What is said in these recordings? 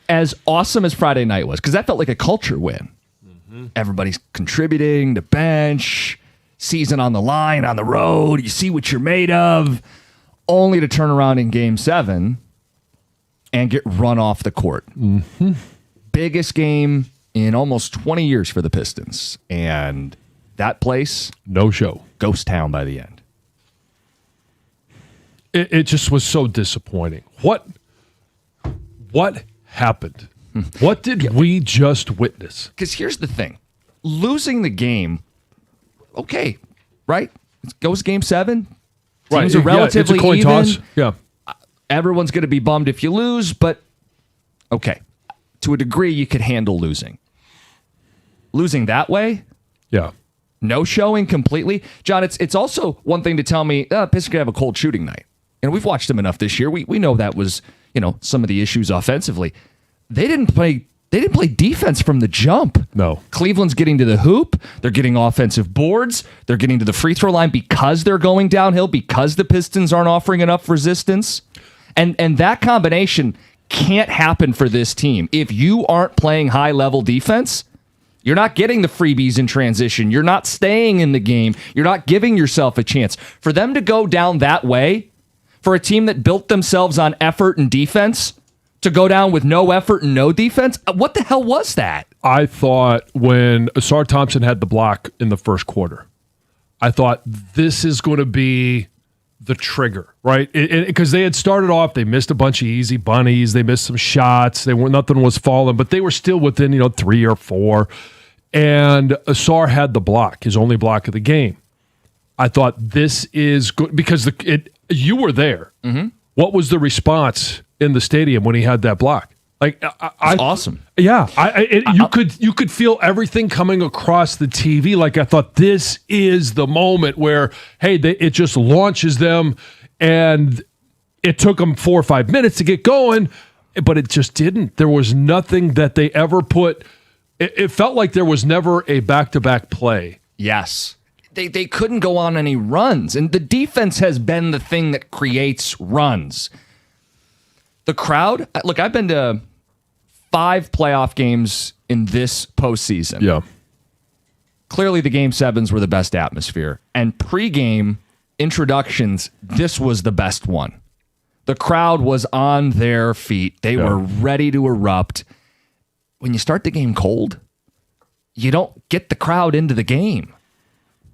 as awesome as Friday night was, because that felt like a culture win. Mm-hmm. Everybody's contributing, the bench, season on the line, on the road, you see what you're made of, only to turn around in Game 7 and get run off the court. Mm-hmm. Biggest game in almost 20 years for the Pistons. And that place, no show. Ghost town by the end. It just was so disappointing. What happened? What did we just witness? Because here's the thing. Losing the game, okay, right? It goes Game 7. Teams are relatively it's a coin even. Toss. Yeah. Everyone's going to be bummed if you lose, but okay. To a degree, you could handle losing. Losing that way? Yeah. No showing completely? John, it's also one thing to tell me, Pistons could have a cold shooting night. And we've watched them enough this year. We know that was, some of the issues offensively. They didn't play defense from the jump. No. Cleveland's getting to the hoop. They're getting offensive boards. They're getting to the free throw line because they're going downhill, because the Pistons aren't offering enough resistance. And that combination can't happen for this team. If you aren't playing high-level defense, you're not getting the freebies in transition. You're not staying in the game. You're not giving yourself a chance. For them to go down that way, for a team that built themselves on effort and defense, to go down with no effort and no defense? What the hell was that? I thought when Asar Thompson had the block in the first quarter, I thought this is going to be the trigger, right? Because they had started off, they missed a bunch of easy bunnies, they missed some shots, nothing was falling, but they were still within 3 or 4. And Asar had the block, his only block of the game. I thought this is good because you were there. Mm-hmm. What was the response in the stadium when he had that block? Like, awesome. Yeah, you could feel everything coming across the TV. Like, I thought this is the moment where, hey, it just launches them, and it took them 4 or 5 minutes to get going, but it just didn't. There was nothing that they ever put. It felt like there was never a back-to-back play. Yes. They couldn't go on any runs, and the defense has been the thing that creates runs. The crowd, look, I've been to 5 playoff games in this postseason. Yeah. Clearly, the Game 7s were the best atmosphere. And pregame introductions, this was the best one. The crowd was on their feet. They were ready to erupt. When you start the game cold, you don't get the crowd into the game.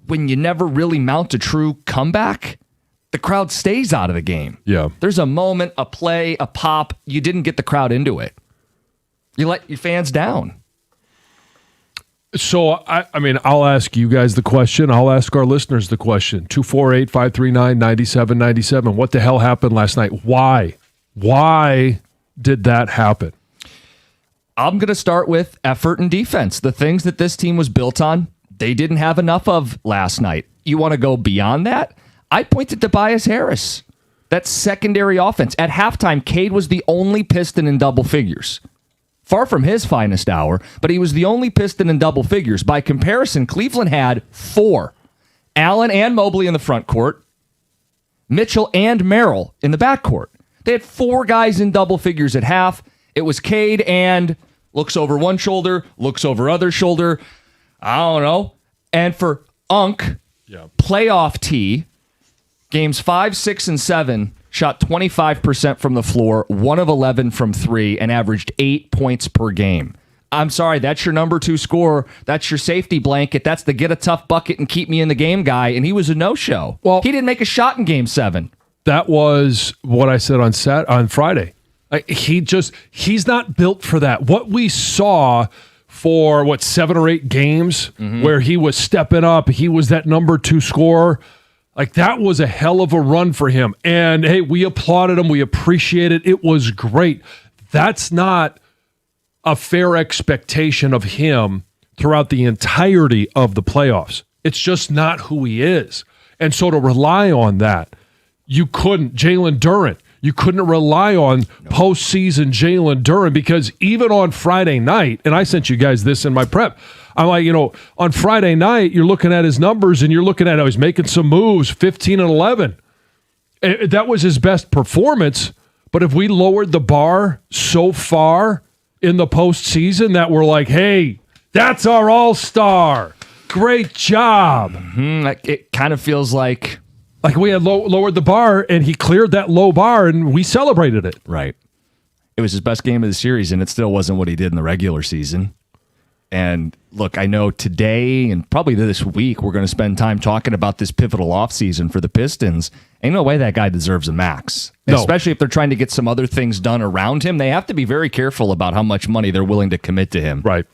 When you never really mount a true comeback, the crowd stays out of the game. Yeah. There's a moment, a play, a pop. You didn't get the crowd into it. You let your fans down. So, I'll ask you guys the question. I'll ask our listeners the question. 248-539-9797. What the hell happened last night? Why? Why did that happen? I'm going to start with effort and defense. The things that this team was built on, they didn't have enough of last night. You want to go beyond that? I pointed to Tobias Harris. That secondary offense. At halftime, Cade was the only Piston in double figures. Far from his finest hour, but he was the only Piston in double figures. By comparison, Cleveland had 4. Allen and Mobley in the front court, Mitchell and Merrill in the back court. They had 4 guys in double figures at half. It was Cade and looks over one shoulder, looks over other shoulder. I don't know. And for Unk, playoff T, games 5, 6, and 7 shot 25% from the floor, 1 of 11 from 3, and averaged 8 points per game. I'm sorry, that's your number 2 scorer. That's your safety blanket. That's the get a tough bucket and keep me in the game guy, and he was a no-show. Well, he didn't make a shot in Game 7. That was what I said on Friday. He's not built for that. What we saw for 7 or 8 games where he was stepping up, he was that number 2 scorer. Like, that was a hell of a run for him. And, hey, we applauded him. We appreciate it. It was great. That's not a fair expectation of him throughout the entirety of the playoffs. It's just not who he is. And so to rely on that, you couldn't. Jalen Duren, you couldn't rely on postseason Jalen Duren, because even on Friday night, and I sent you guys this in my prep, I'm like, on Friday night, you're looking at his numbers and you're looking at, he's making some moves, 15 and 11. That was his best performance. But if we lowered the bar so far in the postseason that were like, hey, that's our all-star. Great job. It kind of feels like we had lowered the bar, and he cleared that low bar, and we celebrated it. Right. It was his best game of the series, and it still wasn't what he did in the regular season. And look, I know today and probably this week we're going to spend time talking about this pivotal offseason for the Pistons. Ain't no way that guy deserves a max. No. Especially if they're trying to get some other things done around him. They have to be very careful about how much money they're willing to commit to him. Right.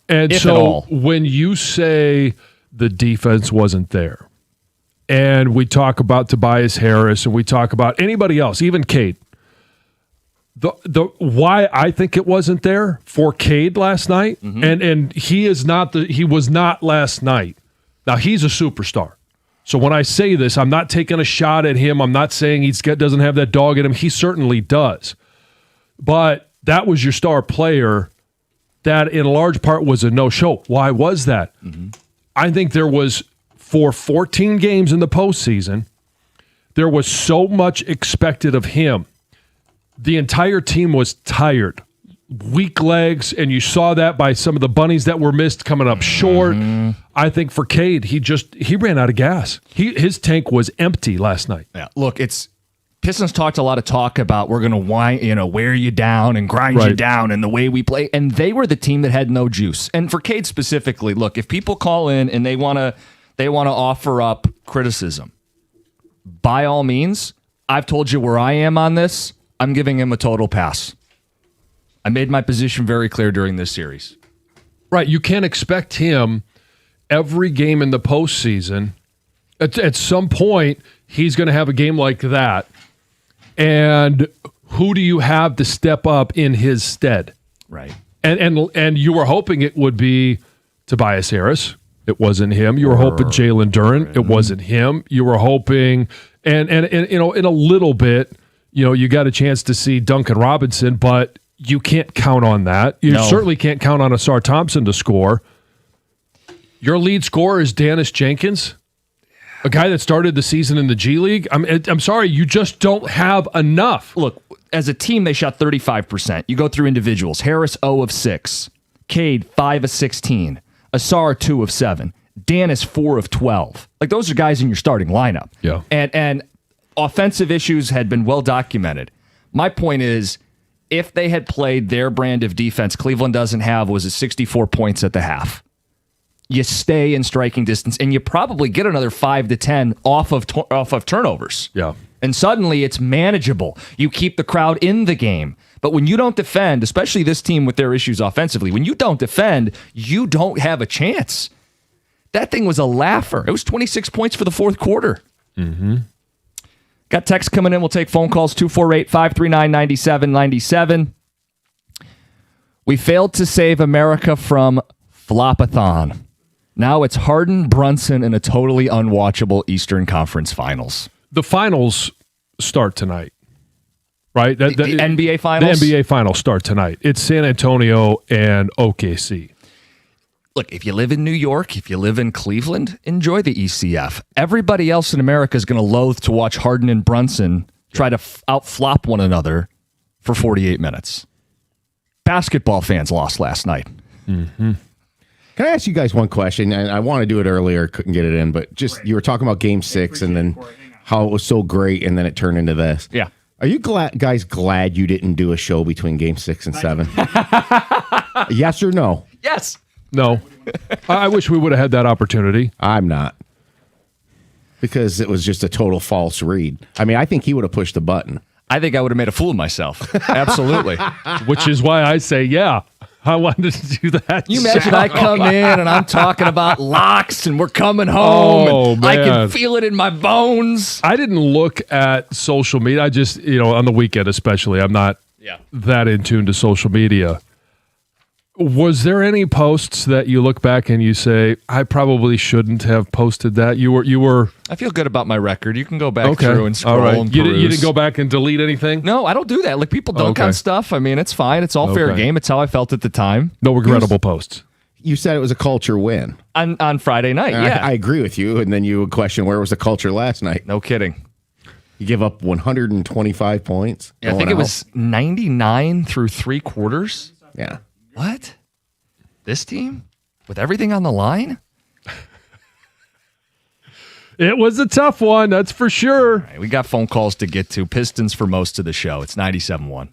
And if so at all. when you say the defense wasn't there, and we talk about Tobias Harris, and we talk about anybody else, even Cade, the why I think it wasn't there for Cade last night, and he was not last night. Now he's a superstar. So when I say this, I'm not taking a shot at him. I'm not saying he doesn't have that dog in him. He certainly does. But that was your star player that in large part was a no-show. Why was that? I think there was, for 14 games in the postseason, there was so much expected of him. The entire team was tired, weak legs, and you saw that by some of the bunnies that were missed coming up short. I think for Cade, he ran out of gas. His tank was empty last night. Yeah. Look, Pistons talked a lot of talk about we're going to wear you down and grind you down and the way we play, and they were the team that had no juice. And for Cade specifically, look, if people call in and they want to offer up criticism, by all means, I've told you where I am on this. I'm giving him a total pass. I made my position very clear during this series. Right. You can't expect him every game in the postseason. At some point, he's going to have a game like that. And who do you have to step up in his stead? Right. And you were hoping it would be Tobias Harris. It wasn't him. You were hoping Jalen Duren. It wasn't him. You were hoping, and in a little bit, you got a chance to see Duncan Robinson, but you can't count on that. You certainly can't count on Asar Thompson to score. Your lead scorer is Dennis Jenkins, a guy that started the season in the G League. I'm sorry, you just don't have enough. Look, as a team, they shot 35%. You go through individuals. Harris, 0 of 6. Cade, 5 of 16. Asar, 2 of 7. Dennis, 4 of 12. Like, those are guys in your starting lineup. Yeah. And offensive issues had been well documented. My point is, if they had played their brand of defense, Cleveland doesn't have, was it 64 points at the half. You stay in striking distance, and you probably get another 5 to 10 off of turnovers. Yeah. And suddenly it's manageable. You keep the crowd in the game. But when you don't defend, especially this team with their issues offensively, when you don't defend, you don't have a chance. That thing was a laugher. It was 26 points for the fourth quarter. Got texts coming in. We'll take phone calls, 248-539-9797. We failed to save America from Flopathon. Now it's Harden, Brunson, and a totally unwatchable Eastern Conference Finals. The finals start tonight, right? The NBA Finals? The NBA Finals start tonight. It's San Antonio and OKC. Look, if you live in New York, if you live in Cleveland, enjoy the ECF. Everybody else in America is going to loathe to watch Harden and Brunson try to outflop one another for 48 minutes. Basketball fans lost last night. Can I ask you guys one question? And I want to do it earlier, couldn't get it in, but just you were talking about Game 6 and then how it was so great, and then it turned into this. Yeah. Are you guys glad you didn't do a show between Game 6 and 7? Yes or no? Yes. No. I wish we would have had that opportunity. I'm not. Because it was just a total false read. I mean, I think he would have pushed the button. I think I would have made a fool of myself. Absolutely. Which is why I say, yeah, I wanted to do that. You imagine I come in and I'm talking about locks and we're coming home. Oh, and I man. can feel it in my bones. I didn't look at social media. I just, on the weekend especially, I'm not that in tune to social media. Was there any posts that you look back and you say, I probably shouldn't have posted that? You were. I feel good about my record. You can go back through and scroll all right. and You peruse. didn't go back and delete anything? No, I don't do that. Like, people dunk on stuff. I mean, it's fine. It's all fair Okay. game. It's how I felt at the time. No regrettable posts. You said it was a culture win. On Friday night, And yeah. I agree with you. And then you would question, where was the culture last night? No kidding. You give up 125 points. Yeah, I think it was 99 through 3 quarters. Yeah. What? This team? With everything on the line? It was a tough one, that's for sure. All right, we got phone calls to get to. Pistons for most of the show. It's 97.1.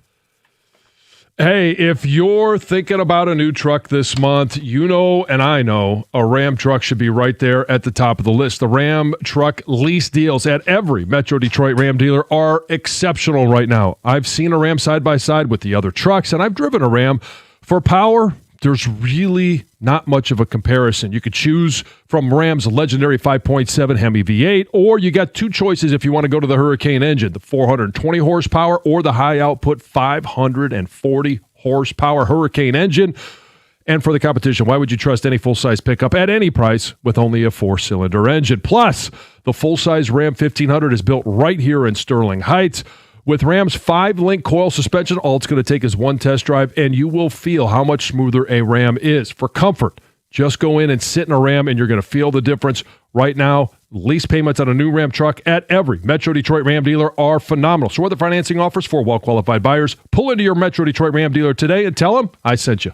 Hey, if you're thinking about a new truck this month, you know and I know a Ram truck should be right there at the top of the list. The Ram truck lease deals at every Metro Detroit Ram dealer are exceptional right now. I've seen a Ram side by side with the other trucks, and I've driven a Ram. For power, there's really not much of a comparison. You could choose from Ram's legendary 5.7 Hemi V8, or you got two choices if you want to go to the Hurricane engine, the 420 horsepower or the high output 540 horsepower Hurricane engine. And for the competition, why would you trust any full-size pickup at any price with only a 4-cylinder engine? Plus, the full-size Ram 1500 is built right here in Sterling Heights. With Ram's 5-link coil suspension, all it's going to take is one test drive, and you will feel how much smoother a Ram is. For comfort, just go in and sit in a Ram, and you're going to feel the difference. Right now, lease payments on a new Ram truck at every Metro Detroit Ram dealer are phenomenal. So what are the financing offers for well-qualified buyers? Pull into your Metro Detroit Ram dealer today and tell them I sent you.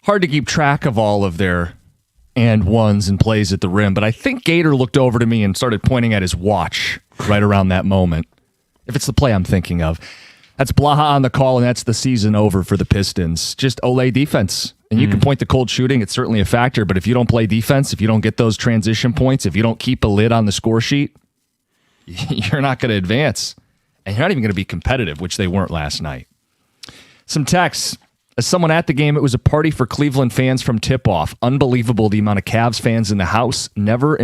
hard to keep track of all of their and ones and plays at the rim, but I think Gator looked over to me and started pointing at his watch right around that moment. If it's the play I'm thinking of. That's Blaha on the call, and that's the season over for the Pistons. Just Olay defense. And you can point to cold shooting. It's certainly a factor, but if you don't play defense, if you don't get those transition points, if you don't keep a lid on the score sheet, you're not going to advance. And you're not even going to be competitive, which they weren't last night. Some texts. As someone at the game, it was a party for Cleveland fans from tip-off. Unbelievable the amount of Cavs fans in the house. Never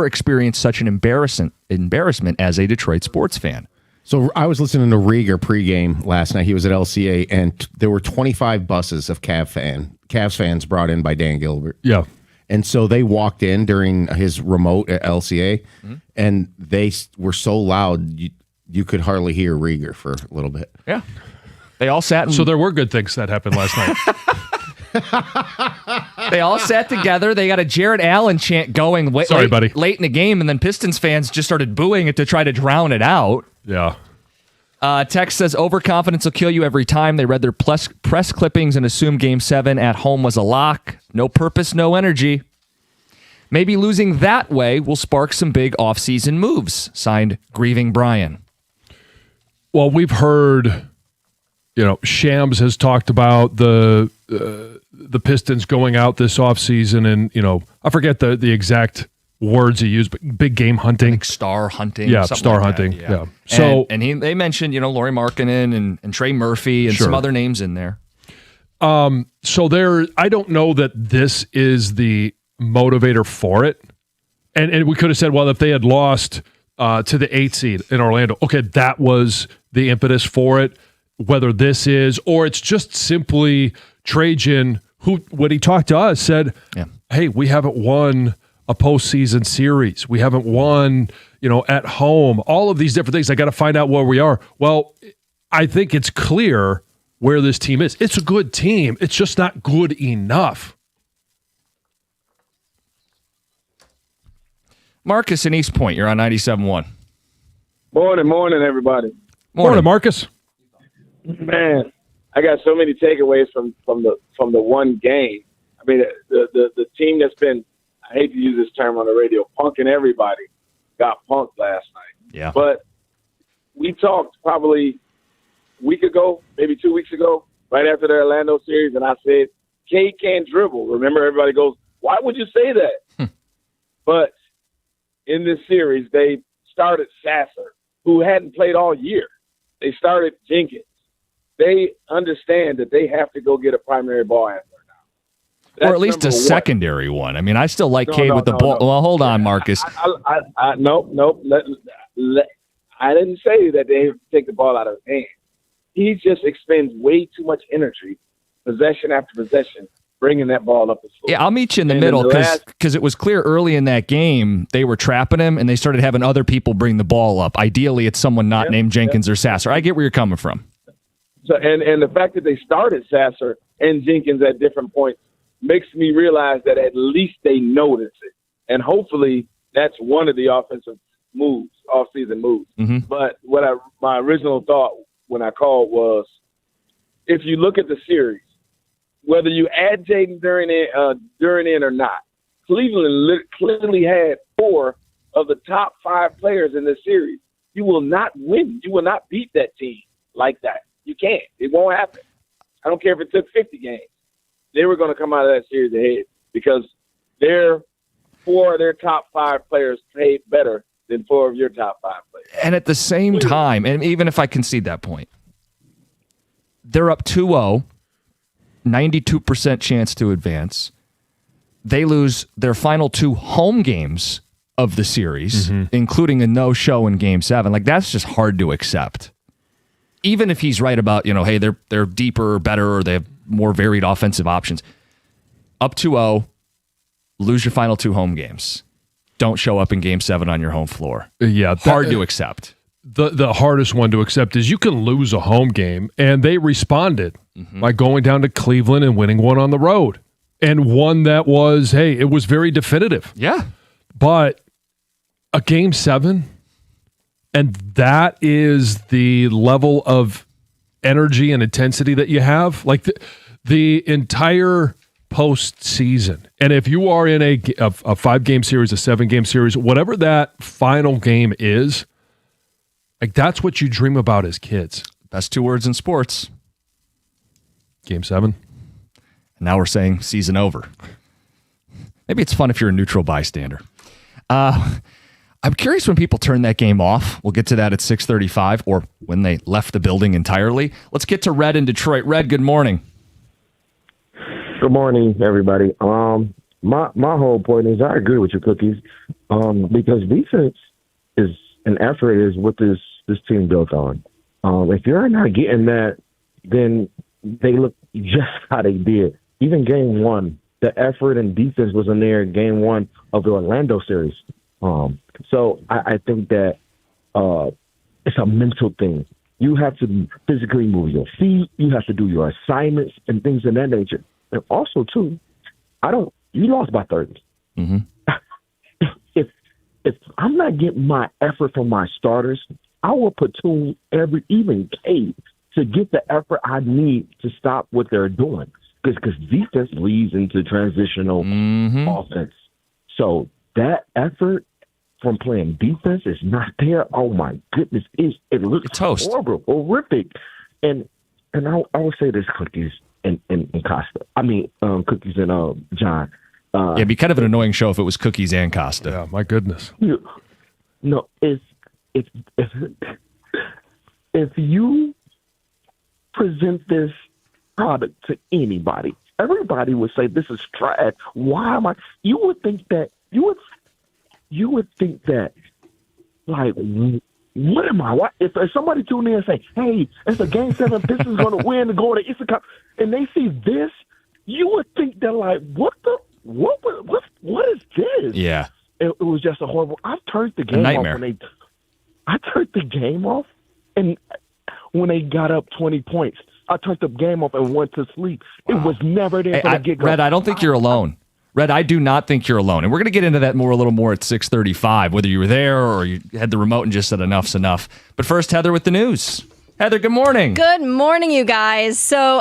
experienced such an embarrassment as a Detroit sports fan. So I was listening to Rieger pregame last night. He was at LCA, and there were 25 buses of Cavs fans brought in by Dan Gilbert. Yeah. And so they walked in during his remote at LCA, and they were so loud you could hardly hear Rieger for a little bit. Yeah. They all sat. So there were good things that happened last night. They all sat together. They got a Jared Allen chant going late in the game, and then Pistons fans just started booing it to try to drown it out. Yeah. Text says, overconfidence will kill you every time. They read their press clippings and assumed Game 7 at home was a lock. No purpose, no energy. Maybe losing that way will spark some big offseason moves. Signed, Grieving Brian. Well, we've heard, Shams has talked about the Pistons going out this offseason, and, I forget the exact words he used, but big game hunting. Like star hunting. Yeah, star hunting. Yeah. So they mentioned, Lauri Markkanen and Trey Murphy and some other names in there. So I don't know that this is the motivator for it. And we could have said, well, if they had lost to the 8th seed in Orlando, okay, that was the impetus for it. Whether this is, or it's just simply Trajan, who, when he talked to us, said, hey, we haven't won a postseason series. We haven't won, at home. All of these different things. I got to find out where we are. Well, I think it's clear where this team is. It's a good team. It's just not good enough. Marcus in East Point, you're on 97.1. Morning, everybody. Morning, Marcus. Man, I got so many takeaways from the one game. I mean, the team that's been, I hate to use this term on the radio, punking everybody, got punked last night. Yeah. But we talked probably a week ago, maybe 2 weeks ago, right after the Orlando series, and I said, Cade can't dribble. Remember, everybody goes, why would you say that? But in this series, they started Sasser, who hadn't played all year. They started Jenkins. They understand that they have to go get a primary ball handler now. Or at least a secondary one. I mean, I still like Cade with the ball. No. Well, hold on, Marcus. Nope. I didn't say that they take the ball out of his hand. He just expends way too much energy, possession after possession, bringing that ball up the floor. Yeah, I'll meet you in the middle because it was clear early in that game they were trapping him and they started having other people bring the ball up. Ideally, it's someone not named Jenkins or Sasser. I get where you're coming from. So, and the fact that they started Sasser and Jenkins at different points makes me realize that at least they notice it. And hopefully that's one of the offensive moves, off-season moves. Mm-hmm. But my original thought when I called was, if you look at the series, whether you add Jaden Duren or not, Cleveland clearly had 4 of the top 5 players in this series. You will not win. You will not beat that team like that. You can't. It won't happen. I don't care if it took 50 games. They were going to come out of that series ahead because 4 of their top 5 players played better than 4 of your top 5 players. And at the same time, and even if I concede that point, they're up 2-0, 92% chance to advance. They lose their final 2 home games of the series, including a no-show in Game 7. Like, that's just hard to accept. Even if he's right about, hey, they're deeper or better or they have more varied offensive options. Up 2-0, lose your final 2 home games. Don't show up in Game 7 on your home floor. Yeah, hard to accept. The hardest one to accept is you can lose a home game, and they responded by going down to Cleveland and winning one on the road. And one that was, it was very definitive. Yeah. But a Game 7... and that is the level of energy and intensity that you have. Like the entire postseason. And if you are in a 5-game series, a 7-game series, whatever that final game is, like that's what you dream about as kids. Best 2 words in sports. Game 7. And now we're saying season over. Maybe it's fun if you're a neutral bystander. I'm curious when people turn that game off. We'll get to that at 6:35 or when they left the building entirely. Let's get to Red in Detroit. Red, good morning. Good morning, everybody. My whole point is I agree with you, Cookies, because defense is an effort is what this team built on. If you're not getting that, then they look just how they did. Even game 1, the effort and defense was in there in game 1 of the Orlando series. So I think that it's a mental thing. You have to physically move your feet. You have to do your assignments and things of that nature. And also, too, you lost by 30. Mm-hmm. If I'm not getting my effort from my starters, I will platoon even Cade to get the effort I need to stop what they're doing. Because defense leads into transitional offense. So that effort from playing defense is not there. Oh, my goodness. It looks toast. Horrible, horrific. And I will say this, Cookies and Costa. I mean, Cookies and John. It'd be kind of an annoying show if it was Cookies and Costa. Yeah, my goodness. No, if you present this product to anybody, everybody would say this is trash. Why am I? You would think that like, what am I? What if somebody tune in and say, "Hey, it's a game 7, Pistons going to win to go to Eastern Conference," and they see this, you would think they're like, "What is this?" Yeah, it was just a horrible. I turned the game off and when they got up 20 points, I turned the game off and went to sleep. It was never there from the get-go. Red, I don't think you're alone. Red, I do not think you're alone. And we're going to get into that a little more at 6:35, whether you were there or you had the remote and just said enough's enough. But first, Heather with the news. Heather, good morning. Good morning, you guys. So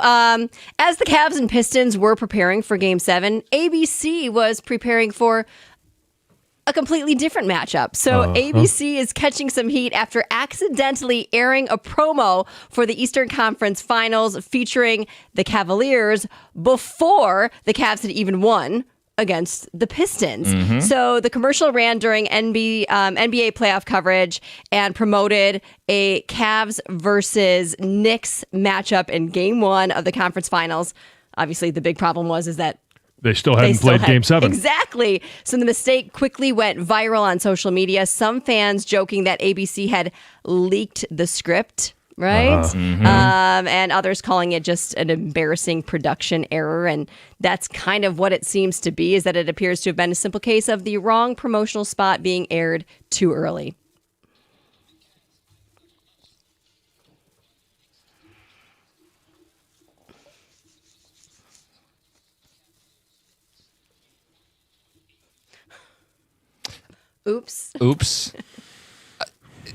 as the Cavs and Pistons were preparing for Game 7, ABC was preparing for a completely different matchup. So ABC is catching some heat after accidentally airing a promo for the Eastern Conference Finals featuring the Cavaliers before the Cavs had even won against the Pistons. So the commercial ran during NBA playoff coverage and promoted a Cavs versus Knicks matchup in Game 1 of the conference finals. Obviously, the big problem is that they still hadn't played Game 7. Exactly. So the mistake quickly went viral on social media. Some fans joking that ABC had leaked the script, right? And others calling it just an embarrassing production error. And that's kind of what it seems to be, is that it appears to have been a simple case of the wrong promotional spot being aired too early. Oops.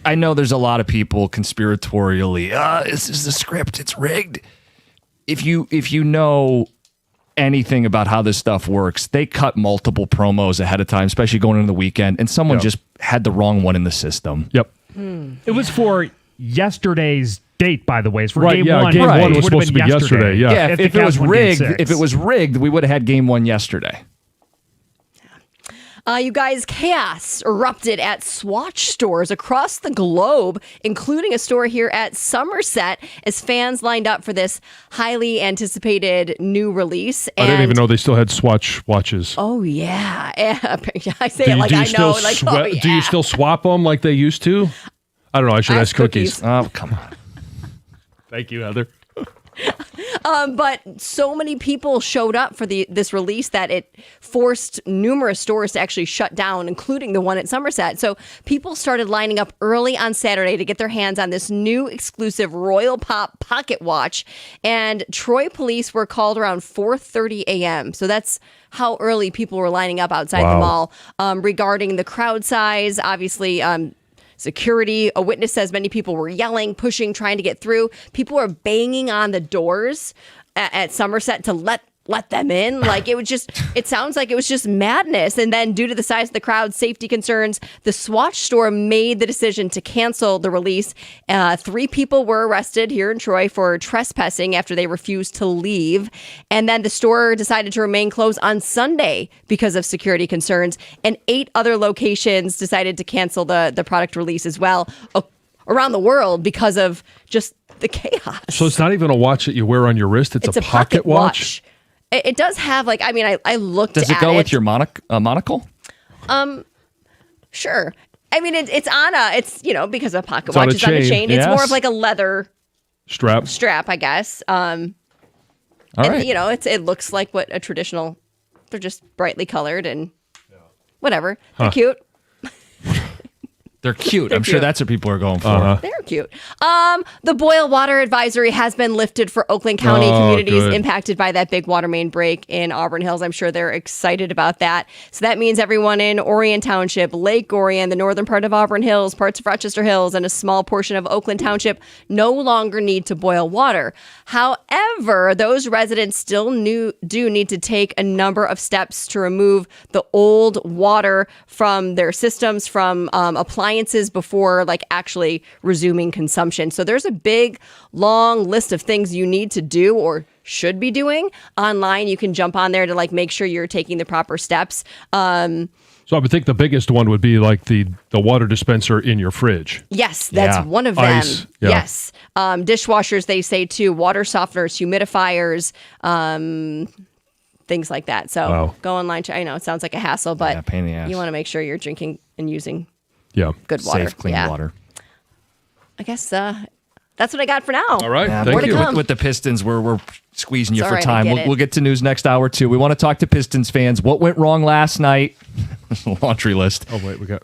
I know there's a lot of people conspiratorially, this is the script, it's rigged. If you know anything about how this stuff works, they cut multiple promos ahead of time, especially going into the weekend, and someone just had the wrong one in the system. Yep. It was for yesterday's date, by the way. It's for Game 1. Game one was supposed to be yesterday. Yeah. If it was rigged, we would have had Game 1 yesterday. You guys, chaos erupted at Swatch stores across the globe, including a store here at Somerset, as fans lined up for this highly anticipated new release. I didn't even know they still had Swatch watches. Oh, yeah. I say it like I know. Like, oh, yeah. Do you still swap them like they used to? I don't know. I should ask Cookies. Oh, come on. Thank you, Heather. But so many people showed up for this release that it forced numerous stores to actually shut down, including the one at Somerset. So people started lining up early on Saturday to get their hands on this new exclusive Royal Pop pocket watch. And Troy police were called around 4:30 a.m. So that's how early people were lining up outside the mall. Regarding the crowd size, obviously, security, a witness says many people were yelling, pushing, trying to get through. People were banging on the doors at Somerset to let let them in. Like it sounds like it was just madness. And then due to the size of the crowd, safety concerns, the Swatch store made the decision to cancel the release. 3 people were arrested here in Troy for trespassing after they refused to leave. And then the store decided to remain closed on Sunday because of security concerns. And 8 other locations decided to cancel the product release as well around the world because of just the chaos. So it's not even a watch that you wear on your wrist. It's a pocket watch. It does have like, I mean, I looked at it. Does it go with your monocle? Sure. I mean, it's on it's, because a pocket It's on watch a is on a chain. chain. It's more Yes. of like a leather strap, I guess. All and, right. it looks like what a traditional, they're just brightly colored and whatever. They're cute. They're cute. I'm sure cute. that's what people are going for. They're cute. The boil water advisory has been lifted for Oakland County communities good. impacted by that big water main break in Auburn Hills. I'm sure they're excited about that. So that means everyone in Orion Township, Lake Orion, the northern part of Auburn Hills, parts of Rochester Hills, and a small portion of Oakland Township no longer need to boil water. However, those residents still do need to take a number of steps to remove the old water from their systems, from appliances before like actually resuming consumption. So there's a big, long list of things you need to do or should be doing online. You can jump on there to like make sure you're taking the proper steps. So I would think the biggest one would be like the water dispenser in your fridge. Yes, that's Yeah. one of them. Ice, yeah. Yes. Dishwashers, they say too, water softeners, humidifiers, things like that. So Wow. go online. I know it sounds like a hassle, but Yeah, pain in the ass. you want to make sure you're drinking and using Yeah. good water. Safe, clean Yeah. water. I guess that's what I got for now. All right. Yeah, Thank more to you. come. With the Pistons, we're squeezing you It's for all right, I time. get it. We'll get to news next hour, too. We want to talk to Pistons fans. What went wrong last night? Laundry list, Oh, wait, we got.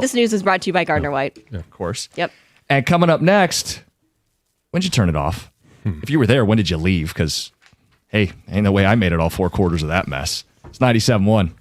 This news is brought to you by Gardner White. of course. Yep. And coming up next, when'd you turn it off? If you were there, when did you leave? Because, hey, ain't no way I made it all 4 quarters of that mess. It's 97.1.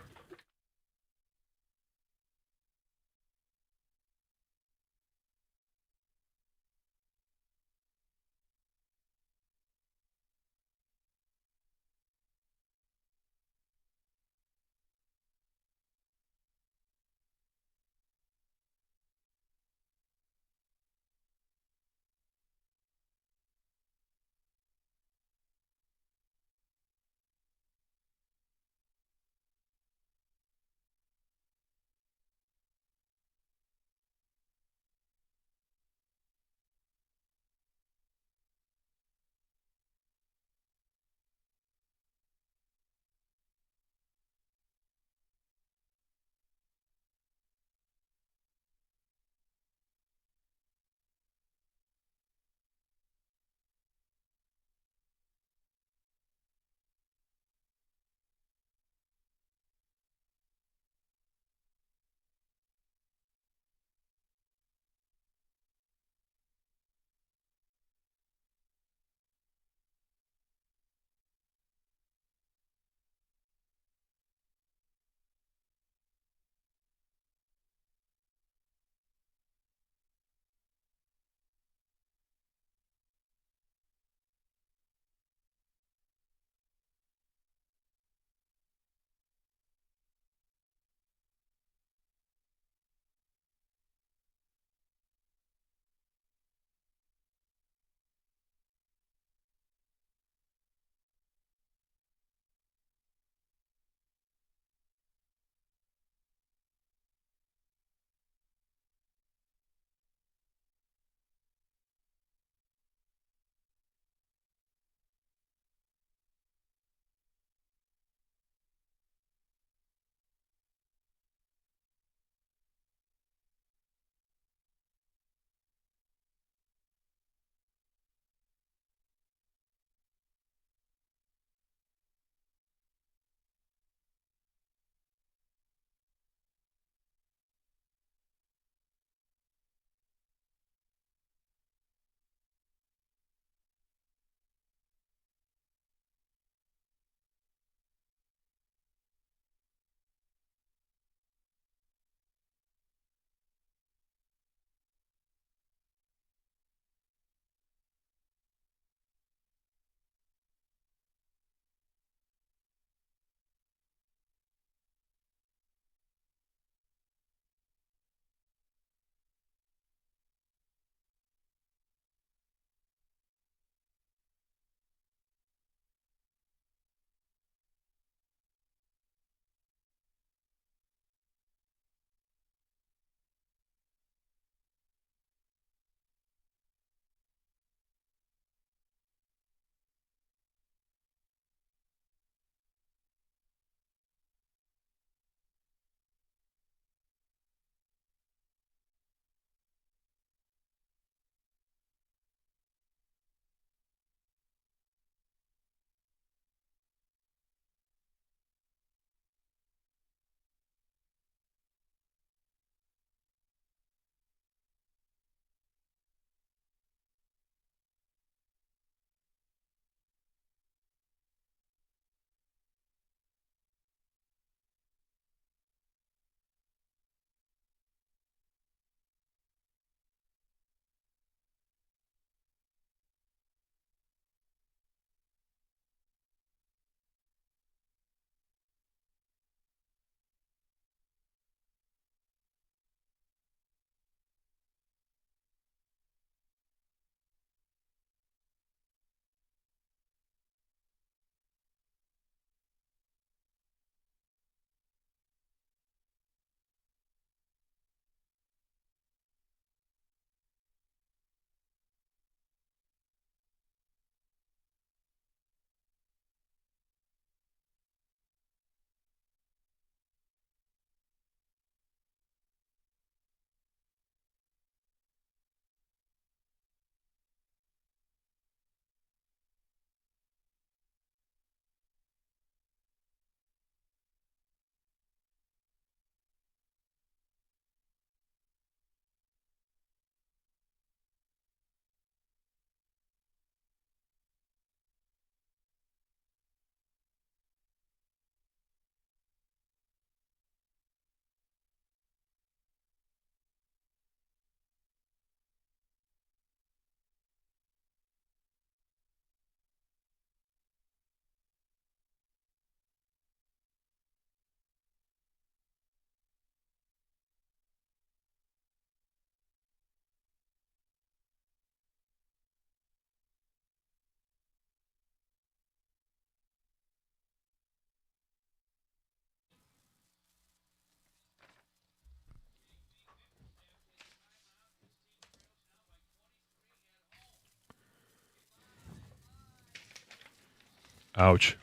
Ouch.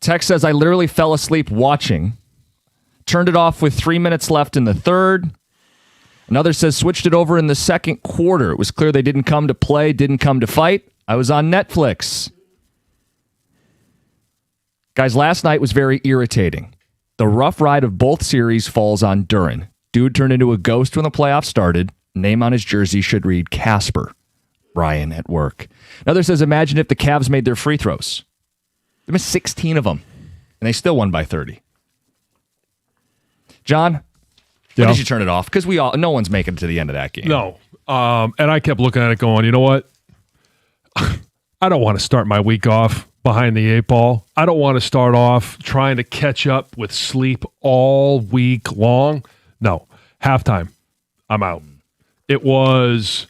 Tex says, I literally fell asleep watching. Turned it off with 3 minutes left in the third. Another says, switched it over in the second quarter. It was clear they didn't come to play, didn't come to fight. I was on Netflix. Guys, last night was very irritating. The rough ride of both series falls on Duran. Dude turned into a ghost when the playoffs started. Name on his jersey should read Casper. Brian at work. Another says, imagine if the Cavs made their free throws. They missed 16 of them, and they still won by 30. John, when did you turn it off? Because no one's making it to the end of that game. No. And I kept looking at it going, you know what? I don't want to start my week off behind the 8 ball. I don't want to start off trying to catch up with sleep all week long. No. Halftime, I'm out. It was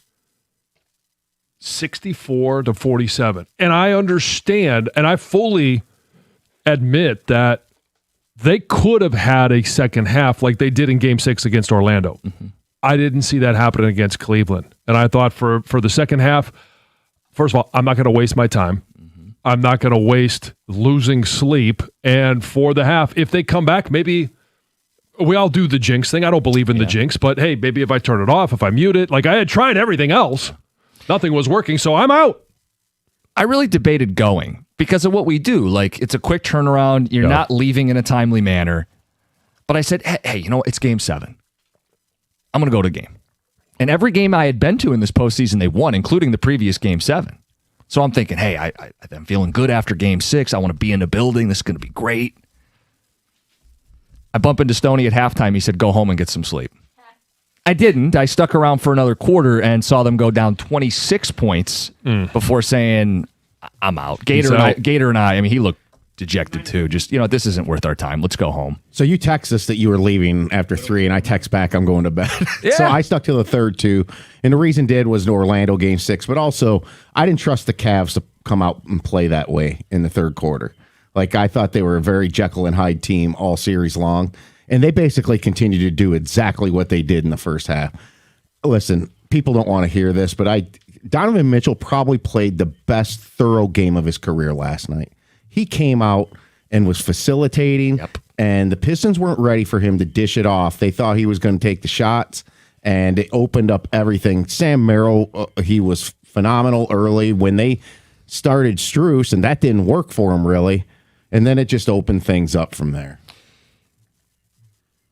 64-47. And I understand, and I fully admit that they could have had a second half like they did in Game 6 against Orlando. Mm-hmm. I didn't see that happening against Cleveland. And I thought for the second half, first of all, I'm not going to waste my time. Mm-hmm. I'm not going to waste losing sleep. And for the half, if they come back, maybe we all do the jinx thing. I don't believe in the jinx, but hey, maybe if I turn it off, if I mute it, like I had tried everything else, nothing was working, so I'm out. I really debated going because of what we do. Like, it's a quick turnaround. You're not leaving in a timely manner. But I said, hey, you know what? It's Game 7. I'm going to go to game. And every game I had been to in this postseason, they won, including the previous Game 7. So I'm thinking, hey, I'm feeling good after Game 6. I want to be in the building. This is going to be great. I bump into Stoney at halftime. He said, go home and get some sleep. I didn't. I stuck around for another quarter and saw them go down 26 points before saying, I'm out. Gator and I, he looked dejected too. Just, this isn't worth our time. Let's go home. So you text us that you were leaving after 3, and I text back, I'm going to bed. Yeah. So I stuck to the third too. And the reason was the Orlando Game 6, but also I didn't trust the Cavs to come out and play that way in the third quarter. Like, I thought they were a very Jekyll and Hyde team all series long. And they basically continue to do exactly what they did in the first half. Listen, people don't want to hear this, but Donovan Mitchell probably played the best thorough game of his career last night. He came out and was facilitating, and the Pistons weren't ready for him to dish it off. They thought he was going to take the shots, and it opened up everything. Sam Merrill, he was phenomenal early when they started Strus, and that didn't work for him really. And then it just opened things up from there.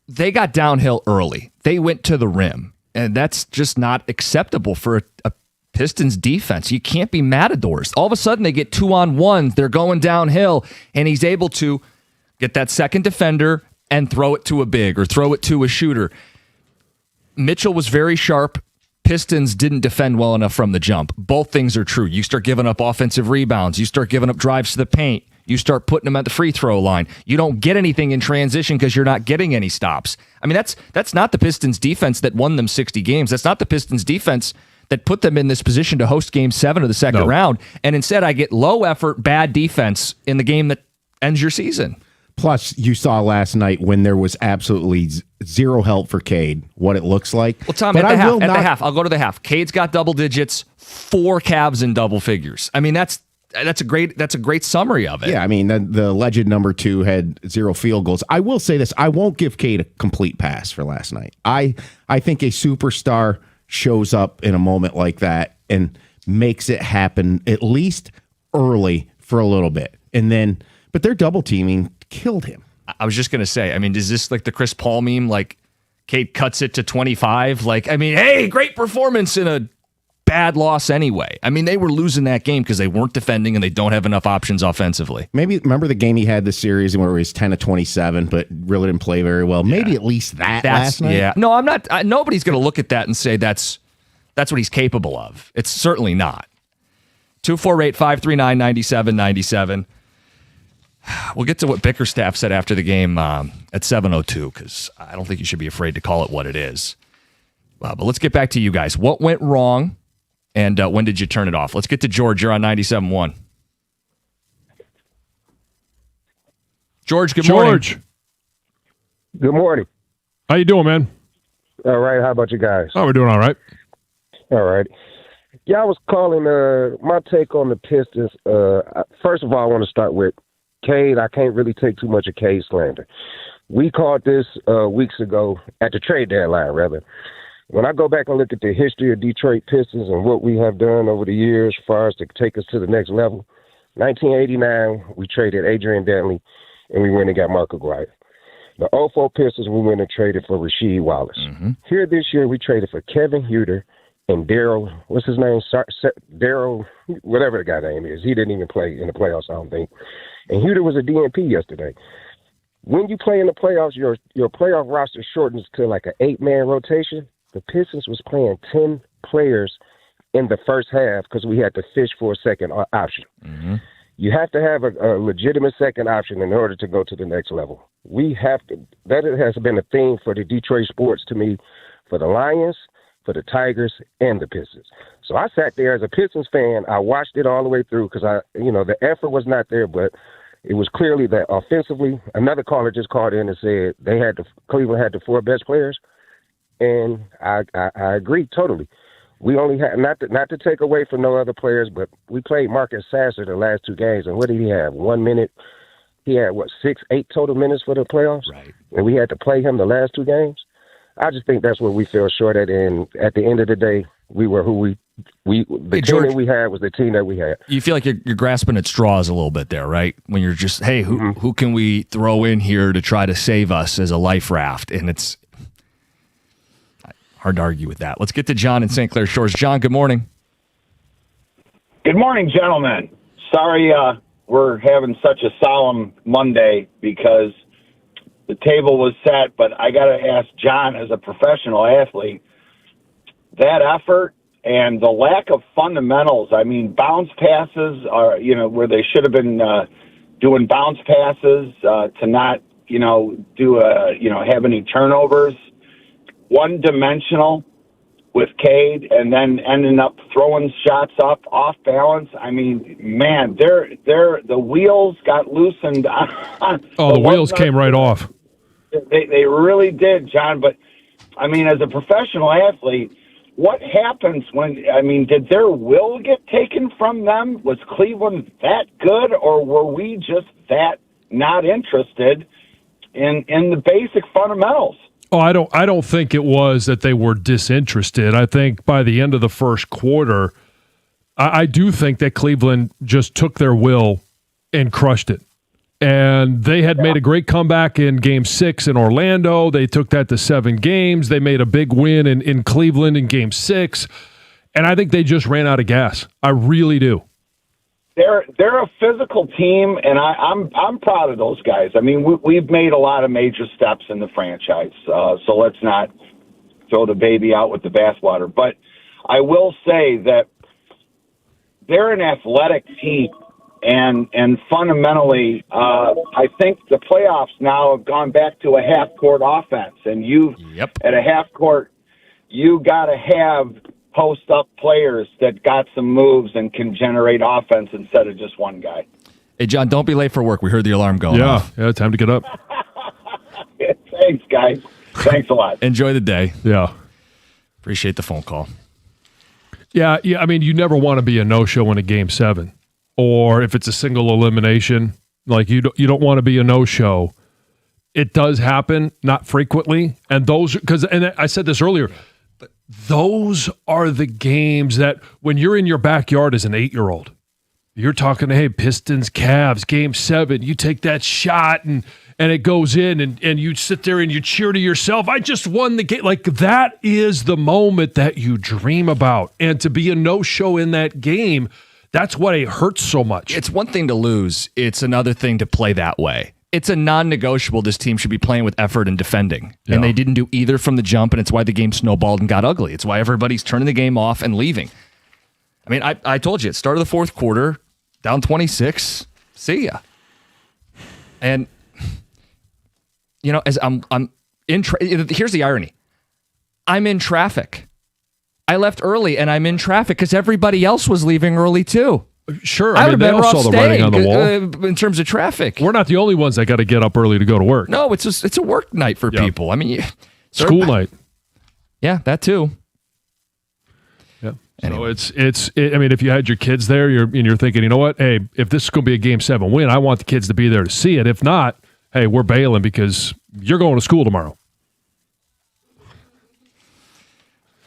They got downhill early. They went to the rim, and that's just not acceptable for a Pistons defense. You can't be Matadors. All of a sudden, they get 2-on-1s. They're going downhill, and he's able to get that second defender and throw it to a big or throw it to a shooter. Mitchell was very sharp. Pistons didn't defend well enough from the jump. Both things are true. You start giving up offensive rebounds. You start giving up drives to the paint. You start putting them at the free throw line. You don't get anything in transition because you're not getting any stops. That's not the Pistons defense that won them 60 games. That's not the Pistons defense that put them in this position to host Game 7 of the second round. And instead, I get low effort, bad defense in the game that ends your season. Plus, you saw last night when there was absolutely zero help for Cade, what it looks like. Well, Tom, at the half, I'll go to the half. Cade's got double digits, 4 Cavs in double figures. That's a great summary of it. Yeah, the legend number 2 had 0 field goals. I will say this: I won't give Cade a complete pass for last night. I think a superstar shows up in a moment like that and makes it happen at least early for a little bit, but their double teaming killed him. I was just gonna say, is this like the Chris Paul meme? Like, Cade cuts it to 25. Hey, great performance in a bad loss anyway. They were losing that game because they weren't defending and they don't have enough options offensively. Maybe remember the game he had this series where he was 10-27, but really didn't play very well. Yeah. Maybe at least that's last night. Yeah. No, I'm not. Nobody's going to look at that and say that's what he's capable of. It's certainly not. 248-539-9797. We'll get to what Bickerstaff said after the game at 7:02 because I don't think you should be afraid to call it what it is. But let's get back to you guys. What went wrong? And when did you turn it off? Let's get to George. You're on 97.1. George, good morning. Good morning. How you doing, man? All right. How about you guys? Oh, we're doing all right. All right. Yeah, I was calling my take on the Pistons. First of all, I want to start with Cade. I can't really take too much of Cade slander. We called this weeks ago at the trade deadline, rather. When I go back and look at the history of Detroit Pistons and what we have done over the years as far as to take us to the next level, 1989, we traded Adrian Dantley, and we went and got Mark Aguirre. The 04 Pistons, we went and traded for Rasheed Wallace. Here this year, we traded for Kevin Huerter and Daryl, what's his name? Daryl, whatever the guy's name is. He didn't even play in the playoffs, I don't think. And Huerter was a DNP yesterday. When you play in the playoffs, your playoff roster shortens to like an 8-man rotation. The Pistons was playing 10 players in the first half because we had to fish for a second option. You have to have a legitimate second option in order to go to the next level. We have to. That has been a theme for the Detroit sports to me, for the Lions, for the Tigers, and the Pistons. So I sat there as a Pistons fan. I watched it all the way through because the effort was not there, but it was clearly that offensively. Another caller just called in and said Cleveland had the 4 best players. And I agree totally. We only had, not to take away from no other players, but we played Marcus Sasser the last 2 games, and what did he have? 1 minute. He had, 6-8 total minutes for the playoffs? Right. And we had to play him the last 2 games? I just think that's where we fell short at, and at the end of the day, we were who the team that we had was the team that we had. You feel like you're grasping at straws a little bit there, right? When you're just, hey, who can we throw in here to try to save us as a life raft? And it's hard to argue with that. Let's get to John in St. Clair Shores. John, good morning. Good morning, gentlemen. Sorry we're having such a solemn Monday because the table was set, but I got to ask John, as a professional athlete, that effort and the lack of fundamentals. I mean, bounce passes are, where they should have been doing bounce passes to not, have any turnovers. One-dimensional with Cade, and then ending up throwing shots up off balance. I mean, man, the wheels got loosened. The wheels came right off. They really did, John. But I mean, as a professional athlete, what happens did their will get taken from them? Was Cleveland that good, or were we just that not interested in the basic fundamentals? Oh, I don't think it was that they were disinterested. I think by the end of the first quarter, I do think that Cleveland just took their will and crushed it. And they had made a great comeback in Game 6 in Orlando. They took that to 7 games. They made a big win in Cleveland in Game 6. And I think they just ran out of gas. I really do. They're a physical team, and I'm proud of those guys. I mean, we've made a lot of major steps in the franchise, so let's not throw the baby out with the bathwater. But I will say that they're an athletic team, and fundamentally, I think the playoffs now have gone back to a half-court offense, and at a half-court, you got to have post-up players that got some moves and can generate offense instead of just one guy. Hey, John, don't be late for work. We heard the alarm going off. Yeah, time to get up. Thanks, guys. Thanks a lot. Enjoy the day. Yeah. Appreciate the phone call. Yeah. I mean, you never want to be a no-show in a Game 7. Or if it's a single elimination, like you don't want to be a no-show. It does happen, not frequently. And I said this earlier, those are the games that when you're in your backyard as an 8-year-old, you're talking, hey, Pistons, Cavs, Game 7, you take that shot and it goes in and you sit there and you cheer to yourself, I just won the game. Like, that is the moment that you dream about. And to be a no-show in that game, that's why it hurts so much. It's one thing to lose. It's another thing to play that way. It's a non-negotiable. This team should be playing with effort and defending. Yeah. And they didn't do either from the jump, and it's why the game snowballed and got ugly. It's why everybody's turning the game off and leaving. I mean, I told you, at start of the fourth quarter, down 26, see ya. And, as I'm in, here's the irony. I'm in traffic. I left early, and I'm in traffic because everybody else was leaving early, too. Sure. I mean, they all saw the writing on the wall. In terms of traffic. We're not the only ones that got to get up early to go to work. No, it's a work night for people. I mean, school night. Yeah, that too. Yeah. Anyway. So I mean, if you had your kids there, you're thinking, you know what? Hey, if this is going to be a Game 7 win, I want the kids to be there to see it. If not, hey, we're bailing because you're going to school tomorrow.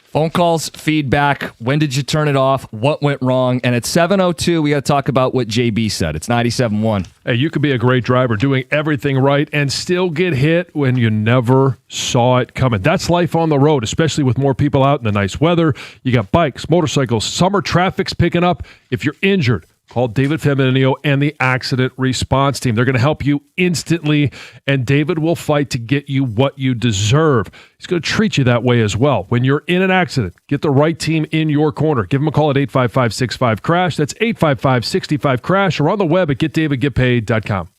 Phone calls, feedback. When did you turn it off? What went wrong? And at 7:02, we got to talk about what JB said. It's 97.1. Hey, you could be a great driver doing everything right and still get hit when you never saw it coming. That's life on the road, especially with more people out in the nice weather. You got bikes, motorcycles, summer traffic's picking up. If you're injured, call David Feminio and the accident response team. They're going to help you instantly, and David will fight to get you what you deserve. He's going to treat you that way as well. When you're in an accident, get the right team in your corner. Give them a call at 855-65-CRASH. That's 855-65-CRASH, or on the web at getdavidgetpaid.com.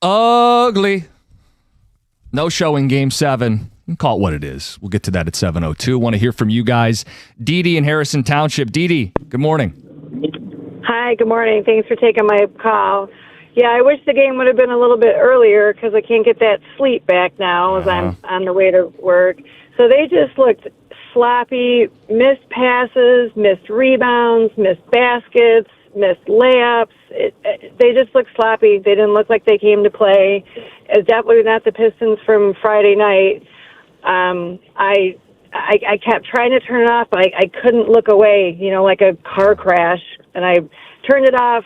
Ugly. No show in Game 7. Call it what it is. We'll get to that at 7:02. Want to hear from you guys. Dee Dee in Harrison Township. Dee Dee, good morning. Hi, good morning. Thanks for taking my call. Yeah, I wish the game would have been a little bit earlier because I can't get that sleep back now as I'm on the way to work. So they just looked sloppy, missed passes, missed rebounds, missed baskets, missed layups. They just looked sloppy. They didn't look like they came to play. It's definitely not the Pistons from Friday night. I kept trying to turn it off, but I couldn't look away, like a car crash. And I turned it off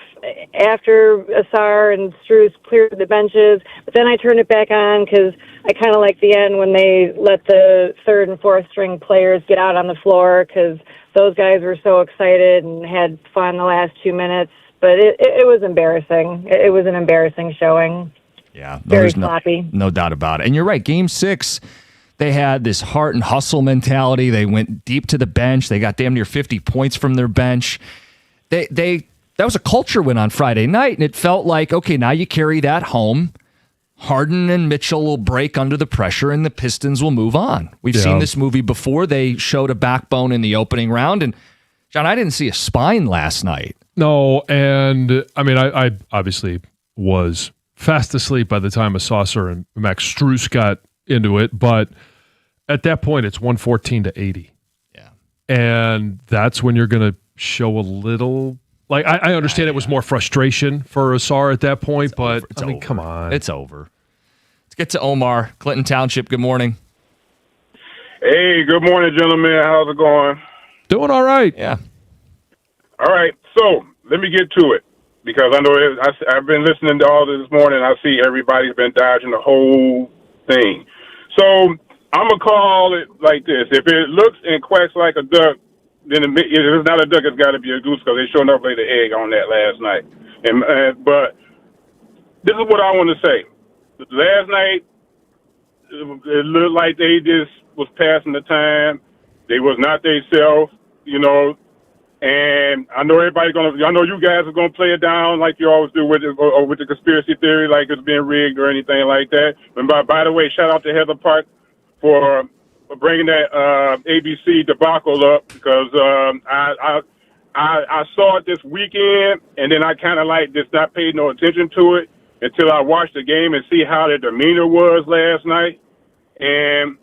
after Asar and Strus cleared the benches, but then I turned it back on because I kind of like the end when they let the third and fourth string players get out on the floor because those guys were so excited and had fun the last 2 minutes. But it was embarrassing. It was an embarrassing showing. Yeah, very sloppy. No doubt about it. And you're right. Game 6, they had this heart and hustle mentality. They went deep to the bench. They got damn near 50 points from their bench. That was a culture win on Friday night, and it felt like, okay, now you carry that home. Harden and Mitchell will break under the pressure, and the Pistons will move on. We've seen this movie before. They showed a backbone in the opening round, and John, I didn't see a spine last night. No, and I mean, I obviously was fast asleep by the time a Saucer and Max Strus got into it, but at that point, it's 114-80. Yeah. And that's when you're going to show a little... Like, I understand it was more frustration for Asar at that point, but I mean, come on. It's over. Let's get to Omar, Clinton Township. Good morning. Hey, good morning, gentlemen. How's it going? Doing all right. Yeah. All right. So let me get to it because I know I've been listening to all this morning. I see everybody's been dodging the whole thing. So I'm going to call it like this. If it looks and quacks like a duck, then if it's not a duck, it's got to be a goose because they sure enough laid the egg on that last night. But this is what I want to say. Last night, it looked like they just was passing the time. They was not themselves, And I know I know you guys are gonna play it down like you always do with the conspiracy theory, like it's being rigged or anything like that. And by the way, shout out to Heather Park for bringing that ABC debacle up because I saw it this weekend and then I kind of just not paid no attention to it until I watched the game and see how their demeanor was last night. And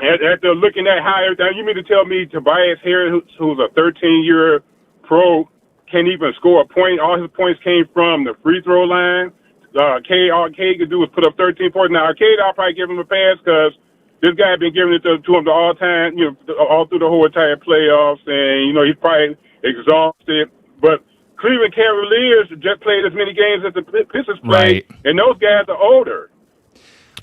after looking at how everything, you mean to tell me Tobias Harris, who's a 13-year pro, can't even score a point? All his points came from the free throw line. All Cade could do was put up 13 points. Now, Cade, I'll probably give him a pass because this guy had been giving it to him the all time, all through the whole entire playoffs, and he's probably exhausted. But Cleveland Cavaliers just played as many games as the Pistons played, right. And those guys are older.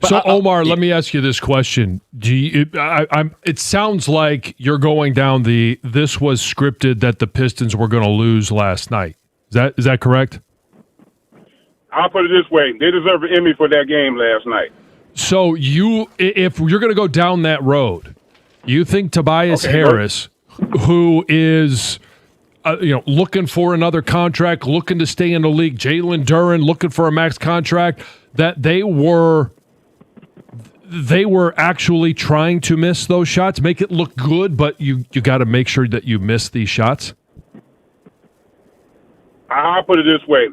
So Omar, let me ask you this question: it sounds like you're going down this was scripted that the Pistons were going to lose last night. Is that correct? I'll put it this way: they deserve an Emmy for that game last night. So if you're going to go down that road, you think Tobias Harris, who is looking for another contract, looking to stay in the league, Jalen Duren looking for a max contract, that they were actually trying to miss those shots, make it look good, but you got to make sure that you miss these shots? I'll put it this way.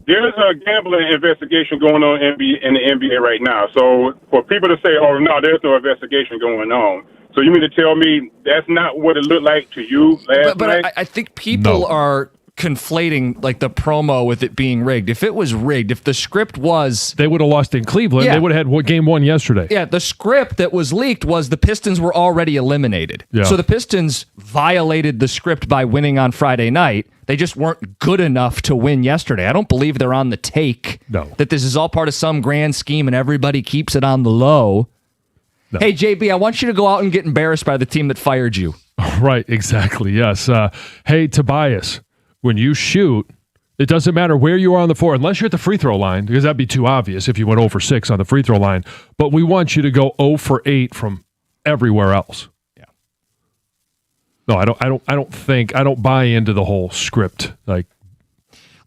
There's a gambling investigation going on in the NBA right now. So for people to say, oh, no, there's no investigation going on. So you mean to tell me that's not what it looked like to you last night? But I think people are conflating the promo with it being rigged. If it was rigged, if the script was... They would have lost in Cleveland. Yeah. They would have had game 1 yesterday. Yeah, the script that was leaked was the Pistons were already eliminated. Yeah. So the Pistons violated the script by winning on Friday night. They just weren't good enough to win yesterday. I don't believe they're on the take that this is all part of some grand scheme and everybody keeps it on the low. No. Hey, JB, I want you to go out and get embarrassed by the team that fired you. Right, exactly, yes. Hey, Tobias, when you shoot, it doesn't matter where you are on the floor, unless you're at the free throw line, because that'd be too obvious if you went 0 for 6 on the free throw line. But we want you to go 0 for 8 from everywhere else. Yeah. No, I don't buy into the whole script.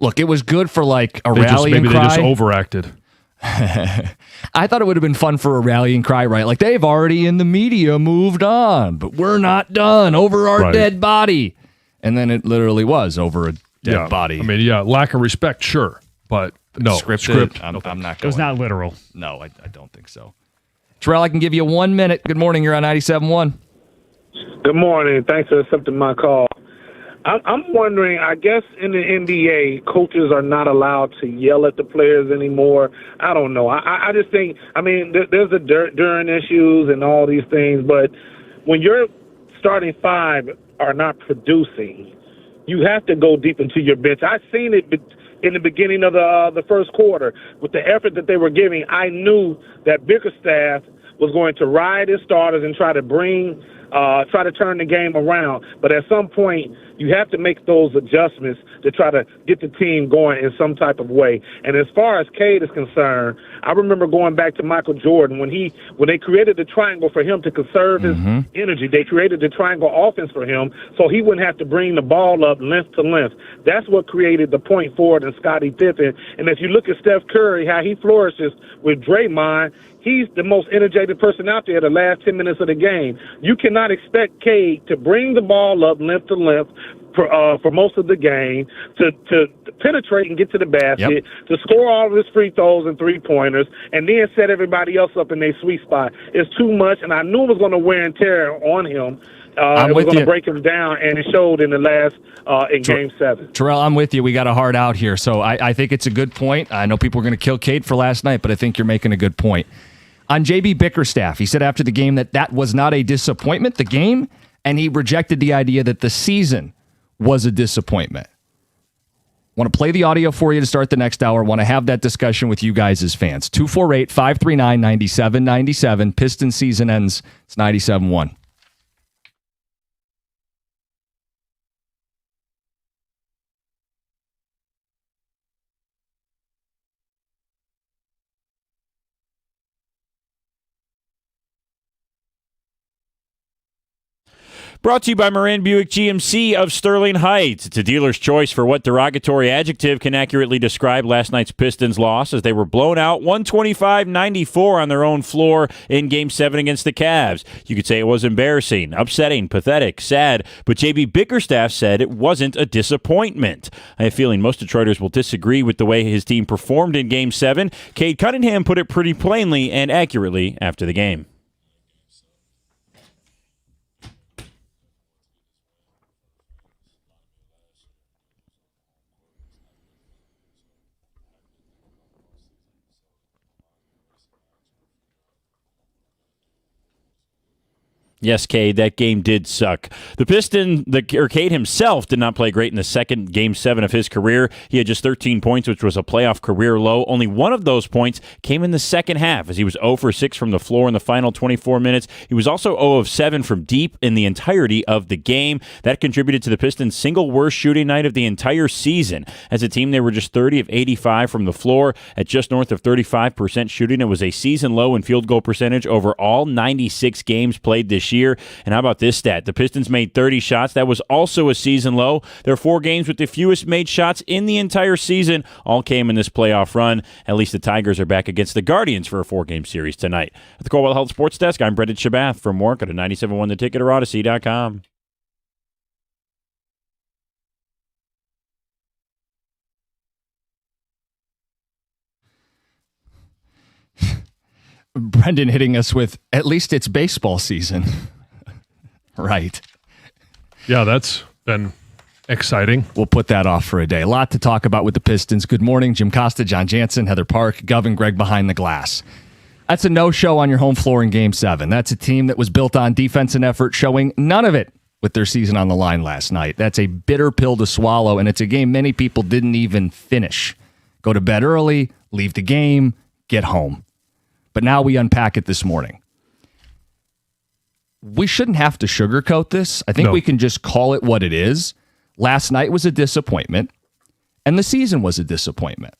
Look, it was good for a rallying cry. Maybe they just overacted. I thought it would have been fun for a rallying cry, right? Like, they've already in the media moved on, but we're not done over our dead body. And then it literally was over a dead body. I mean, lack of respect, sure, but no. Script. I'm not going. It was not literal. No, I don't think so. Terrell, I can give you 1 minute. Good morning. You're on 97.1. Good morning. Thanks for accepting my call. I'm wondering, I guess in the NBA, coaches are not allowed to yell at the players anymore. I don't know. I just think, I mean, there's the during issues and all these things, but when your starting five are not producing, you have to go deep into your bench. I've seen it in the beginning of the first quarter. With the effort that they were giving, I knew that Bickerstaff was going to ride his starters and try to turn the game around. But at some point, you have to make those adjustments to try to get the team going in some type of way. And as far as Cade is concerned, I remember going back to Michael Jordan when they created the triangle for him to conserve his energy. They created the triangle offense for him so he wouldn't have to bring the ball up length to length. That's what created the point forward and Scottie Pippen. And if you look at Steph Curry, how he flourishes with Draymond, he's the most energetic person out there the last 10 minutes of the game. You cannot expect Cade to bring the ball up length to length for most of the game, to penetrate and get to the basket, to score all of his free throws and three-pointers, and then set everybody else up in their sweet spot. It's too much, and I knew it was going to wear and tear on him. It was going to break him down, and it showed in the last in Game 7. Terrell, I'm with you. We got a hard out here, so I think it's a good point. I know people are going to kill Cade for last night, but I think you're making a good point. On JB Bickerstaff, he said after the game that was not a disappointment, the game, and he rejected the idea that the season was a disappointment. Want to play the audio for you to start the next hour. Want to have that discussion with you guys as fans. 248-539-9797. Pistons season ends. It's 97.1. Brought to you by Moran Buick GMC of Sterling Heights. It's a dealer's choice for what derogatory adjective can accurately describe last night's Pistons loss as they were blown out 125-94 on their own floor in Game 7 against the Cavs. You could say it was embarrassing, upsetting, pathetic, sad, but J.B. Bickerstaff said it wasn't a disappointment. I have a feeling most Detroiters will disagree with the way his team performed in Game 7. Cade Cunningham put it pretty plainly and accurately after the game. Yes, Cade, that game did suck. Cade himself did not play great in the second Game 7 of his career. He had just 13 points, which was a playoff career low. Only one of those points came in the second half, as he was 0 for 6 from the floor in the final 24 minutes. He was also 0 of 7 from deep in the entirety of the game. That contributed to the Pistons' single worst shooting night of the entire season. As a team, they were just 30 of 85 from the floor at just north of 35% shooting. It was a season low in field goal percentage over all 96 games played this year. And how about this stat? The Pistons made 30 shots. That was also a season low. Their 4 games with the fewest made shots in the entire season all came in this playoff run. At least the Tigers are back against the Guardians for a 4-game series tonight. At the Coldwell Health Sports Desk, I'm Brendan Shabath. For more, go to 97.1 The Ticket or Odyssey.com. Brendan hitting us with, at least it's baseball season. Right. Yeah, that's been exciting. We'll put that off for a day. A lot to talk about with the Pistons. Good morning, Jim Costa, John Jansen, Heather Park, Gov, Greg behind the glass. That's a no-show on your home floor in Game 7. That's a team that was built on defense and effort, showing none of it with their season on the line last night. That's a bitter pill to swallow, and it's a game many people didn't even finish. Go to bed early, leave the game, get home. But now we unpack it this morning. We shouldn't have to sugarcoat this. I think we can just call it what it is. Last night was a disappointment, and the season was a disappointment.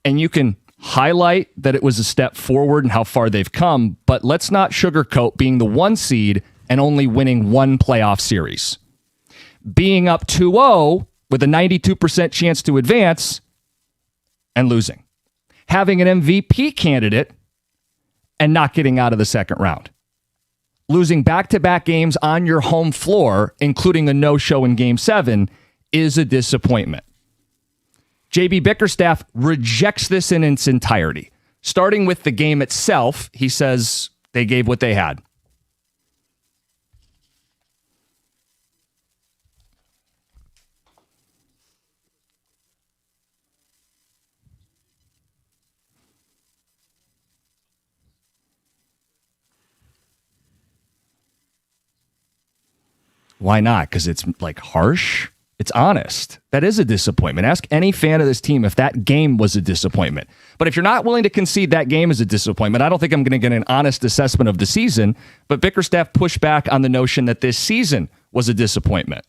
And you can highlight that it was a step forward and how far they've come, but let's not sugarcoat being the 1 seed and only winning 1 playoff series. Being up 2-0 with a 92% chance to advance and losing. having an MVP candidate and not getting out of the second round. Losing back-to-back games on your home floor, including a no-show in Game 7, is a disappointment. JB Bickerstaff rejects this in its entirety. Starting with the game itself, he says they gave what they had. Why not? Because it's like harsh. It's honest. That is a disappointment. Ask any fan of this team if that game was a disappointment. But if you're not willing to concede that game is a disappointment, I don't think I'm going to get an honest assessment of the season. But Bickerstaff pushed back on the notion that this season was a disappointment.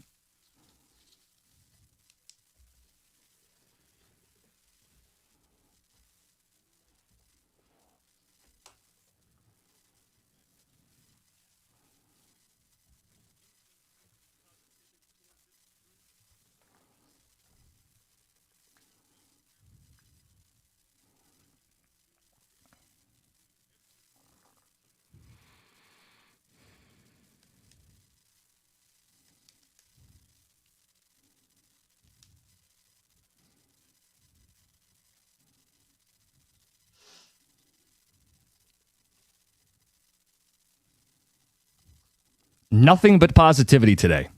Nothing but positivity today.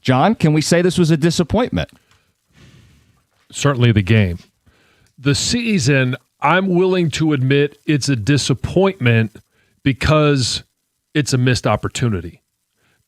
John, can we say this was a disappointment? Certainly the game. The season, I'm willing to admit it's a disappointment because it's a missed opportunity.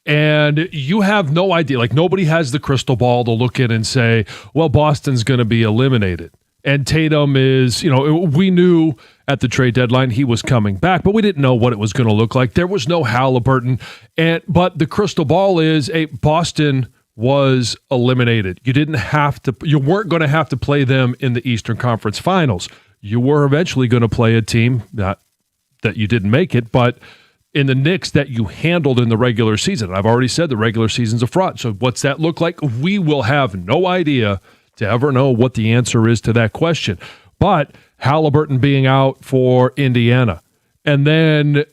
And you have no idea. Like, nobody has the crystal ball to look in and say, well, Boston's going to be eliminated. And Tatum is, we knew at the trade deadline he was coming back, but we didn't know what it was going to look like. There was no Halliburton. But the crystal ball is Boston was eliminated. You weren't going to have to play them in the Eastern Conference Finals. You were eventually going to play a team, not that you didn't make it, but in the Knicks that you handled in the regular season. I've already said the regular season's a fraud. So what's that look like? We will have no idea to ever know what the answer is to that question. But Halliburton being out for Indiana, and then,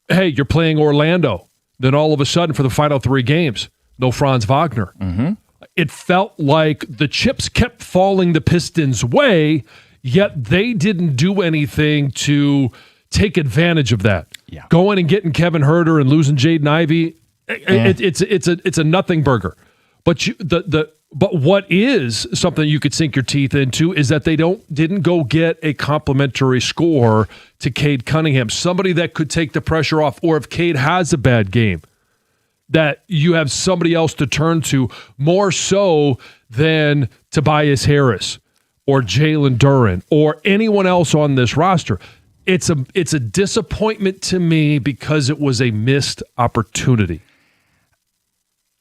hey, you're playing Orlando. Then all of a sudden for the final 3 games, no Franz Wagner. Mm-hmm. It felt like the chips kept falling the Pistons' way, yet they didn't do anything to take advantage of that. Yeah. Going and getting Kevin Huerter and losing Jaden Ivey, it's a nothing burger. But But what is something you could sink your teeth into is that they didn't go get a complimentary score to Cade Cunningham, somebody that could take the pressure off, or if Cade has a bad game, that you have somebody else to turn to more so than Tobias Harris or Jalen Duren or anyone else on this roster. It's a disappointment to me because it was a missed opportunity.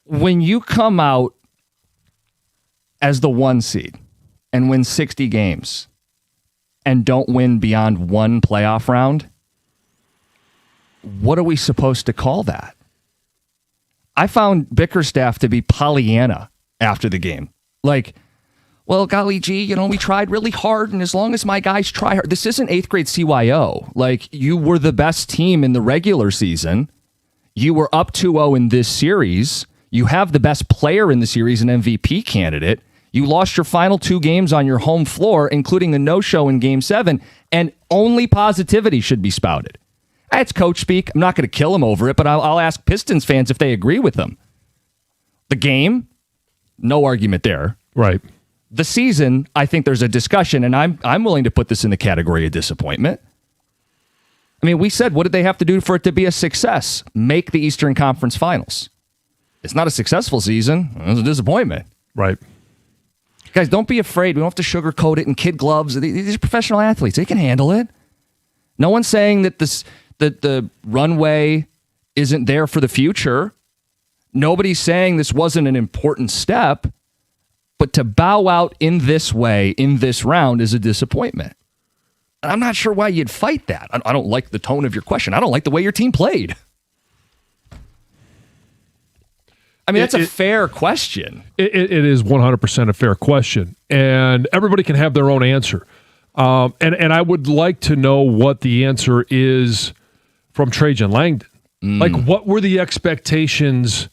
When you come out as the 1 seed and win 60 games and don't win beyond 1 playoff round, what are we supposed to call that? I found Bickerstaff to be Pollyanna after the game. Like, well, golly gee, we tried really hard, and as long as my guys try hard. This isn't 8th grade CYO. Like, you were the best team in the regular season. You were up 2-0 in this series. You have the best player in the series, an MVP candidate. You lost your final 2 games on your home floor, including a no-show in Game 7, and only positivity should be spouted. It's coach speak. I'm not going to kill him over it, but I'll ask Pistons fans if they agree with him. The game, no argument there. Right. The season, I think there's a discussion, and I'm willing to put this in the category of disappointment. I mean, we said, what did they have to do for it to be a success? Make the Eastern Conference Finals. It's not a successful season. It was a disappointment. Right. Guys, don't be afraid. We don't have to sugarcoat it in kid gloves. These are professional athletes. They can handle it. No one's saying that the runway isn't there for the future. Nobody's saying this wasn't an important step. But to bow out in this way, in this round, is a disappointment. And I'm not sure why you'd fight that. I don't like the tone of your question. I don't like the way your team played. I mean, that's a fair question. It is 100% a fair question, and everybody can have their own answer. And I would like to know what the answer is from Trajan Langdon. Like, what were the expectations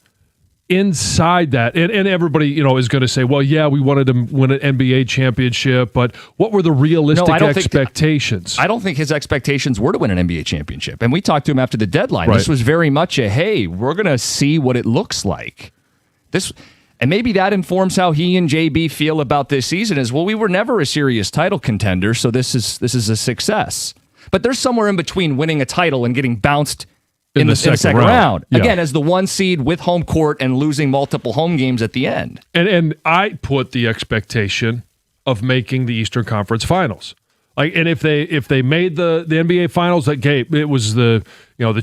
inside that? And everybody, is going to say, well, yeah, we wanted to win an NBA championship, but what were the realistic expectations? I don't think his expectations were to win an NBA championship. And we talked to him after the deadline. Right. This was very much hey, we're going to see what it looks like. And maybe that informs how he and JB feel about this season is, well, we were never a serious title contender, so this is a success. But there's somewhere in between winning a title and getting bounced in the second round. Yeah. Again, as the 1 seed with home court and losing multiple home games at the end. And I put the expectation of making the Eastern Conference Finals. And if they made the NBA Finals, it was the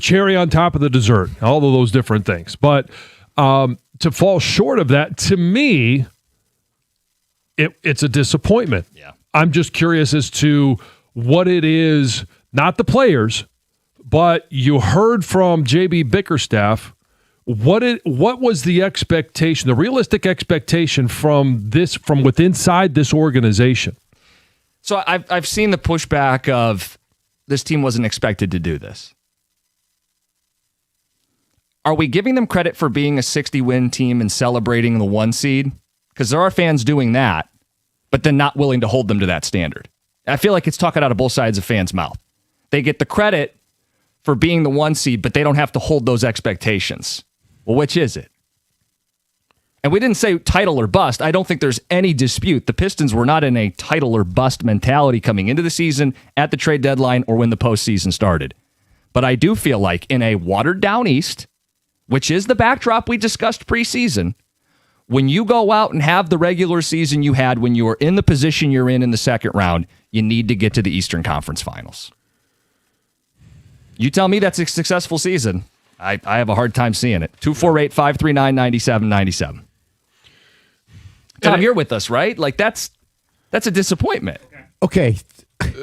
cherry on top of the dessert, all of those different things. But to fall short of that, to me, it's a disappointment. Yeah. I'm just curious as to what it is, not the players, but you heard from JB Bickerstaff. What was the expectation, the realistic expectation from inside this organization? So I've seen the pushback of this team wasn't expected to do this. Are we giving them credit for being a 60-win team and celebrating the 1 seed? Because there are fans doing that, but then not willing to hold them to that standard. I feel like it's talking out of both sides of fans' mouth. They get the credit for being the 1 seed, but they don't have to hold those expectations. Well, which is it? And we didn't say title or bust. I don't think there's any dispute. The Pistons were not in a title or bust mentality coming into the season, at the trade deadline, or when the postseason started. But I do feel like in a watered-down East, which is the backdrop we discussed preseason, when you go out and have the regular season you had when you were in the position you're in the second round, you need to get to the Eastern Conference Finals. You tell me that's a successful season. I have a hard time seeing it. 248-539-9797. Tom, you're with us, right? Like, that's a disappointment. Okay.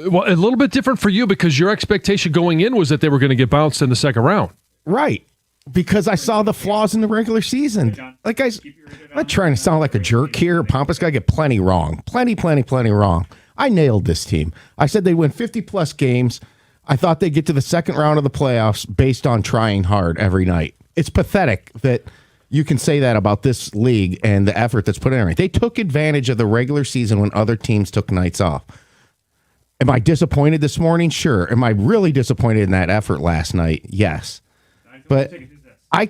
Well, a little bit different for you because your expectation going in was that they were going to get bounced in the second round. Right. Because I saw the flaws in the regular season. Like, guys, I'm not trying to sound like a jerk here. Pompous guy, get plenty wrong. Plenty wrong. I nailed this team. I said they'd win 50-plus games. I thought they'd get to the second round of the playoffs based on trying hard every night. It's pathetic that you can say that about this league and the effort that's put in it. They took advantage of the regular season when other teams took nights off. Am I disappointed this morning? Sure. Am I really disappointed in that effort last night? Yes. But I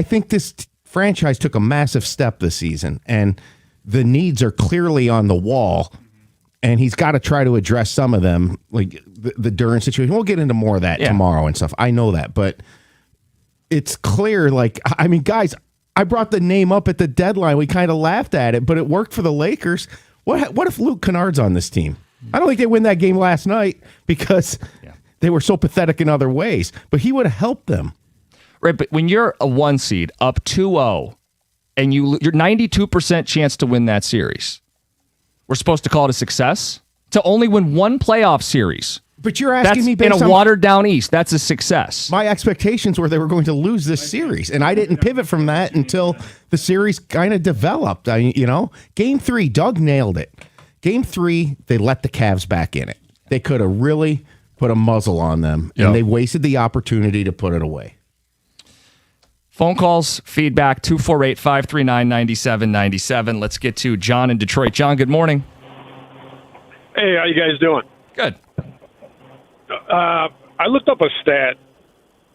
think this franchise took a massive step this season, and the needs are clearly on the wall, and he's got to try to address some of them, like the Duren situation. We'll get into more of that tomorrow and stuff. I know that, but it's clear, guys, I brought the name up at the deadline. We kind of laughed at it, but it worked for the Lakers. What if Luke Kennard's on this team? I don't think they win that game last night because they were so pathetic in other ways, but he would have helped them. Right, but when you're a 1 seed up 2-0 and you're 92% chance to win that series, we're supposed to call it a success? To only win one playoff series. But you're asking me based in a watered-down East, that's a success. My expectations were they were going to lose this series, and I didn't pivot from that until the series kind of developed. Game 3, Doug nailed it. Game 3, they let the Cavs back in it. They could have really put a muzzle on them, and they wasted the opportunity to put it away. Phone calls, feedback, 248-539-9797. Let's get to John in Detroit. John, good morning. Hey, how you guys doing? Good. I looked up a stat,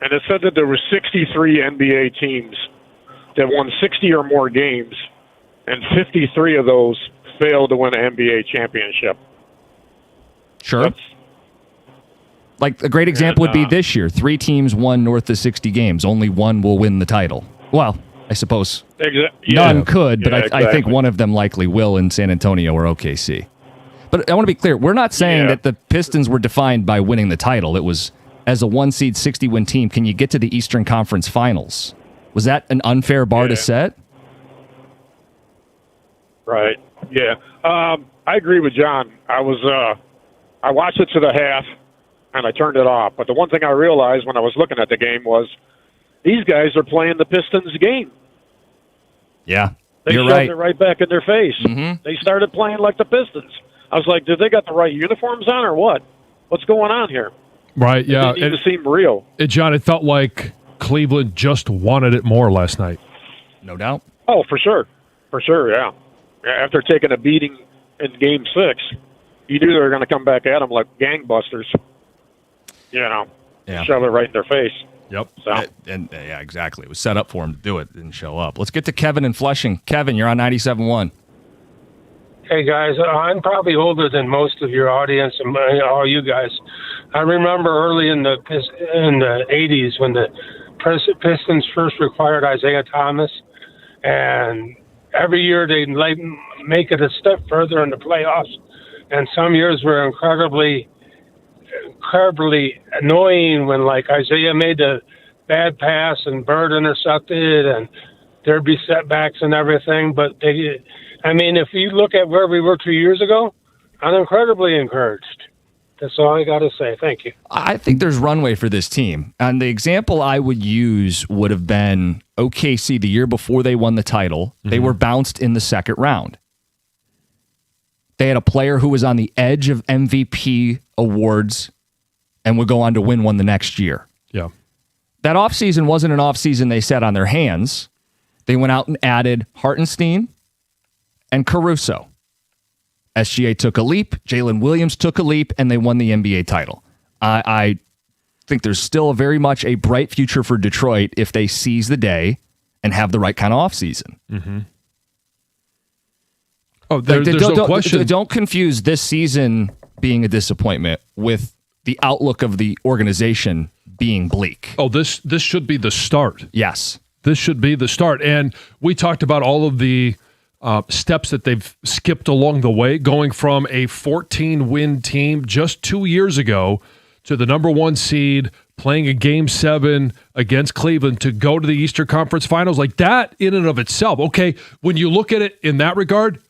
and it said that there were 63 NBA teams that won 60 or more games, and 53 of those failed to win an NBA championship. Sure. Like a great example would be this year. 3 teams won north of 60 games. Only one will win the title. Well, I suppose none could, but I think one of them likely will in San Antonio or OKC. But I want to be clear. We're not saying that the Pistons were defined by winning the title. It was as a 1 seed 60-win team. Can you get to the Eastern Conference Finals? Was that an unfair bar to set? Right. Yeah. I agree with John. I watched it to the half, and I turned it off. But the one thing I realized when I was looking at the game was these guys are playing the Pistons game. Yeah, They you're shoved right. it right back in their face. Mm-hmm. They started playing like the Pistons. I was like, did they got the right uniforms on or what? What's going on here? Right, yeah. It didn't even seem real. John, it felt like Cleveland just wanted it more last night. No doubt. Oh, for sure. For sure, yeah. After taking a beating in Game 6, you knew they were going to come back at them like gangbusters. Yeah. Shove it right in their face. Yep. So. Yeah, exactly. It was set up for him to do it. Didn't show up. Let's get to Kevin in Flushing. Kevin, you're on 97.1. Hey, guys, I'm probably older than most of your audience and all you guys. I remember early in the 80s when the Pistons first required Isaiah Thomas, and every year they'd make it a step further in the playoffs, and some years were incredibly annoying when, like, Isaiah made a bad pass and Bird intercepted, and there'd be setbacks and everything. But if you look at where we were 2 years ago, I'm incredibly encouraged. That's all I got to say. Thank you. I think there's runway for this team. And the example I would use would have been OKC the year before they won the title. Mm-hmm. They were bounced in the second round. They had a player who was on the edge of MVP awards and would go on to win one the next year. Yeah. That offseason wasn't an offseason they sat on their hands. They went out and added Hartenstein and Caruso. SGA took a leap, Jalen Williams took a leap, and they won the NBA title. I think there's still very much a bright future for Detroit if they seize the day and have the right kind of offseason. Mm-hmm. Oh, there's no question. Don't confuse this season being a disappointment with the outlook of the organization being bleak. Oh, this should be the start. Yes. This should be the start. And we talked about all of the steps that they've skipped along the way, going from a 14-win team just 2 years ago to the number 1 seed, playing a Game 7 against Cleveland to go to the Eastern Conference Finals. Like that in and of itself. Okay, when you look at it in that regard,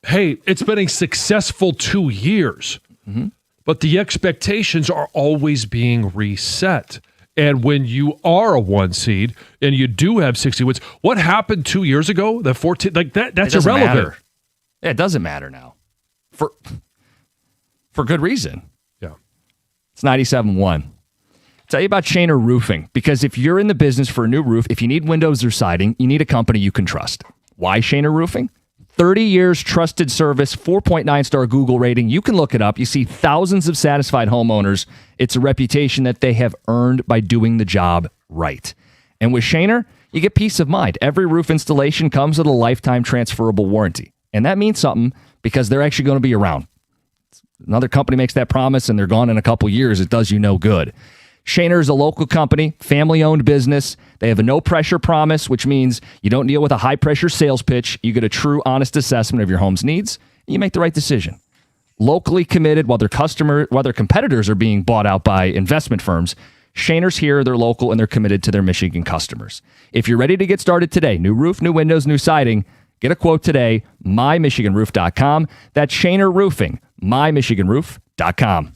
hey, it's been a successful 2 years. Mm-hmm. But the expectations are always being reset. And when you are a 1 seed and you do have 60 wins, what happened 2 years ago? The 14, like that's irrelevant. Matter. Yeah, it doesn't matter now. For good reason. Yeah. It's 97.1. Tell you about Shaner Roofing, because if you're in the business for a new roof, if you need windows or siding, you need a company you can trust. Why Shaner Roofing? 30 years trusted service, 4.9-star Google rating. You can look it up. You see thousands of satisfied homeowners. It's a reputation that they have earned by doing the job right. And with Shaner, you get peace of mind. Every roof installation comes with a lifetime transferable warranty. And that means something because they're actually going to be around. Another company makes that promise and they're gone in a couple years. It does you no good. Shaner is a local company, family-owned business. They have a no-pressure promise, which means you don't deal with a high-pressure sales pitch. You get a true, honest assessment of your home's needs, and you make the right decision. Locally committed, while their competitors are being bought out by investment firms, Shaner's here, they're local, and they're committed to their Michigan customers. If you're ready to get started today, new roof, new windows, new siding, get a quote today, mymichiganroof.com. That's Shaner Roofing, mymichiganroof.com.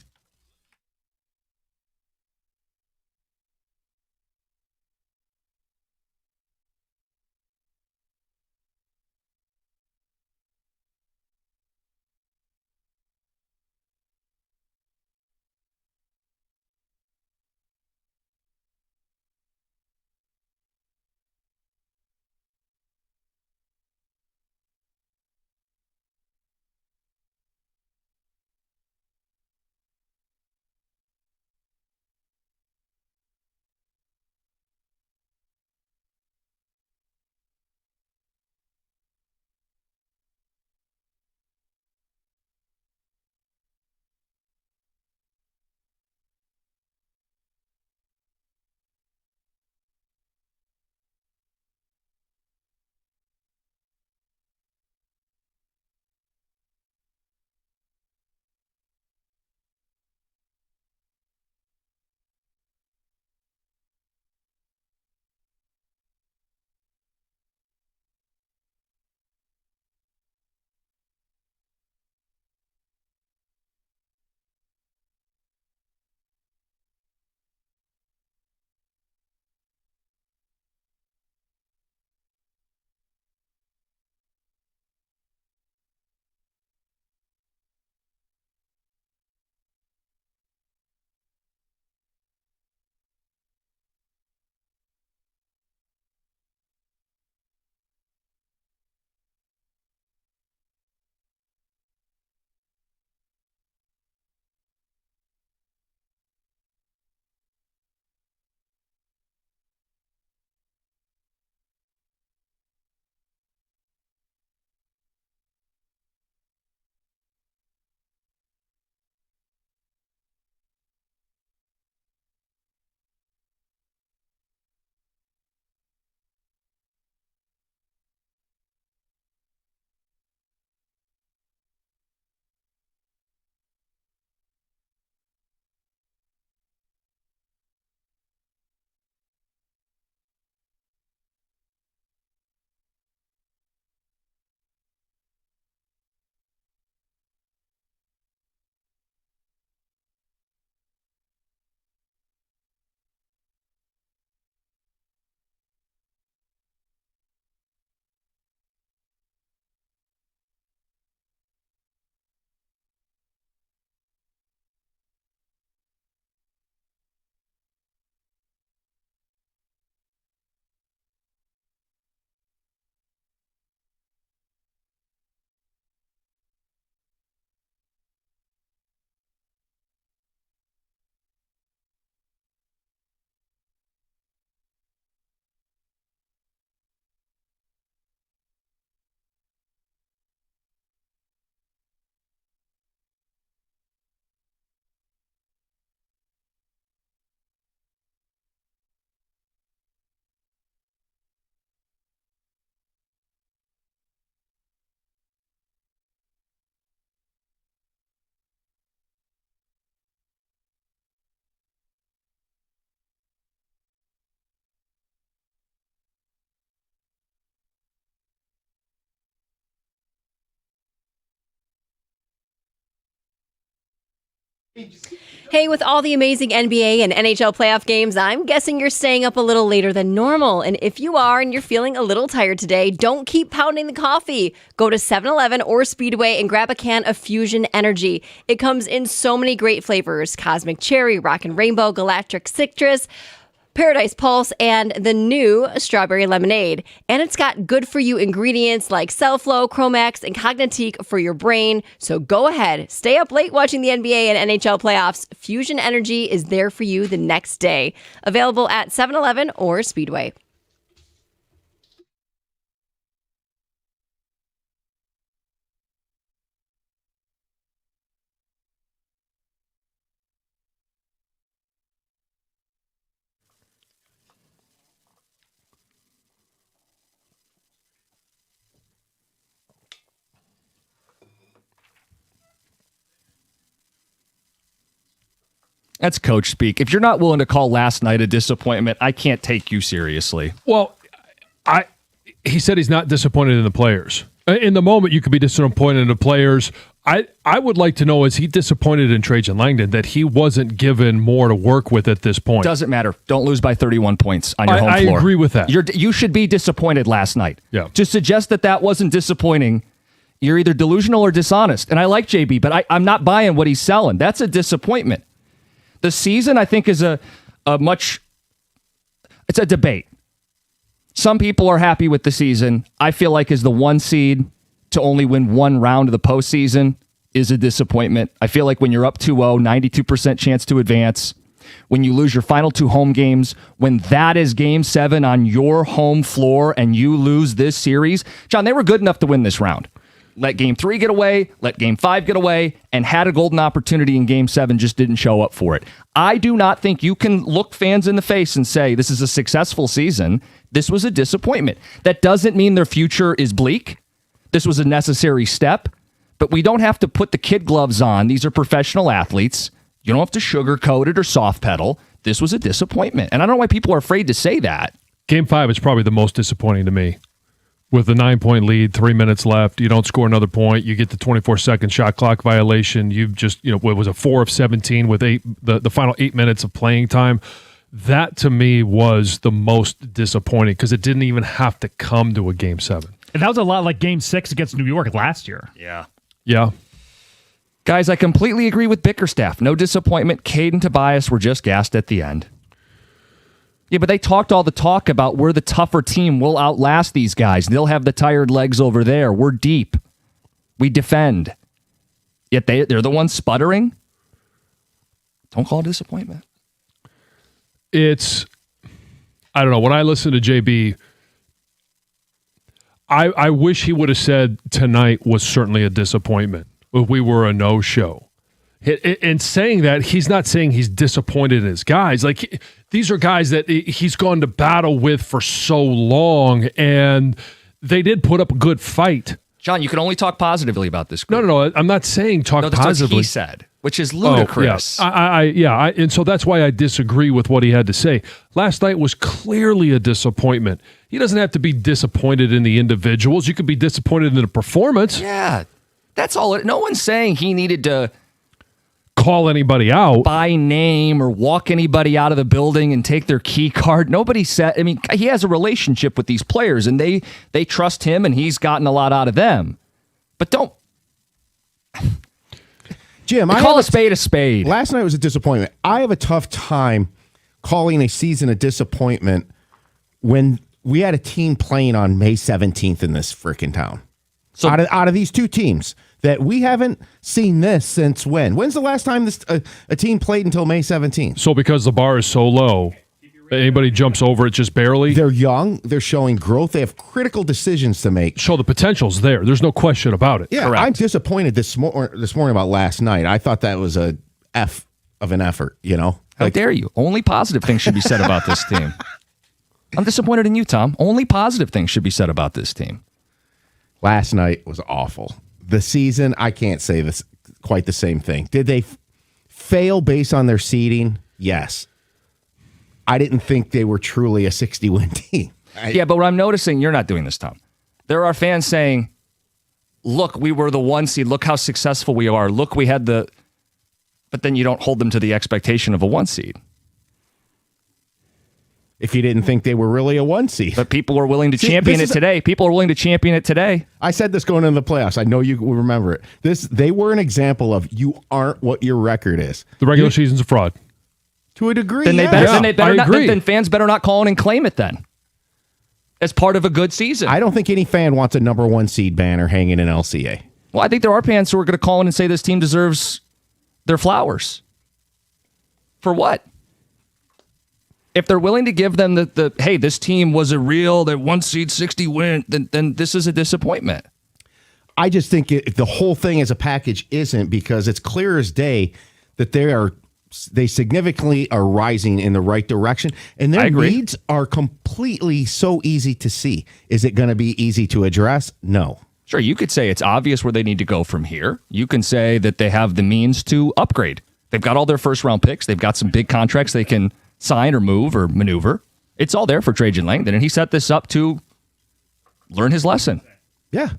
Hey, with all the amazing NBA and NHL playoff games, I'm guessing you're staying up a little later than normal. And if you are and you're feeling a little tired today, don't keep pounding the coffee. Go to 7-Eleven or Speedway and grab a can of Fusion Energy. It comes in so many great flavors: Cosmic Cherry, Rockin' Rainbow, Galactic Citrus, Paradise Pulse, and the new Strawberry Lemonade. And it's got good-for-you ingredients like Cellflow, Chromax, and Cognitique for your brain. So go ahead, stay up late watching the NBA and NHL playoffs. Fusion Energy is there for you the next day. Available at 7-Eleven or Speedway. That's coach speak. If you're not willing to call last night a disappointment, I can't take you seriously. Well, he said he's not disappointed in the players. In the moment, you could be disappointed in the players. I would like to know, is he disappointed in Trajan Langdon that he wasn't given more to work with at this point? Doesn't matter. Don't lose by 31 points on your home floor. I agree with that. You should be disappointed last night. Yeah. To suggest that wasn't disappointing, you're either delusional or dishonest. And I like JB, but I'm not buying what he's selling. That's a disappointment. The season, I think, is it's a debate. Some people are happy with the season. I feel like as the 1 seed to only win 1 round of the postseason is a disappointment. I feel like when you're up 2-0, 92% chance to advance, when you lose your final 2 home games, when that is game 7 on your home floor and you lose this series, John, they were good enough to win this round. Let game 3 get away, let game 5 get away, and had a golden opportunity in game 7, just didn't show up for it. I do not think you can look fans in the face and say this is a successful season. This was a disappointment. That doesn't mean their future is bleak. This was a necessary step, but we don't have to put the kid gloves on. These are professional athletes. You don't have to sugarcoat it or soft pedal. This was a disappointment. And I don't know why people are afraid to say that. Game 5 is probably the most disappointing to me. With a 9-point lead, 3 minutes left, you don't score another point. You get the 24-second shot clock violation. You've just, what was a 4 of 17 with the final 8 minutes of playing time. That to me was the most disappointing because it didn't even have to come to a game 7. And that was a lot like game 6 against New York last year. Yeah. Yeah. Guys, I completely agree with Bickerstaff. No disappointment. Cade and Tobias were just gassed at the end. Yeah, but they talked all the talk about we're the tougher team. We'll outlast these guys. They'll have the tired legs over there. We're deep. We defend. Yet they're the ones sputtering. Don't call it a disappointment. I don't know. When I listen to JB, I wish he would have said tonight was certainly a disappointment. If we were a no-show. And saying that, he's not saying he's disappointed in his guys. Like, these are guys that he's gone to battle with for so long, and they did put up a good fight. John, you can only talk positively about this group. No. I'm not saying talk positively. That's what he said, which is ludicrous. And so that's why I disagree with what he had to say. Last night was clearly a disappointment. He doesn't have to be disappointed in the individuals. You could be disappointed in the performance. Yeah, that's all. No one's saying he needed to call anybody out by name or walk anybody out of the building and take their key card. Nobody said, I mean, he has a relationship with these players and they trust him and he's gotten a lot out of them. But don't Jim, call a spade a spade. Last night was a disappointment. I have a tough time calling a season a disappointment when we had a team playing on May 17th in this freaking town. So out of these two teams that we haven't seen this since when? When's the last time a team played until May 17th? So because the bar is so low, anybody jumps over it just barely? They're young. They're showing growth. They have critical decisions to make. So the potential's there. There's no question about it. Yeah, correct. I'm disappointed this morning about last night. I thought that was a F of an effort, How dare you? Only positive things should be said about this team. I'm disappointed in you, Tom. Only positive things should be said about this team. Last night was awful. The season, I can't say this quite the same thing. Did they fail based on their seeding? Yes. I didn't think they were truly a 60-win team. Yeah, but what I'm noticing, you're not doing this, Tom. There are fans saying, look, we were the 1 seed. Look how successful we are. Look, we had the But then you don't hold them to the expectation of a 1 seed. If you didn't think they were really a 1 seed. But people are willing to champion it today. People are willing to champion it today. I said this going into the playoffs. I know you will remember it. They were an example of you aren't what your record is. The regular season's a fraud. To a degree, Then yeah. then fans better not call in and claim it then. As part of a good season. I don't think any fan wants a number 1 seed banner hanging in LCA. Well, I think there are fans who are going to call in and say this team deserves their flowers. For what? If they're willing to give them the hey, this team was a real, that 1 seed 60 win, then this is a disappointment. I just think the whole thing as a package isn't, because it's clear as day that they significantly are rising in the right direction, and their needs are completely so easy to see. Is it going to be easy to address? No. Sure, you could say it's obvious where they need to go from here. You can say that they have the means to upgrade. They've got all their first-round picks. They've got some big contracts they can sign or move or maneuver. It's all there for Trajan Langdon, and he set this up to learn his lesson. Yeah.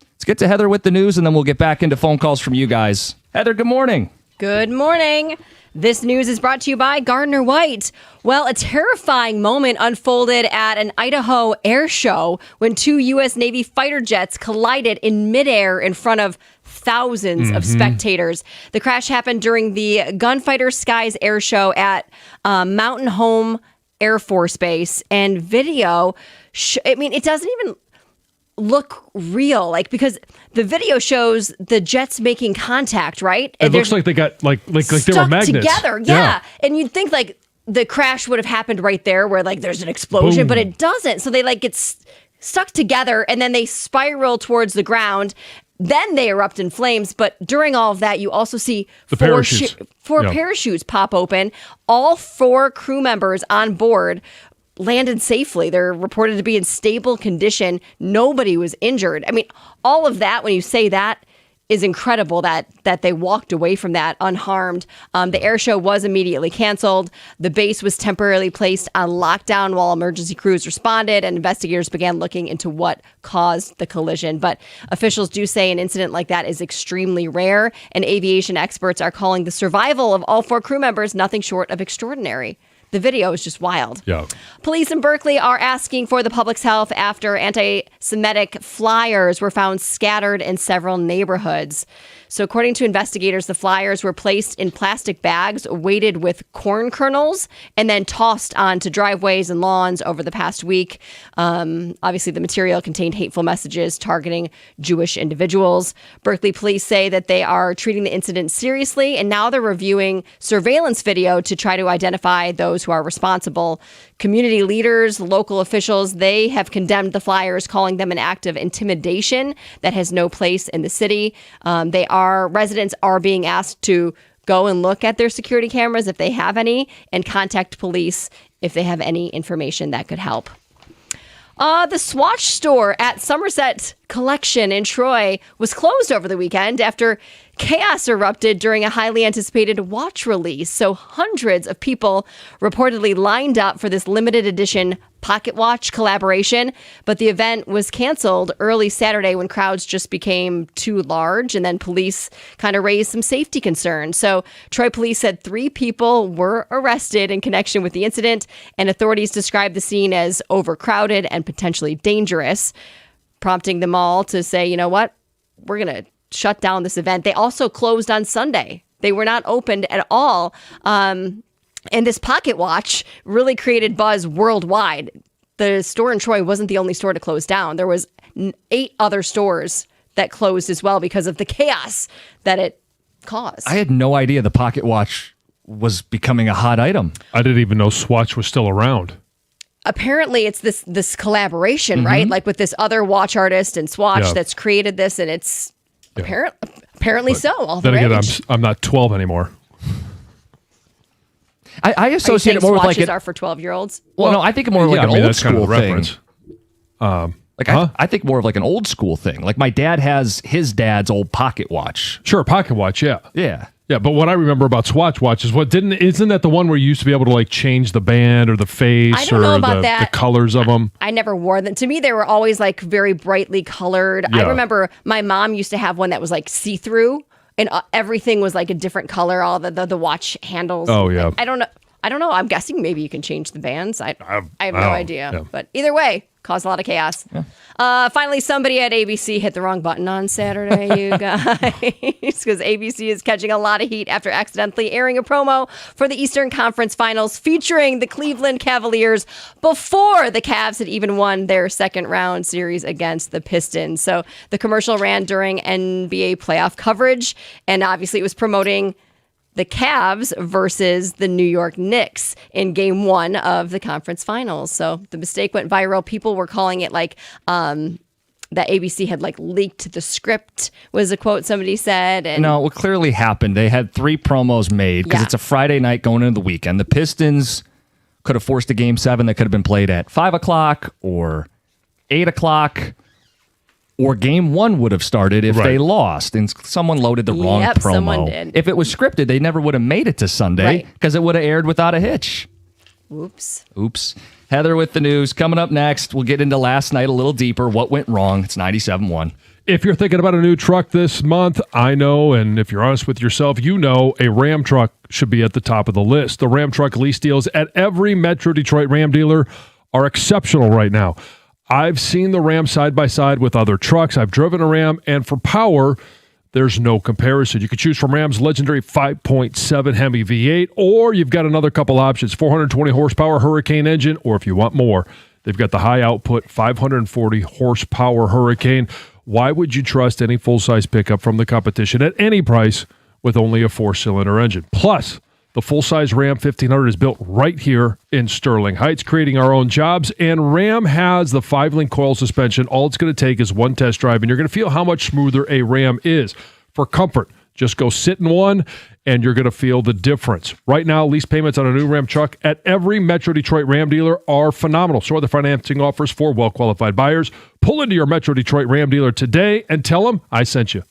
Let's get to Heather with the news, and then we'll get back into phone calls from you guys. Heather, good morning. Good morning. This news is brought to you by Gardner White. Well, a terrifying moment unfolded at an Idaho air show when 2 U.S. Navy fighter jets collided in midair in front of thousands of spectators. The crash happened during the Gunfighter Skies air show at Mountain Home Air Force Base, and video, it doesn't even look real, because the video shows the jets making contact, right? It looks like they got like they were magnets together. Yeah. And you'd think the crash would have happened right there where there's an explosion. Boom. But it doesn't. So they get stuck together, and then they spiral towards the ground. Then they erupt in flames. But during all of that, you also see four parachutes pop open. All 4 crew members on board landed safely. They're reported to be in stable condition. Nobody was injured. All of that, when you say that, is incredible that they walked away from that unharmed. The air show was immediately canceled. The base was temporarily placed on lockdown while emergency crews responded, and investigators began looking into what caused the collision. But officials do say an incident like that is extremely rare, and aviation experts are calling the survival of all 4 crew members nothing short of extraordinary. The video is just wild. Yeah. Police in Berkeley are asking for the public's help after anti-Semitic flyers were found scattered in several neighborhoods. So according to investigators, the flyers were placed in plastic bags weighted with corn kernels and then tossed onto driveways and lawns over the past week. Obviously, the material contained hateful messages targeting Jewish individuals. Berkeley police say that they are treating the incident seriously, and now they're reviewing surveillance video to try to identify those who are responsible. Community leaders, local officials, they have condemned the flyers, calling them an act of intimidation that has no place in the city. Residents are being asked to go and look at their security cameras if they have any, and contact police if they have any information that could help. The Swatch store at Somerset Collection in Troy was closed over the weekend after chaos erupted during a highly anticipated watch release. So hundreds of people reportedly lined up for this limited edition pocket watch collaboration, but the event was canceled early Saturday when crowds just became too large, and then police kind of raised some safety concerns. So Troy police said 3 people were arrested in connection with the incident, and authorities described the scene as overcrowded and potentially dangerous, prompting them all to say, you know what, we're going to shut down this event. They also closed on Sunday. They were not opened at all. And this pocket watch really created buzz worldwide. The store in Troy wasn't the only store to close down. There was 8 other stores that closed as well because of the chaos that it caused. I had no idea the pocket watch was becoming a hot item. I didn't even know Swatch was still around. Apparently, it's this collaboration, right? Like with this other watch artist and Swatch that's created this, and it's apparently so. All the then again, rage. I'm not 12 anymore. I associate it more with Swatches are for 12-year-olds. Well, no, I think more like an old school kind of the thing. reference. I think more of like an old school thing. Like my dad has his dad's old pocket watch. Sure, pocket watch, yeah. Yeah. Yeah, but what I remember about Swatch watches, isn't that the one where you used to be able to change the band or the face I don't know about the colors of them? I never wore them. To me, they were always very brightly colored. Yeah. I remember my mom used to have one that was see-through, and everything was like a different color. All the watch handles. Oh, yeah. I don't know. I'm guessing maybe you can change the bands. I have no idea. Yeah. But either way, caused a lot of chaos. Finally, somebody at ABC hit the wrong button on Saturday, you guys, because ABC is catching a lot of heat after accidentally airing a promo for the Eastern Conference Finals featuring the Cleveland Cavaliers before the Cavs had even won their second round series against the Pistons. So the commercial ran during NBA playoff coverage, and obviously it was promoting the Cavs versus the New York Knicks in game 1 of the conference finals. So the mistake went viral. People were calling it like that ABC had like leaked the script, was a quote somebody said. And no, what clearly happened, they had 3 promos made because it's a Friday night going into the weekend. The Pistons could have forced a game 7 that could have been played at 5 o'clock or 8 o'clock. Or game 1 would have started if they lost, and someone loaded the wrong promo. Someone did. If it was scripted, they never would have made it to Sunday because it would have aired without a hitch. Oops. Heather with the news. Coming up next, we'll get into last night a little deeper. What went wrong? It's 97.1. If you're thinking about a new truck this month, I know, and if you're honest with yourself, you know a Ram truck should be at the top of the list. The Ram truck lease deals at every Metro Detroit Ram dealer are exceptional right now. I've seen the Ram side by side with other trucks. I've driven a Ram, and for power, there's no comparison. You can choose from Ram's legendary 5.7 Hemi V8, or you've got another couple options, 420 horsepower Hurricane engine, or if you want more, they've got the high output 540 horsepower Hurricane. Why would you trust any full-size pickup from the competition at any price with only a 4-cylinder engine? Plus, the full-size Ram 1500 is built right here in Sterling Heights, creating our own jobs, and Ram has the 5-link coil suspension. All it's going to take is one test drive, and you're going to feel how much smoother a Ram is. For comfort, just go sit in one, and you're going to feel the difference. Right now, lease payments on a new Ram truck at every Metro Detroit Ram dealer are phenomenal. So are the financing offers for well-qualified buyers. Pull into your Metro Detroit Ram dealer today and tell them I sent you.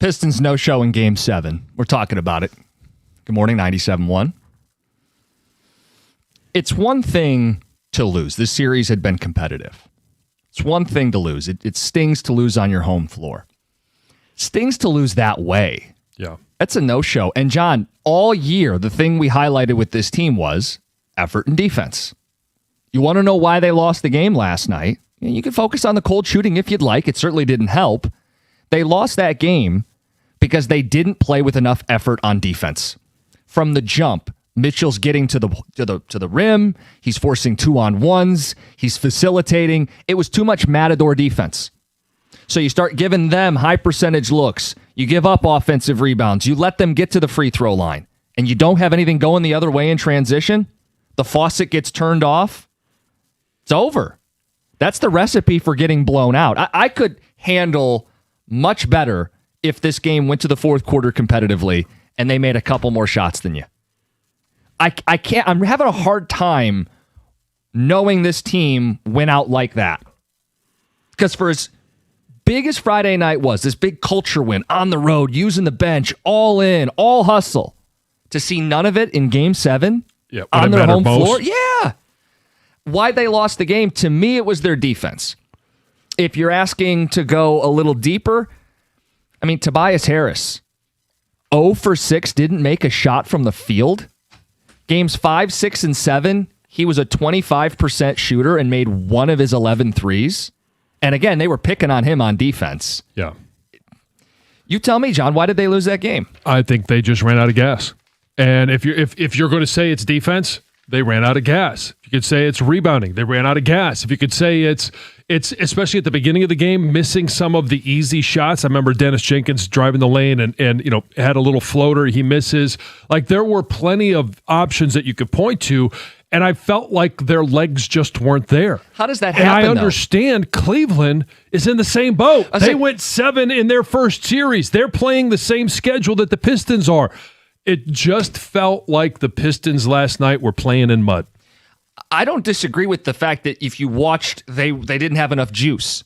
Pistons no-show in Game 7. We're talking about it. Good morning, 97.1. It's one thing to lose. This series had been competitive. It's one thing to lose. It stings to lose on your home floor. Stings to lose that way. Yeah. That's a no-show. And, John, all year, the thing we highlighted with this team was effort and defense. You want to know why they lost the game last night? You can focus on the cold shooting if you'd like. It certainly didn't help. They lost that game because they didn't play with enough effort on defense. From the jump, Mitchell's getting to the rim. He's forcing 2-on-1s. He's facilitating. It was too much Matador defense. So you start giving them high percentage looks. You give up offensive rebounds. You let them get to the free throw line. And you don't have anything going the other way in transition. The faucet gets turned off. It's over. That's the recipe for getting blown out. I could handle much better if this game went to the fourth quarter competitively and they made a couple more shots than you. I can't. I'm having a hard time knowing this team went out like that. Because for as big as Friday night was, this big culture win on the road, using the bench, all in, all hustle, to see none of it in Game 7 on their home floor. Yeah. Why they lost the game, to me, it was their defense. If you're asking to go a little deeper, I mean, Tobias Harris, 0 for 6, didn't make a shot from the field. Games 5, 6, and 7, he was a 25% shooter and made one of his 11 threes. And again, they were picking on him on defense. Yeah. You tell me, John, why did they lose that game? I think they just ran out of gas. And if you're going to say it's defense, they ran out of gas. If you could say it's rebounding, they ran out of gas. If you could say it's especially at the beginning of the game, missing some of the easy shots. I remember Dennis Jenkins driving the lane and had a little floater. He misses. Like, there were plenty of options that you could point to, and I felt like their legs just weren't there. How does that happen, And I understand Cleveland is in the same boat. They went 7 in their first series. They're playing the same schedule that the Pistons are. It just felt like the Pistons last night were playing in mud. I don't disagree with the fact that if you watched, they didn't have enough juice.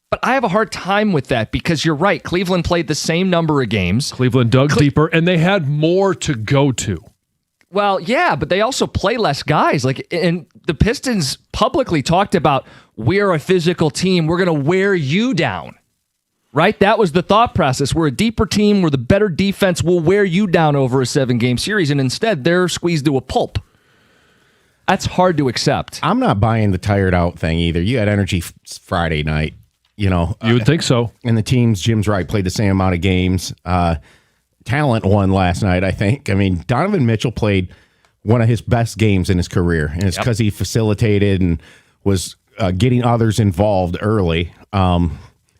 But I have a hard time with that because you're right. Cleveland played the same number of games. Cleveland dug deeper, and they had more to go to. Well, yeah, but they also play less guys. And the Pistons publicly talked about, we're a physical team. We're going to wear you down. Right? That was the thought process. We're a deeper team. We're the better defense. We'll wear you down over a 7-game series. And instead, they're squeezed to a pulp. That's hard to accept. I'm not buying the tired out thing either. You had energy Friday night. You would think so. And the teams, Jim's right, played the same amount of games. Talent won last night, I think. I mean, Donovan Mitchell played one of his best games in his career. And it's because he facilitated and was getting others involved early.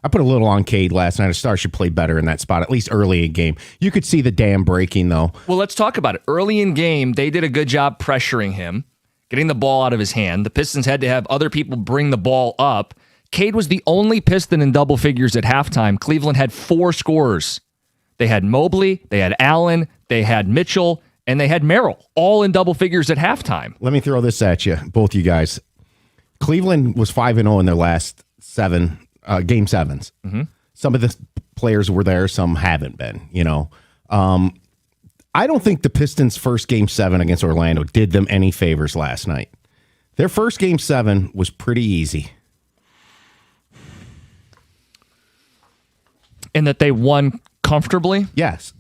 I put a little on Cade last night. A star should play better in that spot, at least early in game. You could see the dam breaking, though. Well, let's talk about it. Early in game, they did a good job pressuring him, getting the ball out of his hand. The Pistons had to have other people bring the ball up. Cade was the only Piston in double figures at halftime. Cleveland had 4 scorers. They had Mobley, they had Allen, they had Mitchell, and they had Merrill, all in double figures at halftime. Let me throw this at you, both you guys. Cleveland was 5-0 in their last 7 Game 7s. Mm-hmm. Some of the players were there, some haven't been. I don't think the Pistons' first Game 7 against Orlando did them any favors last night. Their first Game 7 was pretty easy. And that they won comfortably? Yes.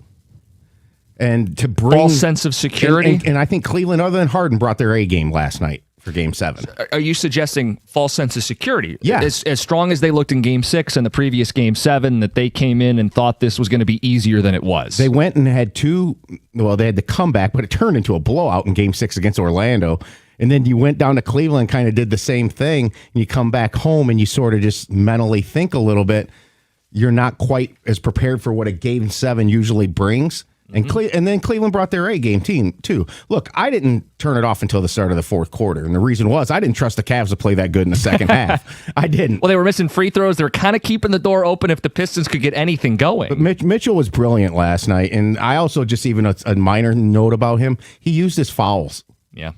And to bring false sense of security. And I think Cleveland, other than Harden, brought their A game last night for Game 7. Are you suggesting false sense of security? Yeah. As strong as they looked in Game 6 and the previous Game 7, that they came in and thought this was going to be easier than it was. They went and had they had the comeback, but it turned into a blowout in Game 6 against Orlando. And then you went down to Cleveland, kind of did the same thing, and you come back home and you sort of just mentally think a little bit. You're not quite as prepared for what a Game 7 usually brings. And and then Cleveland brought their A-game team, too. Look, I didn't turn it off until the start of the fourth quarter. And the reason was I didn't trust the Cavs to play that good in the second half. I didn't. Well, they were missing free throws. They were kind of keeping the door open if the Pistons could get anything going. But Mitchell was brilliant last night. And I also just even a minor note about him, he used his fouls. Yeah.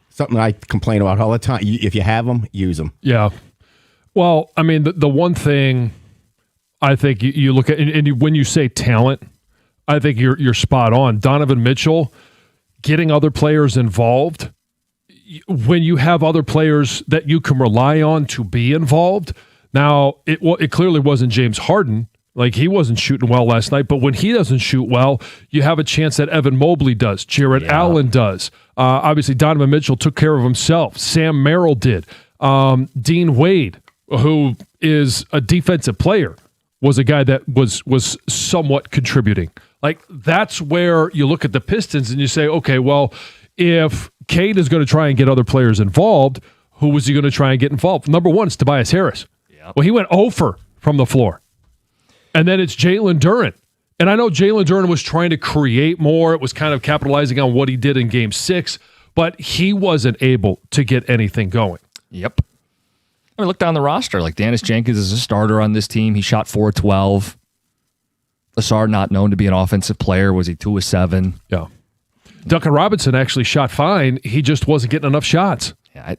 Something I complain about all the time. If you have them, use them. Yeah. Well, I mean, the one thing I think you look at and when you say talent, I think you're spot on. Donovan Mitchell getting other players involved. When you have other players that you can rely on to be involved. Now, it clearly wasn't James Harden. Like, he wasn't shooting well last night, but when he doesn't shoot well, you have a chance that Evan Mobley does, Jarrett Allen does. Obviously, Donovan Mitchell took care of himself. Sam Merrill did. Dean Wade, who is a defensive player, was a guy that was somewhat contributing. Like, that's where you look at the Pistons and you say, okay, well, if Cade is going to try and get other players involved, who was he going to try and get involved? Number one is Tobias Harris. Well, he went 0 from the floor. And then it's Jalen Duren. And I know Jalen Duren was trying to create more. It was kind of capitalizing on what he did in Game 6, but he wasn't able to get anything going. Yep. I mean, look down the roster. Like, Dennis Jenkins is a starter on this team. He shot 4-12. Lassard, not known to be an offensive player. Was he 2-7? Yeah. Duncan Robinson actually shot fine. He just wasn't getting enough shots. Yeah.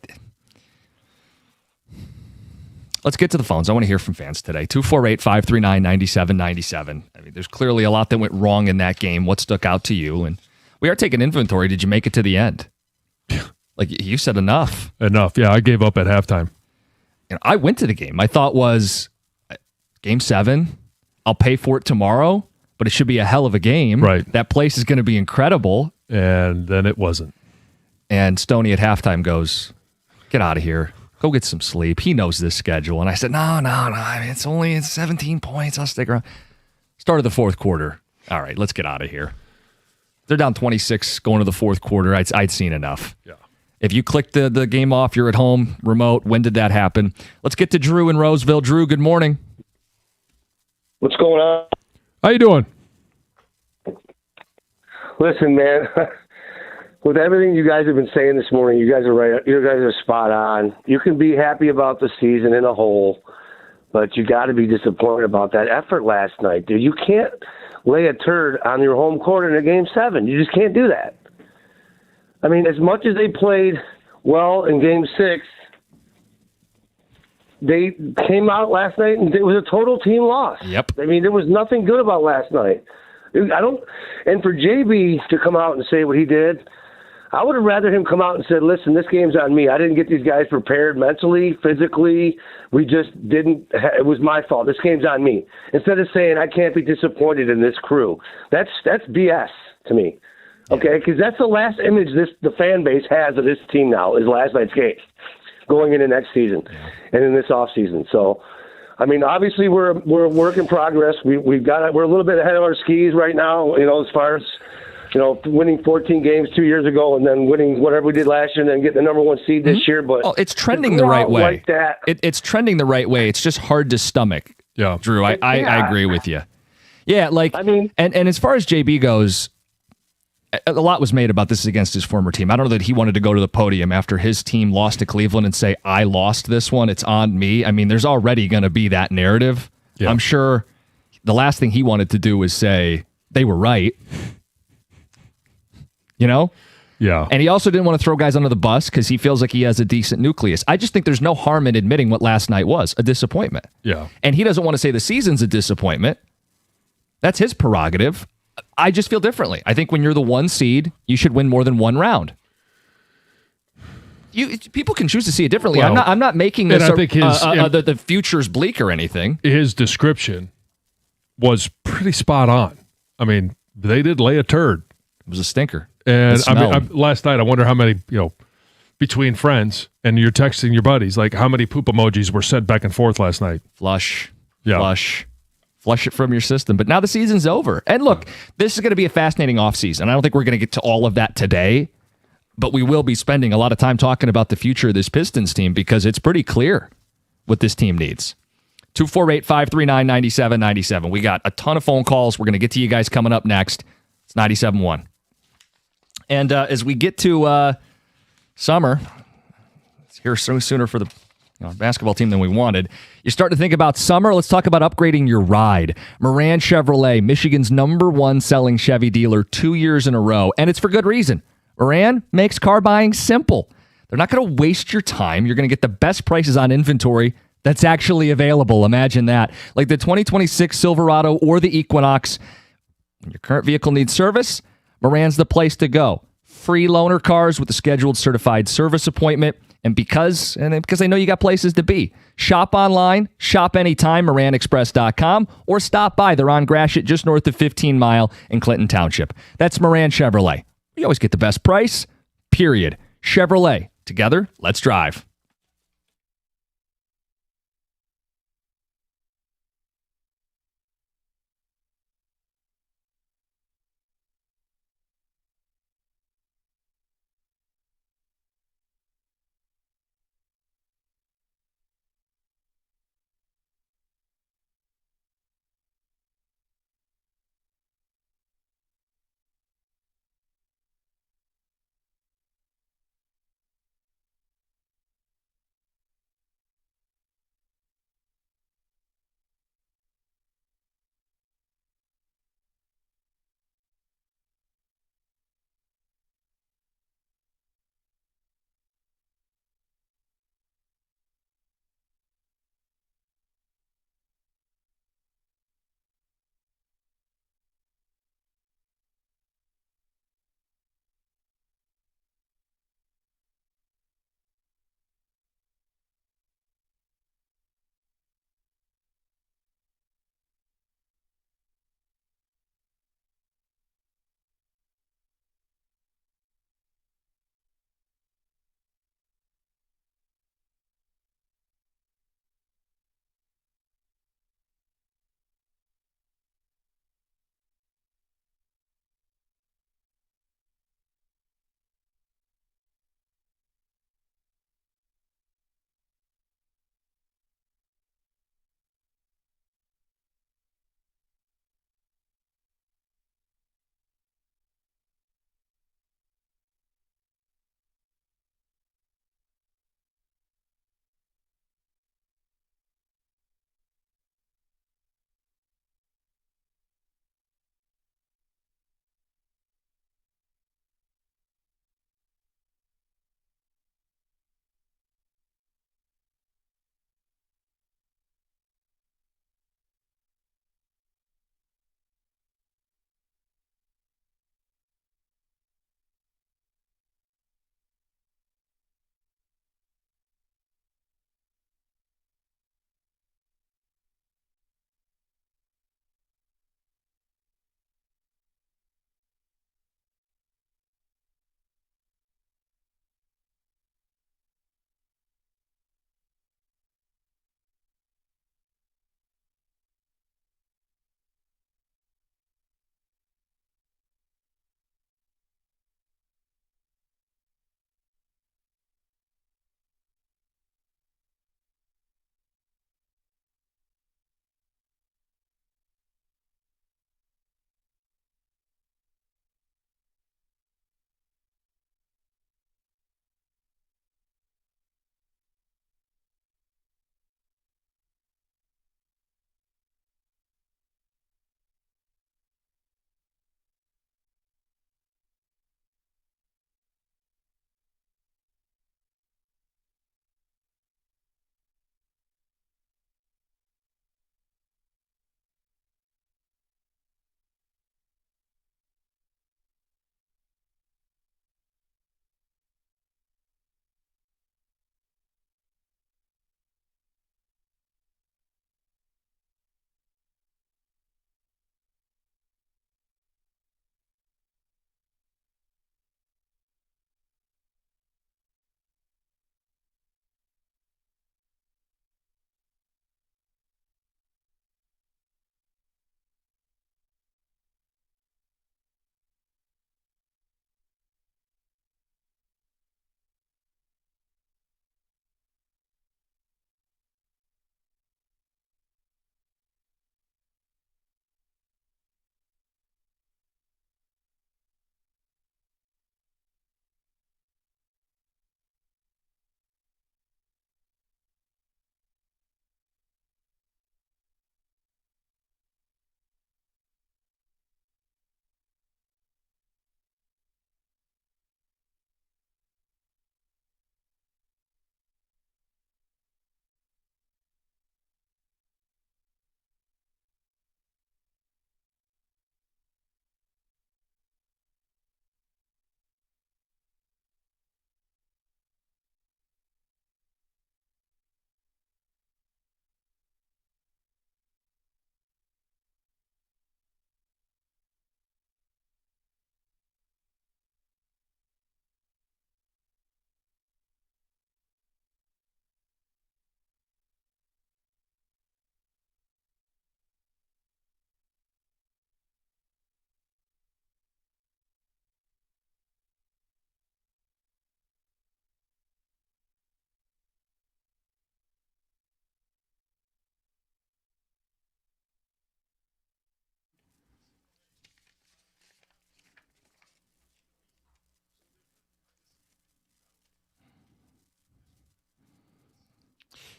Let's get to the phones. I want to hear from fans today. 248-539-9797. I mean, there's clearly a lot that went wrong in that game. What stuck out to you? And we are taking inventory. Did you make it to the end? Like, you said enough. Enough. Yeah, I gave up at halftime. I went to the game. My thought was, Game 7, I'll pay for it tomorrow, but it should be a hell of a game. Right. That place is going to be incredible. And then it wasn't. And Stoney at halftime goes, get out of here. Go get some sleep. He knows this schedule. And I said, no. I mean, it's 17 points. I'll stick around. Start of the fourth quarter. All right, let's get out of here. They're down 26 going to the fourth quarter. I'd seen enough. Yeah. If you click the game off, you're at home, remote. When did that happen? Let's get to Drew in Roseville. Drew, good morning. What's going on? How you doing? Listen, man. With everything you guys have been saying this morning, you guys are right. You guys are spot on. You can be happy about the season in a whole, but you got to be disappointed about that effort last night, dude. You can't lay a turd on your home court in a Game 7. You just can't do that. I mean, as much as they played well in Game 6, they came out last night and it was a total team loss. Yep. I mean, there was nothing good about last night. And for JB to come out and say what he did, I would have rather him come out and said, listen, this game's on me. I didn't get these guys prepared mentally, physically. We just didn't. It was my fault. This game's on me. Instead of saying, I can't be disappointed in this crew. That's BS to me. Okay? Because that's the last image the fan base has of this team now is last night's game going into next season and in this offseason. So, I mean, obviously we're a work in progress. We're a little bit ahead of our skis right now, as far as, winning 14 games 2 years ago and then winning whatever we did last year and then getting the number 1 seed this year. But it's trending the right way. Like that. It's trending the right way. It's just hard to stomach. Yeah, Drew, I agree with you. Yeah, I mean, and as far as JB goes, a lot was made about this against his former team. I don't know that he wanted to go to the podium after his team lost to Cleveland and say, I lost this one. It's on me. I mean, there's already going to be that narrative. Yeah. I'm sure the last thing he wanted to do was say they were right. Yeah. And he also didn't want to throw guys under the bus because he feels like he has a decent nucleus. I just think there's no harm in admitting what last night was, a disappointment. Yeah. And he doesn't want to say the season's a disappointment. That's his prerogative. I just feel differently. I think when you're the 1 seed, you should win more than one round. People can choose to see it differently. Well, I'm not making this I think the future's bleak or anything. His description was pretty spot on. I mean, they did lay a turd. It was a stinker. And I mean, last night, I wonder how many, between friends and you're texting your buddies, like how many poop emojis were sent back and forth last night. Flush. Yeah. Flush it from your system. But now the season's over. And look, this is going to be a fascinating offseason. I don't think we're going to get to all of that today, but we will be spending a lot of time talking about the future of this Pistons team because it's pretty clear what this team needs. 248-539-9797. We got a ton of phone calls. We're going to get to you guys coming up next. It's 97.1. And as we get to summer, it's here sooner for the basketball team than we wanted. You start to think about summer. Let's talk about upgrading your ride. Moran Chevrolet, Michigan's #1 selling Chevy dealer 2 years in a row. And it's for good reason. Moran makes car buying simple. They're not going to waste your time. You're going to get the best prices on inventory that's actually available. Imagine that. Like the 2026 Silverado or the Equinox. When your current vehicle needs service, Moran's the place to go. Free loaner cars with a scheduled certified service appointment. And because I know you got places to be. Shop online, shop anytime, MoranExpress.com, or stop by. They're on Gratiot, just north of 15 Mile in Clinton Township. That's Moran Chevrolet. You always get the best price, period. Chevrolet. Together, let's drive.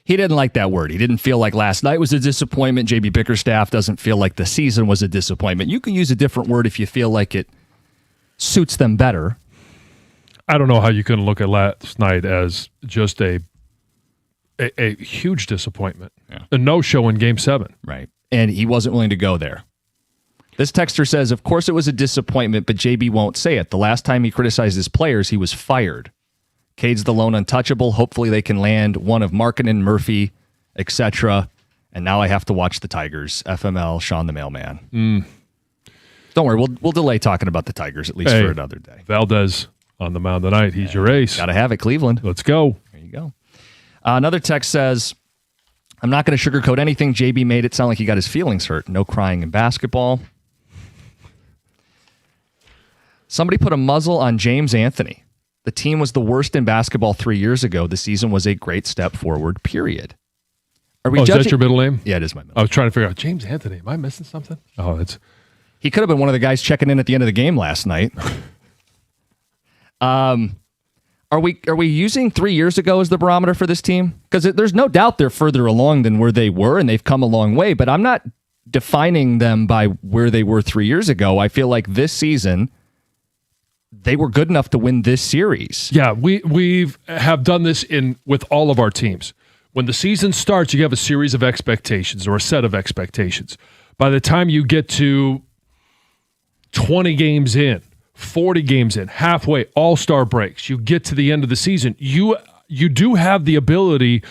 He didn't like that word. He didn't feel like last night was a disappointment. JB Bickerstaff doesn't feel like the season was a disappointment. You can use a different word if you feel like it suits them better. I don't know how you can look at last night as just a huge disappointment. Yeah. A no-show in Game 7. Right. And he wasn't willing to go there. This texter says, of course it was a disappointment, but JB won't say it. The last time he criticized his players, he was fired. Cade's the lone untouchable. Hopefully they can land one of Markkanen, Murphy, etc. And now I have to watch the Tigers. FML, Sean the Mailman. Don't worry, we'll delay talking about the Tigers at least for another day. Valdez on the mound tonight. He's your ace. Got to have it, Cleveland. Let's go. There you go. Another text says, I'm not going to sugarcoat anything. JB made it sound like he got his feelings hurt. No crying in basketball. Somebody put a muzzle on James Anthony. The team was the worst in basketball 3 years ago. The season was a great step forward, period. Are we is judging? that your middle name? Yeah, it is my middle name. I was trying to figure out, James Anthony, am I missing something? Oh, it's... He could have been one of the guys checking in at the end of the game last night. Are we using 3 years ago as the barometer for this team? Because there's no doubt they're further along than where they were, and they've come a long way, but I'm not defining them by where they were 3 years ago. I feel like this season... they were good enough to win this series. Yeah, we have done this with all of our teams. When the season starts, you have a series of expectations or a set of expectations. By the time you get to 20 games in, 40 games in, halfway, all-star breaks, you get to the end of the season, you do have the ability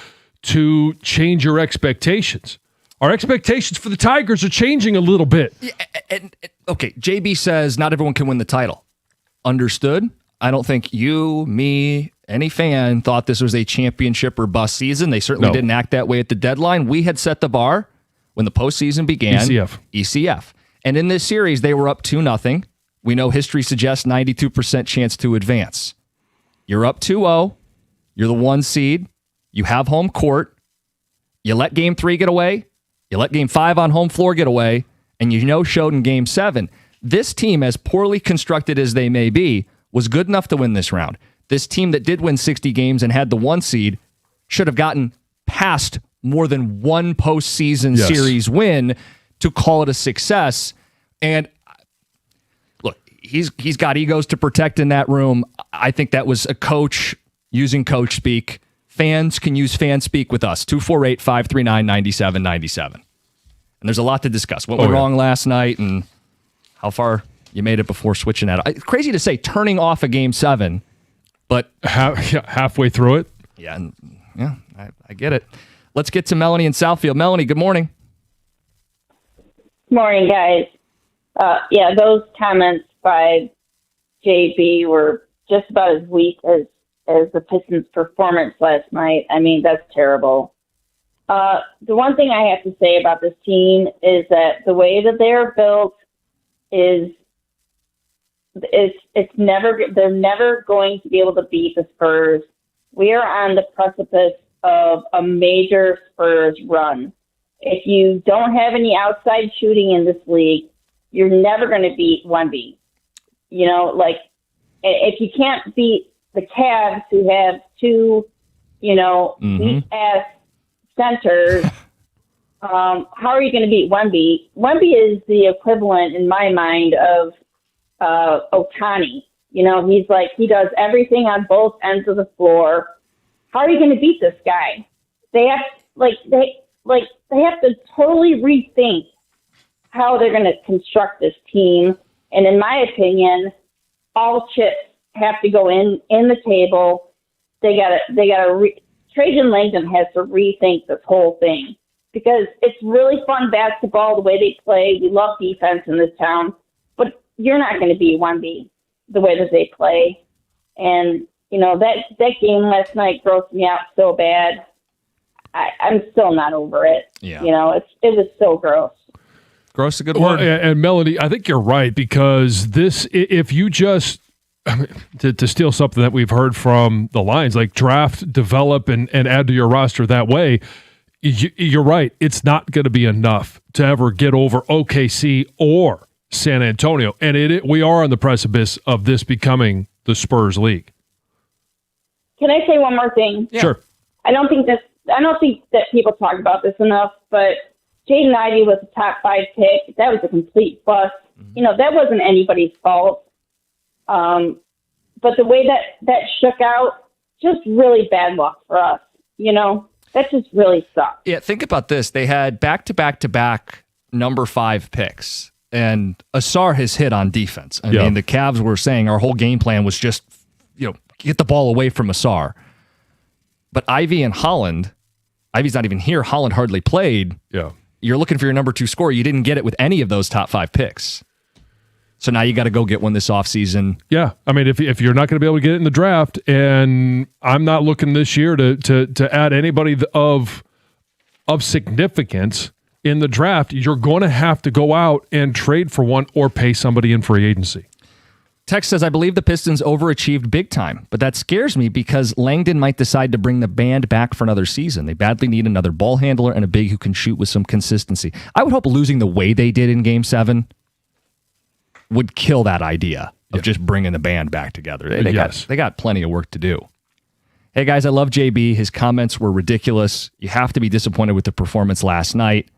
to change your expectations. Our expectations for the Tigers are changing a little bit. Yeah, okay, JB says not everyone can win the title. Understood. I don't think you, me, any fan thought this was a championship or bust season. They certainly didn't act that way at the deadline. We had set the bar when the postseason began. ECF. And in this series, they were up 2-0. We know history suggests 92% chance to advance. You're up 2-0. You're the 1 seed. You have home court. You let Game 3 get away. You let Game 5 on home floor get away. And you showed in Game 7. This team, as poorly constructed as they may be, was good enough to win this round. This team that did win 60 games and had the 1 seed should have gotten past more than one postseason series win to call it a success. And look, he's got egos to protect in that room. I think that was a coach using coach speak. Fans can use fan speak with us. 248-539-9797. And there's a lot to discuss. What went wrong last night and how far you made it before switching out. It's crazy to say turning off a Game 7, but... halfway through it? Yeah, I get it. Let's get to Melanie in Southfield. Melanie, good morning. Morning, guys. Those comments by JB were just about as weak as the Pistons' performance last night. I mean, that's terrible. The one thing I have to say about this team is that the way that they're built they're never going to be able to beat the Spurs. We are on the precipice of a major Spurs run. If you don't have any outside shooting in this league, you're never going to beat Wemby. If you can't beat the Cavs, who have two, weak-ass centers, how are you going to beat Wemby? Wemby is the equivalent, in my mind, of Ohtani. He does everything on both ends of the floor. How are you going to beat this guy? They have to totally rethink how they're going to construct this team. And in my opinion, all chips have to go in the table. Trajan Langdon has to rethink this whole thing, because it's really fun basketball the way they play. We love defense in this town, but you're not going to beat Wemby the way that they play. And, that game last night grossed me out so bad. I'm still not over it. Yeah. It was so gross. Gross is a good word. And Melody, I think you're right, because if you just, to steal something that we've heard from the Lions, like draft, develop, and add to your roster that way, you're right. It's not going to be enough to ever get over OKC or San Antonio. And we are on the precipice of this becoming the Spurs league. Can I say one more thing? Yeah. Sure. I don't think I don't think that people talk about this enough, but Jaden Ivey was a top 5 pick. That was a complete bust. That wasn't anybody's fault. But the way that shook out, just really bad luck for us. That just really sucked. Yeah, think about this. They had back-to-back-to-back number 5 picks, and Asar has hit on defense. I mean, the Cavs were saying our whole game plan was just, get the ball away from Asar. But Ivy and Holland, Ivy's not even here. Holland hardly played. Yeah. You're looking for your number 2 scorer. You didn't get it with any of those top 5 picks. So now you got to go get one this offseason. Yeah. I mean, if you're not going to be able to get it in the draft, and I'm not looking this year to add anybody of significance in the draft, you're going to have to go out and trade for one or pay somebody in free agency. Text says, I believe the Pistons overachieved big time, but that scares me because Langdon might decide to bring the band back for another season. They badly need another ball handler and a big who can shoot with some consistency. I would hope losing the way they did in Game 7 would kill that idea of just bringing the band back together. They got plenty of work to do. Hey, guys, I love JB. His comments were ridiculous. You have to be disappointed with the performance last night.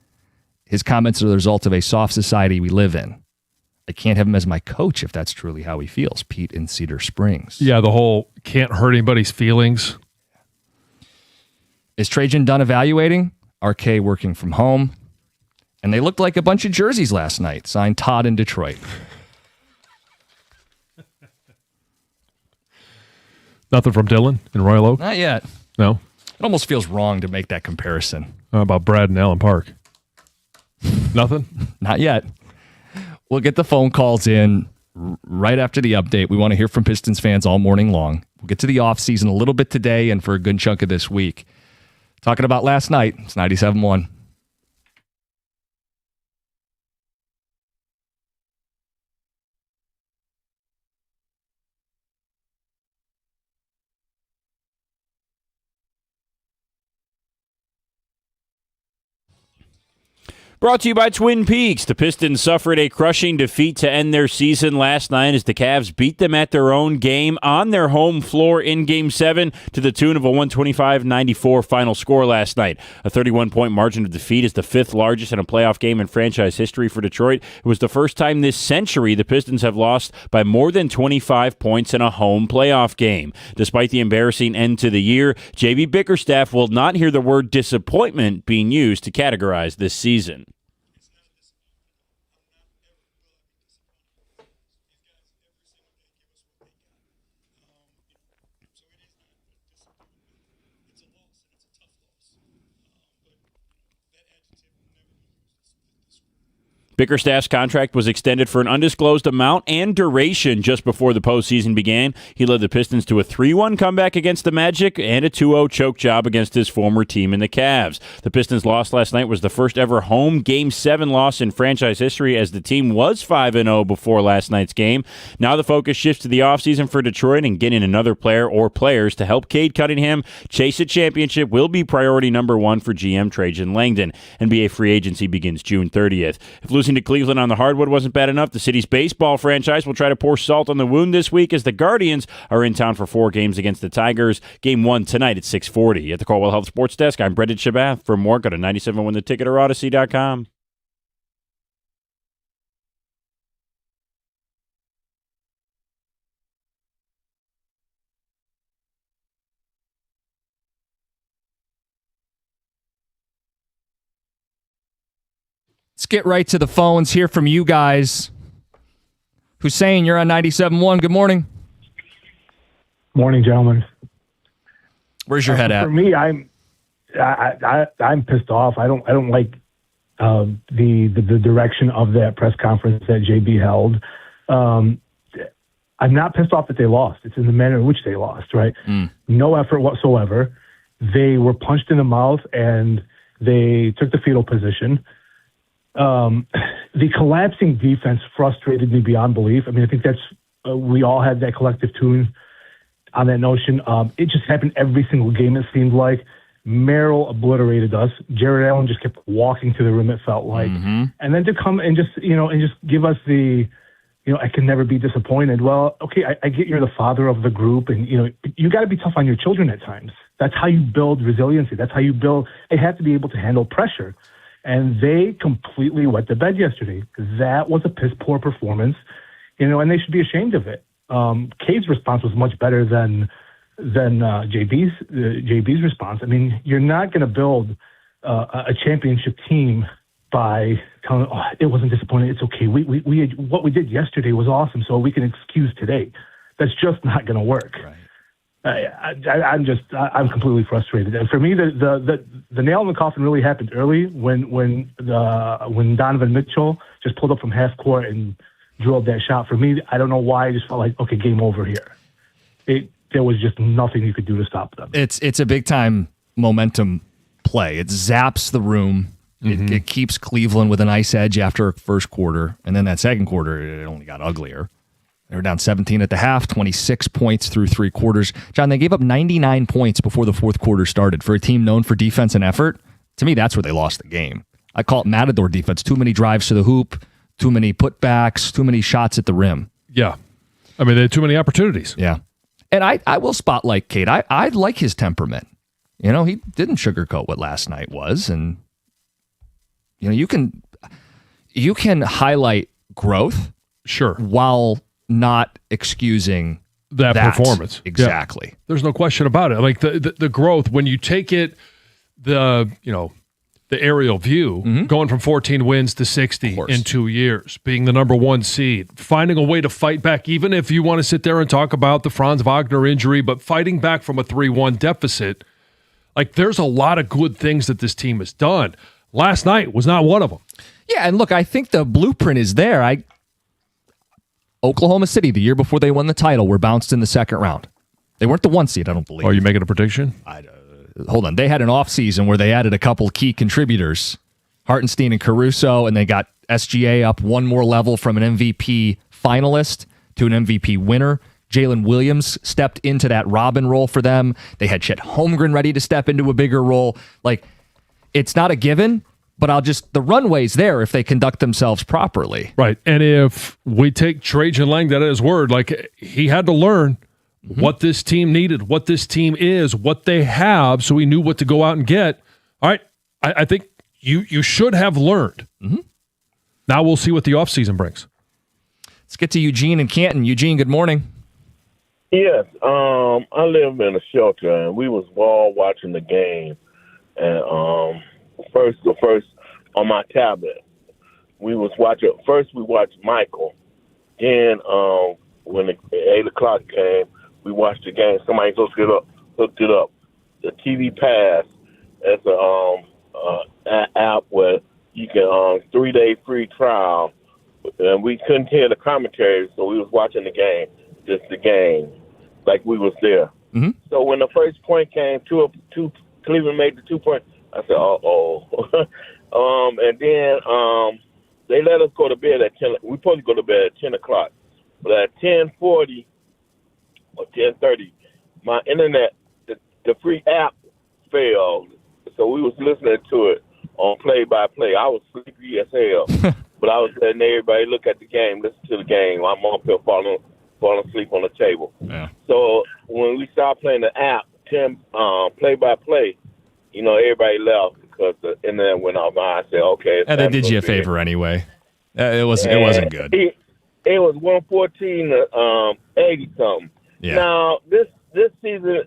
His comments are the result of a soft society we live in. I can't have him as my coach if that's truly how he feels. Pete in Cedar Springs. Yeah, the whole can't hurt anybody's feelings. Is Trajan done evaluating? RK working from home. And they looked like a bunch of jerseys last night. Signed Todd in Detroit. Nothing from Dylan in Royal Oak? Not yet. No? It almost feels wrong to make that comparison. How about Brad and Allen Park? Nothing? Not yet. We'll get the phone calls in right after the update. We want to hear from Pistons fans all morning long. We'll get to the offseason a little bit today and for a good chunk of this week. Talking about last night, it's 97.1. Brought to you by Twin Peaks. The Pistons suffered a crushing defeat to end their season last night as the Cavs beat them at their own game on their home floor in Game 7 to the tune of a 125-94 final score last night. A 31-point margin of defeat is the 5th largest in a playoff game in franchise history for Detroit. It was the first time this century the Pistons have lost by more than 25 points in a home playoff game. Despite the embarrassing end to the year, J.B. Bickerstaff will not hear the word disappointment being used to categorize this season. Bickerstaff's contract was extended for an undisclosed amount and duration just before the postseason began. He led the Pistons to a 3-1 comeback against the Magic and a 2-0 choke job against his former team in the Cavs. The Pistons' loss last night was the first ever home Game 7 loss in franchise history as the team was 5-0 before last night's game. Now the focus shifts to the offseason for Detroit, and getting another player or players to help Cade Cunningham chase a championship will be priority number 1 for GM Trajan Langdon. NBA free agency begins June 30th. If losing to Cleveland on the hardwood wasn't bad enough, the city's baseball franchise will try to pour salt on the wound this week as the Guardians are in town for 4 games against the Tigers. Game 1 tonight at 6:40. At the Caldwell Health Sports Desk, I'm Brendan Shabath. For more, go to 97wintheticket or Odyssey.com. Let's get right to the phones, hear from you guys. Hussein, you're on 97.1. Good morning. Morning, gentlemen. Where's your head at? For me, I'm pissed off. I don't like the direction of that press conference that JB held. I'm not pissed off that they lost. It's in the manner in which they lost, right? No effort whatsoever. They were punched in the mouth and they took the fetal position. The collapsing defense frustrated me beyond belief. I mean, I think that's we all had that collective tune on that notion. It just happened every single game, it seemed like. Merrill obliterated us. Jared Allen just kept walking to the rim, it felt like. And then to come and just give us the, I can never be disappointed. Well, okay, I get you're the father of the group, and, you got to be tough on your children at times. That's how you build resiliency. That's how you build. They have to be able to handle pressure. And they completely wet the bed yesterday. That was a piss poor performance, and they should be ashamed of it. Cade's response was much better than JB's response. I mean, you're not going to build a championship team by telling, it wasn't disappointing. It's okay. What we did yesterday was awesome, so we can excuse today. That's just not going to work. Right. I'm completely frustrated. And for me, the nail in the coffin really happened early when Donovan Mitchell just pulled up from half court and drilled that shot. For me, I don't know why. I just felt like, okay, game over here. There was just nothing you could do to stop them. It's a big time momentum play. It zaps the room. Mm-hmm. It keeps Cleveland with a nice edge after first quarter, and then that second quarter it only got uglier. They were down 17 at the half, 26 points through three quarters. John, they gave up 99 points before the fourth quarter started. For a team known for defense and effort, to me, that's where they lost the game. I call it Matador defense. Too many drives to the hoop, too many putbacks, too many shots at the rim. Yeah. I mean, they had too many opportunities. Yeah. And I will spotlight Cade. I like his temperament. He didn't sugarcoat what last night was. And, you can highlight growth. Sure. While not excusing that performance. Exactly. Yeah. There's no question about it. Like the growth, when you take it, the aerial view, going from 14 wins to 60 in 2 years, being the number one seed, finding a way to fight back, even if you want to sit there and talk about the Franz Wagner injury, but fighting back from a 3-1 deficit, like there's a lot of good things that this team has done. Last night was not one of them. Yeah, and look, I think the blueprint is there. Oklahoma City, the year before they won the title, were bounced in the second round. They weren't the one seed, I don't believe. Are you making a prediction? Hold on. They had an offseason where they added a couple key contributors, Hartenstein and Caruso, and they got SGA up one more level from an MVP finalist to an MVP winner. Jalen Williams stepped into that Robin role for them. They had Chet Holmgren ready to step into a bigger role. Like, it's not a given, but the runway's there if they conduct themselves properly. Right. And if we take Trajan Langdon at his word, like he had to learn what this team needed, what this team is, what they have, so he knew what to go out and get. All right. I think you should have learned. Mm-hmm. Now we'll see what the offseason brings. Let's get to Eugene and Canton. Eugene, good morning. Yes. I live in a shelter, and we was all watching the game. And first on my tablet, we watched Michael. Then when the 8 o'clock came, we watched the game. Somebody hooked it up. The TV Pass is an app where you can 3-day free trial, and we couldn't hear the commentary, so we was watching the game, just the game, like we was there. Mm-hmm. So when the first point came, Cleveland made the 2 point. I said, and then they let us go to bed at 10. We supposed to go to bed at 10 o'clock, but at 10:40 or 10:30, my internet, the free app failed. So we was listening to it on play-by-play. I was sleepy as hell, but I was letting everybody look at the game, listen to the game. I'm up here falling asleep on the table. Yeah. So when we started playing the app, play-by-play, everybody left because the internet went off. I said, okay. And they did you a favor anyway. It wasn't good. It was 114 to 80 something. Yeah. Now this season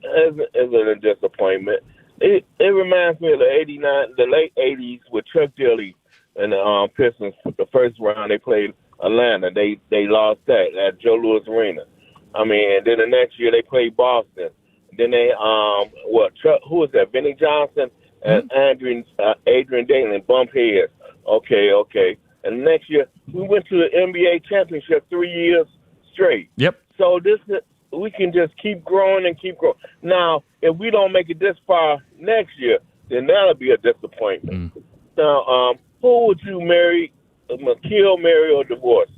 isn't a disappointment. It reminds me of the late 80s with Chuck Daly and the Pistons. The first round they played Atlanta. They lost that at Joe Louis Arena. I mean, then the next year they played Boston. Then they who was that? Benny Johnson and Adrian Dayton bump heads. Okay. And the next year we went to the NBA championship 3 years straight. Yep. So we can just keep growing and keep growing. Now, if we don't make it this far next year, then that'll be a disappointment. Now, who would you marry? Kill, marry, or divorce?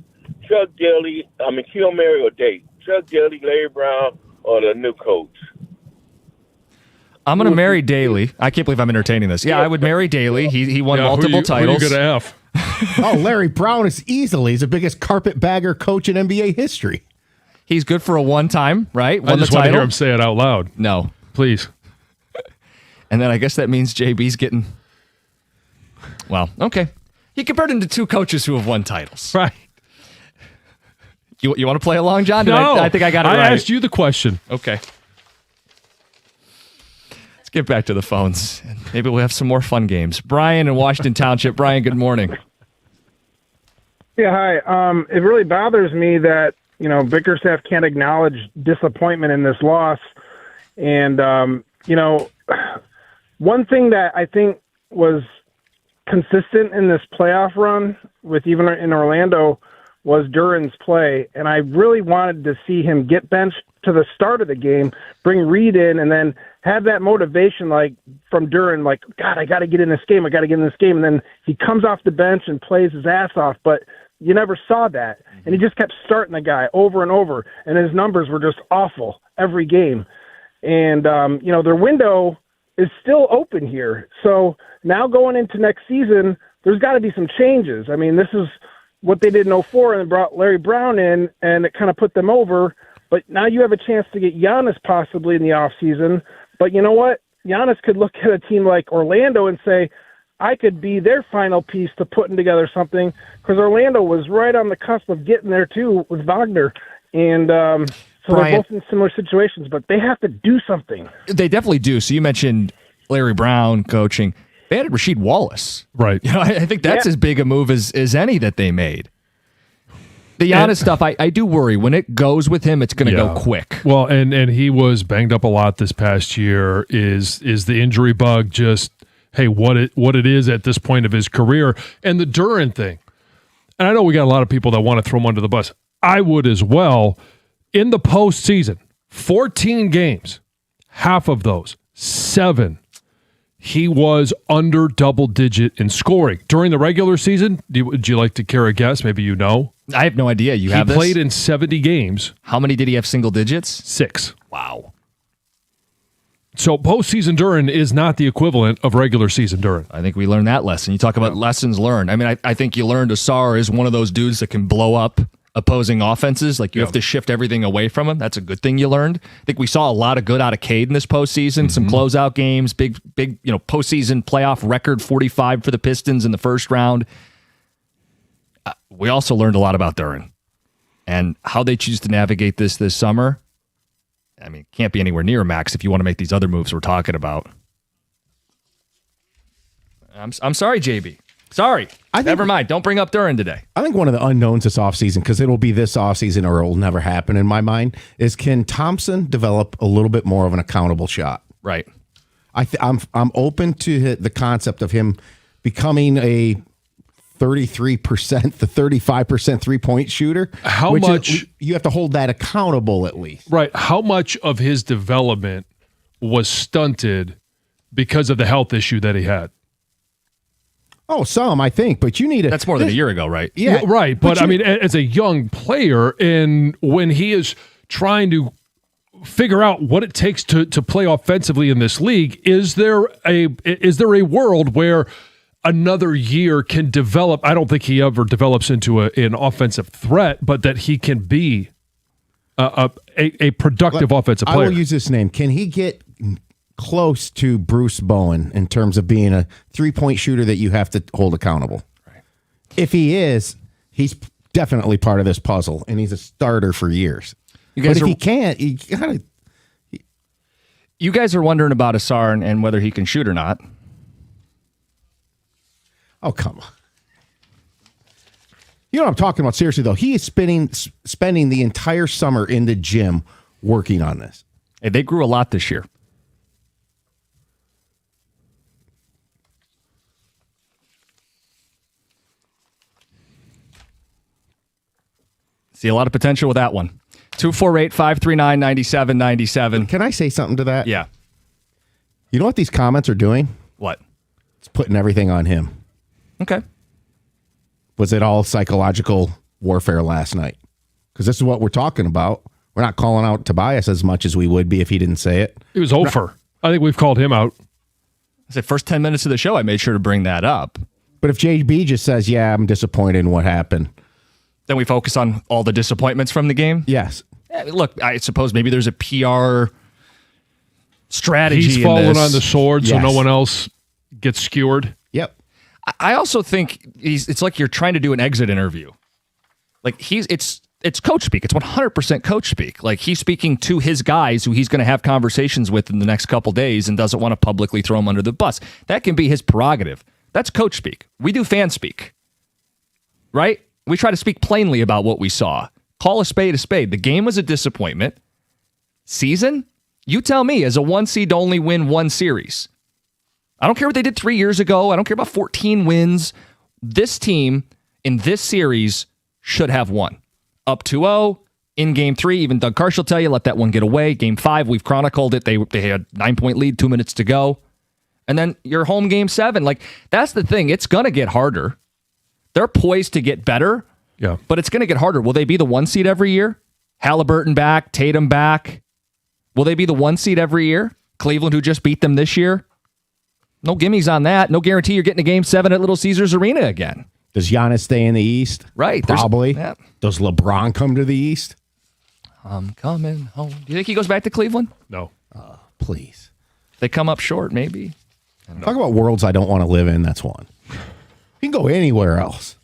Kill, marry, or date? Chuck Daly, Larry Brown, or the new coach? I'm going to marry Daly. I can't believe I'm entertaining this. Yeah, I would marry Daly. He won multiple titles. Who are you going to have? Larry Brown is easily. He's the biggest carpetbagger coach in NBA history. He's good for a one time, right? I just want to hear him say it out loud. No. Please. And then I guess that means JB's getting... Well, okay. You compared him to two coaches who have won titles. Right. You want to play along, John? No. I think I got it right. I asked you the question. Okay. Let's get back to the phones. And maybe we'll have some more fun games. Brian in Washington Township. Brian, good morning. Yeah, hi. It really bothers me that, Bickerstaff can't acknowledge disappointment in this loss. And, one thing that I think was consistent in this playoff run with even in Orlando was Duran's play. And I really wanted to see him get benched to the start of the game, bring Reed in, and then have that motivation from Duran, God, I got to get in this game. And then he comes off the bench and plays his ass off. But you never saw that. And he just kept starting the guy over and over. And his numbers were just awful every game. And, their window is still open here. So now going into next season, there's got to be some changes. I mean, this is what they did in 2004 and brought Larry Brown in, and it kind of put them over. But now you have a chance to get Giannis possibly in the offseason. But you know what? Giannis could look at a team like Orlando and say, I could be their final piece to putting together something, because Orlando was right on the cusp of getting there too with Wagner. And so Brian, they're both in similar situations, but they have to do something. They definitely do. So you mentioned Larry Brown coaching. They added Rasheed Wallace. Right. I think that's as big a move as any that they made. The Giannis stuff, I do worry. When it goes with him, it's going to go quick. Well, and he was banged up a lot this past year. Is the injury bug just, hey, what it is at this point of his career? And the Duran thing. And I know we got a lot of people that want to throw him under the bus. I would as well. In the postseason, 14 games, half of those, 7, he was under double digit in scoring. During the regular season, would you like to care a guess? Maybe you know. I have no idea. You have this? He played in 70 games. How many did he have single digits? 6. Wow. So postseason Duran is not the equivalent of regular season Duran. I think we learned that lesson. You talk about lessons learned. I mean, I think you learned Asar is one of those dudes that can blow up opposing offenses. You have to shift everything away from him. That's a good thing you learned. I think we saw a lot of good out of Cade in this postseason. Some closeout games, big, postseason playoff record 45 for the Pistons in the first round. We also learned a lot about Duran and how they choose to navigate this summer. I mean, can't be anywhere near max if you want to make these other moves we're talking about. I'm sorry, JB. Sorry. Never mind. Don't bring up Duran today. I think one of the unknowns this offseason, because it'll be this offseason or it'll never happen in my mind, is can Thompson develop a little bit more of an accountable shot? Right. I'm open to the concept of him becoming a 33% to 35% three-point shooter. How much you have to hold that accountable at least. Right. How much of his development was stunted because of the health issue that he had? Oh, some, I think, but you need That's more than a year ago, right? Yeah, right. But I mean, as a young player, and when he is trying to figure out what it takes to play offensively in this league, is there a world where another year can develop? I don't think he ever develops into an offensive threat, but that he can be a productive offensive player. I will use this name. Can he get close to Bruce Bowen in terms of being a three-point shooter that you have to hold accountable? Right. If he is, he's definitely part of this puzzle, and he's a starter for years. But if he can't, you gotta. You guys are wondering about Asar and whether he can shoot or not. Oh, come on. You know what I'm talking about? Seriously, though. He is spending the entire summer in the gym working on this. Hey, they grew a lot this year. See a lot of potential with that one. 248-539-9797. Can I say something to that? Yeah. You know what these comments are doing? What? It's putting everything on him. Okay. Was it all psychological warfare last night? Because this is what we're talking about. We're not calling out Tobias as much as we would be if he didn't say it. He was over. I think we've called him out. I said first 10 minutes of the show, I made sure to bring that up. But if JB just says, yeah, I'm disappointed in what happened, then we focus on all the disappointments from the game? Yes. Look, I suppose maybe there's a PR strategy. He's in falling this. on the sword so Yes. no one else gets skewered. Yep. I also think it's like you're trying to do an exit interview. Like it's coach speak. It's 100% coach speak. Like he's speaking to his guys who he's going to have conversations with in the next couple days and doesn't want to publicly throw them under the bus. That can be his prerogative. That's coach speak. We do fan speak, right? We try to speak plainly about what we saw. Call a spade a spade. The game was a disappointment. Season? You tell me, as a 1 seed to only win one series. I don't care what they did 3 years ago. I don't care about 14 wins. This team in this series should have won. Up 2-0 in game 3. Even Doug Karsh will tell you, let that one get away. Game 5, we've chronicled it. They had 9-point lead, 2 minutes to go. And then your home game 7. Like, that's the thing. It's going to get harder. They're poised to get better, but it's going to get harder. Will they be the 1 seed every year? Halliburton back, Tatum back. Will they be the 1 seed every year? Cleveland, who just beat them this year? No gimmies on that. No guarantee you're getting a game 7 at Little Caesars Arena again. Does Giannis stay in the East? Right. Probably. Does LeBron come to the East? I'm coming home. Do you think he goes back to Cleveland? No. Please. If they come up short, maybe. Talk about worlds I don't want to live in. That's one. You can go anywhere else.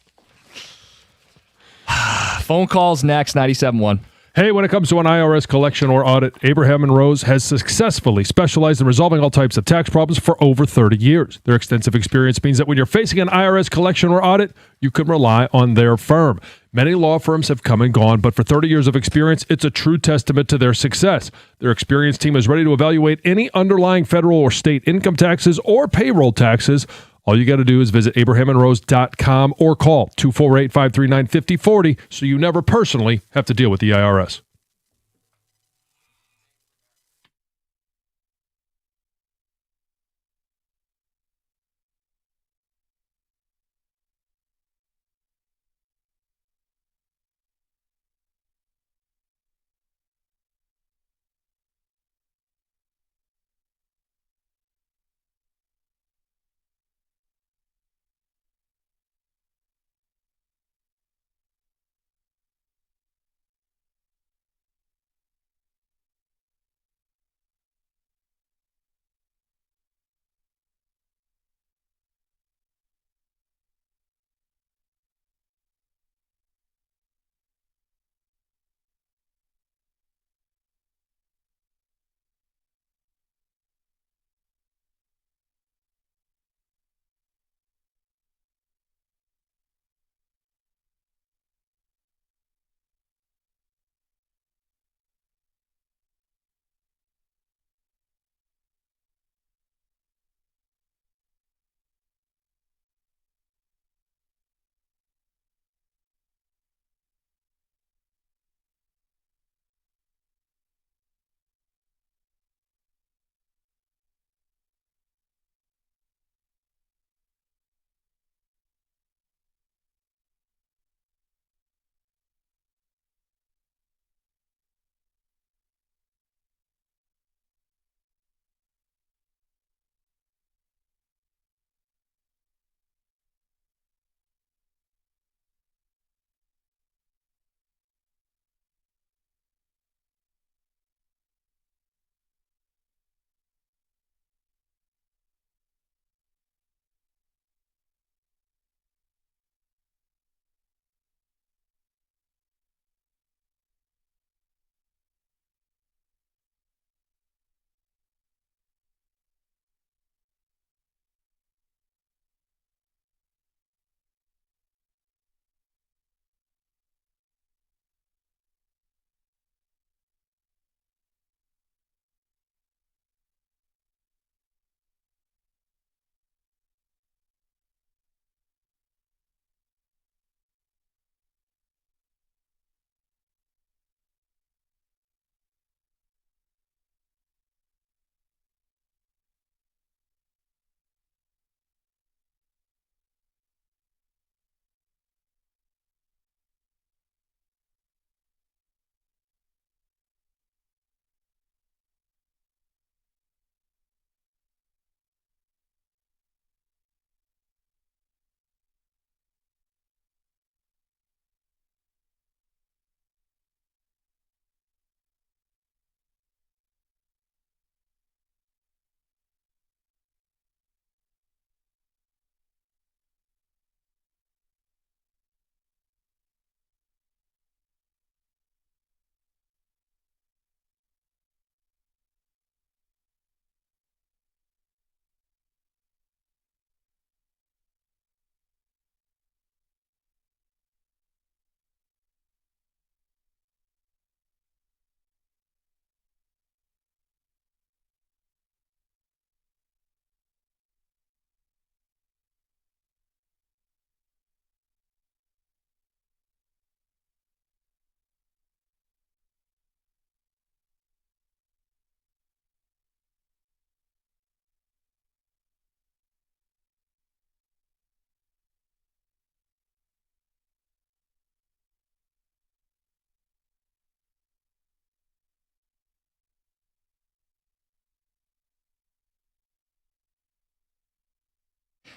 Phone calls next, 97.1. Hey, when it comes to an IRS collection or audit, Abraham and Rose has successfully specialized in resolving all types of tax problems for over 30 years. Their extensive experience means that when you're facing an IRS collection or audit, you can rely on their firm. Many law firms have come and gone, but for 30 years of experience, it's a true testament to their success. Their experienced team is ready to evaluate any underlying federal or state income taxes or payroll taxes. All you got to do is visit abrahamandrose.com or call 248-539-5040 so you never personally have to deal with the IRS.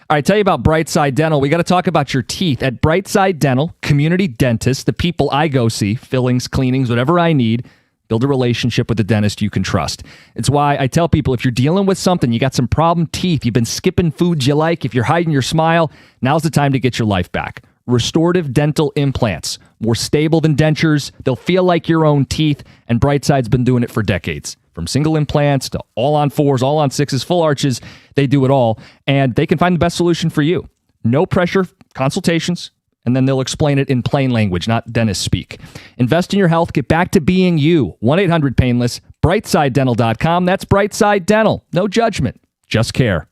All right, tell you about Brightside Dental. We got to talk about your teeth. At Brightside Dental, community dentists, the people I go see, fillings, cleanings, whatever I need, build a relationship with a dentist you can trust. It's why I tell people if you're dealing with something, you got some problem teeth, you've been skipping foods you like, if you're hiding your smile, now's the time to get your life back. Restorative dental implants, more stable than dentures. They'll feel like your own teeth, and Brightside's been doing it for decades. From single implants to all on fours, all on sixes, full arches, they do it all, and they can find the best solution for you. No pressure consultations, and then they'll explain it in plain language, not dentist speak. Invest in your health. Get back to being you. 1-800-PAINLESS. BrightsideDental.com. That's Brightside Dental. No judgment, just care.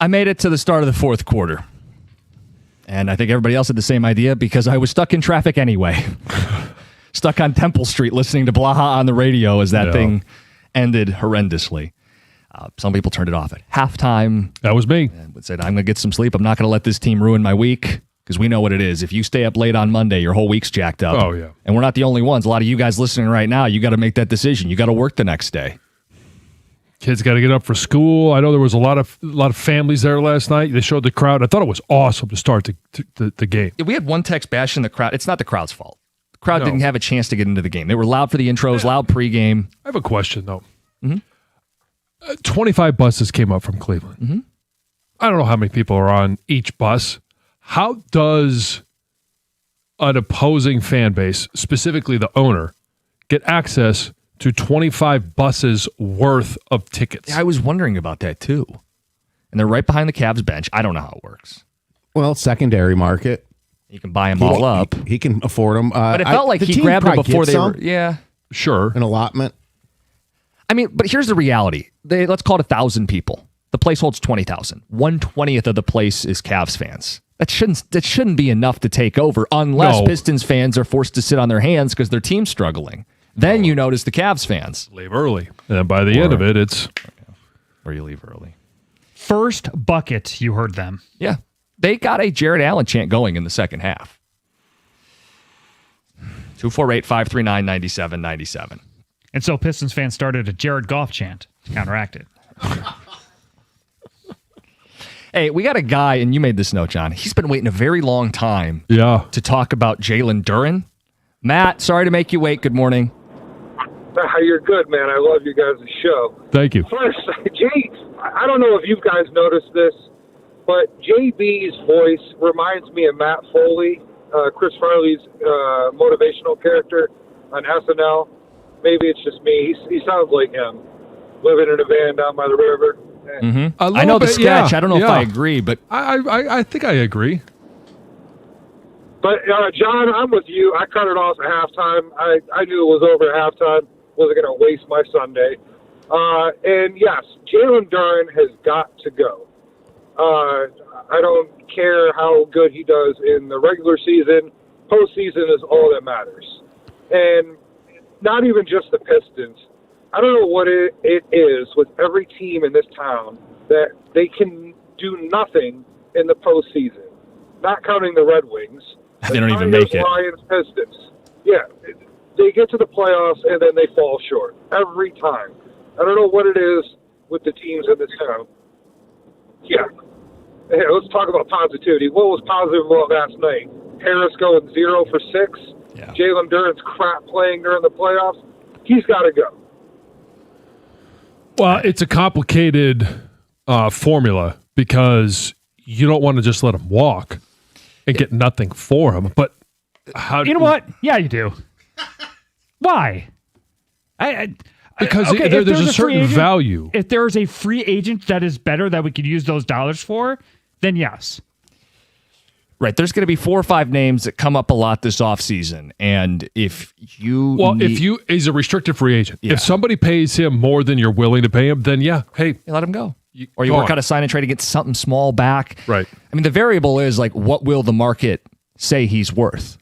I made it to the start of the fourth quarter. And I think everybody else had the same idea because I was stuck in traffic anyway. Stuck on Temple Street listening to Blaha on the radio as that thing ended horrendously. Some people turned it off at halftime. That was me. And said, I'm going to get some sleep. I'm not going to let this team ruin my week because we know what it is. If you stay up late on Monday, your whole week's jacked up. Oh, yeah. And we're not the only ones. A lot of you guys listening right now, you got to make that decision. You got to work the next day. Kids got to get up for school. I know there was a lot of families there last night. They showed the crowd. I thought it was awesome to start the game. We had one text bashing the crowd. It's not the crowd's fault. The crowd didn't have a chance to get into the game. They were loud for the intros, loud pregame. I have a question, though. 25 buses came up from Cleveland. I don't know how many people are on each bus. How does an opposing fan base, specifically the owner, get access to 25 buses worth of tickets? Yeah, I was wondering about that too. And they're right behind the Cavs bench. I don't know how it works. Well, secondary market. You can buy them all up. He can afford them. But it felt like he grabbed them before they were. Yeah. Sure. An allotment. I mean, but here's the reality. Let's call it 1,000 people. The place holds 20,000. 1/20th of the place is Cavs fans. That shouldn't be enough to take over unless Pistons fans are forced to sit on their hands because their team's struggling. Then you notice the Cavs fans. Leave early. And by the end of it, it's... Or you leave early. First bucket, you heard them. Yeah. They got a Jared Allen chant going in the second half. 248-539-9797. And so Pistons fans started a Jared Goff chant to counteract it. Hey, we got a guy, and you made this note, John. He's been waiting a very long time to talk about Jalen Duren. Matt, sorry to make you wait. Good morning. You're good, man. I love you guys' show. Thank you. First, I don't know if you guys noticed this, but JB's voice reminds me of Matt Foley, Chris Farley's motivational character on SNL. Maybe it's just me. He sounds like him, living in a van down by the river. I know the sketch. I don't know if I agree, but I think I agree. But, John, I'm with you. I cut it off at halftime. I knew it was over at halftime. Wasn't going to waste my Sunday. And, yes, Jalen Duren has got to go. I don't care how good he does in the regular season. Postseason is all that matters. And not even just the Pistons. I don't know what it is with every team in this town that they can do nothing in the postseason, not counting the Red Wings. They don't even make it. Lions, Pistons. Yeah, they get to the playoffs and then they fall short every time. I don't know what it is with the teams in this town. Yeah. Hey, let's talk about positivity. What was positive about last night? Harris going 0 for 6. Yeah. Jalen Duren's crap playing during the playoffs. He's got to go. Well, it's a complicated formula because you don't want to just let him walk and get nothing for him. But how? You know what? Yeah, you do. Why? Because there's a certain value. If there's a free agent that is better that we could use those dollars for, then yes. Right. There's going to be 4 or 5 names that come up a lot this offseason. And if you he's a restricted free agent. Yeah. If somebody pays him more than you're willing to pay him, then hey, let him go. Or you work out a sign and trade to get something small back. Right. I mean, the variable is like, what will the market say he's worth?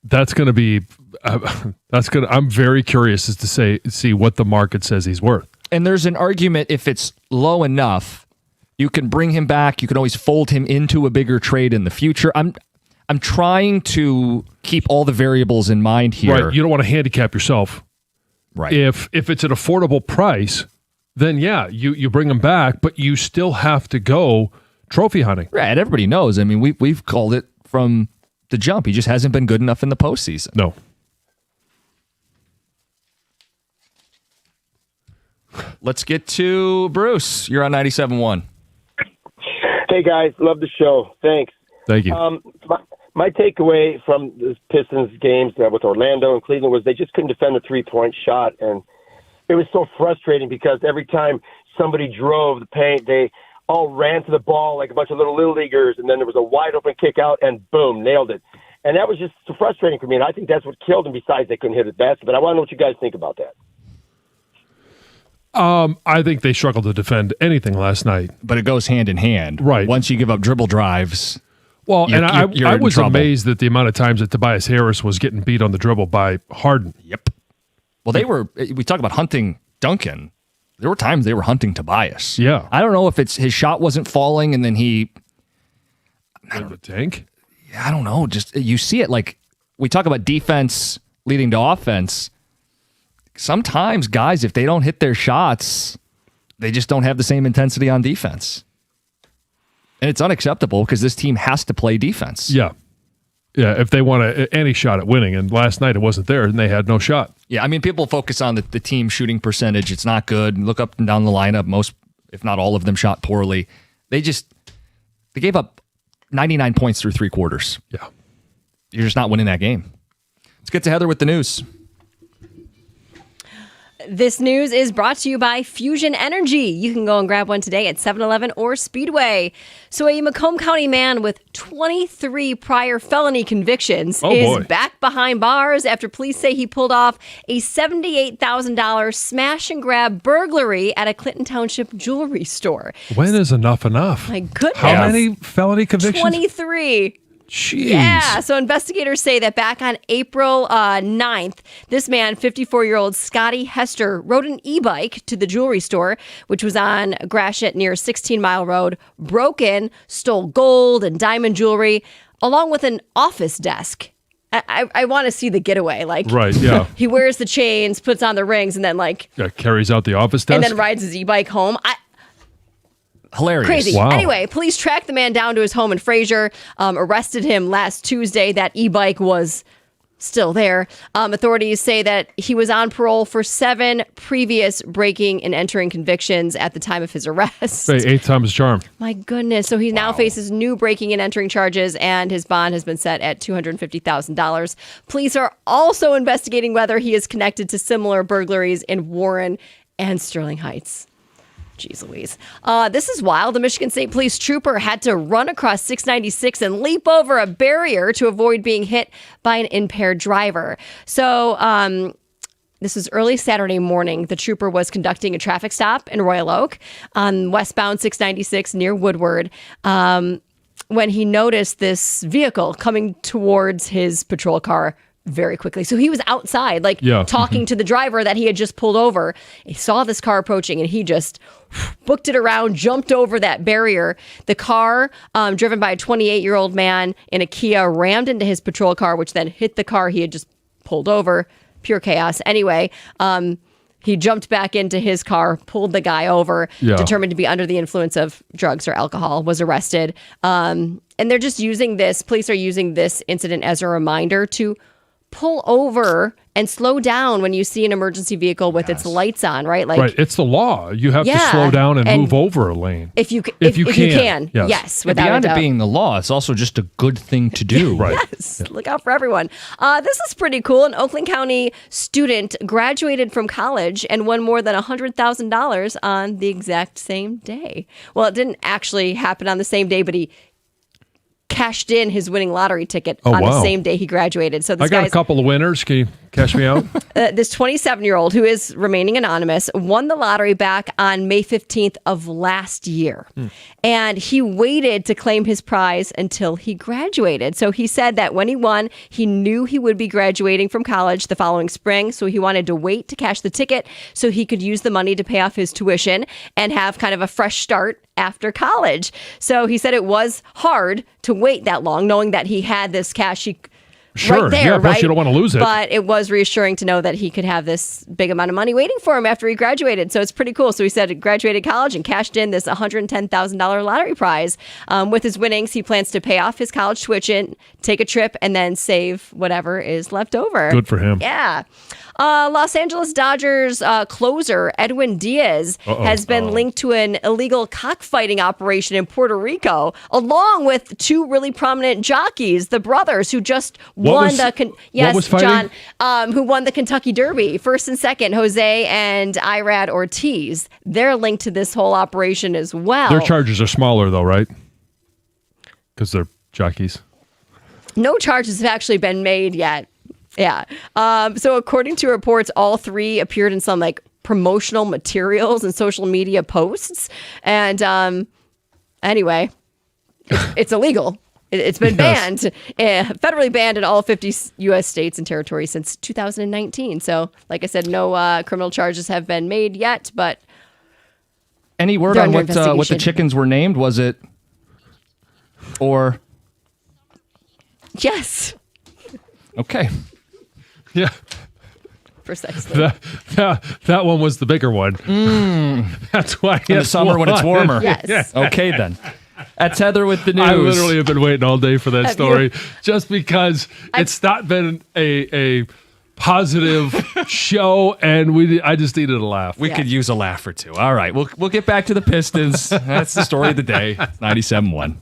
That's going to be I'm very curious as to see what the market says he's worth. And there's an argument, if it's low enough, you can bring him back. You can always fold him into a bigger trade in the future. I'm trying to keep all the variables in mind here. Right. You don't want to handicap yourself. Right. If it's an affordable price, then you bring him back, but you still have to go trophy hunting. Right. And everybody knows. I mean, we've called it from the jump. He just hasn't been good enough in the postseason. No. Let's get to Bruce. You're on 97.1. Hey, guys. Love the show. Thanks. Thank you. My takeaway from the Pistons games with Orlando and Cleveland was they just couldn't defend the three-point shot. And it was so frustrating because every time somebody drove the paint, they all ran to the ball like a bunch of little leaguers. And then there was a wide-open kick out and boom, nailed it. And that was just so frustrating for me. And I think that's what killed them, besides they couldn't hit it best. But I want to know what you guys think about that. I think they struggled to defend anything last night. But it goes hand in hand. Right. Once you give up dribble drives. Well, you're I in was trouble. amazed at the amount of times that Tobias Harris was getting beat on the dribble by Harden. Yep. Well, we talk about hunting Duncan. There were times they were hunting Tobias. Yeah. I don't know if his shot wasn't falling and then he... tank? I don't know. Just you see it like we talk about defense leading to offense. Sometimes guys, if they don't hit their shots, they just don't have the same intensity on defense. And it's unacceptable because this team has to play defense. Yeah. Yeah, if they want any shot at winning. And last night it wasn't there and they had no shot. Yeah, I mean, people focus on the team shooting percentage. It's not good. Look up and down the lineup. Most, if not all of them, shot poorly. They gave up 99 points through 3 quarters. Yeah. You're just not winning that game. Let's get to Heather with the news. This news is brought to you by Fusion Energy. You can go and grab one today at 7-Eleven or Speedway. So a Macomb County man with 23 prior felony convictions is back behind bars after police say he pulled off a $78,000 smash and grab burglary at a Clinton Township jewelry store. When is enough enough? My goodness. How many felony convictions? 23. Jeez. Yeah, so investigators say that back on April 9th, this man, 54-year-old Scotty Hester, rode an e-bike to the jewelry store, which was on Gratiot near 16 Mile Road, broke in, stole gold and diamond jewelry, along with an office desk. I want to see the getaway. Right, yeah. He wears the chains, puts on the rings, and then carries out the office desk? and then rides his e-bike home. Hilarious. Crazy. Wow. Anyway, police tracked the man down to his home in Fraser, arrested him last Tuesday. That e-bike was still there. Authorities say that he was on parole for 7 previous breaking and entering convictions at the time of his arrest. Hey, 8 times charm. My goodness. So he now faces new breaking and entering charges, and his bond has been set at $250,000. Police are also investigating whether he is connected to similar burglaries in Warren and Sterling Heights. Jeez Louise. This is wild. The Michigan State Police trooper had to run across 696 and leap over a barrier to avoid being hit by an impaired driver. So this was early Saturday morning. The trooper was conducting a traffic stop in Royal Oak on westbound 696 near Woodward when he noticed this vehicle coming towards his patrol car very quickly. So he was outside, talking to the driver that he had just pulled over. He saw this car approaching and he just booked it around, jumped over that barrier. The car, driven by a 28-year-old man in a Kia, rammed into his patrol car, which then hit the car he had just pulled over. Pure chaos. Anyway, he jumped back into his car, pulled the guy over, determined to be under the influence of drugs or alcohol, was arrested. And they're just using this, police are using this incident as a reminder to pull over and slow down when you see an emergency vehicle with its lights on, right? Right, it's the law. You have to slow down and move over a lane. If you can. Yes, and without beyond a doubt. it being the law, it's also just a good thing to do. Right. Yes, look out for everyone. This is pretty cool. An Oakland County student graduated from college and won more than $100,000 on the exact same day. Well, it didn't actually happen on the same day, but he cashed in his winning lottery ticket Oh, on wow. the same day he graduated. So this I got a guy's couple of winners. Can you cash me out? this 27-year-old who is remaining anonymous won the lottery back on May 15th of last year. And he waited to claim his prize until he graduated. So he said that when he won, he knew he would be graduating from college the following spring. So he wanted to wait to cash the ticket so he could use the money to pay off his tuition and have kind of a fresh start after college. So he said it was hard to wait that long, knowing that he had this cash Sure. right there, Yeah, plus right? you don't want to lose it. But it was reassuring to know that he could have this big amount of money waiting for him after he graduated. So it's pretty cool. So he said he graduated college and cashed in this $110,000 lottery prize. With his winnings, he plans to pay off his college tuition, take a trip, and then save whatever is left over. Good for him. Yeah. Los Angeles Dodgers closer Edwin Diaz has been linked to an illegal cockfighting operation in Puerto Rico, along with two really prominent jockeys, the brothers who just won John, who won the Kentucky Derby, first and second, Jose and Irad Ortiz. They're linked to this whole operation as well. Their charges are smaller, though, right? Because they're jockeys. No charges have actually been made yet. Yeah. So according to reports, all three appeared in some like promotional materials and social media posts. And anyway, it's illegal. It's been banned, federally banned in all 50 U.S. states and territories since 2019. So, like I said, no criminal charges have been made yet. But any word on what the chickens were named? Was it or? Yes. Okay. Mm. Yeah. Precisely. That one was the bigger one. That's why in the summer when it's warmer. Yes. Okay, then. That's Heather with the news. I literally have been waiting all day for that story just because it's not been a positive show, and I just needed a laugh. We could use a laugh or two. All right, we'll get back to the Pistons. That's the story of the day. 97-1.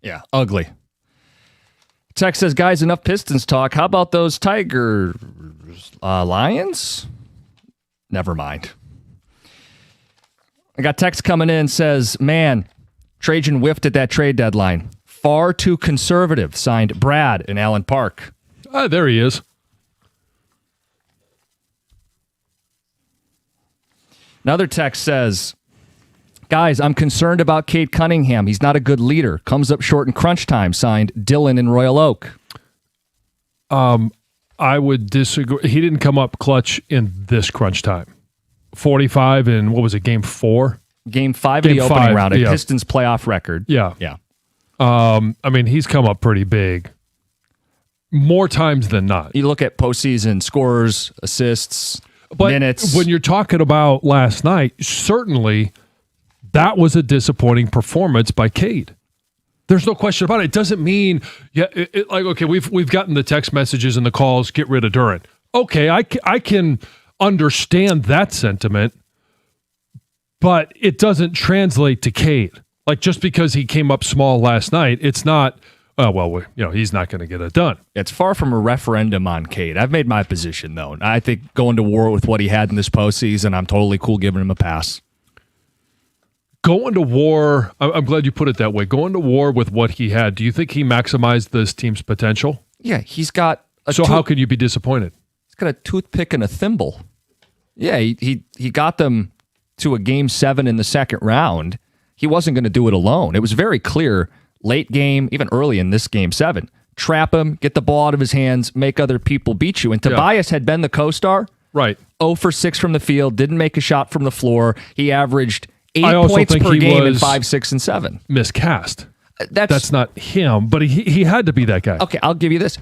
Yeah, ugly. Text says, guys, enough Pistons talk. How about those Tigers? Lions? Never mind. I got text coming in, says, man, Trajan whiffed at that trade deadline. Far too conservative. Signed Brad in Allen Park. There he is. Another text says, guys, I'm concerned about Cade Cunningham. He's not a good leader. Comes up short in crunch time. Signed Dylan in Royal Oak. I would disagree. He didn't come up clutch in this crunch time. 45 in, what was it, game 4? Game 5 of the opening round. Yeah. Pistons playoff record. Yeah. Yeah. I mean, he's come up pretty big. More times than not. You look at postseason scores, assists, minutes. When you're talking about last night, certainly that was a disappointing performance by Cade. There's no question about it. It doesn't mean, okay, we've gotten the text messages and the calls, get rid of Duren. Okay, I can understand that sentiment, but it doesn't translate to Cade. Like, just because he came up small last night, it's not, he's not going to get it done. It's far from a referendum on Cade. I've made my position, though. I think going to war with what he had in this postseason, I'm totally cool giving him a pass. Going to war, I'm glad you put it that way. Going to war with what he had, do you think he maximized this team's potential? Yeah, he's got how can you be disappointed? He's got a toothpick and a thimble. Yeah, he got them to a game 7 in the second round. He wasn't going to do it alone. It was very clear late game, even early in this game 7. Trap him, get the ball out of his hands, make other people beat you. And Tobias had been the co-star. Right. 0 for 6 from the field, didn't make a shot from the floor. He averaged 8 points per game in 5, 6, and 7. Miscast. That's not him, but he had to be that guy. Okay, I'll give you this.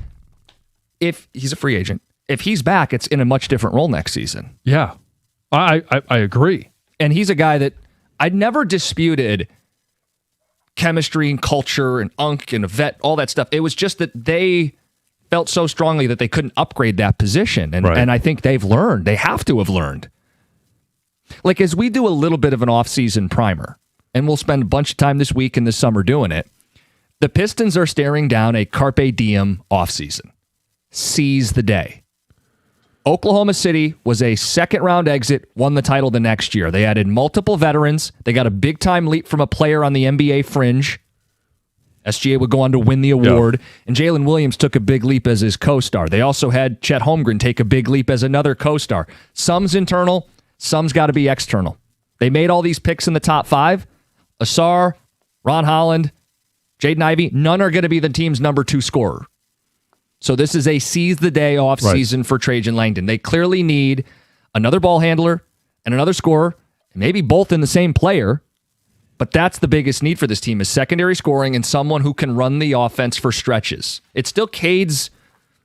If he's a free agent, if he's back, it's in a much different role next season. Yeah, I agree. And he's a guy that I'd never disputed chemistry and culture and unk and a vet, all that stuff. It was just that they felt so strongly that they couldn't upgrade that position. And I think they've learned. They have to have learned. Like, as we do a little bit of an off-season primer, and we'll spend a bunch of time this week and this summer doing it, the Pistons are staring down a carpe diem offseason. Seize the day. Oklahoma City was a second-round exit, won the title the next year. They added multiple veterans. They got a big-time leap from a player on the NBA fringe. SGA would go on to win the award. And Jalen Williams took a big leap as his co-star. They also had Chet Holmgren take a big leap as another co-star. Some's internal, some's got to be external. They made all these picks in the top 5. Asar, Ron Holland, Jaden Ivey, none are going to be the team's number 2 scorer. So this is a seize the day off season for Trajan Langdon. They clearly need another ball handler and another scorer, maybe both in the same player. But that's the biggest need for this team is secondary scoring and someone who can run the offense for stretches. It's still Cade's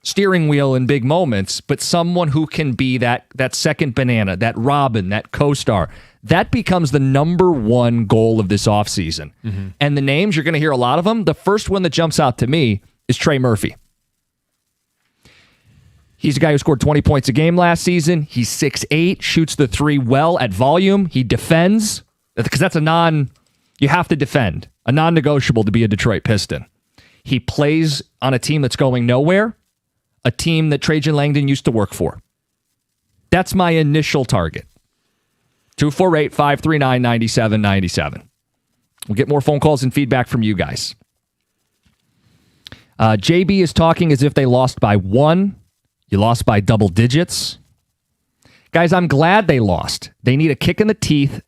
steering wheel in big moments, but someone who can be that second banana, that Robin, that co-star. That becomes the number 1 goal of this offseason. Mm-hmm. And the names, you're going to hear a lot of them. The first one that jumps out to me is Trey Murphy. He's a guy who scored 20 points a game last season. He's 6'8", shoots the 3 well at volume. He defends, because that's you have to defend, a non-negotiable to be a Detroit Piston. He plays on a team that's going nowhere, a team that Trajan Langdon used to work for. That's my initial target. 248-539-9797. We'll get more phone calls and feedback from you guys. JB is talking as if they lost by 1. You lost by double digits. Guys, I'm glad they lost. They need a kick in the teeth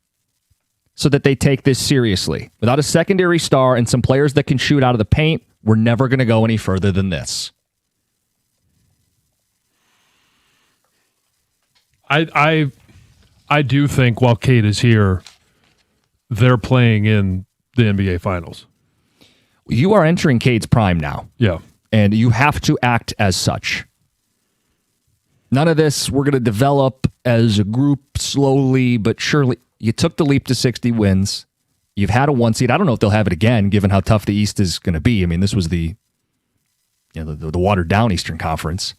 so that they take this seriously. Without a secondary star and some players that can shoot out of the paint, we're never going to go any further than this. I do think while Cade is here, they're playing in the NBA Finals. You are entering Cade's prime now. Yeah. And you have to act as such. None of this, we're going to develop as a group slowly but surely. You took the leap to 60 wins. You've had a 1 seed. I don't know if they'll have it again, given how tough the East is going to be. I mean, this was the watered down Eastern Conference.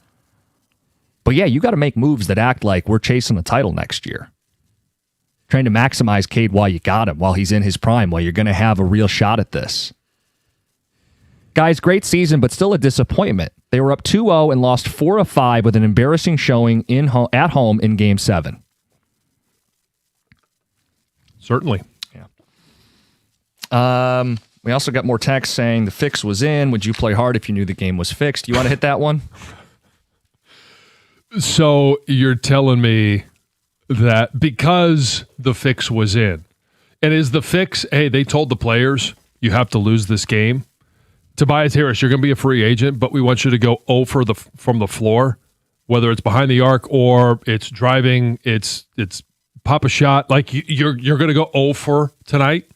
But yeah, you got to make moves that act like we're chasing the title next year. Trying to maximize Cade while you got him, while he's in his prime, while you're going to have a real shot at this. Guys, great season, but still a disappointment. They were up 2-0 and lost 4 of 5 with an embarrassing showing at home in Game 7. Certainly. Yeah. We also got more texts saying the fix was in. Would you play hard if you knew the game was fixed? You want to hit that one? So you're telling me that because the fix was in, and is the fix, hey, they told the players you have to lose this game. Tobias Harris, you're going to be a free agent, but we want you to go 0 from the floor, whether it's behind the arc or it's driving, it's pop a shot. Like you're going to go 0 for tonight.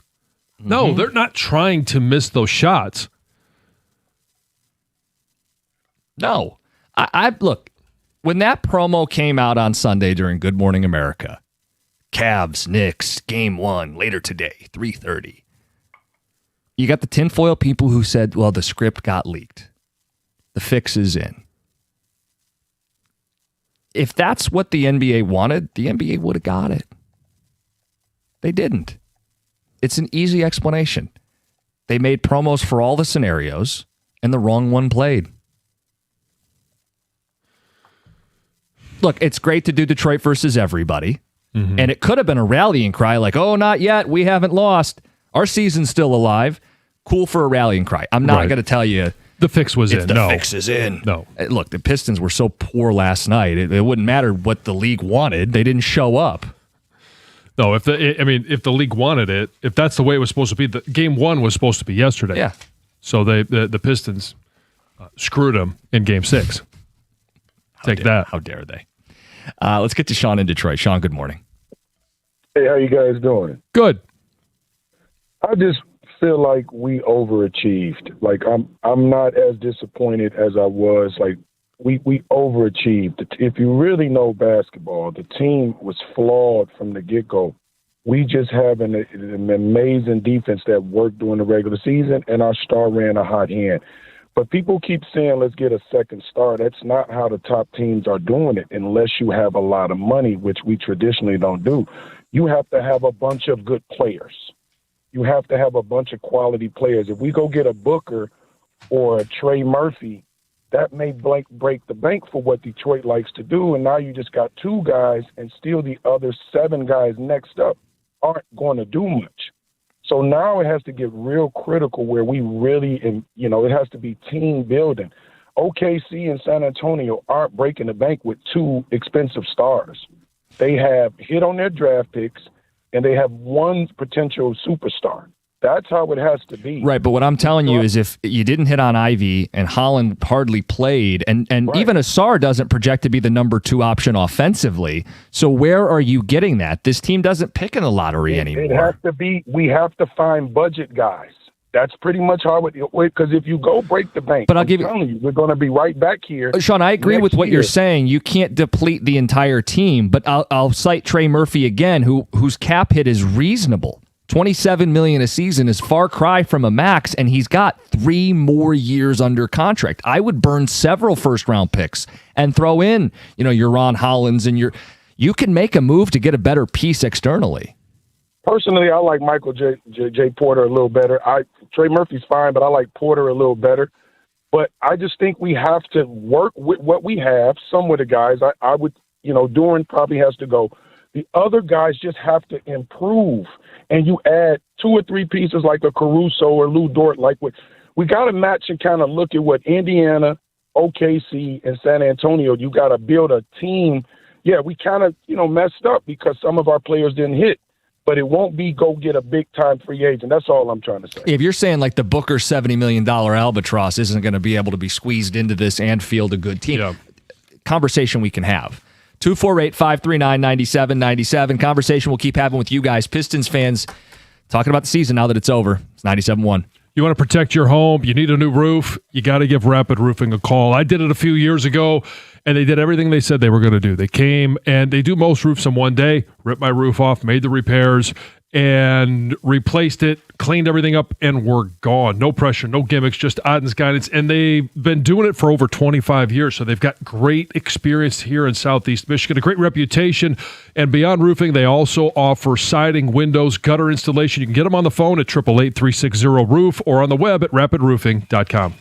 No, they're not trying to miss those shots. No. I look, when that promo came out on Sunday during Good Morning America, Cavs, Knicks, Game 1, later today, 3:30. You got the tinfoil people who said, well, the script got leaked. The fix is in. If that's what the NBA wanted, the NBA would have got it. They didn't. It's an easy explanation. They made promos for all the scenarios, and the wrong one played. Look, it's great to do Detroit versus everybody, and it could have been a rallying cry like, oh, not yet, we haven't lost. Our season's still alive. Cool for a rallying cry. I'm not going to tell you the fix was in. The fix is in. No. Look, the Pistons were so poor last night, it wouldn't matter what the league wanted. They didn't show up. No, if the league wanted it, if that's the way it was supposed to be, the Game 1 was supposed to be yesterday. Yeah. So the Pistons screwed them in Game 6. Take that. How dare they? Let's get to Sean in Detroit. Sean, good morning. Hey, how you guys doing? Good. I just feel like we overachieved. Like I'm not as disappointed as I was. Like we overachieved. If you really know basketball, the team was flawed from the get-go. We just have an amazing defense that worked during the regular season, and our star ran a hot hand. But people keep saying, let's get a second star. That's not how the top teams are doing it unless you have a lot of money, which we traditionally don't do. You have to have a bunch of good players. You have to have a bunch of quality players. If we go get a Booker or a Trey Murphy, that may break the bank for what Detroit likes to do. And now you just got 2 guys, and still the other 7 guys next up aren't going to do much. So now it has to get real critical where we really, it has to be team building. OKC and San Antonio aren't breaking the bank with 2 expensive stars. They have hit on their draft picks, and they have 1 potential superstar. That's how it has to be. Right, but what I'm telling you is if you didn't hit on Ivy and Holland hardly played, and even Asar doesn't project to be the number 2 option offensively, so where are you getting that? This team doesn't pick in the lottery anymore. It has to be, we have to find budget guys. That's pretty much how it, because if you go break the bank, but I'm telling you, we're going to be right back here. Sean, I agree with what you're saying. You can't deplete the entire team, but I'll cite Trey Murphy again, whose cap hit is reasonable. $27 million a season is far cry from a max, and he's got 3 more years under contract. I would burn several first-round picks and throw in, your Ron Hollands and you can make a move to get a better piece externally. Personally, I like Michael J. Porter a little better. Trey Murphy's fine, but I like Porter a little better. But I just think we have to work with what we have. Some of the guys, I would, Doran probably has to go. The other guys just have to improve. And you add 2 or 3 pieces like a Caruso or Lou Dort. We got to match and kind of look at what Indiana, OKC, and San Antonio. You got to build a team. Yeah, we kind of messed up because some of our players didn't hit, but it won't be go get a big time free agent. That's all I'm trying to say. If you're saying like the Booker $70 million albatross isn't going to be able to be squeezed into this and field a good team, conversation we can have. 248-539-9797. Conversation we'll keep having with you guys, Pistons fans, talking about the season now that it's over. It's 97.1. You want to protect your home, you need a new roof, you got to give Rapid Roofing a call. I did it a few years ago, and they did everything they said they were going to do. They came, and they do most roofs in one day, ripped my roof off, made the repairs, and replaced it, cleaned everything up, and we're gone. No pressure, no gimmicks, just Otten's guidance. And they've been doing it for over 25 years, so they've got great experience here in Southeast Michigan, a great reputation. And beyond roofing, they also offer siding, windows, gutter installation. You can get them on the phone at 888-360-ROOF or on the web at rapidroofing.com.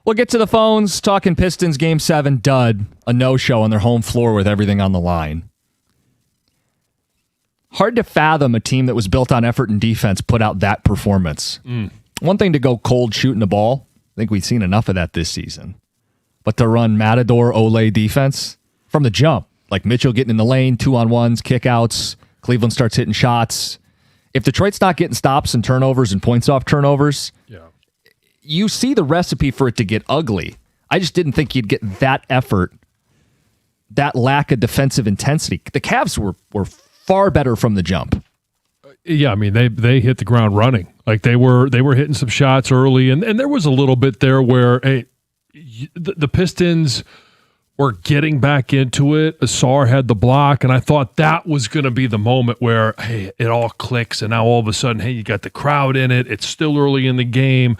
We'll get to the phones, talking Pistons Game 7 dud, a no-show on their home floor with everything on the line. Hard to fathom a team that was built on effort and defense put out that performance. One thing to go cold shooting the ball. I think we've seen enough of that this season. But to run Matador Olay defense from the jump, like Mitchell getting in the lane, 2-on-1s, kickouts, Cleveland starts hitting shots. If Detroit's not getting stops and turnovers and points off turnovers, you see the recipe for it to get ugly. I just didn't think you'd get that effort, that lack of defensive intensity. The Cavs were far better from the jump. Yeah, I mean, they hit the ground running. Like they were hitting some shots early, and there was a little bit there where the Pistons were getting back into it. Asar had the block, and I thought that was going to be the moment where, hey, it all clicks, and now all of a sudden, hey, you got the crowd in it. It's still early in the game,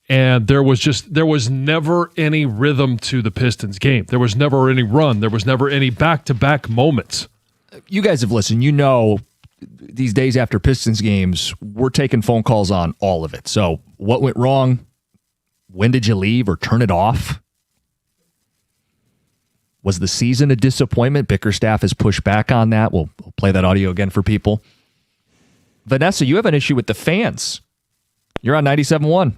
and there was never any rhythm to the Pistons game. There was never any run. There was never any back-to-back moments. You guys have listened. You know, these days after Pistons games, we're taking phone calls on all of it. So what went wrong? When did you leave or turn it off? Was the season a disappointment? Bickerstaff has pushed back on that. We'll play that audio again for people. Vanessa, you have an issue with the fans. You're on 97.1.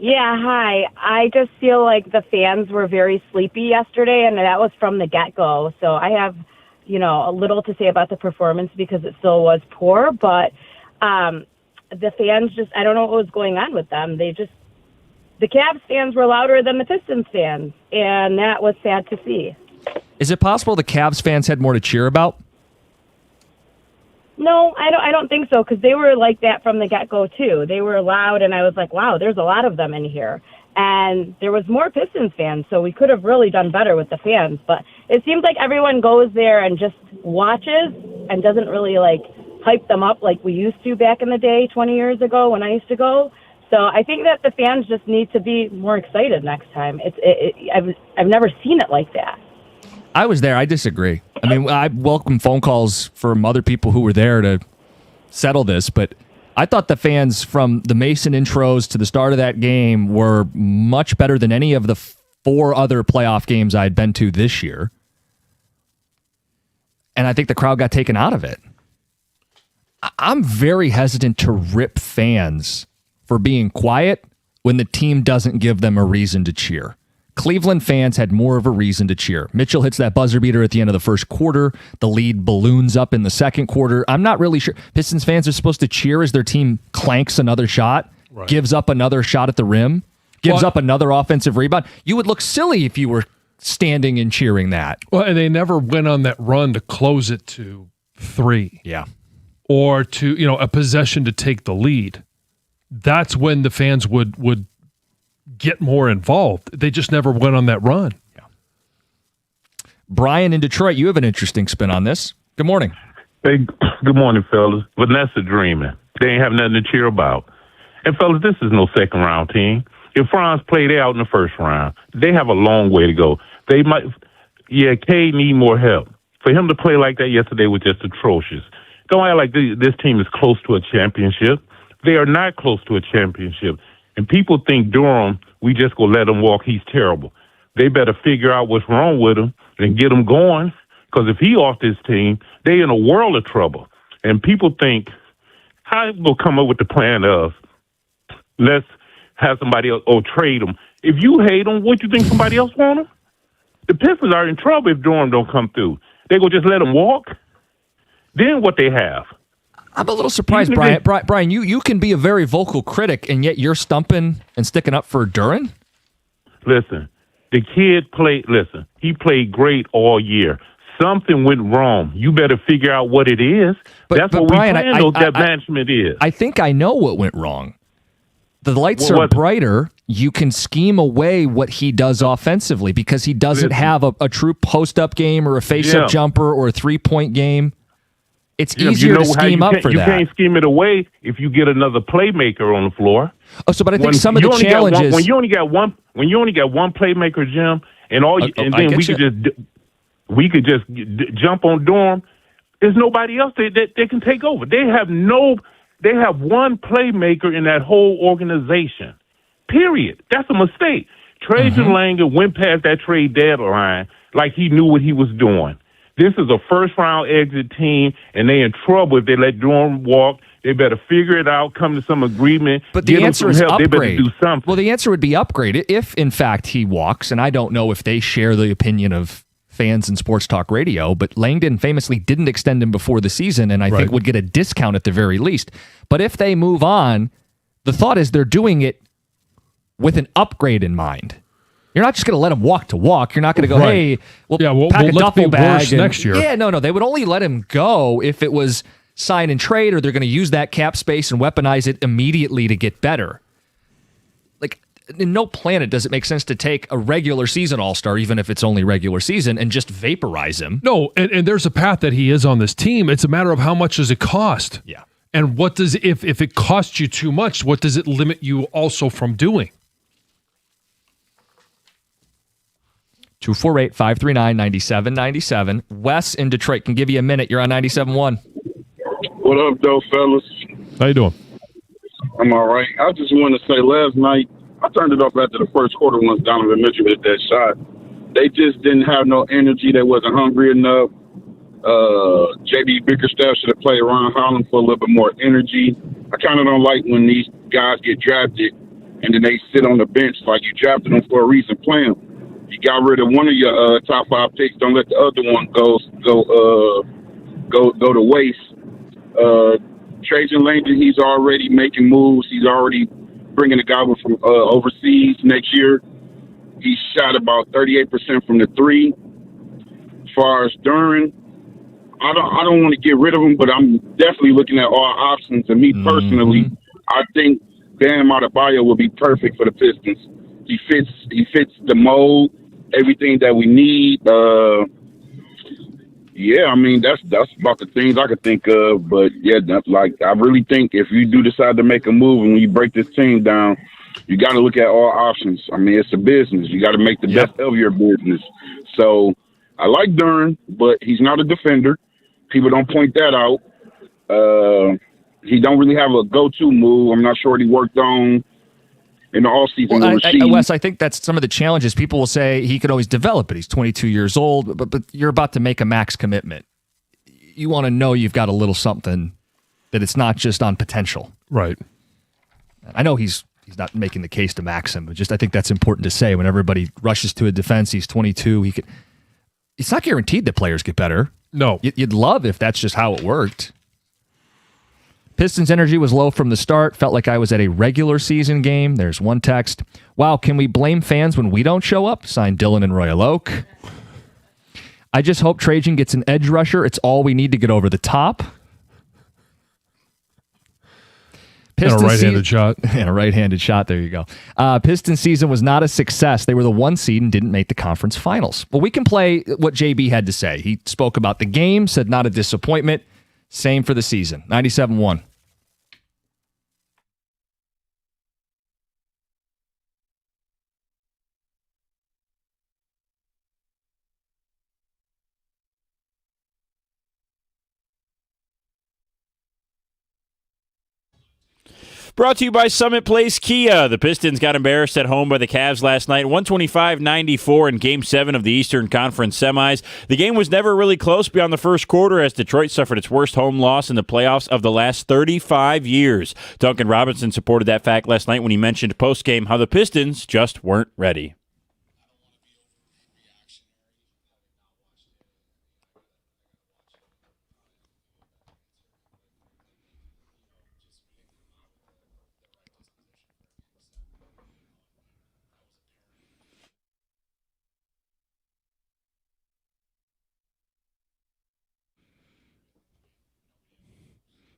Yeah, hi. I just feel like the fans were very sleepy yesterday, and that was from the get-go. So I have, a little to say about the performance because it still was poor, but the fans just, I don't know what was going on with them. The Cavs fans were louder than the Pistons fans, and that was sad to see. Is it possible the Cavs fans had more to cheer about? No, I don't think so, because they were like that from the get-go, too. They were loud, and I was like, wow, there's a lot of them in here. And there was more Pistons fans, so we could have really done better with the fans. But it seems like everyone goes there and just watches and doesn't really, hype them up like we used to back in the day 20 years ago when I used to go. So I think that the fans just need to be more excited next time. I've never seen it like that. I was there. I disagree. I mean, I welcome phone calls from other people who were there to settle this, but I thought the fans from the Mason intros to the start of that game were much better than any of the 4 other playoff games I'd been to this year. And I think the crowd got taken out of it. I'm very hesitant to rip fans for being quiet when the team doesn't give them a reason to cheer. Cleveland fans had more of a reason to cheer. Mitchell hits that buzzer beater at the end of the first quarter. The lead balloons up in the second quarter. I'm not really sure. Pistons fans are supposed to cheer as their team clanks another shot, gives up another shot at the rim, gives up another offensive rebound. You would look silly if you were standing and cheering that. Well, and they never went on that run to close it to 3. Yeah. Or to, a possession to take the lead. That's when the fans would get more involved. They just never went on that run. Yeah. Brian in Detroit, you have an interesting spin on this. Good morning. Hey, good morning, fellas. Vanessa dreaming. They ain't have nothing to cheer about. And, fellas, this is no second-round team. If France played out in the first round, they have a long way to go. They might, Cade need more help. For him to play like that yesterday was just atrocious. Don't act like this team is close to a championship. They are not close to a championship. And people think Durham, we just go let him walk. He's terrible. They better figure out what's wrong with him and get him going. Because if he off this team, they in a world of trouble. And people think, how will come up with the plan of let's have somebody else or trade him? If you hate him, what you think somebody else want him? The Pistons are in trouble if Durham don't come through. They go just let him walk. Then what they have? I'm a little surprised, Brian. Brian, you can be a very vocal critic, and yet you're stumping and sticking up for Duren? Listen, the kid played, he played great all year. Something went wrong. You better figure out what it is. That's what Brian, that management is. I think I know what went wrong. The lights are brighter. You can scheme away what he does offensively because he doesn't have a true post-up game or a face-up jumper or a three-point game. It's easier to scheme up for that. You can't scheme it away if you get another playmaker on the floor. Oh, but I think some of the challenges when you only got one playmaker, Jim, and then we could just jump on Durham. There's nobody else that can take over. They have one playmaker in that whole organization, Period. That's a mistake. Trajan Langer went past that trade deadline like he knew what he was doing. This is a first-round exit team, and they're in trouble if they let Durham walk. They better figure it out, come to some agreement. But the answer is help. upgrade. They better do something. Well, the answer would be upgrade if, in fact, he walks. And I don't know if they share the opinion of fans in sports talk radio, but Langdon famously didn't extend him before the season, and I think would get a discount at the very least. But if they move on, the thought is they're doing it with an upgrade in mind. You're not just going to let him walk to walk. You're not going to go, hey, we'll pack a duffel bag next year. Yeah, no. They would only let him go if it was sign and trade, or they're going to use that cap space and weaponize it immediately to get better. Like, in no planet does it make sense to take a regular season all-star, even if it's only regular season, and just vaporize him. No, and there's a path that he is on this team. It's a matter of how much does it cost. Yeah. And what does if it costs you too much, what does it limit you also from doing? 248-539-9797. Wes in Detroit can give you a minute. You're on 97.1. What up, though, fellas? How you doing? I'm all right. I just wanted to say last night, I turned it off after the first quarter once Donovan Mitchell hit that shot. They just didn't have no energy. They wasn't hungry enough. J.B. Bickerstaff should have played Ron Holland for a little bit more energy. I kind of don't like when these guys get drafted and then they sit on the bench like you drafted them for a reason. Play them. You got rid of one of your top 5 picks. Don't let the other one go to waste. Trajan Langdon, he's already making moves. He's already bringing a guy from overseas next year. He shot about 38% from the 3. As far as Duran, I don't want to get rid of him, but I'm definitely looking at all options. And me personally, I think Bam Adebayo will be perfect for the Pistons. He fits the mold, everything that we need. Yeah, I mean that's about the things I could think of. But yeah, I really think if you do decide to make a move and when you break this team down, you got to look at all options. I mean, it's a business. You got to make the best of your business. So I like Duran, but he's not a defender. People don't point that out. He don't really have a go-to move. I'm not sure what he worked on in the offseason. Wes, I think that's some of the challenges. People will say he could always develop it. He's 22 years old, but you're about to make a max commitment. You want to know you've got a little something, that it's not just on potential. Right. I know he's not making the case to max him, but just I think that's important to say when everybody rushes to a defense. He's 22. It's not guaranteed that players get better. No. You'd love if that's just how it worked. Pistons energy was low from the start. Felt like I was at a regular season game. There's one text. Wow, can we blame fans when we don't show up? Signed Dylan in Royal Oak. I just hope Trajan gets an edge rusher. It's all we need to get over the top. And a right-handed shot. And a right-handed shot. There you go. Pistons season was not a success. They were the 1 seed and didn't make the conference finals. Well, we can play what JB had to say. He spoke about the game, said not a disappointment. Same for the season. 97-1. Brought to you by Summit Place Kia. The Pistons got embarrassed at home by the Cavs last night, 125-94 in Game 7 of the Eastern Conference semis. The game was never really close beyond the first quarter as Detroit suffered its worst home loss in the playoffs of the last 35 years. Duncan Robinson supported that fact last night when he mentioned post-game how the Pistons just weren't ready.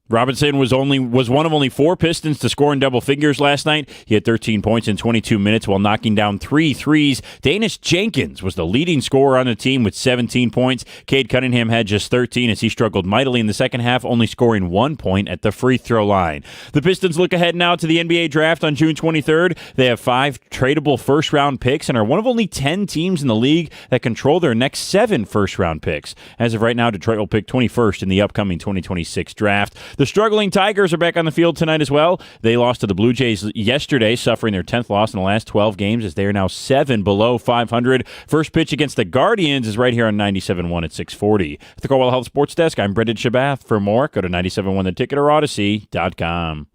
Robinson was one of only 4 Pistons to score in double figures last night. He had 13 points in 22 minutes while knocking down 3 threes. Danis Jenkins was the leading scorer on the team with 17 points. Cade Cunningham had just 13 as he struggled mightily in the second half, only scoring 1 point at the free throw line. The Pistons look ahead now to the NBA draft on June 23rd. They have 5 tradable first-round picks and are one of only 10 teams in the league that control their next 7 first-round picks. As of right now, Detroit will pick 21st in the upcoming 2026 draft. The struggling Tigers are back on the field tonight as well. They lost to the Blue Jays yesterday, suffering their 10th loss in the last 12 games as they are now 7 below 500. First pitch against the Guardians is right here on 97.1 at 640. At the Corwell Health Sports Desk, I'm Brendan Shabath. For more, go to 97.1 The Ticket or Odyssey.com.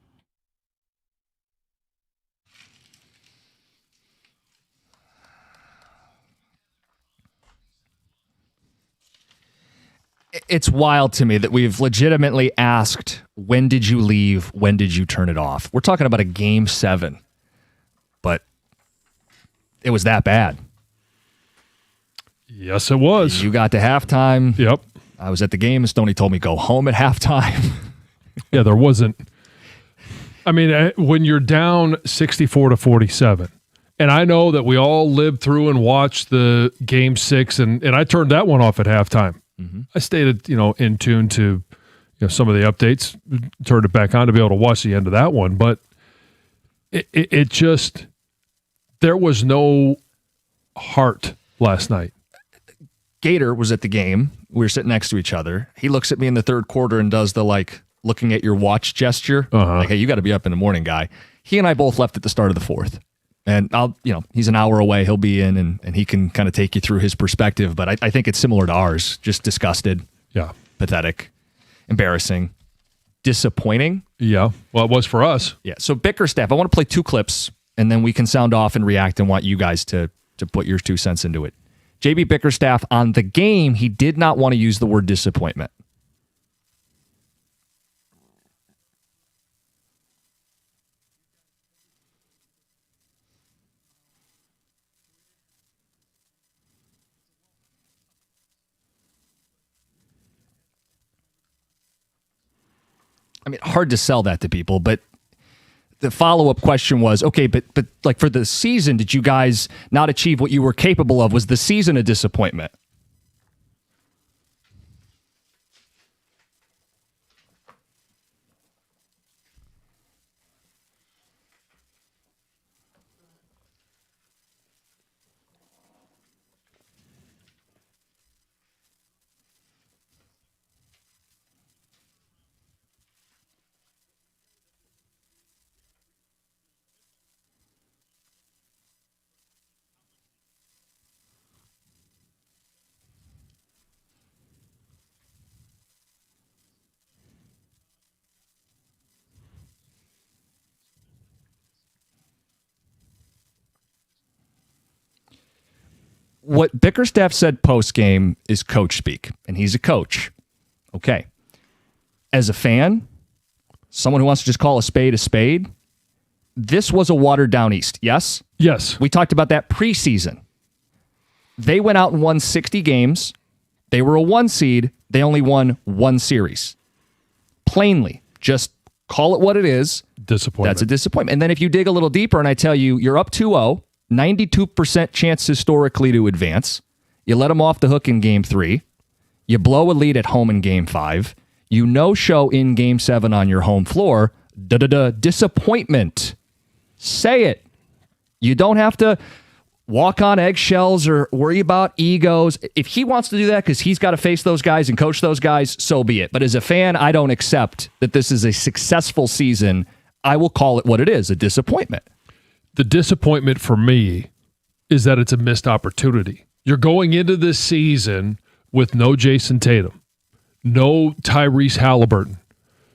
It's wild to me that we've legitimately asked, when did you leave? When did you turn it off? We're talking about a Game 7, but it was that bad. Yes, it was. You got to halftime. Yep. I was at the game, and Stoney told me go home at halftime. Yeah, there wasn't. I mean, when you're down 64-47, and I know that we all lived through and watched the Game 6, and I turned that one off at halftime. Mm-hmm. I stayed, in tune to, some of the updates, turned it back on to be able to watch the end of that one. But it just, there was no heart last night. Gator was at the game. We were sitting next to each other. He looks at me in the third quarter and does the looking at your watch gesture. Like, hey, you got to be up in the morning, guy. He and I both left at the start of the fourth. And he's an hour away. He'll be in and he can kind of take you through his perspective. But I think it's similar to ours. Just disgusted. Yeah. Pathetic. Embarrassing. Disappointing. Yeah. Well, it was for us. Yeah. So Bickerstaff, I want to play 2 clips and then we can sound off and react and want you guys to put your 2 cents into it. JB Bickerstaff on the game, he did not want to use the word disappointment. I mean, hard to sell that to people, but the follow-up question was, okay, but like for the season, did you guys not achieve what you were capable of? Was the season a disappointment? What Bickerstaff said post-game is coach speak, and he's a coach. Okay. As a fan, someone who wants to just call a spade, this was a watered-down East, yes? Yes. We talked about that preseason. They went out and won 60 games. They were a 1 seed. They only won 1 series. Plainly, just call it what it is. Disappointment. That's a disappointment. And then if you dig a little deeper and I tell you you're up 2-0, 92% chance historically to advance. You let them off the hook in Game 3. You blow a lead at home in Game 5. You no-show in Game 7 on your home floor. Disappointment. Say it. You don't have to walk on eggshells or worry about egos. If he wants to do that because he's got to face those guys and coach those guys, so be it. But as a fan, I don't accept that this is a successful season. I will call it what it is, a disappointment. The disappointment for me is that it's a missed opportunity. You're going into this season with no Jason Tatum, no Tyrese Halliburton.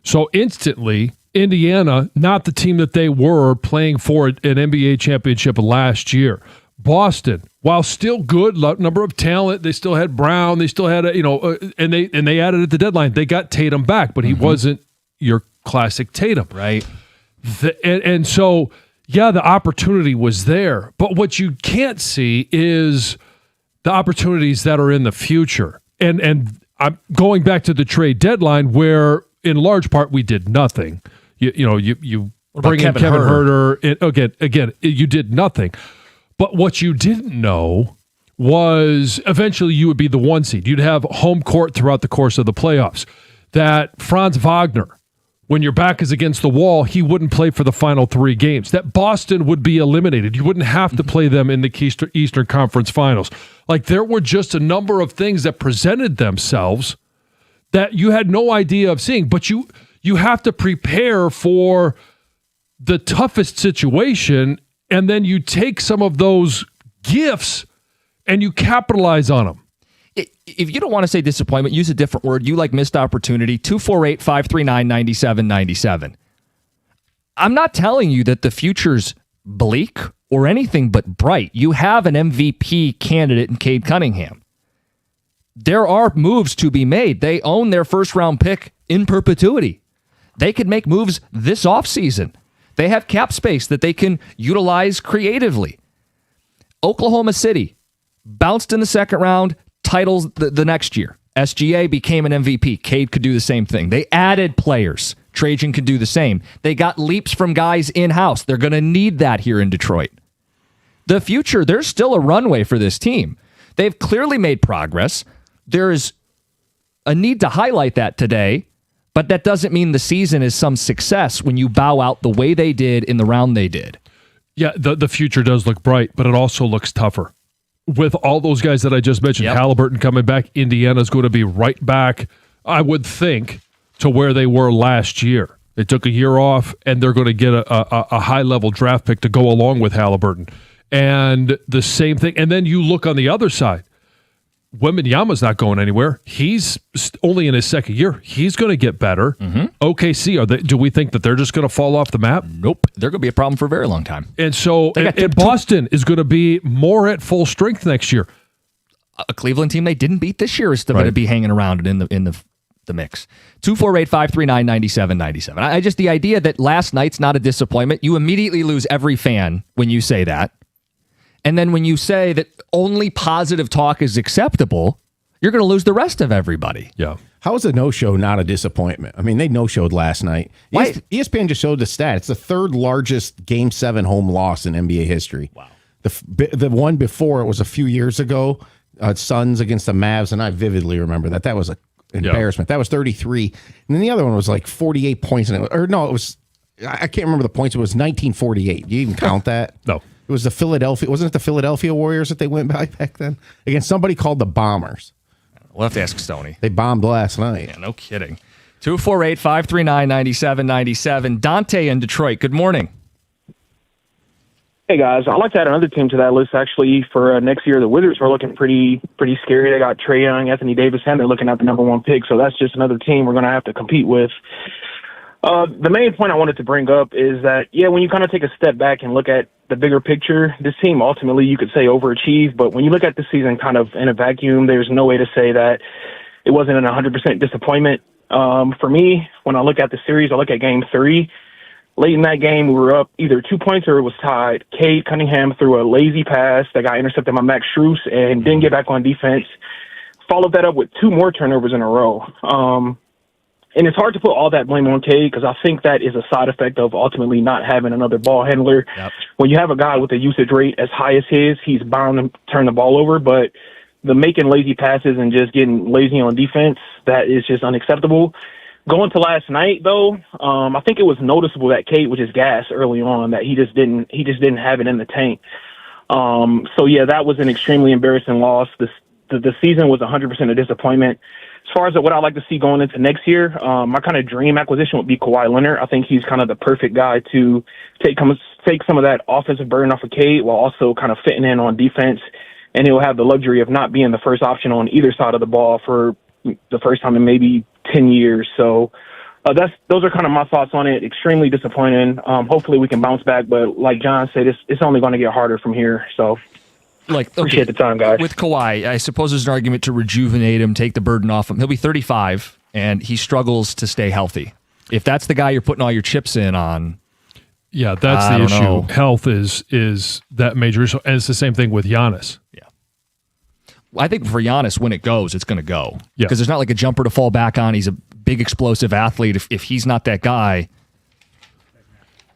So instantly, Indiana, not the team that they were playing for an NBA championship last year. Boston, while still good, number of talent, they still had Brown, they still had and they added at the deadline. They got Tatum back, but he wasn't your classic Tatum, right? And so. Yeah, the opportunity was there, but what you can't see is the opportunities that are in the future. And I'm going back to the trade deadline where, in large part, we did nothing. You bring in Kevin Huerter. Again, you did nothing. But what you didn't know was eventually you would be the 1 seed. You'd have home court throughout the course of the playoffs. That Franz Wagner, when your back is against the wall, he wouldn't play for the final 3 games. That Boston would be eliminated. You wouldn't have to play them in the Eastern Conference Finals. Like, there were just a number of things that presented themselves that you had no idea of seeing. But you You have to prepare for the toughest situation, and then you take some of those gifts and you capitalize on them. If you don't want to say disappointment, use a different word. You like missed opportunity. 248-539-9797. I'm not telling you that the future's bleak or anything but bright. You have an MVP candidate in Cade Cunningham. There are moves to be made. They own their first-round pick in perpetuity. They could make moves this offseason. They have cap space that they can utilize creatively. Oklahoma City bounced in the second round, titles the next year. SGA became an MVP. Cade could do the same thing. They added players. Trajan could do the same. They got leaps from guys in-house. They're going to need that here in Detroit. The future, there's still a runway for this team. They've clearly made progress. There is a need to highlight that today, but that doesn't mean the season is some success when you bow out the way they did in the round they did. Yeah, the future does look bright, but it also looks tougher. With all those guys that I just mentioned, Halliburton coming back, Indiana's going to be right back, I would think, to where they were last year. They took a year off, and they're going to get a high-level draft pick to go along with Halliburton. And the same thing. And then you look on the other side. Wembanyama's not going anywhere. He's only in his second year. He's going to get better. OKC, do we think that they're just going to fall off the map? Nope. They're going to be a problem for a very long time. And so and Boston is going to be more at full strength next year. A Cleveland team they didn't beat this year is still going to be hanging around in the mix. 248-539-9797. I just, the idea that last night's not a disappointment, you immediately lose every fan when you say that. And then when you say that only positive talk is acceptable, you're going to lose the rest of everybody. Yeah. How is a no-show not a disappointment? I mean, they no-showed last night. ESPN just showed the stat. It's the third largest Game 7 home loss in NBA history. Wow. The one before it was a few years ago, Suns against the Mavs, and I vividly remember that. That was an embarrassment. That was 33. And then the other one was like 48 points. It was, I can't remember the points. It was 1948. Do you even count that? No. It was wasn't it the Philadelphia Warriors that they went by back then? Against somebody called the Bombers. We'll have to ask Stoney. They bombed last night. Yeah, no kidding. 248-539-9797. Dante in Detroit. Good morning. Hey, guys. I'd like to add another team to that list, actually, for next year. The Wizards are looking pretty scary. They got Trae Young, Anthony Davis, and they're looking at the number one pick, so that's just another team we're going to have to compete with. The main point I wanted to bring up is that, when you kind of take a step back and look at the bigger picture, this team ultimately, you could say, overachieved. But when you look at the season kind of in a vacuum, there's no way to say that it wasn't an 100% disappointment. For me, when I look at the series, I look at Game 3. Late in that game, we were up either 2 points or it was tied. Cade Cunningham threw a lazy pass that got intercepted by Max Strus and didn't get back on defense. Followed that up with 2 more turnovers in a row. And it's hard to put all that blame on Cade because I think that is a side effect of ultimately not having another ball handler. Yep. When you have a guy with a usage rate as high as his, he's bound to turn the ball over. But the making lazy passes and just getting lazy on defense, that is just unacceptable. Going to last night, though, I think it was noticeable that Cade was just gassed early on, that he just didn't have it in the tank. That was an extremely embarrassing loss. The season was 100% a disappointment. As far as what I'd like to see going into next year, my kind of dream acquisition would be Kawhi Leonard. I think he's kind of the perfect guy to take some of that offensive burden off of Cade while also kind of fitting in on defense. And he'll have the luxury of not being the first option on either side of the ball for the first time in maybe 10 years. So those are kind of my thoughts on it. Extremely disappointing. Hopefully we can bounce back. But like John said, it's only going to get harder from here. So appreciate the time, guys. With Kawhi, I suppose there's an argument to rejuvenate him, take the burden off him. He'll be 35, and he struggles to stay healthy. If that's the guy you're putting all your chips in on, yeah, that's the issue. Health is that major issue, and it's the same thing with Giannis. Yeah, I think for Giannis, when it goes, it's going to go. Yeah, because there's not like a jumper to fall back on. He's a big explosive athlete. If he's not that guy.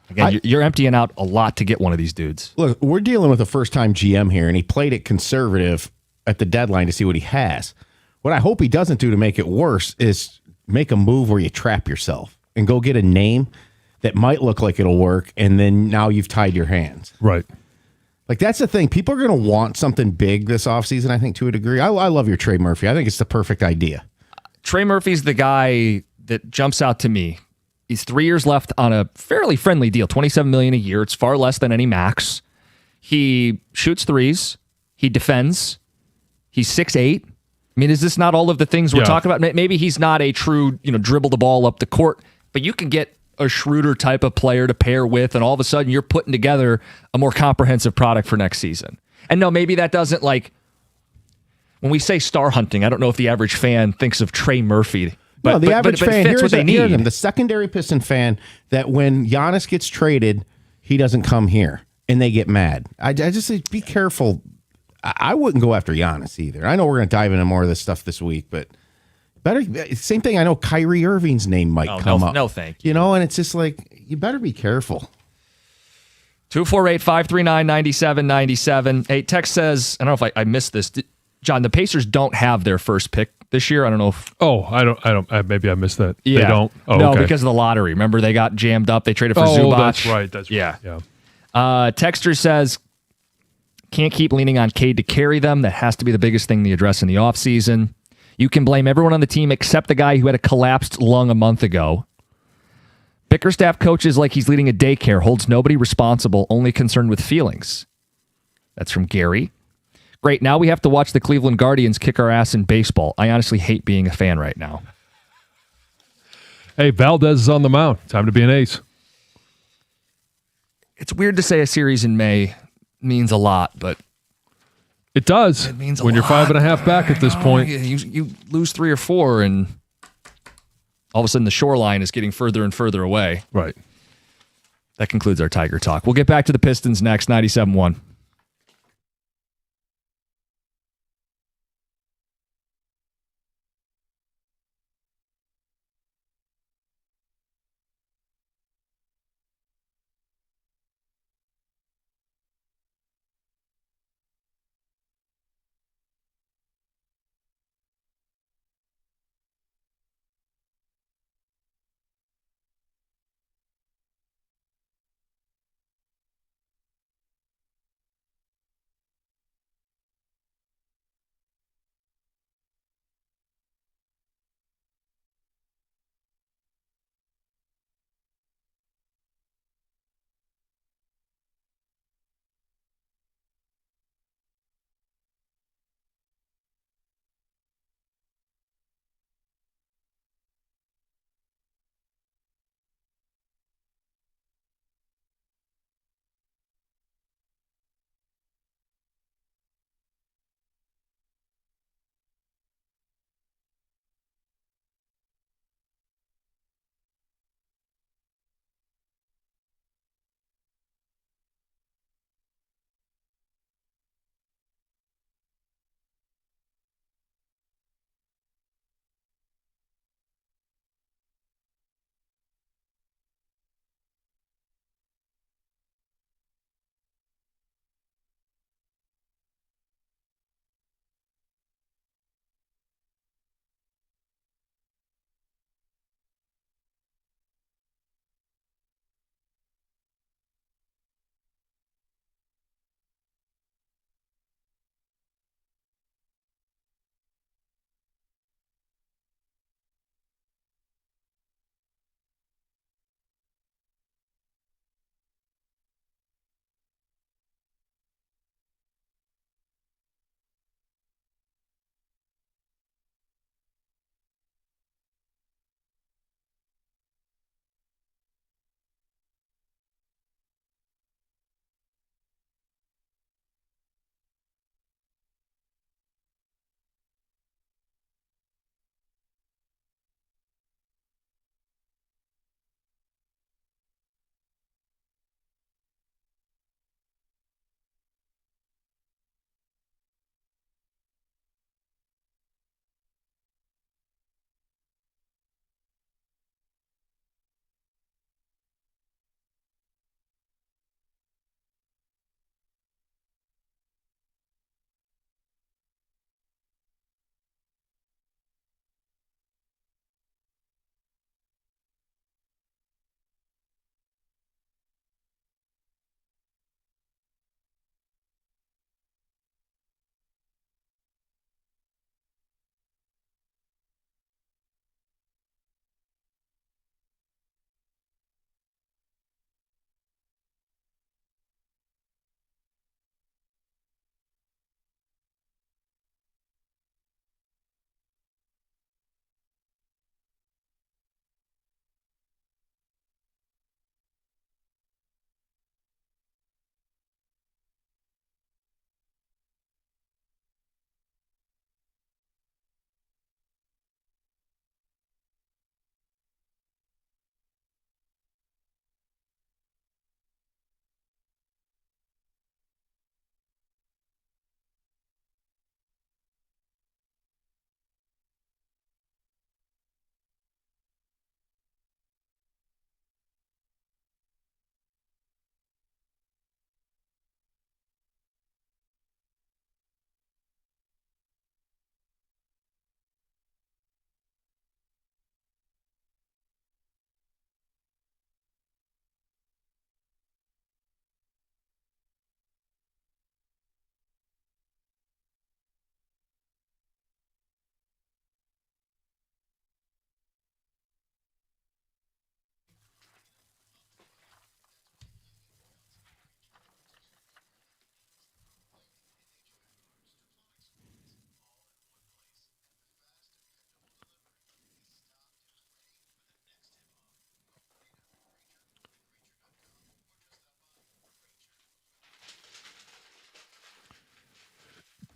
Again, you're emptying out a lot to get one of these dudes. Look, we're dealing with a first-time GM here, and he played it conservative at the deadline to see what he has. What I hope he doesn't do to make it worse is make a move where you trap yourself and go get a name that might look like it'll work, and then now you've tied your hands. Right. Like, that's the thing. People are going to want something big this offseason, I think, to a degree. I love your Trey Murphy. I think it's the perfect idea. Trey Murphy's the guy that jumps out to me. He's 3 years left on a fairly friendly deal, $27 million a year. It's far less than any max. He shoots threes. He defends. He's 6'8". I mean, is this not all of the things we're talking about? Maybe he's not a true, dribble the ball up the court, but you can get a Schroeder type of player to pair with, and all of a sudden you're putting together a more comprehensive product for next season. And no, maybe that doesn't when we say star hunting, I don't know if the average fan thinks of Trey Murphy. But, the average fan, fits what they need. The secondary Piston fan, that when Giannis gets traded, he doesn't come here, and they get mad. I just say, be careful. I wouldn't go after Giannis either. I know we're going to dive into more of this stuff this week, but same thing. I know Kyrie Irving's name might come up. No, thank you. And it's just you better be careful. 248-539-9797. Hey, text says, I don't know if I missed this. John, the Pacers don't have their first pick this year. I don't know if... I don't. Maybe I missed that. Yeah. They don't? Oh, no, okay. because of the lottery. Remember, they got jammed up. They traded for Zubac. That's right. Yeah. Yeah. Texter says, can't keep leaning on Cade to carry them. That has to be the biggest thing they address in the offseason. You can blame everyone on the team except the guy who had a collapsed lung a month ago. Bickerstaff coaches like he's leading a daycare, holds nobody responsible, only concerned with feelings. That's from Gary. Great, now we have to watch the Cleveland Guardians kick our ass in baseball. I honestly hate being a fan right now. Hey, Valdez is on the mound. Time to be an ace. It's weird to say a series in May means a lot, but... It does. It means a when lot. You're 5.5 back at this point. You lose 3 or 4, and all of a sudden the shoreline is getting further and further away. Right. That concludes our Tiger Talk. We'll get back to the Pistons next, 97.1.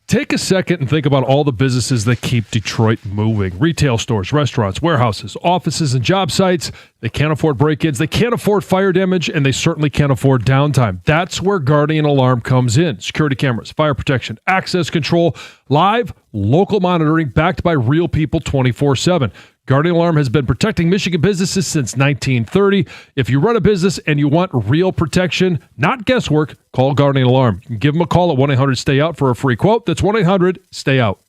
Take a second and think about all the businesses that keep Detroit moving. Retail stores, restaurants, warehouses, offices, and job sites. They can't afford break-ins, they can't afford fire damage, and they certainly can't afford downtime. That's where Guardian Alarm comes in. Security cameras, fire protection, access control, live, local monitoring backed by real people 24/7. Guardian Alarm has been protecting Michigan businesses since 1930. If you run a business and you want real protection, not guesswork, call Guardian Alarm. You can give them a call at 1-800-STAY-OUT for a free quote. That's 1-800-STAY-OUT.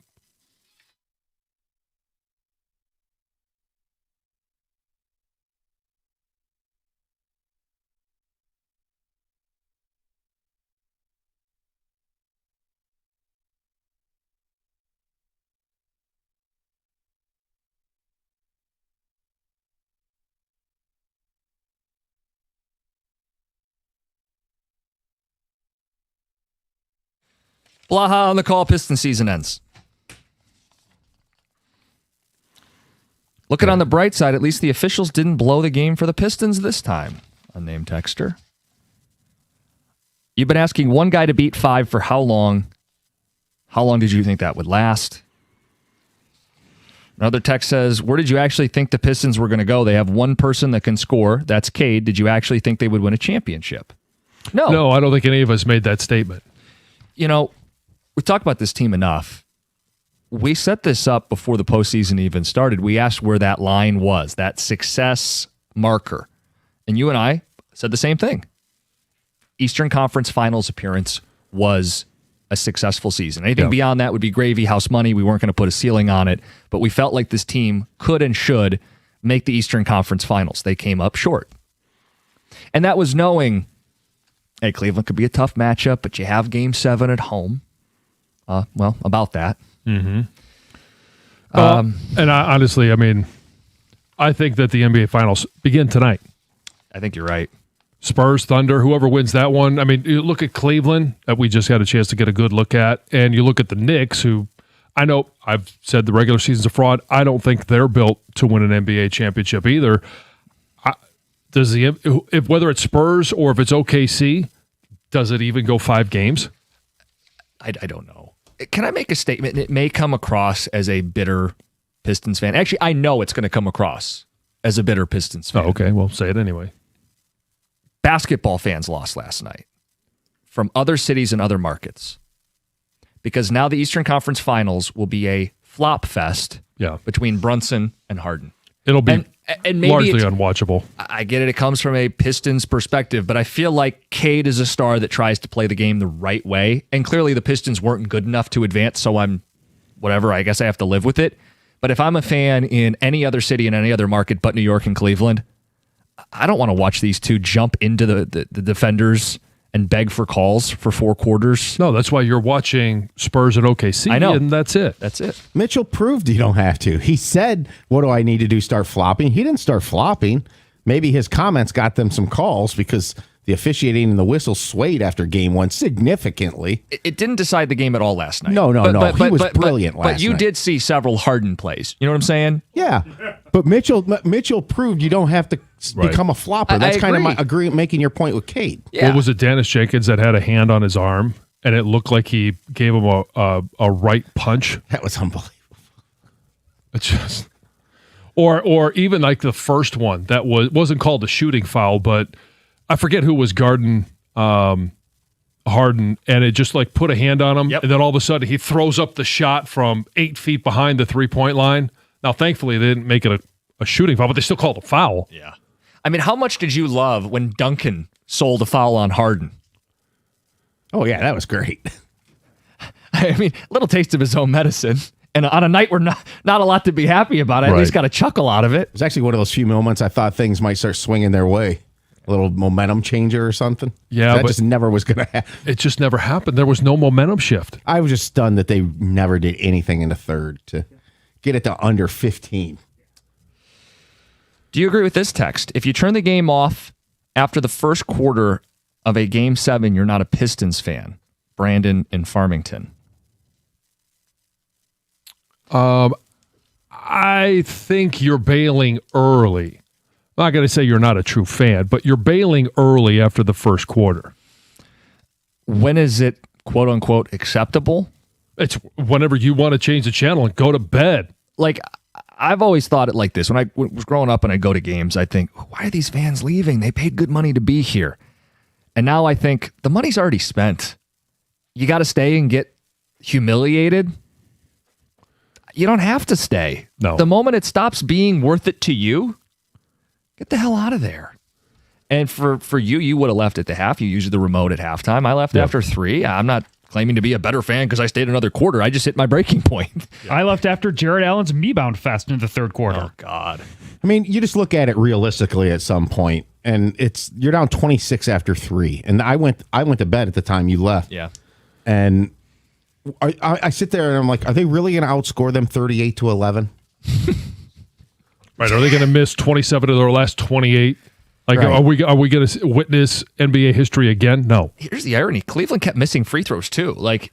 Blaha on the call. Piston season ends. Looking on the bright side, at least the officials didn't blow the game for the Pistons this time. Unnamed texter. You've been asking one guy to beat 5 for how long? How long did you think that would last? Another text says, where did you actually think the Pistons were going to go? They have one person that can score. That's Cade. Did you actually think they would win a championship? No. No, I don't think any of us made that statement. You know, we talk about this team enough. We set this up before the postseason even started. We asked where that line was, that success marker. And you and I said the same thing. Eastern Conference Finals appearance was a successful season. Anything beyond that would be gravy, house money. We weren't going to put a ceiling on it, but we felt like this team could and should make the Eastern Conference Finals. They came up short. And that was knowing, hey, Cleveland could be a tough matchup, but you have Game 7 at home. Well, about that. Mm-hmm. And honestly, I mean, I think that the NBA Finals begin tonight. I think you're right. Spurs, Thunder, whoever wins that one. I mean, you look at Cleveland, that we just had a chance to get a good look at, and you look at the Knicks, who I know I've said the regular season's a fraud. I don't think they're built to win an NBA championship either. If whether it's Spurs or if it's OKC, does it even go 5 games? I don't know. Can I make a statement? It may come across as a bitter Pistons fan. Actually, I know it's going to come across as a bitter Pistons fan. Oh, okay, well, say it anyway. Basketball fans lost last night from other cities and other markets because now the Eastern Conference Finals will be a flop fest between Brunson and Harden. It'll be and maybe largely unwatchable. I get it. It comes from a Pistons perspective, but I feel like Cade is a star that tries to play the game the right way. And clearly the Pistons weren't good enough to advance, so I guess I have to live with it. But if I'm a fan in any other city, in any other market but New York and Cleveland, I don't want to watch these two jump into the defenders and beg for calls for 4 quarters. No, that's why you're watching Spurs and OKC. I know. And that's it. That's it. Mitchell proved you don't have to. He said, what do I need to do? Start flopping? He didn't start flopping. Maybe his comments got them some calls because the officiating and the whistle swayed after game 1 significantly. It didn't decide the game at all last night. No. He was brilliant last night. But you did see several Harden plays. You know what I'm saying? Yeah. But Mitchell proved you don't have to become a flopper. That's kind of my making your point with Cade. Yeah. What was it, Dennis Jenkins, that had a hand on his arm, and it looked like he gave him a right punch? That was unbelievable. It just, or even like the first one that wasn't called a shooting foul, but I forget who was guarding Harden, and it just like put a hand on him, and then all of a sudden he throws up the shot from 8 feet behind the 3-point line. Now, thankfully, they didn't make it a shooting foul, but they still called a foul. Yeah. I mean, how much did you love when Duncan sold a foul on Harden? Oh, yeah, that was great. I mean, a little taste of his own medicine. And on a night where not a lot to be happy about, I at least got a chuckle out of it. It was actually one of those few moments I thought things might start swinging their way. A little momentum changer or something. Yeah, that just never was going to happen. It just never happened. There was no momentum shift. I was just stunned that they never did anything in the third to get it to under 15. Do you agree with this text? If you turn the game off after the first quarter of a Game 7, you're not a Pistons fan. Brandon in Farmington. I think you're bailing early. I'm not going to say you're not a true fan, but you're bailing early after the first quarter. When is it, quote unquote, acceptable? It's whenever you want to change the channel and go to bed. Like, I've always thought it like this. When I was growing up and I go to games, I think, why are these fans leaving? They paid good money to be here. And now I think the money's already spent. You got to stay and get humiliated. You don't have to stay. No. The moment it stops being worth it to you, get the hell out of there. And for you would have left at the half. You used the remote at halftime. I left after 3. I'm not claiming to be a better fan because I stayed another quarter. I just hit my breaking point. I left after Jared Allen's me-bound fest in the third quarter. Oh, God. I mean, you just look at it realistically at some point, and you're down 26 after 3. And I went to bed at the time you left. Yeah. And I sit there and I'm like, are they really going to outscore them 38-11? Right? Are they going to miss 27 of their last 28? Like, Right. are we going to witness NBA history again? No. Here's the irony. Cleveland kept missing free throws, too. Like,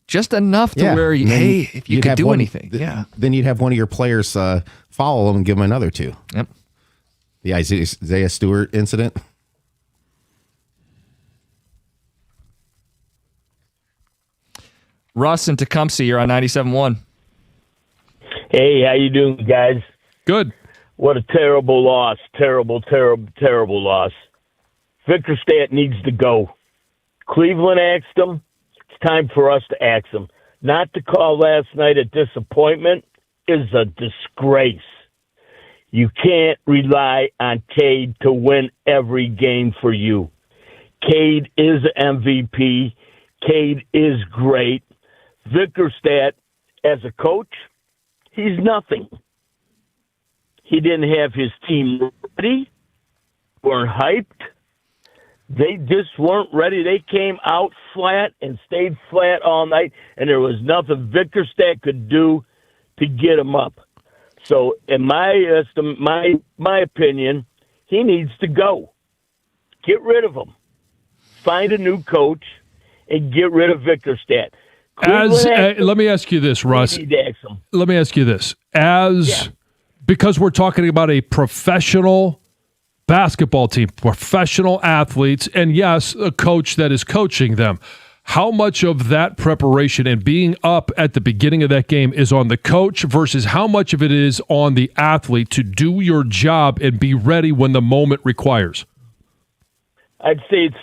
just enough to Yeah. where, And then hey, if you you'd could have do anything. Yeah. Then you'd have one of your players follow them and give them another 2. Yep. The Isaiah Stewart incident. Russ and Tecumseh, you're on 97.1. Hey, how you doing, guys? Good. What a terrible loss. Terrible, terrible, terrible loss. Vickerstadt needs to go. Cleveland axed him. It's time for us to axe him. Not to call last night a disappointment is a disgrace. You can't rely on Cade to win every game for you. Cade is MVP. Cade is great. Vickerstadt, as a coach, he's nothing. He didn't have his team ready, weren't hyped. They just weren't ready. They came out flat and stayed flat all night, and there was nothing Vickerstadt could do to get him up. So, in my opinion, he needs to go. Get rid of him. Find a new coach and get rid of Vickerstadt. Let me ask you this, Russ. Let me ask you this. Because we're talking about a professional basketball team, professional athletes, and yes, a coach that is coaching them, how much of that preparation and being up at the beginning of that game is on the coach versus how much of it is on the athlete to do your job and be ready when the moment requires? I'd say it's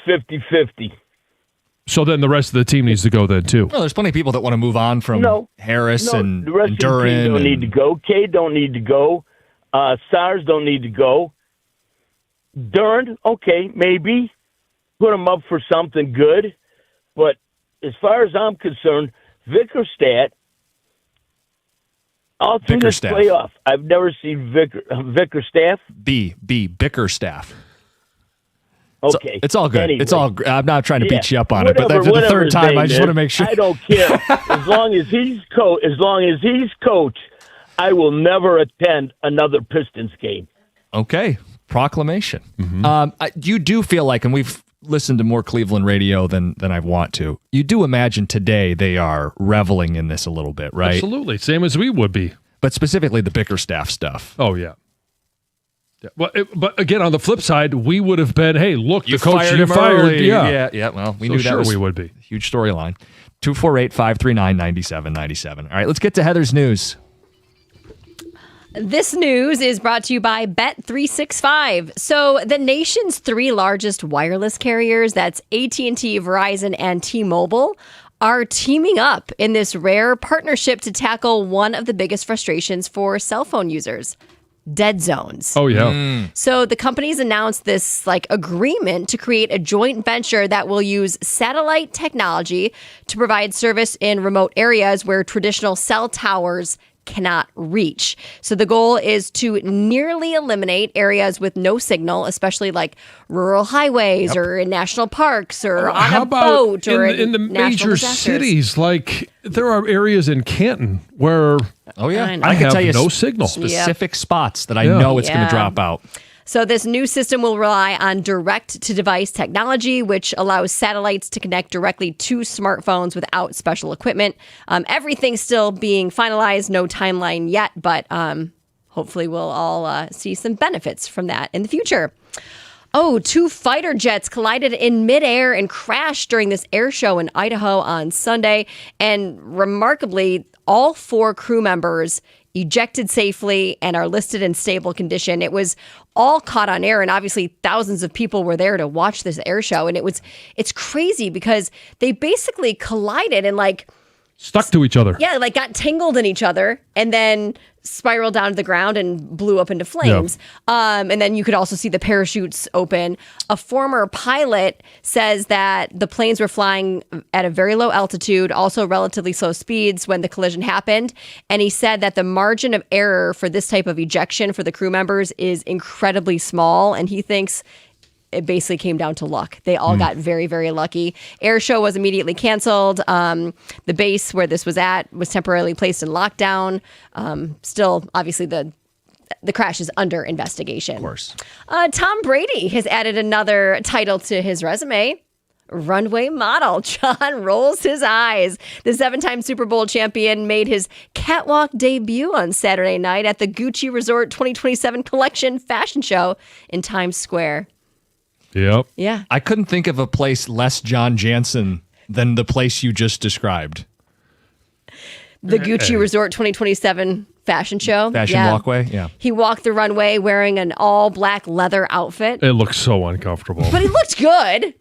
50-50. So then the rest of the team needs to go then too. Well, there's plenty of people that want to move on from Harris and the rest and of the team Duran. don't need to go. Cade don't need to go. Stars don't need to go. Duran, okay, maybe put him up for something good, but as far as I'm concerned, Vickerstadt, all through this playoff, I've never seen Vickerstaff. Bickerstaff. Okay, It's all good. Anyway. It's all. I'm not trying to beat you up on it, but Whatever- for the whatever third his time, name I just is, want to make sure. I don't care. As long as he's coach, I will never attend another Pistons game. Okay, proclamation. Mm-hmm. You do feel like, and we've listened to more Cleveland radio than I want to. You do imagine today they are reveling in this a little bit, right? Absolutely, same as we would be. But specifically the Bickerstaff stuff. Oh yeah. Yeah. Well, but again, on the flip side, we would have been, hey, look, You the coach fired you him fired. early. Yeah. Yeah. Well, we So knew that sure was we would be. a huge storyline. 248-539-9797. All right, let's get to Heather's news. This news is brought to you by Bet365. So the nation's 3 largest wireless carriers, that's AT&T, Verizon, and T-Mobile, are teaming up in this rare partnership to tackle one of the biggest frustrations for cell phone users, dead zones. Oh, yeah. So the companies announced this agreement to create a joint venture that will use satellite technology to provide service in remote areas where traditional cell towers cannot reach. So the goal is to nearly eliminate areas with no signal, especially like rural highways or in national parks or on How a about boat or in the national major disasters. cities? Like there are areas in Canton where Oh yeah, I know. I can have tell you no signal. specific spots that I Yeah. know it's going Yeah. to drop out. So this new system will rely on direct-to-device technology, which allows satellites to connect directly to smartphones without special equipment. Everything's still being finalized, no timeline yet, but hopefully we'll all see some benefits from that in the future. Oh, two fighter jets collided in midair and crashed during this air show in Idaho on Sunday. And remarkably, all 4 crew members ejected safely and are listed in stable condition. It was all caught on air, and obviously thousands of people were there to watch this air show. And it's crazy because they basically collided and stuck to each other. Yeah, got tangled in each other and then spiraled down to the ground and blew up into flames. Yep. And then you could also see the parachutes open. A former pilot says that the planes were flying at a very low altitude, also relatively slow speeds when the collision happened. And he said that the margin of error for this type of ejection for the crew members is incredibly small. And he thinks it basically came down to luck. They all got very, very lucky. Air show was immediately canceled. The base where this was at was temporarily placed in lockdown. Still, obviously, the crash is under investigation. Of course. Tom Brady has added another title to his resume. Runway model. John rolls his eyes. The 7-time Super Bowl champion made his catwalk debut on Saturday night at the Gucci Resort 2027 Collection fashion show in Times Square. Yep. Yeah. I couldn't think of a place less John Jansen than the place you just described. The Gucci Resort 2027 fashion show. Fashion walkway, yeah. He walked the runway wearing an all-black leather outfit. It looks so uncomfortable. But he looked good.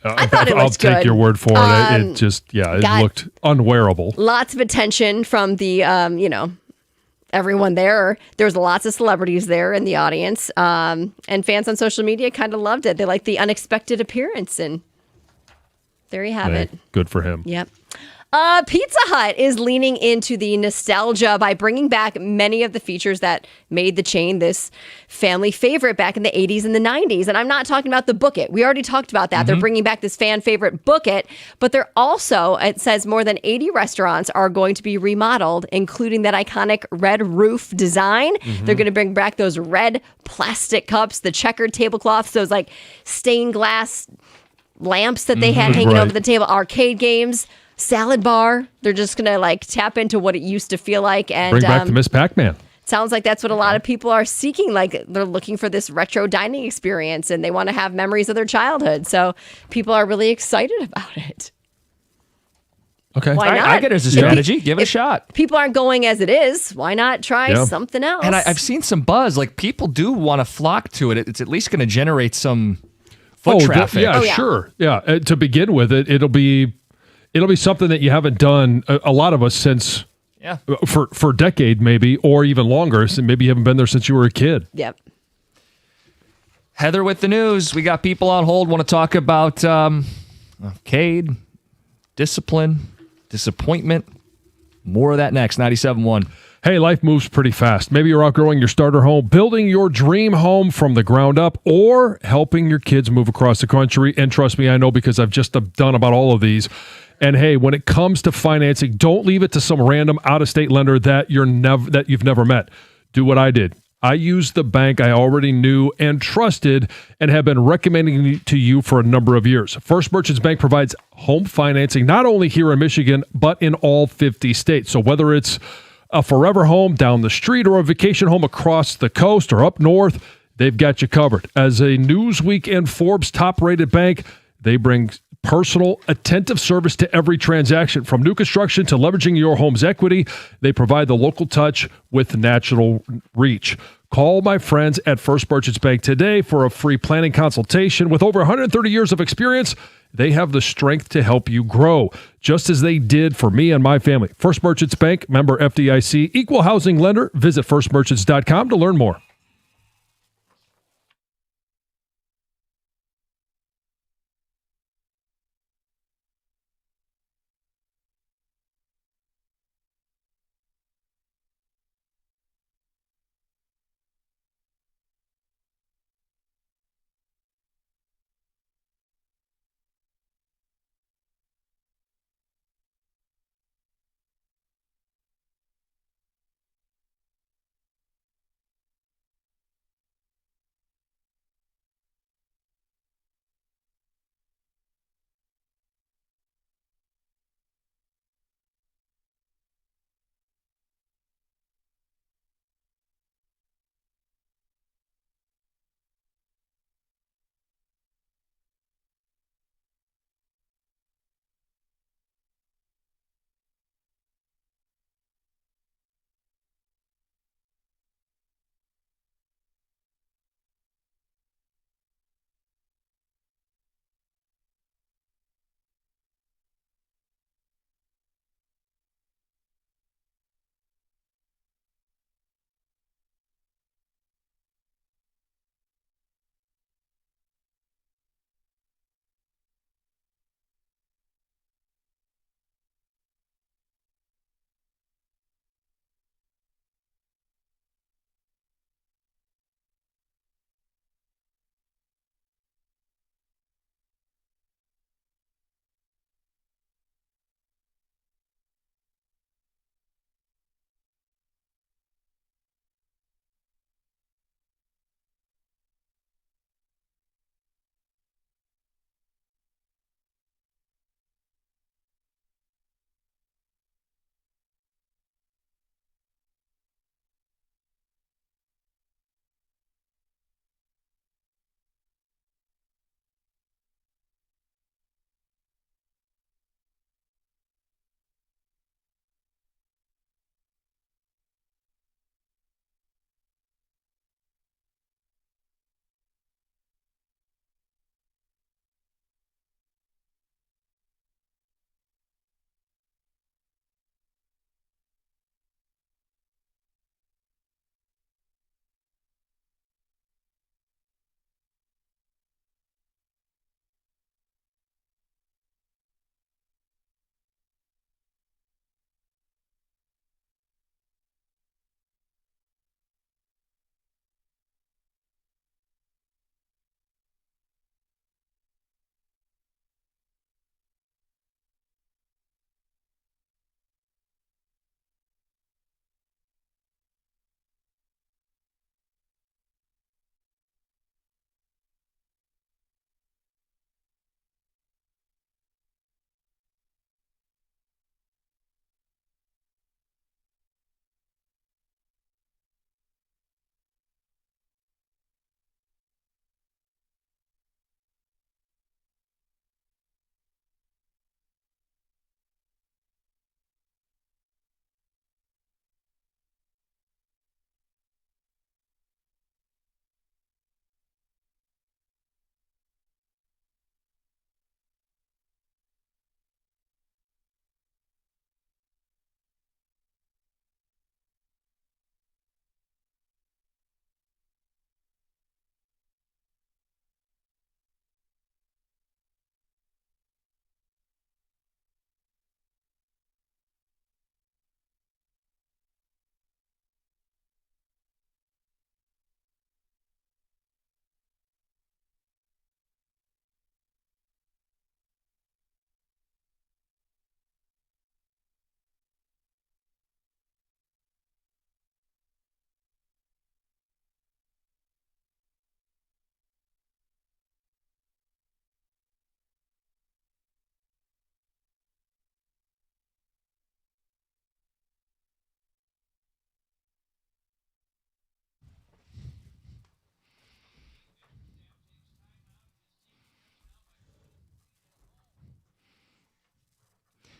I thought it I'll looked take good. your word for it. It just, it looked unwearable. Lots of attention from the, everyone there. There was lots of celebrities there in the audience. And fans on social media kind of loved it. They liked the unexpected appearance. And there you have it. Good for him. Yep. Pizza Hut is leaning into the nostalgia by bringing back many of the features that made the chain this family favorite back in the 80s and the 90s. And I'm not talking about the Book It. We already talked about that. They're bringing back this fan favorite Book It, but they're also, it says more than 80 restaurants are going to be remodeled, including that iconic red roof design. They're going to bring back those red plastic cups, the checkered tablecloths, those stained glass lamps that they had hanging over the table, arcade games, salad bar. They're just going to tap into what it used to feel like. And bring back the Miss Pac-Man. Sounds like that's what a lot of people are seeking. They're looking for this retro dining experience and they want to have memories of their childhood. So people are really excited about it. Okay. Why not? I get it as a strategy. Give it a shot. People aren't going as it is. Why not try something else? And I've seen some buzz. People do want to flock to it. It's at least going to generate some foot traffic. Sure. Yeah. To begin with, it'll be something that you haven't done, a lot of us, since for a decade maybe, or even longer. So maybe you haven't been there since you were a kid. Yep. Heather with the news. We got people on hold. Want to talk about Cade, discipline, disappointment. More of that next. 97.1. Hey, life moves pretty fast. Maybe you're outgrowing your starter home, building your dream home from the ground up, or helping your kids move across the country. And trust me, I know because I've just done about all of these. And hey, when it comes to financing, don't leave it to some random out-of-state lender that you've never met. Do what I did. I used the bank I already knew and trusted and have been recommending it to you for a number of years. First Merchants Bank provides home financing not only here in Michigan, but in all 50 states. So whether it's a forever home down the street or a vacation home across the coast or up north, they've got you covered. As a Newsweek and Forbes top-rated bank, they bring personal, attentive service to every transaction. From new construction to leveraging your home's equity, they provide the local touch with national reach. Call my friends at First Merchants Bank today for a free planning consultation. With over 130 years of experience, they have the strength to help you grow, just as they did for me and my family. First Merchants Bank, member FDIC, equal housing lender. Visit firstmerchants.com to learn more.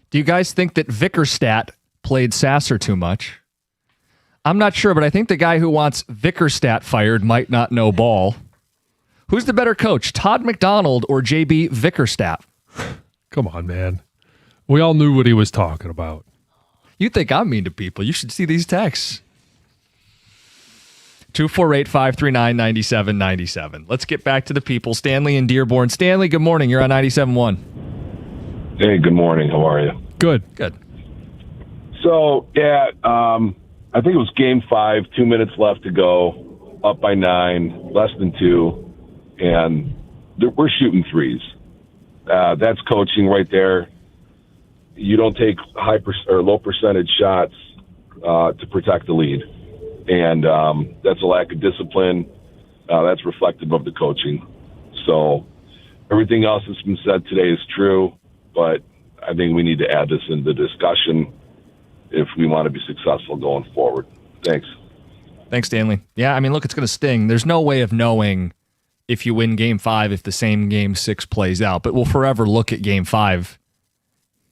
Do you guys think that Vickerstadt played Sasser too much? I'm not sure, but I think the guy who wants Vickerstadt fired might not know ball. Who's the better coach, Todd McDonald or JB Vickerstadt? Come on, man. We all knew what he was talking about. You think I'm mean to people. You should see these texts. 248-539-9797. Let's get back to the people. Stanley in Dearborn. Stanley, good morning. You're on 97.1. Hey, good morning. How are you? Good. Good. So, I think it was game 5, 2 minutes left to go, up by 9, less than 2, and we're shooting threes. That's coaching right there. You don't take low percentage shots to protect the lead, and that's a lack of discipline. That's reflective of the coaching. So everything else that's been said today is true, but I think we need to add this into the discussion if we want to be successful going forward. Thanks. Thanks, Stanley. Yeah, I mean, look, it's going to sting. There's no way of knowing if you win game 5 if the same game 6 plays out, but we'll forever look at game 5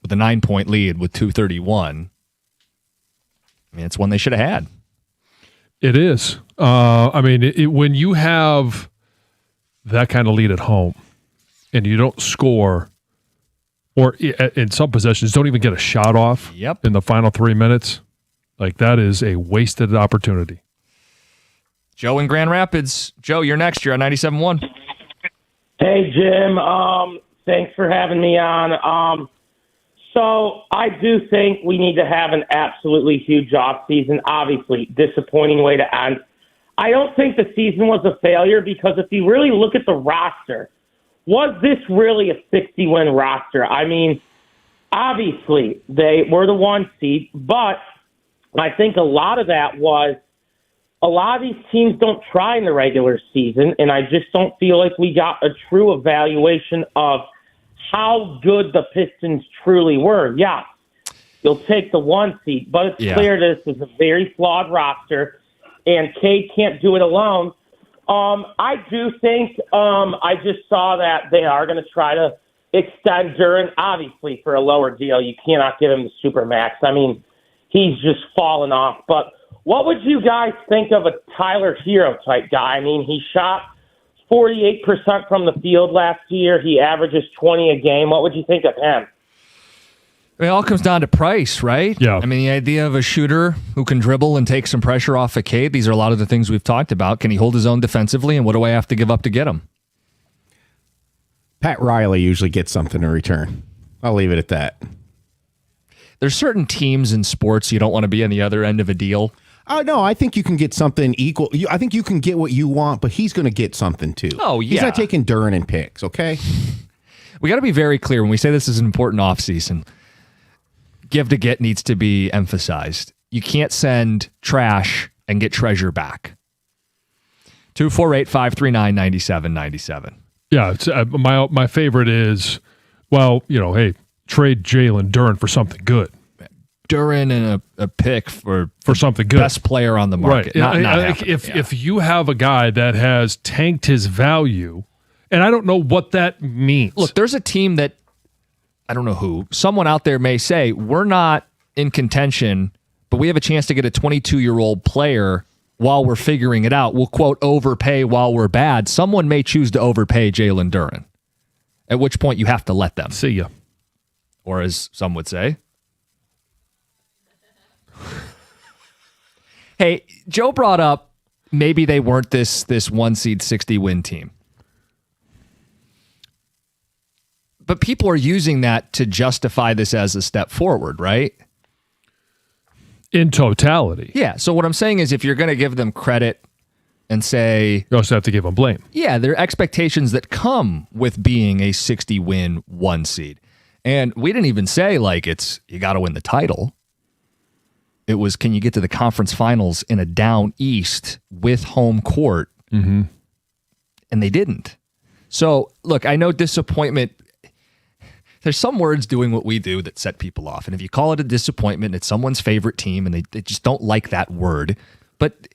with a 9-point lead with 2:31. I mean, it's one they should have had. It is. I mean, when you have that kind of lead at home and you don't score, or in some possessions, don't even get a shot off in the final 3 minutes, like that is a wasted opportunity. Joe in Grand Rapids. Joe, you're next. You're on 97.1. Hey, Jim. Thanks for having me on. So I do think we need to have an absolutely huge offseason. Obviously, disappointing way to end. I don't think the season was a failure because if you really look at the roster, was this really a 60-win roster? I mean, obviously, they were the 1 seed, but I think a lot of that was a lot of these teams don't try in the regular season, and I just don't feel like we got a true evaluation of how good the Pistons truly were. Yeah, you'll take the 1 seed, but it's clear this is a very flawed roster, and Cade can't do it alone. I do think I just saw that they are going to try to extend Duren, obviously, for a lower deal. You cannot give him the Supermax. I mean, he's just fallen off. But what would you guys think of a Tyler Hero type guy? I mean, he shot 48% from the field last year. He averages 20 a game. What would you think of him? It all comes down to price, right? Yeah. I mean, the idea of a shooter who can dribble and take some pressure off of Cade, these are a lot of the things we've talked about. Can he hold his own defensively, and what do I have to give up to get him? Pat Riley usually gets something in return. I'll leave it at that. There's certain teams in sports you don't want to be on the other end of a deal. Oh, no, I think you can get something equal. I think you can get what you want, but he's going to get something too. Oh, yeah. He's not taking Duren and picks, okay? We got to be very clear when we say this is an important offseason. Give to get needs to be emphasized. You can't send trash and get treasure back. 248-539-9797. Yeah, it's, my favorite is, well, hey, trade Jalen Duren for something good. Duren and a pick for something good. Best player on the market. Right. If you have a guy that has tanked his value, and I don't know what that means. Look, there's a team that, I don't know who, someone out there may say, we're not in contention, but we have a chance to get a 22-year-old player while we're figuring it out. We'll, quote, overpay while we're bad. Someone may choose to overpay Jalen Duren, at which point you have to let them. See ya. Or as some would say. Hey, Joe brought up maybe they weren't this 1 seed 60-win team. But people are using that to justify this as a step forward, right? In totality. Yeah. So what I'm saying is if you're going to give them credit and say... You also have to give them blame. Yeah, there are expectations that come with being a 60-win 1 seed. And we didn't even say, like, it's you got to win the title. It was, can you get to the conference finals in a down East with home court? Mm-hmm. And they didn't. So, look, I know disappointment... There's some words doing what we do that set people off. And if you call it a disappointment, it's someone's favorite team and they just don't like that word. But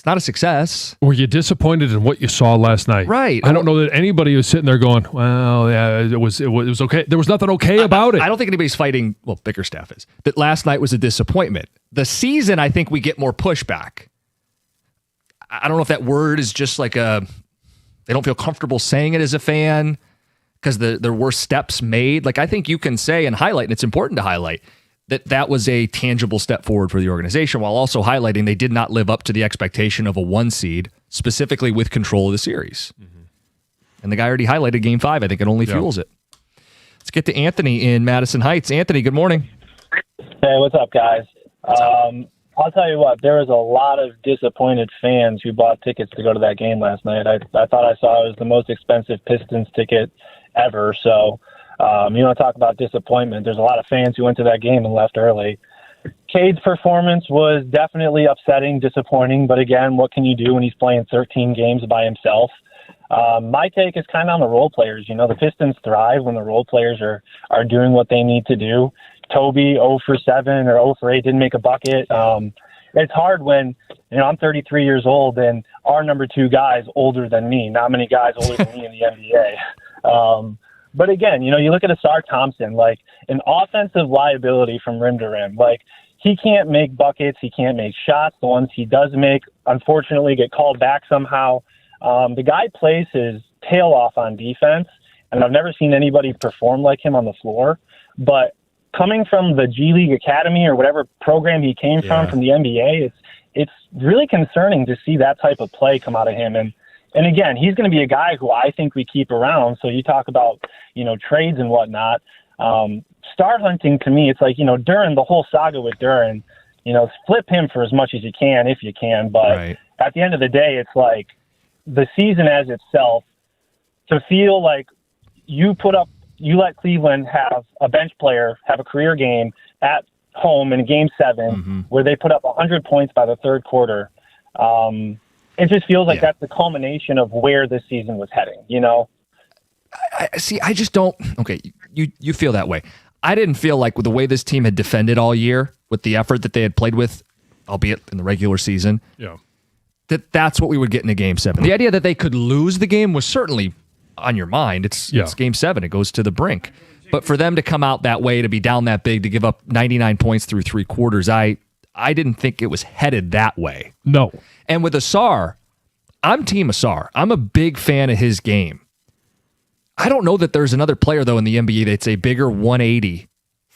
It's not a success. Were you disappointed in what you saw last night? Right. I don't know that anybody was sitting there going, well, yeah, it was okay. There was nothing okay about it. I don't think anybody's fighting, well, Bickerstaff is, that last night was a disappointment. The season, I think we get more pushback. I don't know if that word is just like they don't feel comfortable saying it as a fan because there were steps made. Like, I think you can say and highlight, and it's important to highlight, that was a tangible step forward for the organization, while also highlighting they did not live up to the expectation of a 1 seed, specifically with control of the series. Mm-hmm. And the guy already highlighted Game 5. I think it only fuels it. Let's get to Anthony in Madison Heights. Anthony, good morning. Hey, what's up, guys? I'll tell you what, there was a lot of disappointed fans who bought tickets to go to that game last night. I thought I saw it was the most expensive Pistons ticket ever, so... you want to talk about disappointment. There's a lot of fans who went to that game and left early. Cade's performance was definitely upsetting, disappointing, but again, what can you do when he's playing 13 games by himself? My take is kind of on the role players. You know, the Pistons thrive when the role players are doing what they need to do. Toby, 0 for 7 or 0 for 8, didn't make a bucket. It's hard when, I'm 33 years old and our number 2 guy is older than me. Not many guys older than me in the NBA. But again, you look at Asar Thompson, like an offensive liability from rim to rim. Like, he can't make buckets. He can't make shots. The ones he does make, unfortunately, get called back somehow. The guy plays his tail off on defense, and I've never seen anybody perform like him on the floor. But coming from the G League Academy or whatever program he came from the NBA, it's really concerning to see that type of play come out of him. And again, he's going to be a guy who I think we keep around. So you talk about, trades and whatnot. Star hunting, to me, it's like, Duren, the whole saga with Duren, flip him for as much as you can, if you can. But at the end of the day, it's like the season as itself, to feel like you let Cleveland have a bench player have a career game at home in Game 7 where they put up 100 points by the third quarter. It just feels like that's the culmination of where this season was heading, I just don't. Okay, you feel that way. I didn't feel like with the way this team had defended all year, with the effort that they had played with, albeit in the regular season, that's what we would get in a Game 7. The idea that they could lose the game was certainly on your mind. It's Game 7. It goes to the brink. But for them to come out that way, to be down that big, to give up 99 points through 3 quarters, I didn't think it was headed that way. No. And with Asar, I'm Team Asar. I'm a big fan of his game. I don't know that there's another player, though, in the NBA that's a bigger 180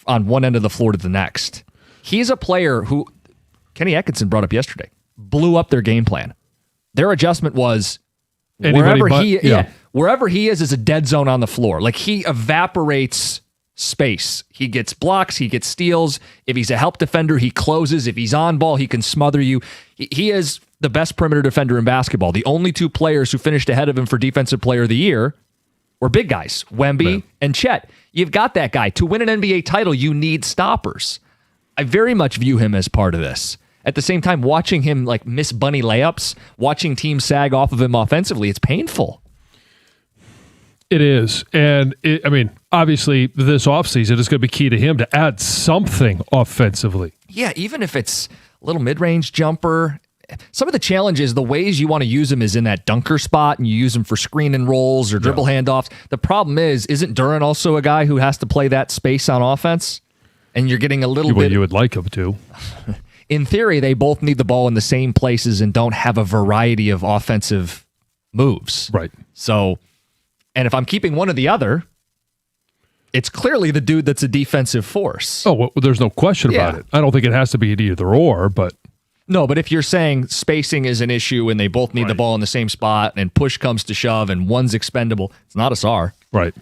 on one end of the floor to the next. He's a player who, Kenny Atkinson brought up yesterday, blew up their game plan. Their adjustment was wherever he is a dead zone on the floor. Like, he evaporates space. He gets blocks, he gets steals. If he's a help defender, he closes. If he's on ball, he can smother you. He is the best perimeter defender in basketball. The only 2 players who finished ahead of him for Defensive Player of the Year were big guys, Wemby and Chet. You've got that guy. To win an NBA title, you need stoppers. I very much view him as part of this. At the same time, watching him like miss bunny layups, watching teams sag off of him offensively, it's painful. It is. And, obviously, this offseason is going to be key to him to add something offensively. Yeah, even if it's a little mid-range jumper. Some of the challenges, the ways you want to use him is in that dunker spot, and you use him for screen and rolls or dribble handoffs. The problem isn't Duren also a guy who has to play that space on offense? And you're getting a little bit... You would like him to. In theory, they both need the ball in the same places and don't have a variety of offensive moves. Right. So... And if I'm keeping one or the other, it's clearly the dude that's a defensive force. Oh, well, there's no question about it. I don't think it has to be an either or, but... No, but if you're saying spacing is an issue and they both need the ball in the same spot and push comes to shove and one's expendable, it's not Asar. Right.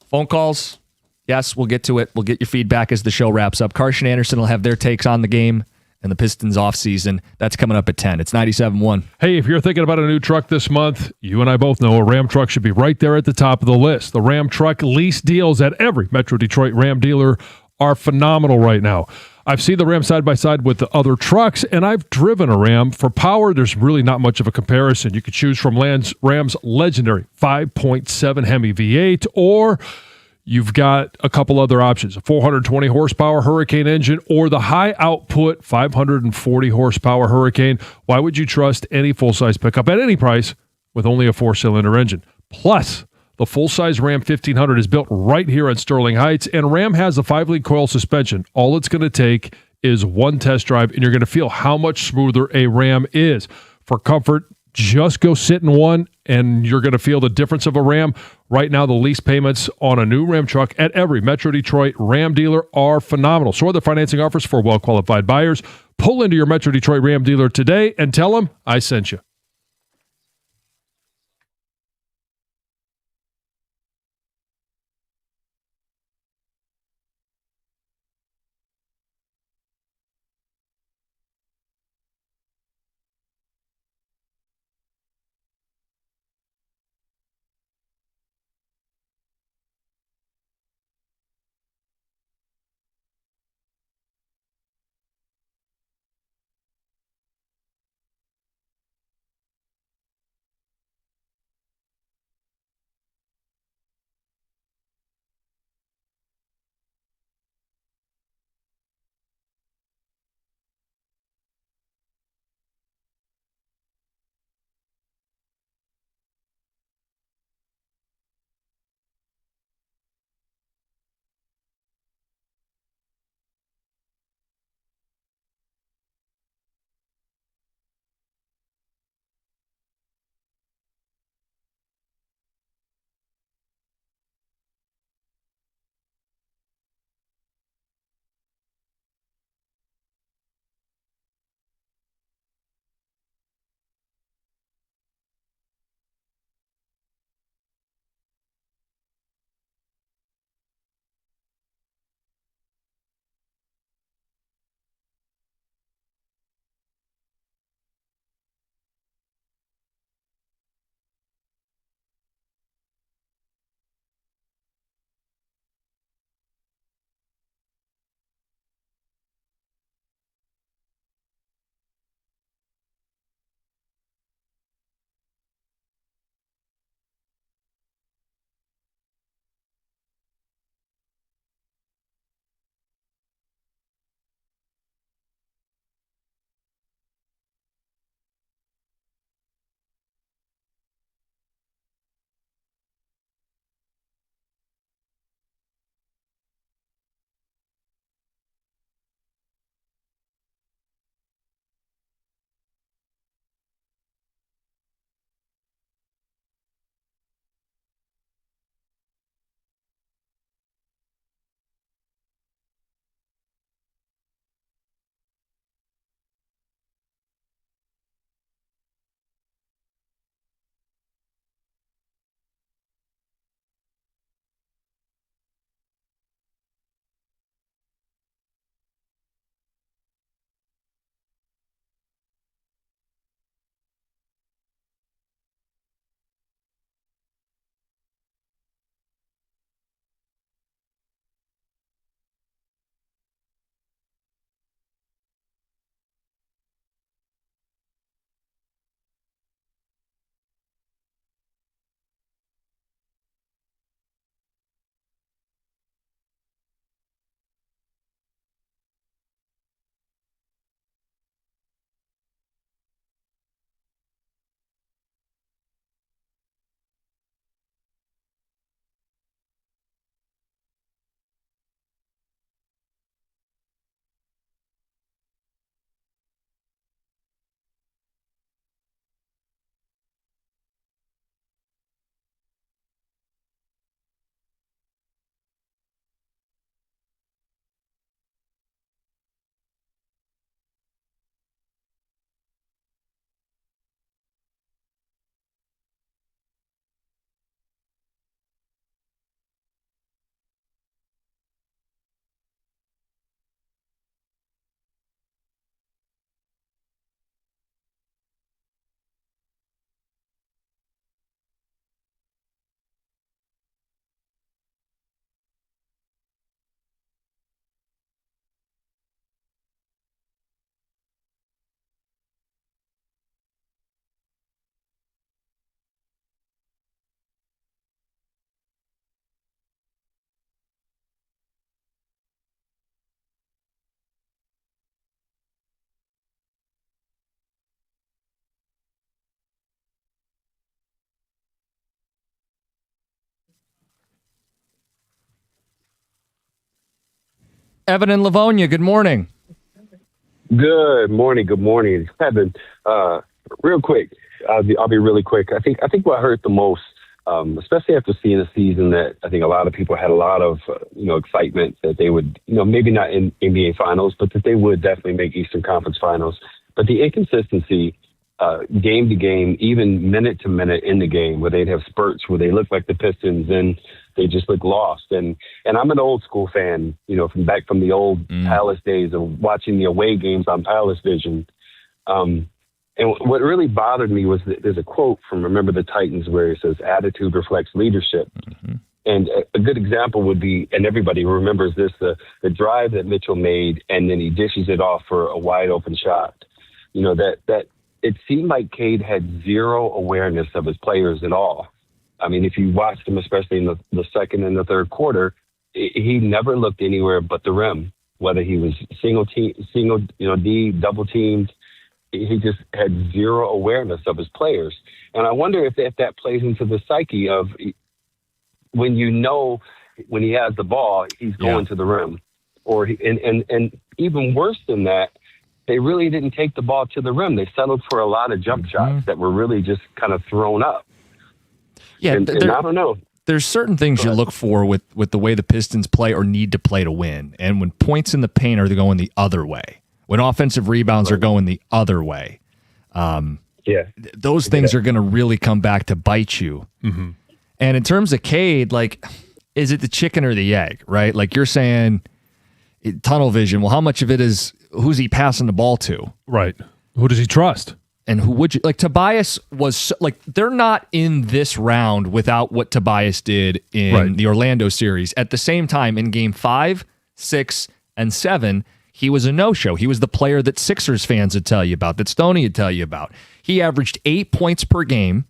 Phone calls. Yes, we'll get to it. We'll get your feedback as the show wraps up. Karsh and Anderson will have their takes on the game and the Pistons offseason. That's coming up at 10. It's 97.1. Hey, if you're thinking about a new truck this month, you and I both know a Ram truck should be right there at the top of the list. The Ram truck lease deals at every Metro Detroit Ram dealer are phenomenal right now. I've seen the Ram side by side with the other trucks, and I've driven a Ram. For power, there's really not much of a comparison. You could choose from Ram's legendary 5.7 Hemi V8, or you've got a couple other options, a 420 horsepower Hurricane engine or the high output 540 horsepower Hurricane. Why would you trust any full-size pickup at any price with only a 4-cylinder engine? Plus, the full-size Ram 1500 is built right here at Sterling Heights, and Ram has a 5-link coil suspension. All it's going to take is one test drive, and you're going to feel how much smoother a Ram is. For comfort, just go sit in one, and you're going to feel the difference of a Ram. Right now, the lease payments on a new Ram truck at every Metro Detroit Ram dealer are phenomenal. So are the financing offers for well-qualified buyers. Pull into your Metro Detroit Ram dealer today and tell them I sent you. Evan and Livonia, good morning. Good morning. Good morning, Evan. Real quick, I'll be really quick. I think what hurt the most, especially after seeing a season that I think a lot of people had a lot of excitement that they would, maybe not in NBA Finals, but that they would definitely make Eastern Conference Finals. But the inconsistency, game to game, even minute to minute in the game, where they'd have spurts where they look like the Pistons and they just look lost. And I'm an old school fan, from the old Palace days of watching the away games on Palace Vision. And what really bothered me was that there's a quote from Remember the Titans where it says, attitude reflects leadership. Mm-hmm. And a good example would be, and everybody remembers this, the drive that Mitchell made, and then he dishes it off for a wide open shot. That it seemed like Cade had zero awareness of his players at all. I mean, if you watched him, especially in the second and the third quarter, he never looked anywhere but the rim, whether he was D, double teamed. He just had zero awareness of his players. And I wonder if that plays into the psyche of when when he has the ball, he's going to the rim. And even worse than that, they really didn't take the ball to the rim. They settled for a lot of jump shots that were really just kind of thrown up. Yeah, and I don't know. There's certain things you look for with the way the Pistons play or need to play to win. And when points in the paint are going the other way, when offensive rebounds are going the other way, those things are going to really come back to bite you. Mm-hmm. And in terms of Cade, is it the chicken or the egg, right? Like you're saying, tunnel vision. Well, how much of it is who's he passing the ball to? Right. Who does he trust? And who would you Tobias was they're not in this round without what Tobias did in the Orlando series. At the same time, in game 5, 6, and 7, he was a no-show. He was the player that Sixers fans would tell you about, that Stoney would tell you about. He averaged 8 points per game.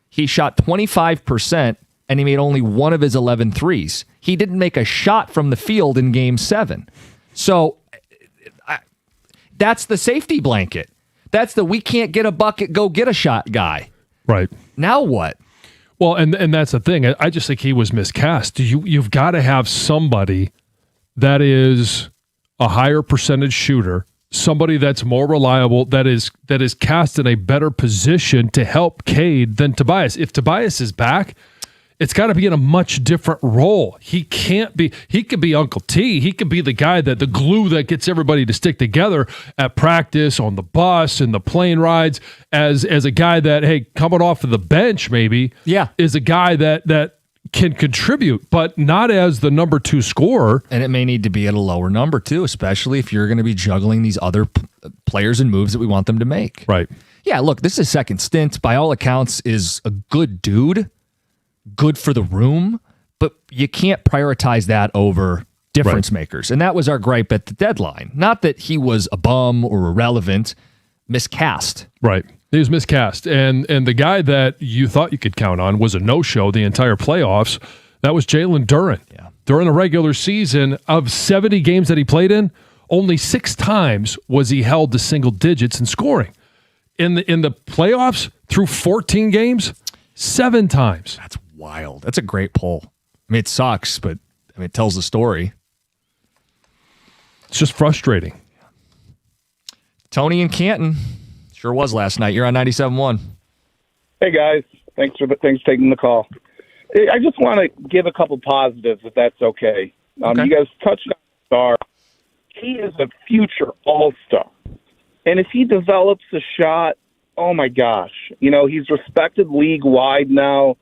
He shot 25%, and he made only one of his 11 threes. He didn't make a shot from the field in game 7. So that's the safety blanket. That's the we can't get a bucket, go get a shot guy. Right. Now what? Well, and that's the thing. I just think he was miscast. You've got to have somebody that is a higher percentage shooter, somebody that's more reliable, that is cast in a better position to help Cade than Tobias. If Tobias is back, it's got to be in a much different role. He could be Uncle T. He could be the guy the glue that gets everybody to stick together at practice, on the bus, in the plane rides, as a guy that, hey, coming off of the bench maybe, is a guy that can contribute, but not as the number 2 scorer. And it may need to be at a lower number too, especially if you're going to be juggling these other players and moves that we want them to make. Right. Yeah, look, this is second stint. By all accounts, is a good dude. Good for the room, but you can't prioritize that over difference makers. And that was our gripe at the deadline. Not that he was a bum or irrelevant, miscast. Right. He was miscast. And the guy that you thought you could count on was a no-show the entire playoffs. That was Jalen Duren. Yeah. During the regular season, of 70 games that he played in, only 6 times was he held to single digits in scoring. In the playoffs, through 14 games, 7 times. That's wild. That's a great poll. I mean, it sucks, but it tells the story. It's just frustrating. Tony and Canton. Sure was last night. You're on 97.1. Hey, guys. Thanks for taking the call. I just want to give a couple positives, if that's okay. You guys touched on Star. He is a future all-star. And if he develops a shot, oh, my gosh. He's respected league-wide now.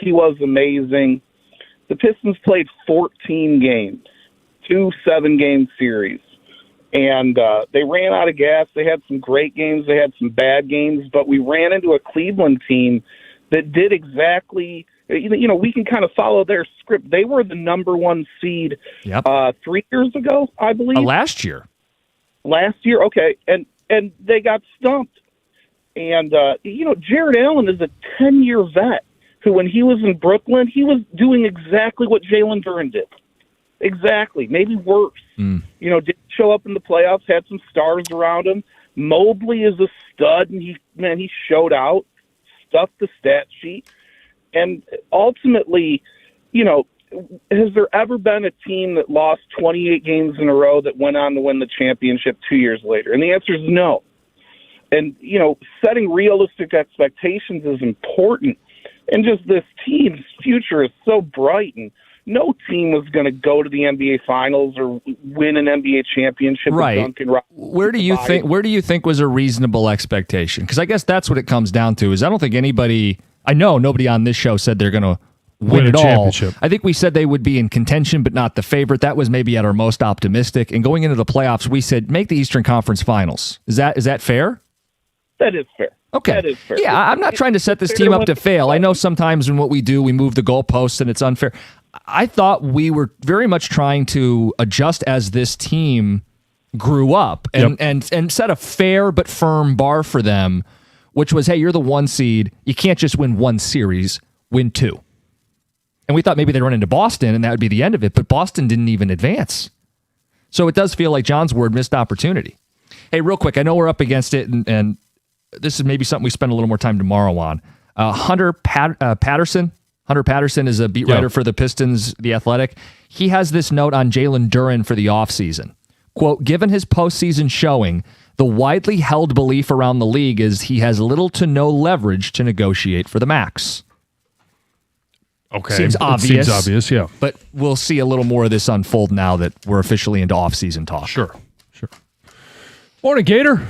He was amazing. The Pistons played 14 games, 2 7-game series. And they ran out of gas. They had some great games. They had some bad games. But we ran into a Cleveland team that did exactly, we can kind of follow their script. They were the number 1 seed 3 years ago, I believe. Last year. Last year, okay. And they got stumped. And, Jared Allen is a 10-year vet who, when he was in Brooklyn, he was doing exactly what Jalen Duren did. Exactly. Maybe worse. Didn't show up in the playoffs, had some stars around him. Mobley is a stud, and he showed out, stuffed the stat sheet. And ultimately, has there ever been a team that lost 28 games in a row that went on to win the championship 2 years later? And the answer is no. And, setting realistic expectations is important. And just this team's future is so bright, and no team was going to go to the NBA Finals or win an NBA championship. Right. With Duncan Robinson. Where do you think was a reasonable expectation? Because I guess that's what it comes down to. Is I don't think anybody. I know nobody on this show said they're going to win it all. Championship. I think we said they would be in contention, but not the favorite. That was maybe at our most optimistic. And going into the playoffs, we said make the Eastern Conference Finals. Is that fair? That is fair. Okay. That is fair. Yeah, I'm not trying to set this team up to fail. I know sometimes in what we do, we move the goalposts and it's unfair. I thought we were very much trying to adjust as this team grew up and set a fair but firm bar for them, which was, hey, you're the 1 seed. You can't just win 1 series, win 2. And we thought maybe they'd run into Boston and that would be the end of it, but Boston didn't even advance. So it does feel like John's word, missed opportunity. Hey, real quick, I know we're up against it, and this is maybe something we spend a little more time tomorrow on. Hunter Patterson. Hunter Patterson is a beat writer for the Pistons, The Athletic. He has this note on Jalen Duren for the offseason. Quote, given his postseason showing, the widely held belief around the league is he has little to no leverage to negotiate for the max. Okay. Seems obvious. Seems obvious, yeah. But we'll see a little more of this unfold now that we're officially into offseason talk. Sure. Morning, Gator.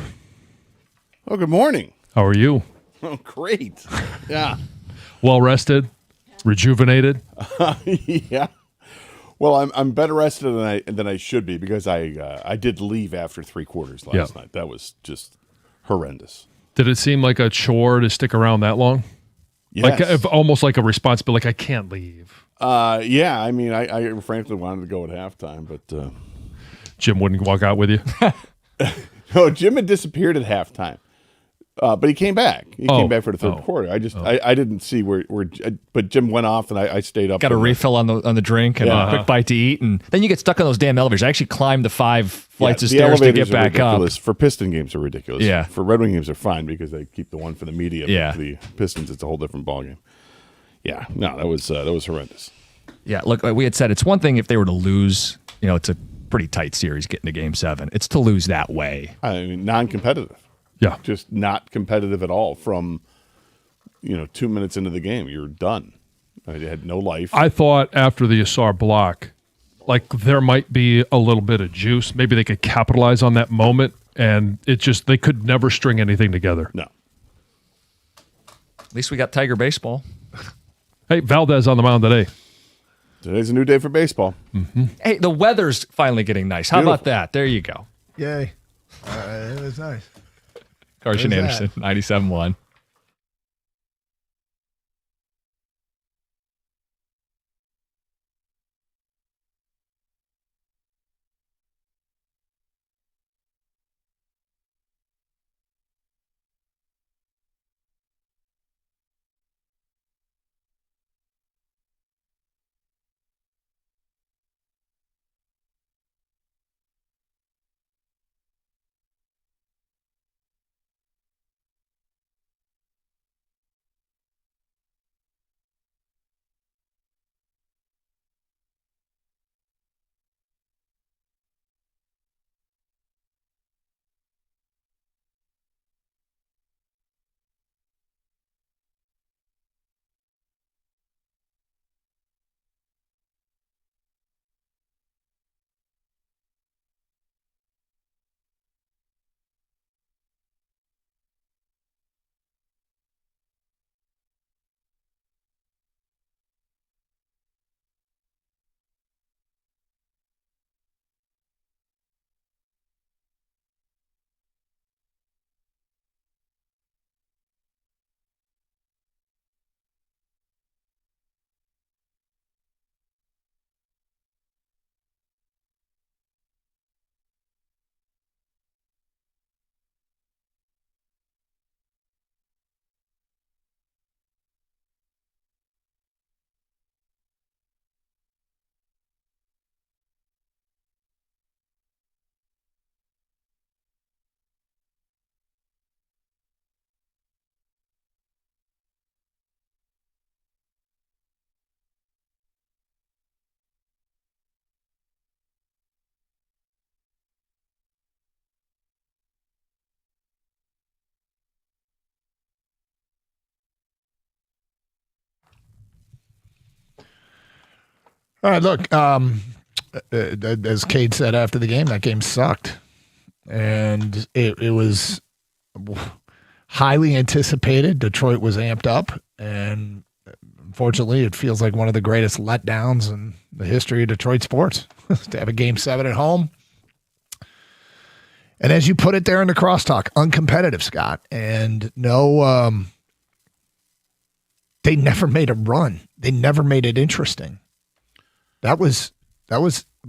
Oh, good morning. How are you? Oh, great. Yeah. Well rested, rejuvenated. Yeah. Well, I'm better rested than I should be because I did leave after 3 quarters last night. That was just horrendous. Did it seem like a chore to stick around that long? Yes. Like almost like a responsibility. Like I can't leave. Yeah. I mean, I frankly wanted to go at halftime, but Jim wouldn't walk out with you. No, Jim had disappeared at halftime. But he came back. He came back for the third quarter. I didn't see where but Jim went off and I stayed up. Got a refill on the drink and a quick bite to eat, and then you get stuck on those damn elevators. I actually climbed the 5 flights of stairs to get back up. For Piston games are ridiculous. Yeah. For Red Wing games are fine because they keep the one for the media. Yeah. But the Pistons, it's a whole different ballgame. Yeah. No, that was horrendous. Yeah. Look, like we had said, it's one thing if they were to lose. It's a pretty tight series getting to Game 7. It's to lose that way. I mean, non-competitive. Yeah. Just not competitive at all from, 2 minutes into the game. You're done. It had no life. I thought after the Asar block, like there might be a little bit of juice. Maybe they could capitalize on that moment, and they could never string anything together. No. At least we got Tiger baseball. Hey, Valdez on the mound today. Today's a new day for baseball. Mm-hmm. Hey, the weather's finally getting nice. How about that? There you go. Yay. It was nice. Carson What is Anderson, 97.1. All right, look, as Cade said after the game, that game sucked. And it was highly anticipated. Detroit was amped up. And unfortunately, it feels like one of the greatest letdowns in the history of Detroit sports to have a Game 7 at home. And as you put it there in the crosstalk, uncompetitive, Scott. And no, they never made a run. They never made it interesting. That was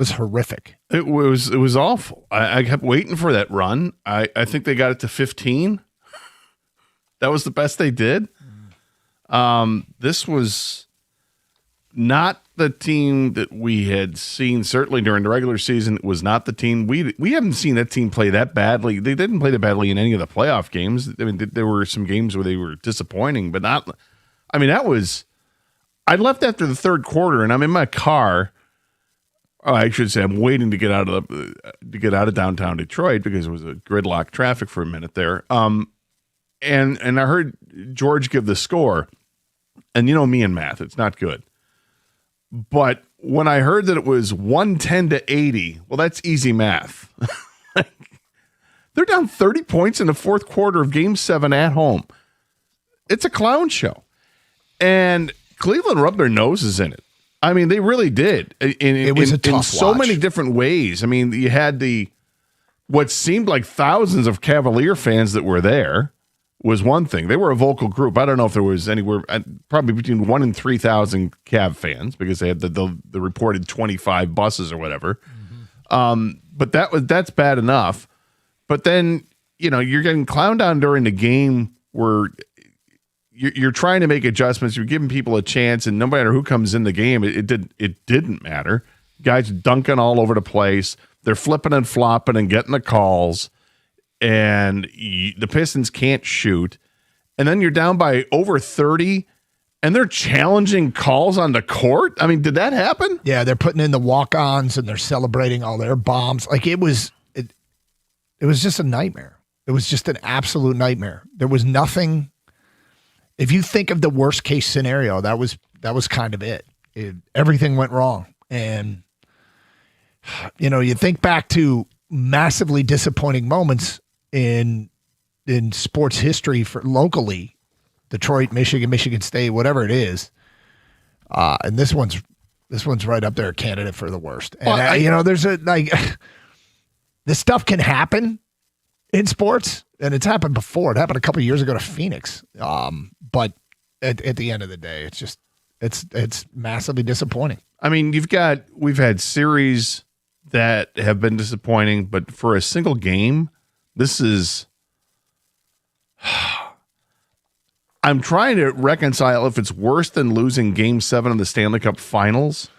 horrific. It was awful. I kept waiting for that run. I think they got it to 15. That was the best they did. This was not the team that we had seen, certainly during the regular season. It was not the team. We haven't seen that team play that badly. They didn't play that badly in any of the playoff games. I mean, there were some games where they were disappointing, but not. I mean, that was. I left after the third quarter, and I'm in my car. Oh, I should say I'm waiting to get out of downtown Detroit because it was a gridlock traffic for a minute there. And I heard George give the score, and you know me and math, it's not good. But when I heard that it was 110-80, well, that's easy math. They're down 30 points in the fourth quarter of Game 7 at home. It's a clown show. And Cleveland rubbed their noses in it. I mean, they really did. It was a tough in so watch. many different ways. I mean, you had what seemed like thousands of Cavalier fans that were there was one thing. They were a vocal group. I don't know if there was anywhere, probably between 1,000 and 3,000 Cav fans because they had the reported 25 buses or whatever. But that's bad enough. But then, you know, you're getting clowned on during the game where you're trying to make adjustments. You're giving people a chance, and no matter who comes in the game, it didn't matter. Guys dunking all over the place. They're flipping and flopping and getting the calls, and the Pistons can't shoot. And then you're down by over 30, and they're challenging calls on the court. I mean, did that happen? Yeah, they're putting in the walk-ons, and they're celebrating all their bombs. Like, it was just a nightmare. It was just an absolute nightmare. There was nothing. If you think of the worst case scenario, that was kind of it. Everything went wrong. And, you know, you think back to massively disappointing moments in sports history for locally, Detroit, Michigan State, whatever it is. And this one's right up there, a candidate for the worst. And, you know, there's this stuff can happen in sports, and it's happened before. It happened a couple of years ago to Phoenix. But at the end of the day, it's just it's massively disappointing. I mean, we've had series that have been disappointing, but for a single game, this is. I'm trying to reconcile if it's worse than losing Game 7 of the Stanley Cup Finals.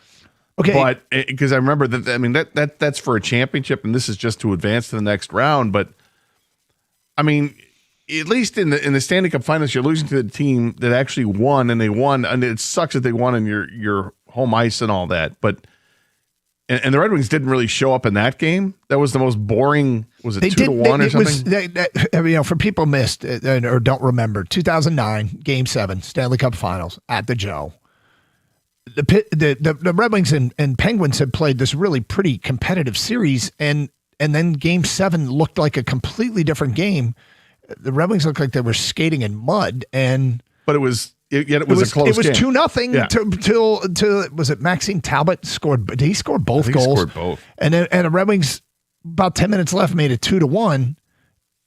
Okay, but because I remember that, I mean that's for a championship, and this is just to advance to the next round. But I mean, at least in the Stanley Cup Finals, you're losing to the team that actually won, and they won, and it sucks that they won in your home ice and all that. But and the Red Wings didn't really show up in that game. That was the most boring. Was it 2-1 or something? You know, for people missed or don't remember, 2009 Game 7 Stanley Cup Finals at the Joe. The Red Wings and Penguins had played this really pretty competitive series, and then Game 7 looked like a completely different game. The Red Wings looked like they were skating in mud, but it was a close game. It was 2-0 till was it Maxime Talbot scored? Did he score both goals? He scored both, and the Red Wings about 10 minutes left made it 2-1,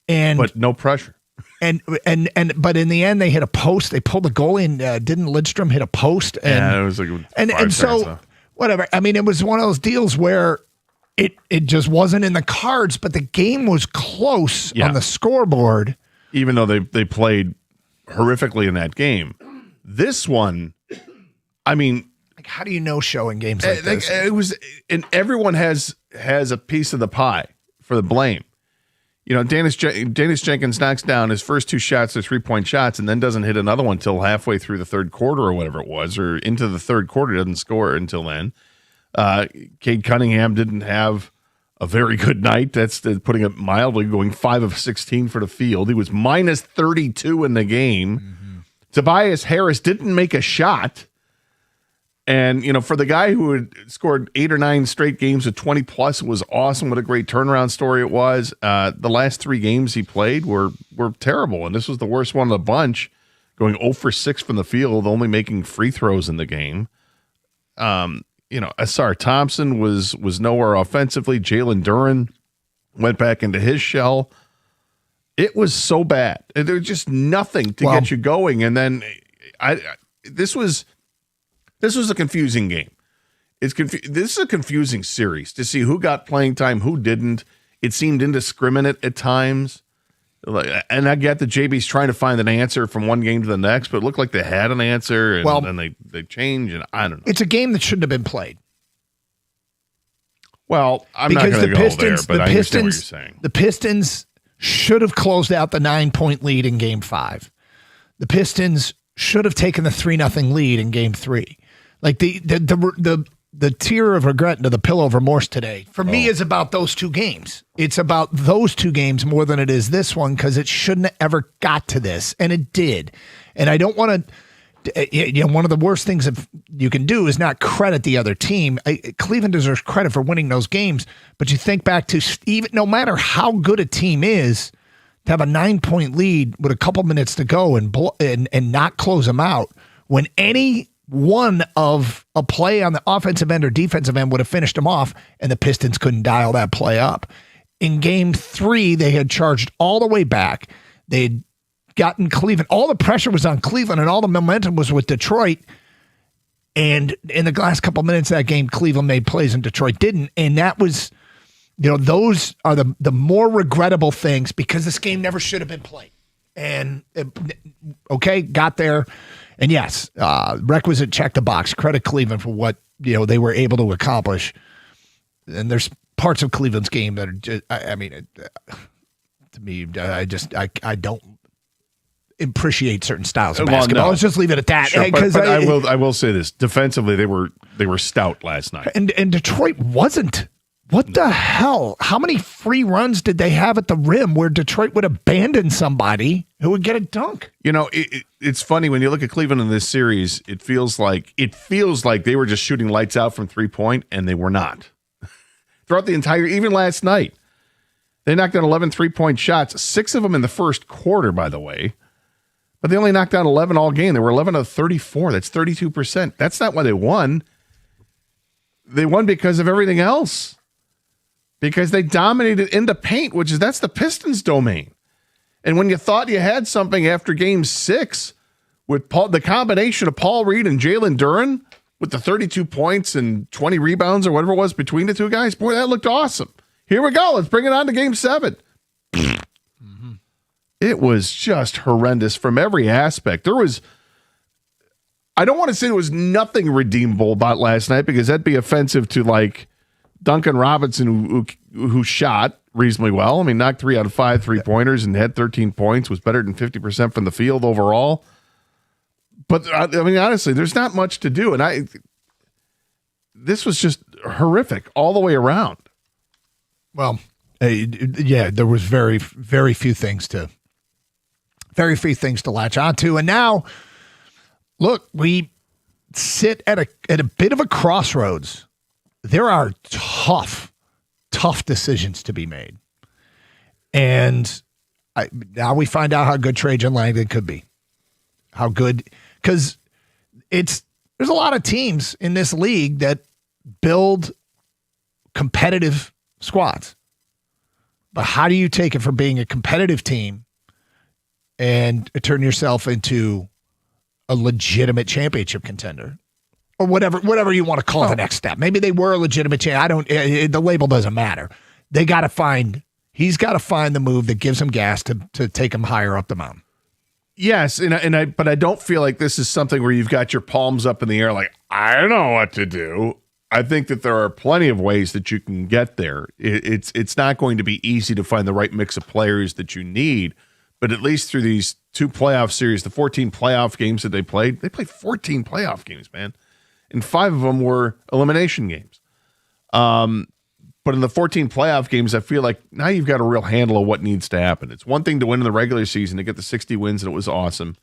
but no pressure. But in the end they hit a post. They pulled the goalie, and didn't Lidstrom hit a post? And it was like and so whatever. I mean, it was one of those deals where it just wasn't in the cards, but the game was close on the scoreboard. Even though they played horrifically in that game. This one, I mean, like, how do you know show in games like this? It was, and everyone has a piece of the pie for the blame. You know, Dennis Jenkins knocks down his first 2 shots, they're 3-point shots, and then doesn't hit another one until halfway through the third quarter or whatever it was, or into the third quarter, doesn't score until then. Cade Cunningham didn't have a very good night. That's putting it mildly, going 5 of 16 for the field. He was minus 32 in the game. Tobias Harris didn't make a shot. And, for the guy who had scored 8 or 9 straight games with 20 plus, it was awesome. What a great turnaround story it was. The last 3 games he played were terrible. And this was the worst one of the bunch, going 0 for 6 from the field, only making free throws in the game. Asar Thompson was nowhere offensively. Jalen Duren went back into his shell. It was so bad. There was just nothing to get you going. And then this was a confusing game. This is a confusing series to see who got playing time, who didn't. It seemed indiscriminate at times. And I get that JB's trying to find an answer from one game to the next, but it looked like they had an answer, and then they changed, and I don't know. It's a game that shouldn't have been played. Well, I'm not going to go there, but I understand what you're saying. The Pistons should have closed out the 9-point lead in Game 5. The Pistons should have taken the 3-0 lead in Game 3. Like the tear of regret into the pillow of remorse today for me is about those 2 games. It's about those 2 games more than it is this one, because it shouldn't have ever got to this, and it did. And I don't want to. One of the worst things that you can do is not credit the other team. Cleveland deserves credit for winning those games, but you think back to even no matter how good a team is, to have a 9-point lead with a couple minutes to go and not close them out when any one of a play on the offensive end or defensive end would have finished them off, and the Pistons couldn't dial that play up. In Game 3, they had charged all the way back. They had gotten Cleveland. All the pressure was on Cleveland, and all the momentum was with Detroit. And in the last couple minutes of that game, Cleveland made plays and Detroit didn't. And that was, those are the more regrettable things, because this game never should have been played. And, got there. And yes, requisite check the box. Credit Cleveland for what they were able to accomplish. And there's parts of Cleveland's game that are just, to me, I don't appreciate certain styles of basketball. No. Let's just leave it at that. Sure, but I will say this: defensively, they were stout last night, and Detroit wasn't. What the hell? How many free runs did they have at the rim where Detroit would abandon somebody who would get a dunk? It's funny when you look at Cleveland in this series. It feels like they were just shooting lights out from 3-point, and they were not. Throughout the entire, even last night, they knocked down 11 3-point shots, 6 of them in the first quarter, by the way. But they only knocked down 11 all game. They were 11 of 34. That's 32%. That's not why they won. They won because of everything else. Because they dominated in the paint, that's the Pistons' domain. And when you thought you had something after Game 6 with the combination of Paul Reed and Jalen Duren with the 32 points and 20 rebounds or whatever it was between the 2 guys, boy, that looked awesome. Here we go. Let's bring it on to Game 7. It was just horrendous from every aspect. I don't want to say there was nothing redeemable about last night, because that'd be offensive to like Duncan Robinson, who shot reasonably well. I mean, knocked 3 out of 5 3-pointers and had 13 points, was better than 50% from the field overall. But I mean, honestly, there's not much to do. And this was just horrific all the way around. Well, there was very, very few things to latch onto. And now, look, we sit at a bit of a crossroads. There are tough decisions to be made. And now we find out how good Trajan Langdon could be. How good, because there's a lot of teams in this league that build competitive squads. But how do you take it from being a competitive team and turn yourself into a legitimate championship contender? Or whatever you want to call the next step. Maybe they were a legitimate champ. The label doesn't matter. He's got to find the move that gives him gas to take him higher up the mountain. Yes, but I don't feel like this is something where you've got your palms up in the air like, I don't know what to do. I think that there are plenty of ways that you can get there. It's not going to be easy to find the right mix of players that you need, but at least through these 2 playoff series, the 14 playoff games that they played 14 playoff games, man. And 5 of them were elimination games. But in the 14 playoff games, I feel like now you've got a real handle of what needs to happen. It's one thing to win in the regular season, to get the 60 wins, and it was awesome.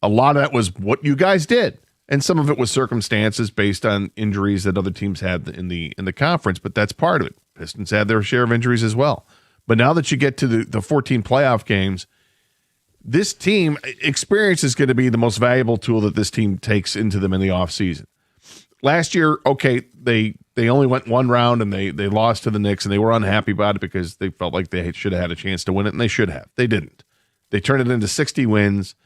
A lot of that was what you guys did. And some of it was circumstances based on injuries that other teams had in the conference, but that's part of it. Pistons had their share of injuries as well. But now that you get to the 14 playoff games, this team experience is going to be the most valuable tool that this team takes into them in the offseason. Last year, okay, they only went one round and they lost to the Knicks, and they were unhappy about it because they felt like they should have had a chance to win it, and they should have. They didn't. They turned it into 60 wins.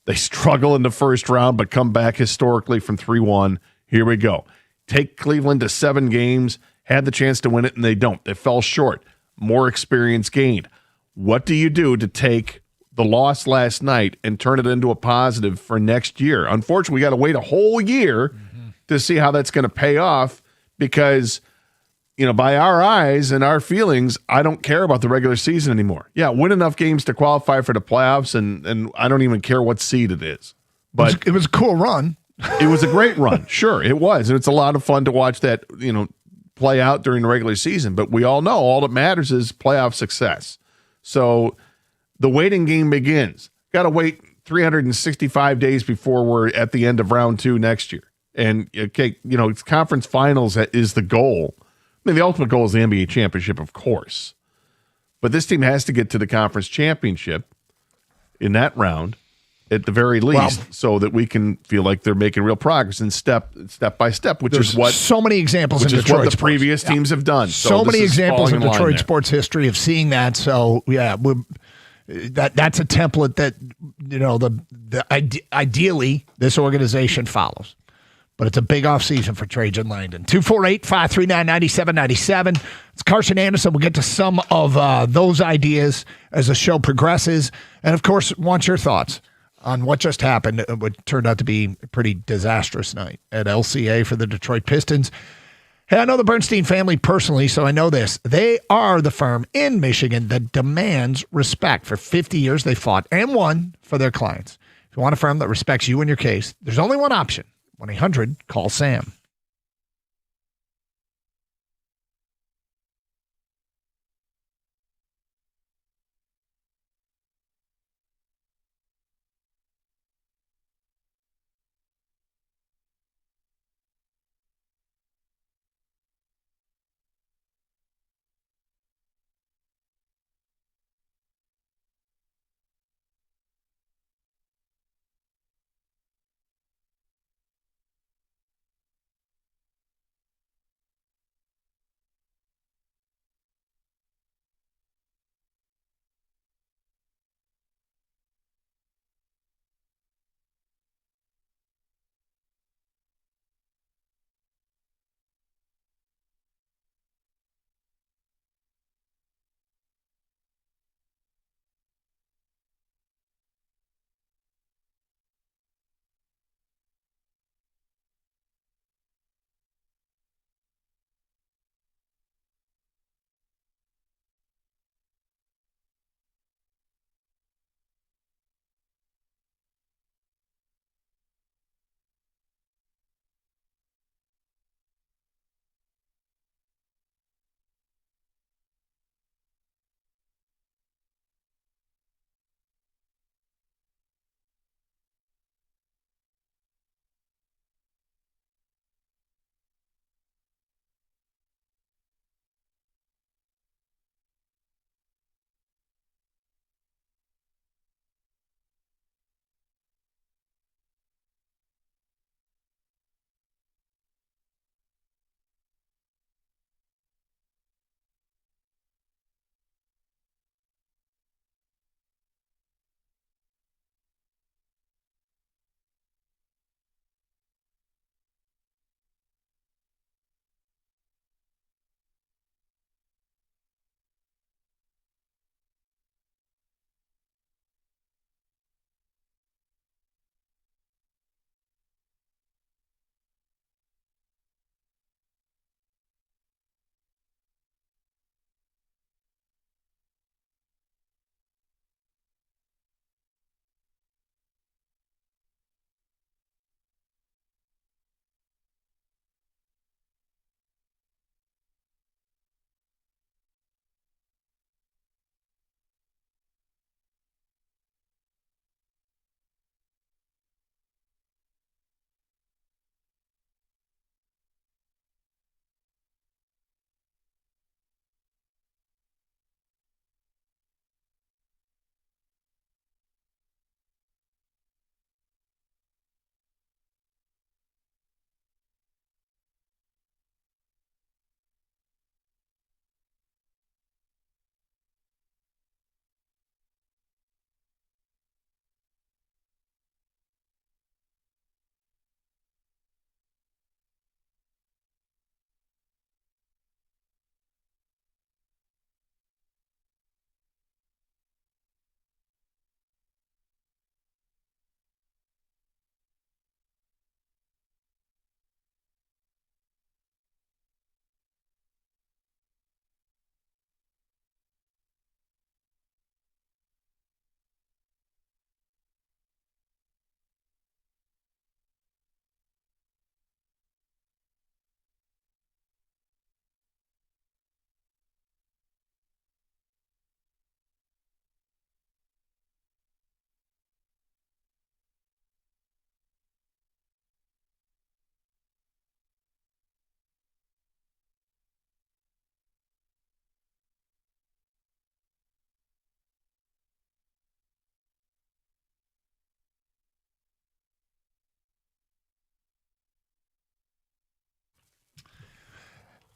They struggle in the first round, but come back historically from 3-1. Here we go. Take Cleveland to 7 games, had the chance to win it, and they don't. They fell short. More experience gained. What do you do to take the loss last night and turn it into a positive for next year? Unfortunately, we got to wait a whole year to see how that's going to pay off because, by our eyes and our feelings, I don't care about the regular season anymore. Yeah, win enough games to qualify for the playoffs, and I don't even care what seed it is. But it was a cool run. It was a great run. Sure, it was. And it's a lot of fun to watch that, play out during the regular season. But we all know all that matters is playoff success. So the waiting game begins. Got to wait 365 days before we're at the end of round 2 next year. And, okay, it's conference finals is the goal. I mean, the ultimate goal is the NBA championship, of course. But this team has to get to the conference championship in that round at the very least, so that we can feel like they're making real progress and step by step, which is what so many examples which in is Detroit what the sports. previous teams have done. So this many is examples in falling line Detroit there. sports history of seeing that. So that's a template that ideally this organization follows. But it's a big offseason for Trajan Langdon. 248-539-9797. It's Carson Anderson. We'll get to some of those ideas as the show progresses. And, of course, want your thoughts on what just happened, what turned out to be a pretty disastrous night at LCA for the Detroit Pistons. Hey, I know the Bernstein family personally, so I know this. They are the firm in Michigan that demands respect. For 50 years, they fought and won for their clients. If you want a firm that respects you and your case, there's only one option. 1-800-CALL-SAM.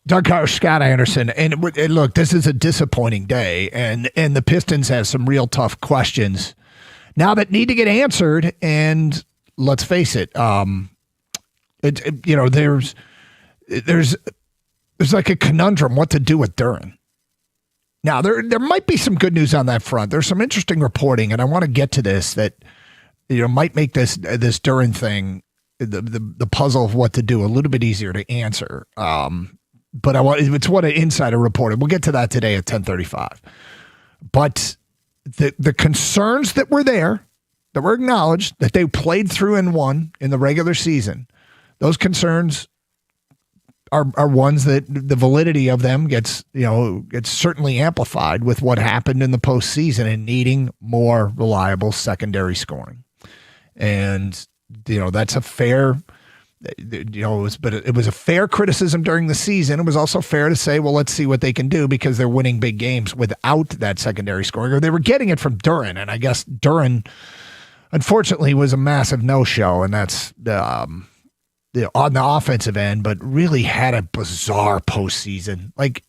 Doug Howard, Scott Anderson, and look, this is a disappointing day, and the Pistons have some real tough questions now that need to get answered. And let's face it, there's like a conundrum what to do with Duren. Now there might be some good news on that front. There's some interesting reporting, and I want to get to this that might make this Duren thing, the puzzle of what to do, a little bit easier to answer. But it's what an insider reported. We'll get to that today at 10:35. But the concerns that were there, that were acknowledged, that they played through and won in the regular season, those concerns are ones that the validity of them gets certainly amplified with what happened in the postseason and needing more reliable secondary scoring. And that's a fair. It was a fair criticism during the season. It was also fair to say, well, let's see what they can do because they're winning big games without that secondary scoring, or they were getting it from Duren. And I guess Duren, unfortunately, was a massive no-show, and that's on the offensive end, but really had a bizarre postseason. Like,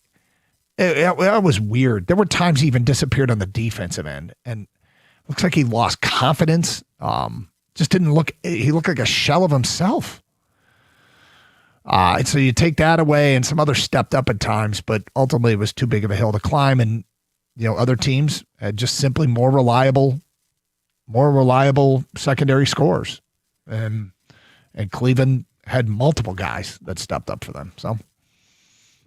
it was weird. There were times he even disappeared on the defensive end, and it looks like he lost confidence. Just didn't look. He looked like a shell of himself. And so you take that away, and some others stepped up at times, but ultimately it was too big of a hill to climb. And other teams had just simply more reliable secondary scores, and Cleveland had multiple guys that stepped up for them. So,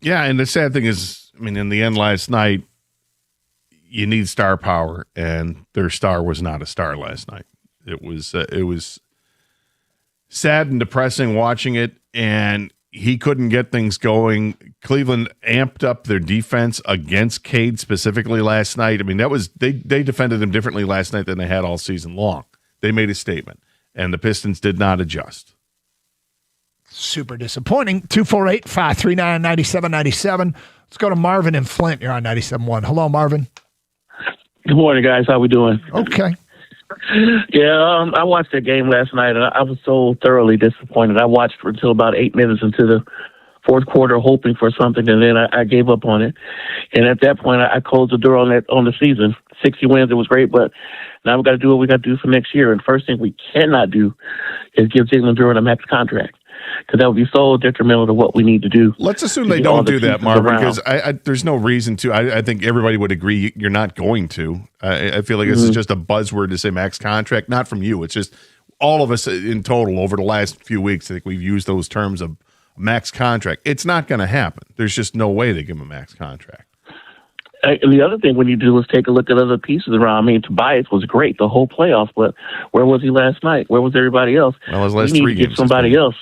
yeah, and the sad thing is, in the end last night, you need star power, and their star was not a star last night. It was sad and depressing watching it, and he couldn't get things going. Cleveland amped up their defense against Cade specifically last night. They defended him differently last night than they had all season long. They made a statement, and the Pistons did not adjust. Super disappointing. 248-539-9797. Let's go to Marvin in Flint. You're on 97.1. Hello, Marvin. Good morning, guys. How we doing? Okay. Yeah, I watched that game last night, and I was so thoroughly disappointed. I watched until about 8 minutes into the fourth quarter, hoping for something, and then I gave up on it. And at that point, I closed the door on the season. 60 wins, it was great, but now we got to do what we got to do for next year. And first thing we cannot do is give Jalen Duren a max contract, because that would be so detrimental to what we need to do. Let's assume they don't do that, Marvin, because there's no reason to. I think everybody would agree you're not going to. I feel like this is just a buzzword to say max contract, not from you. It's just all of us in total over the last few weeks. I think we've used those terms of max contract. It's not going to happen. There's just no way they give him a max contract. And the other thing we need to do is take a look at other pieces around. Tobias was great the whole playoffs, but where was he last night? Where was everybody else? Well, his last we need 3 to games. get somebody else.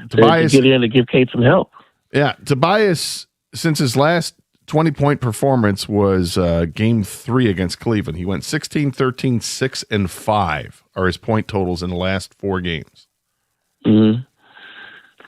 Tobias to get in to give Cade some help. Yeah, Tobias, since his last 20-point performance was game 3 against Cleveland, he went 16, 13, 6, and 5 are his point totals in the last 4 games. Mm-hmm.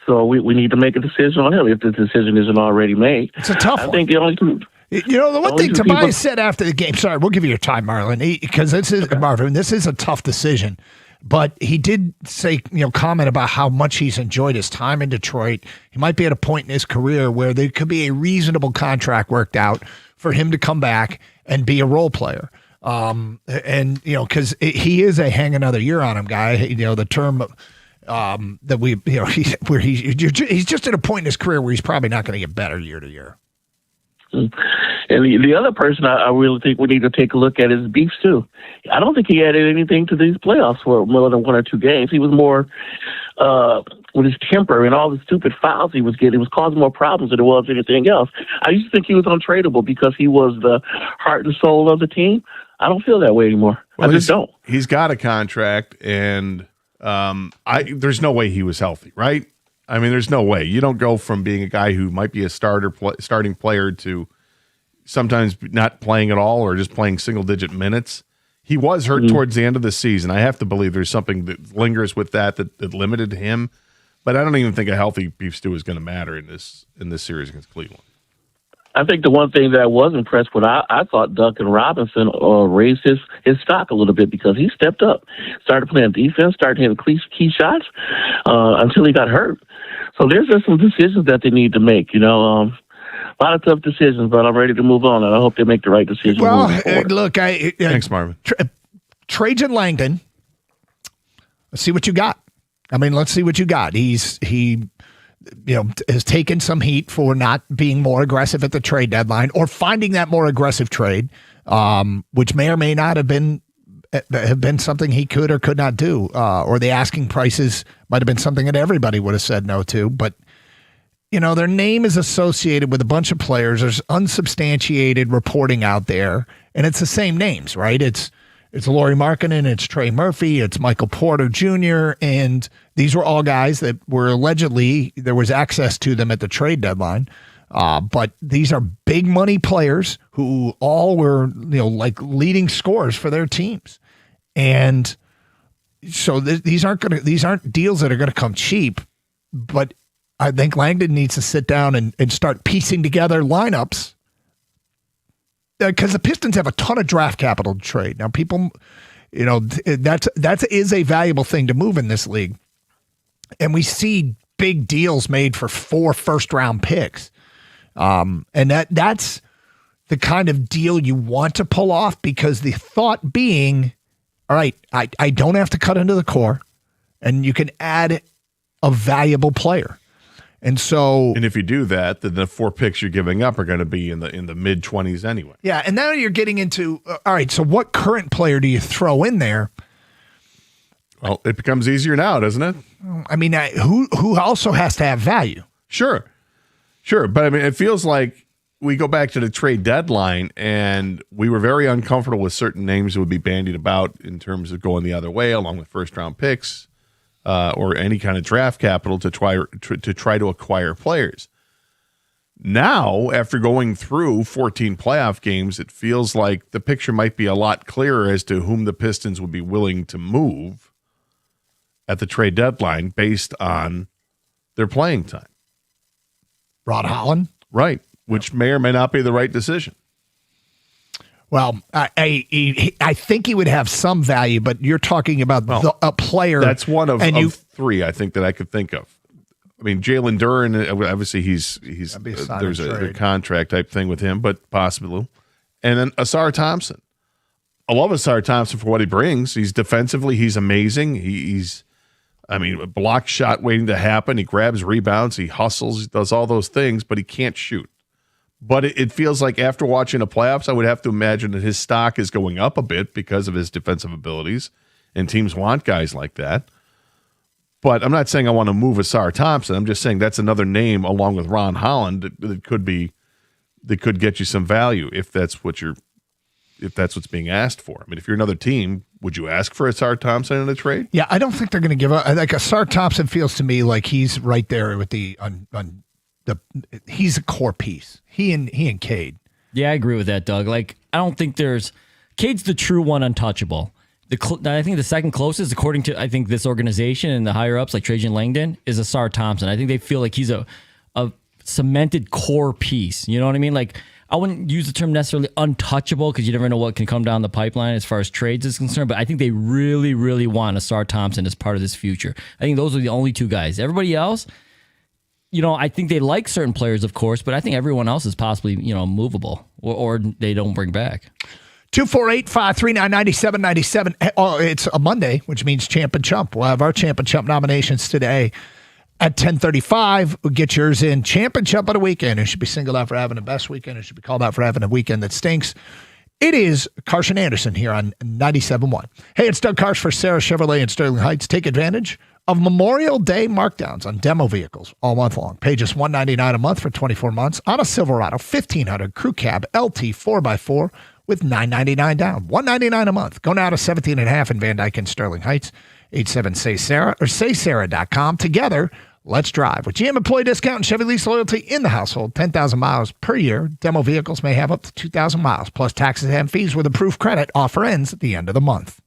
So we need to make a decision on him if the decision isn't already made. It's a tough one. I think the only two. The one thing Tobias said after the game, sorry, we'll give you your time, Marlon, because Marvin, this is a tough decision. But he did say, comment about how much he's enjoyed his time in Detroit. He might be at a point in his career where there could be a reasonable contract worked out for him to come back and be a role player. Because he is a hang another year on him guy. The term that we, he's just at a point in his career where he's probably not going to get better year to year. And the other person I really think we need to take a look at is Beefs, too. I don't think he added anything to these playoffs for more than 1 or 2 games. He was more with his temper and all the stupid fouls he was getting. It was causing more problems than it was anything else. I used to think he was untradeable because he was the heart and soul of the team. I don't feel that way anymore. Well, I just don't. He's got a contract, and there's no way he was healthy, right? There's no way. You don't go from being a guy who might be a starting player to sometimes not playing at all or just playing single-digit minutes. He was hurt towards the end of the season. I have to believe there's something that lingers with that limited him. But I don't even think a healthy beef stew is going to matter in this series against Cleveland. I think the one thing that I was impressed with, I thought Duncan Robinson raised his stock a little bit because he stepped up, started playing defense, started hitting key shots until he got hurt. So there's just some decisions that they need to make. A lot of tough decisions, but I'm ready to move on, and I hope they make the right decision. Well, moving forward. look, Thanks, Marvin. Trajan Langdon. Let's see what you got. Let's see what you got. He has taken some heat for not being more aggressive at the trade deadline or finding that more aggressive trade, which may or may not have been something he could or could not do, or the asking prices might have been something that everybody would have said no to. But their name is associated with a bunch of players. There's unsubstantiated reporting out there, and it's the same names, right? It's Lauri Markkanen, it's Trey Murphy, it's Michael Porter Jr., and these were all guys that were allegedly, there was access to them at the trade deadline. But these are big money players who all were, like leading scorers for their teams. And so these aren't deals that are going to come cheap, but I think Langdon needs to sit down and start piecing together lineups, because the Pistons have a ton of draft capital to trade. Now, people, that is a valuable thing to move in this league. And we see big deals made for 4 first-round picks. And that's the kind of deal you want to pull off, because the thought being, all right, I don't have to cut into the core, and you can add a valuable player. And if you do that, then the 4 picks you're giving up are going to be in the mid-20s anyway. Yeah, and now you're getting into, all right, so what current player do you throw in there? Well, it becomes easier now, doesn't it? Who also has to have value? Sure. But it feels like we go back to the trade deadline, and we were very uncomfortable with certain names that would be bandied about in terms of going the other way, along with first-round picks. Or any kind of draft capital to try to acquire players. Now, after going through 14 playoff games, it feels like the picture might be a lot clearer as to whom the Pistons would be willing to move at the trade deadline based on their playing time. Ron Holland? Right, which may or may not be the right decision. Well, I think he would have some value, but you're talking about a player. That's one of 3 I think that I could think of. Jalen Duren, obviously he's there's a contract type thing with him, but possible. And then Asar Thompson. I love Asar Thompson for what he brings. He's defensively, he's amazing. He's a block shot waiting to happen. He grabs rebounds, he hustles, he does all those things, but he can't shoot. But it feels like after watching the playoffs, I would have to imagine that his stock is going up a bit because of his defensive abilities, and teams want guys like that. But I'm not saying I want to move Asar Thompson. I'm just saying that's another name along with Ron Holland that could get you some value if that's what's being asked for. If you're another team, would you ask for Asar Thompson in a trade? Yeah, I don't think they're going to give up. Like Asar Thompson feels to me like he's right there with he's a core piece. He and Cade. Yeah, I agree with that, Doug. I don't think Cade's the true one untouchable. I think the second closest, according to this organization and the higher ups like Trajan Langdon, is Asar Thompson. I think they feel like he's a cemented core piece. You know what I mean? I wouldn't use the term necessarily untouchable because you never know what can come down the pipeline as far as trades is concerned. But I think they really, really want Asar Thompson as part of this future. I think those are the only 2 guys. Everybody else, I think they like certain players, of course, but I think everyone else is possibly, movable or they don't bring back. 248-539-9797. Oh, it's a Monday, which means Champ and Chump. We'll have our Champ and Chump nominations today at 10:35. We'll get yours in. Champ and Chump on a weekend. Who should be singled out for having the best weekend? Who should be called out for having a weekend that stinks? It is Carson Anderson here on 97.1. Hey, it's Doug Karsch for Sarah Chevrolet in Sterling Heights. Take advantage of Memorial Day markdowns on demo vehicles all month long. Pay just $199 a month for 24 months on a Silverado 1500 Crew Cab LT 4x4 with $999 down. $199 a month. Go now to 17.5 in Van Dyke and Sterling Heights. 87-SAY-SARAH or saysarah.com. Together, let's drive. With GM employee discount and Chevy lease loyalty in the household, 10,000 miles per year. Demo vehicles may have up to 2,000 miles, plus taxes and fees with approved credit. Offer ends at the end of the month.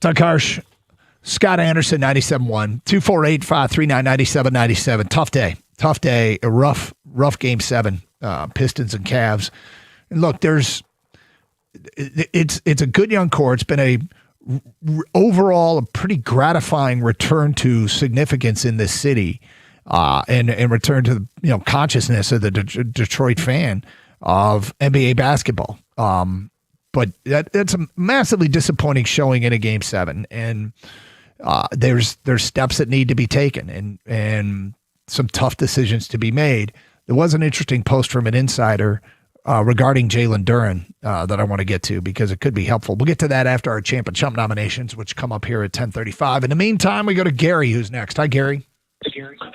Doug Harsh, Scott Anderson, 97.1, 248-539-9797. Tough day, a rough game 7, Pistons and Cavs. And look, it's a good young core. It's been overall a pretty gratifying return to significance in this city, and return to the consciousness of the Detroit fan of NBA basketball. But that's a massively disappointing showing in a game 7, and there's steps that need to be taken and some tough decisions to be made. There was an interesting post from an insider regarding Jalen Duren that I want to get to because it could be helpful. We'll get to that after our Champ and Chump nominations, which come up here at 10:35. In the meantime, we go to Gary, who's next. Hi, Gary.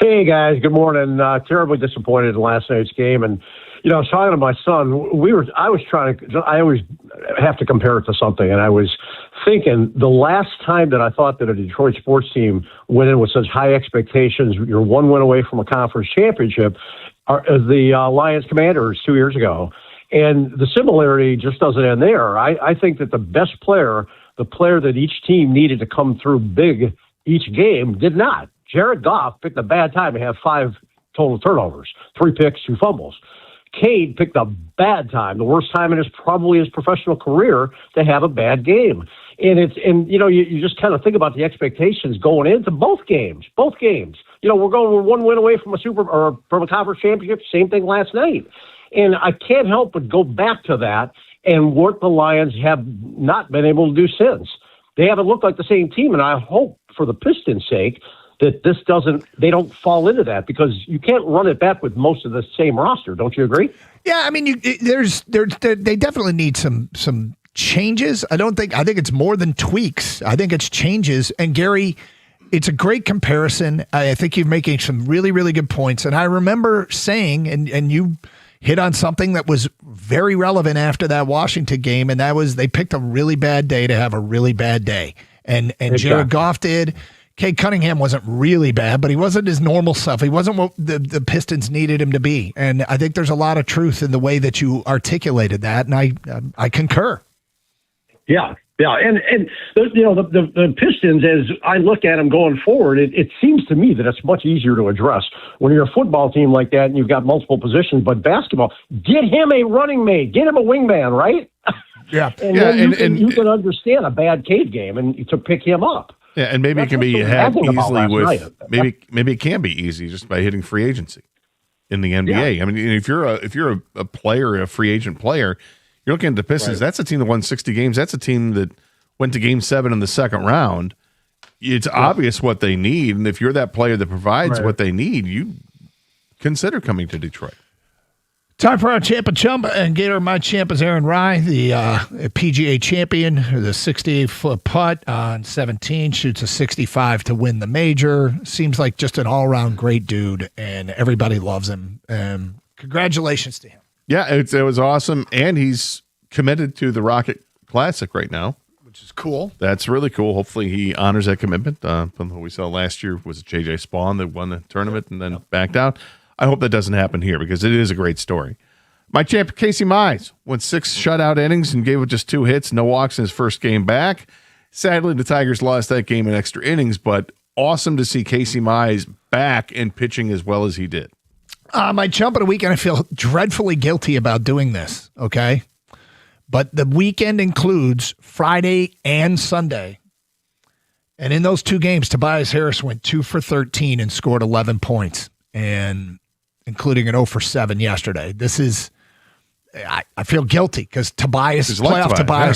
Hey, guys. Good morning. Terribly disappointed in last night's game. And, I was talking to my son. I always have to compare it to something. And I was thinking the last time that I thought that a Detroit sports team went in with such high expectations, you're one win away from a conference championship, are the Lions Commanders 2 years ago. And the similarity just doesn't end there. I think that the best player, the player that each team needed to come through big each game, did not. Jared Goff picked a bad time to have 5 total turnovers, 3 picks, 2 fumbles. Cade picked a bad time, the worst time in his professional career, to have a bad game. And you just kind of think about the expectations going into both games. We're one win away from from a conference championship. Same thing last night. And I can't help but go back to that and what the Lions have not been able to do since. They haven't looked like the same team, and I hope for the Pistons' sake that they don't fall into that, because you can't run it back with most of the same roster. Don't you agree? Yeah, I mean, they definitely need some changes. I think it's more than tweaks. I think it's changes. And Gary, it's a great comparison. I think you're making some really, really good points. And I remember saying, and you hit on something that was very relevant after that Washington game, and that was they picked a really bad day to have a really bad day. And Jared Goff did. Cade Cunningham wasn't really bad, but he wasn't his normal self. He wasn't what the Pistons needed him to be. And I think there's a lot of truth in the way that you articulated that, and I concur. Yeah. And the Pistons, as I look at them going forward, it seems to me that it's much easier to address when you're a football team like that and you've got multiple positions. But basketball, get him a running mate, get him a wingman, right? Yeah. and you can understand a bad Cade game and to pick him up. Yeah, and maybe it can be had easily with maybe it can be easy just by hitting free agency in the NBA. Yeah. I mean, if you're a player, a free agent player, you're looking at the Pistons. Right. That's a team that won 60 games. That's a team that went to Game 7 in the second round. It's obvious what they need, and if you're that player that provides what they need, you consider coming to Detroit. Time for our Champ and Chump, and Gator, my champ is Aaron Rye, the PGA champion, the 68-foot putt on 17, shoots a 65 to win the major. Seems like just an all-around great dude, and everybody loves him. Congratulations to him. Yeah, it was awesome, and he's committed to the Rocket Classic right now, which is cool. That's really cool. Hopefully he honors that commitment. From what we saw last year was J.J. Spawn that won the tournament and then backed out. I hope that doesn't happen here because it is a great story. My champ, Casey Mize, went 6 shutout innings and gave up just 2 hits, no walks in his first game back. Sadly, the Tigers lost that game in extra innings, but awesome to see Casey Mize back and pitching as well as he did. My chump of the weekend, I feel dreadfully guilty about doing this, okay? But the weekend includes Friday and Sunday. And in those 2 games, Tobias Harris went 2 for 13 and scored 11 points. And including an 0 for 7 yesterday. This is, I feel guilty because Tobias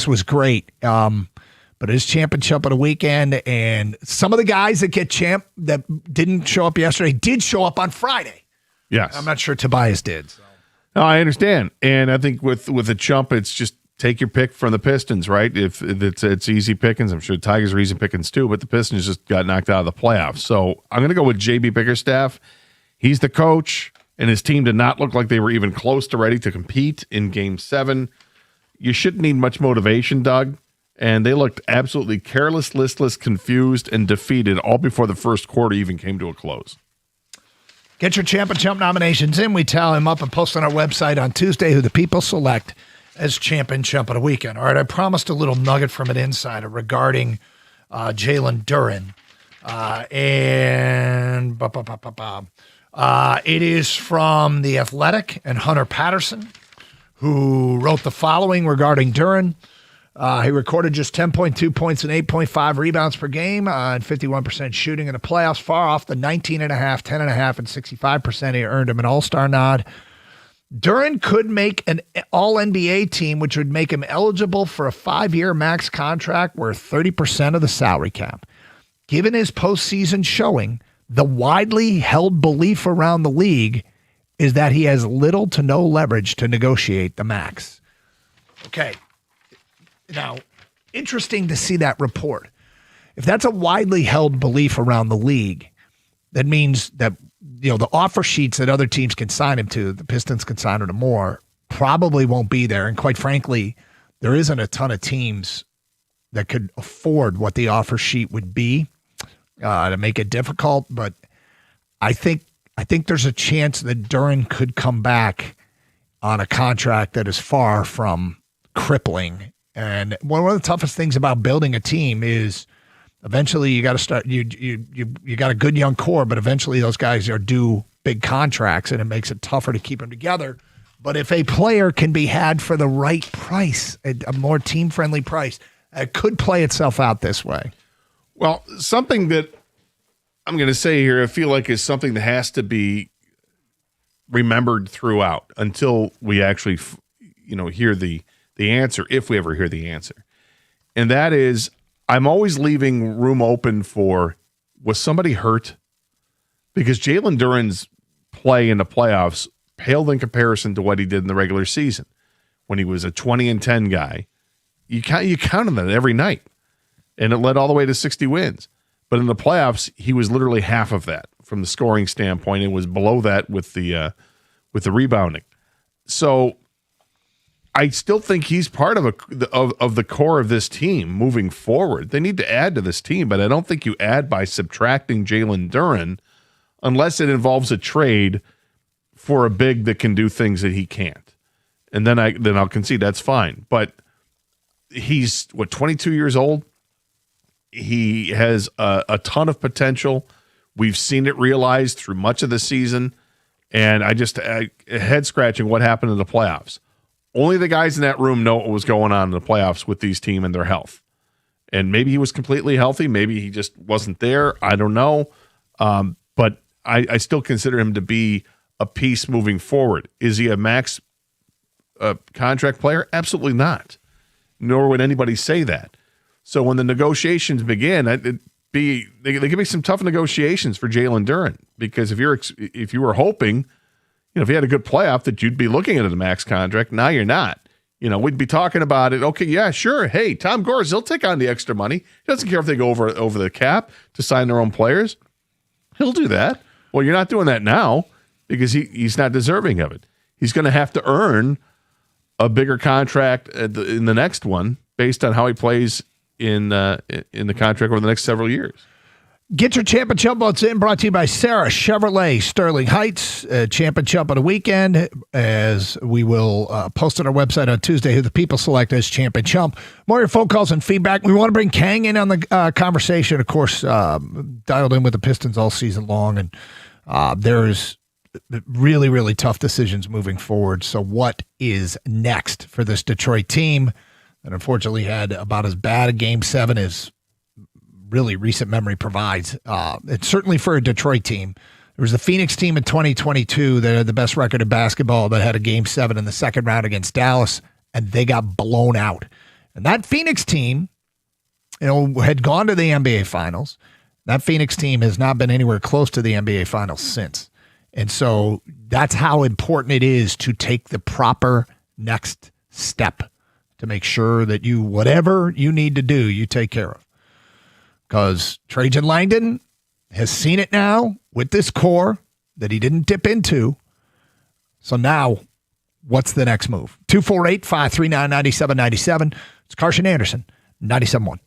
was great. But his champ and chump of the weekend, and some of the guys that get champ that didn't show up yesterday did show up on Friday. Yes. I'm not sure Tobias did. So. No, I understand. And I think with a chump, it's just take your pick from the Pistons, right? If it's easy pickings, I'm sure the Tigers are easy pickings too, but the Pistons just got knocked out of the playoffs. So I'm going to go with J.B. Bickerstaff. He's the coach, and his team did not look like they were even close to ready to compete in Game 7. You shouldn't need much motivation, Doug, and they looked absolutely careless, listless, confused, and defeated all before the first quarter even came to a close. Get your Champ and Chump nominations in. We tally them up and post on our website on Tuesday who the people select as Champ and Chump of the weekend. All right, I promised a little nugget from an insider regarding Jalen Duren. It is from The Athletic and Hunter Patterson, who wrote the following regarding Duren. He recorded just 10.2 points and 8.5 rebounds per game and 51% shooting in the playoffs, far off the 19.5, 10.5, and 65% he earned him an all-star nod. Duren could make an all-NBA team, which would make him eligible for a 5-year max contract worth 30% of the salary cap. Given his postseason showing, the widely held belief around the league is that he has little to no leverage to negotiate the max. Okay. Now, interesting to see that report. If that's a widely held belief around the league, that means that the offer sheets that other teams can sign him to, the Pistons can sign him to more, probably won't be there. And quite frankly, there isn't a ton of teams that could afford what the offer sheet would be to make it difficult. But I think there's a chance that Duren could come back on a contract that is far from crippling. And one of the toughest things about building a team is eventually you got to start. You got a good young core, but eventually those guys are due big contracts, and it makes it tougher to keep them together. But if a player can be had for the right price, a more team-friendly price, it could play itself out this way. Well, something that I'm going to say here, I feel like is something that has to be remembered throughout until we actually, hear the answer, if we ever hear the answer. And that is, I'm always leaving room open for, was somebody hurt? Because Jalen Duren's play in the playoffs paled in comparison to what he did in the regular season. When he was a 20-10 guy, you counted that every night, and it led all the way to 60 wins. But in the playoffs, he was literally half of that from the scoring standpoint. It was below that with the rebounding. So I still think he's part of the core of this team moving forward. They need to add to this team, but I don't think you add by subtracting Jalen Duren unless it involves a trade for a big that can do things that he can't. And then I'll concede that's fine. But he's 22 years old. He has a ton of potential. We've seen it realized through much of the season. And I head scratching what happened in the playoffs. Only the guys in that room know what was going on in the playoffs with these teams and their health. And maybe he was completely healthy. Maybe he just wasn't there. I don't know. But I still consider him to be a piece moving forward. Is he a max contract player? Absolutely not. Nor would anybody say that. So when the negotiations begin, there could be some tough negotiations for Jalen Duren, because if you were hoping, if he had a good playoff, that you'd be looking at a max contract. Now you're not. We'd be talking about it. Okay, yeah, sure. Hey, Tom Gores, he'll take on the extra money. He doesn't care if they go over the cap to sign their own players. He'll do that. Well, you're not doing that now because he's not deserving of it. He's going to have to earn a bigger contract in the next one based on how he plays in the contract over the next several years. Get your Champ and Chump votes in, brought to you by Sarah Chevrolet, Sterling Heights. Champ and Chump on the weekend, as we will post on our website on Tuesday who the people select as Champ and Chump. More of your phone calls and feedback. We want to bring Kang in on the conversation, of course, dialed in with the Pistons all season long, and there's really, really tough decisions moving forward. So what is next for this Detroit team that unfortunately had about as bad a Game 7 as really recent memory provides? It's certainly for a Detroit team. There was the Phoenix team in 2022 that had the best record in basketball that had a Game 7 in the second round against Dallas, and they got blown out. And that Phoenix team, had gone to the NBA Finals. That Phoenix team has not been anywhere close to the NBA Finals since. And so that's how important it is to take the proper next step to make sure that whatever you need to do, you take care of. Because Trajan Langdon has seen it now with this core that he didn't dip into. So now, what's the next move? 248-539-9797. It's Carson Anderson, 97.1.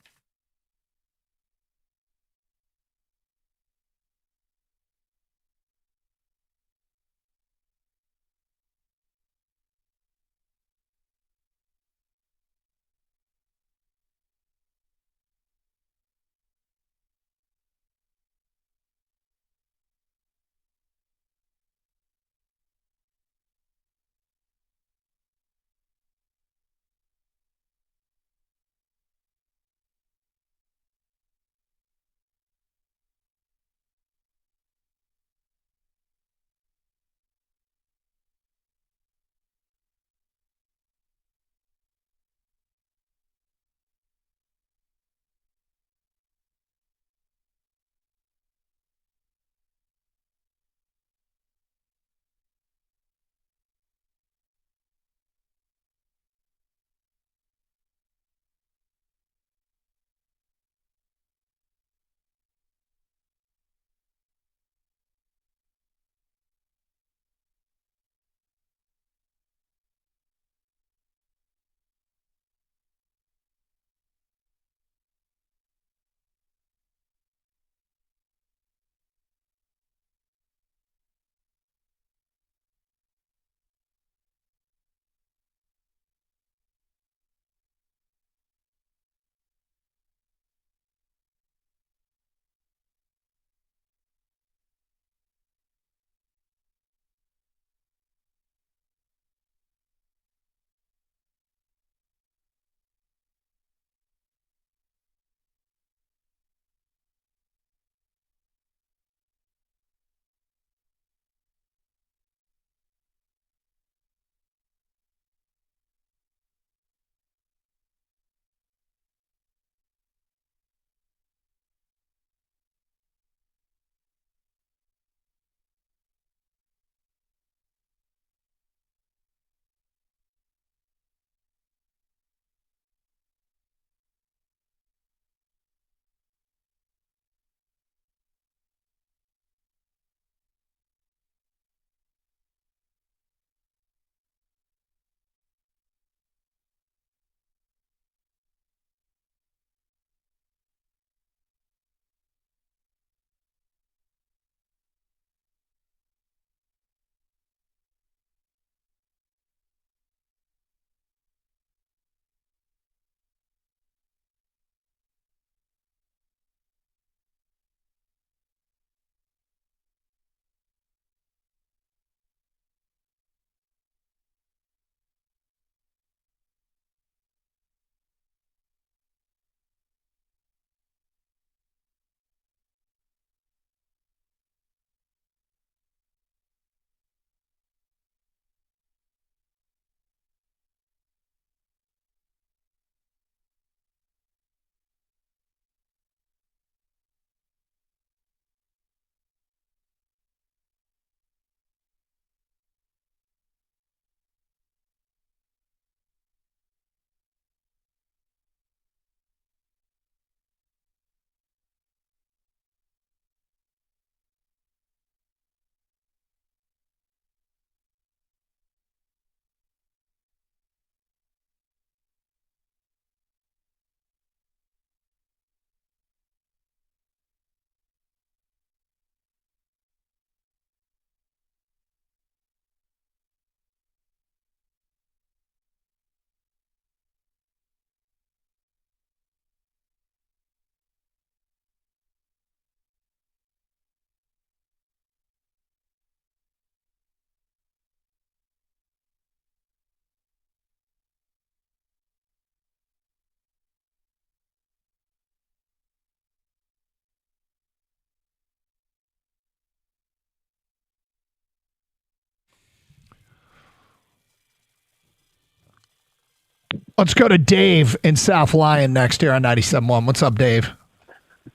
Let's go to Dave in South Lyon next here on 97.1. What's up, Dave?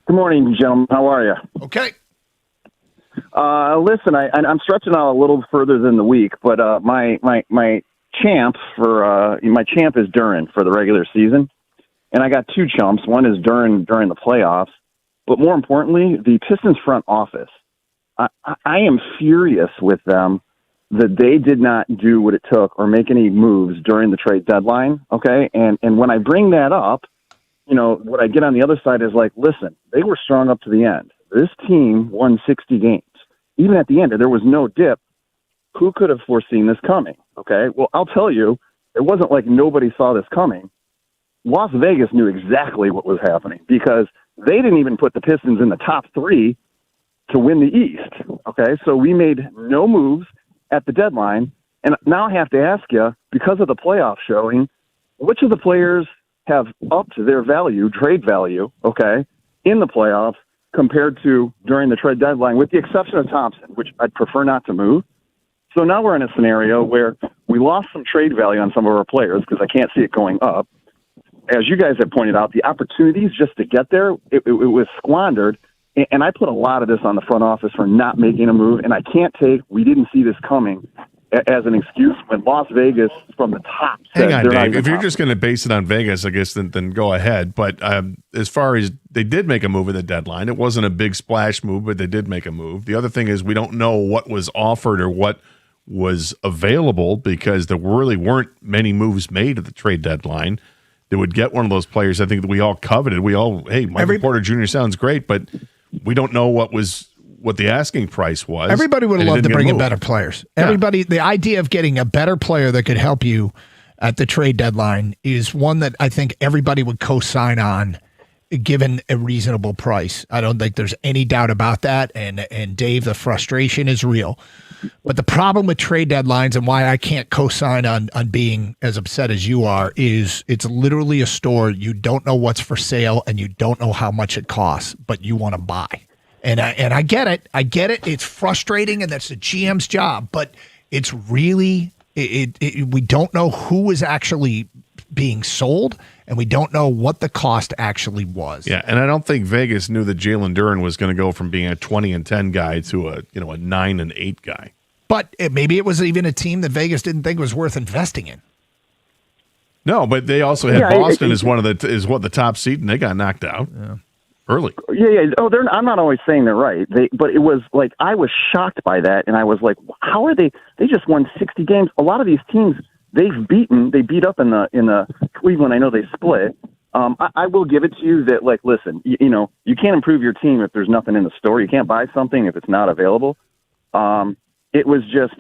Good morning, gentlemen. How are you? Okay. Listen, I'm stretching out a little further than the week, but my champ is Duran for the regular season, and I got two chumps. One is Duran during the playoffs, but more importantly, the Pistons front office. I am furious with them that they did not do what it took or make any moves during the trade deadline. Okay, and when I bring that up, what I get on the other side is like, listen, they were strong up to the end. This team won 60 games. Even at the end, there was no dip. Who could have foreseen this coming? Okay, well, I'll tell you, it wasn't like nobody saw this coming. Las Vegas knew exactly what was happening because they didn't even put the Pistons in the top 3 to win the East. Okay, so we made no moves at the deadline. And now I have to ask you, because of the playoff showing, which of the players have upped their value, trade value, okay, in the playoffs compared to during the trade deadline, with the exception of Thompson, which I'd prefer not to move. So now we're in a scenario where we lost some trade value on some of our players because I can't see it going up. As you guys have pointed out, the opportunities just to get there, it was squandered. And I put a lot of this on the front office for not making a move. And I can't take, we didn't see this coming as an excuse when Las Vegas from the top said Hang on, they're not Dave. even If you're top. just going to base it on Vegas, I guess, then go ahead. But as far as they did make a move at the deadline, it wasn't a big splash move, but they did make a move. The other thing is we don't know what was offered or what was available because there really weren't many moves made at the trade deadline that would get one of those players I think that we all coveted. Michael Porter Jr. sounds great, but we don't know what the asking price was. Everybody would have and he loved to didn't bring get in moved. better players. Yeah. Everybody, the idea of getting a better player that could help you at the trade deadline is one that I think everybody would co-sign on, given a reasonable price. I don't think there's any doubt about that. And Dave, the frustration is real. But the problem with trade deadlines and why I can't co-sign on being as upset as you are is it's literally a store. You don't know what's for sale and you don't know how much it costs, but you want to buy. And I get it. I get it. It's frustrating, and that's the GM's job. But it's really we don't know who is actually being sold, and we don't know what the cost actually was. Yeah, and I don't think Vegas knew that Jalen Duran was going to go from being a 20-10 guy to a 9-8 guy. But maybe it was even a team that Vegas didn't think was worth investing in. No, but they also had Boston as the top seed, and they got knocked out early. Yeah. Oh, I'm not always saying they're right. But it was like I was shocked by that, and I was like, how are they? They just won 60 games. A lot of these teams they beat up in the Cleveland. I know they split. I will give it to you that, like, listen, you can't improve your team if there's nothing in the store. You can't buy something if it's not available. It was just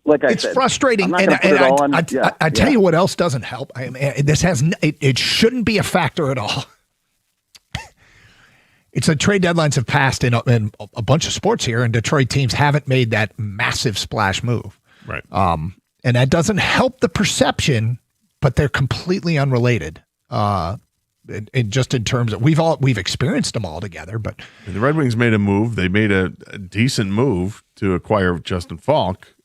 like I said. It's frustrating, I'm not gonna put it all on- I tell you what else doesn't help. It shouldn't be a factor at all. It's that trade deadlines have passed in a bunch of sports here, and Detroit teams haven't made that massive splash move. Right. And that doesn't help the perception, but they're completely unrelated. And just in terms of we've experienced them all together, but The Red Wings made a move. They made a decent move to acquire Justin Falk.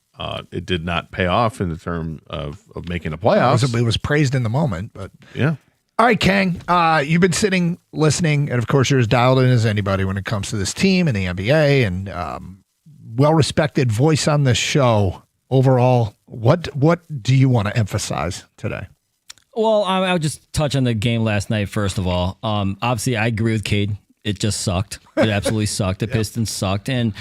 It did not pay off in the term of making the playoffs. it was praised in the moment. But yeah. All right, Kang, you've been sitting, listening, and of course you're as dialed in as anybody when it comes to this team and the NBA, and well-respected voice on this show. Overall, what do you want to emphasize today? Well, I'll just touch on the game last night, first of all. Obviously, I agree with Cade. It just sucked. It absolutely sucked. The Pistons sucked. And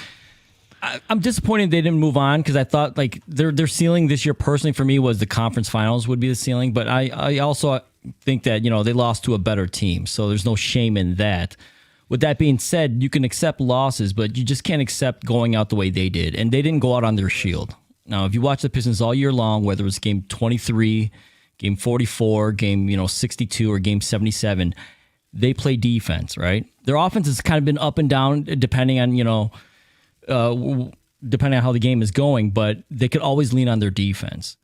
I'm disappointed they didn't move on because I thought like their ceiling this year personally for me was the conference finals would be the ceiling. But I also think that, they lost to a better team. So there's no shame in that. With that being said, you can accept losses, but you just can't accept going out the way they did. And they didn't go out on their shield. Now, if you watch the Pistons all year long, whether it was game 23, game 44, game 62, or game 77, they play defense, right? Their offense has kind of been up and down depending on depending on how the game is going, but they could always lean on their defense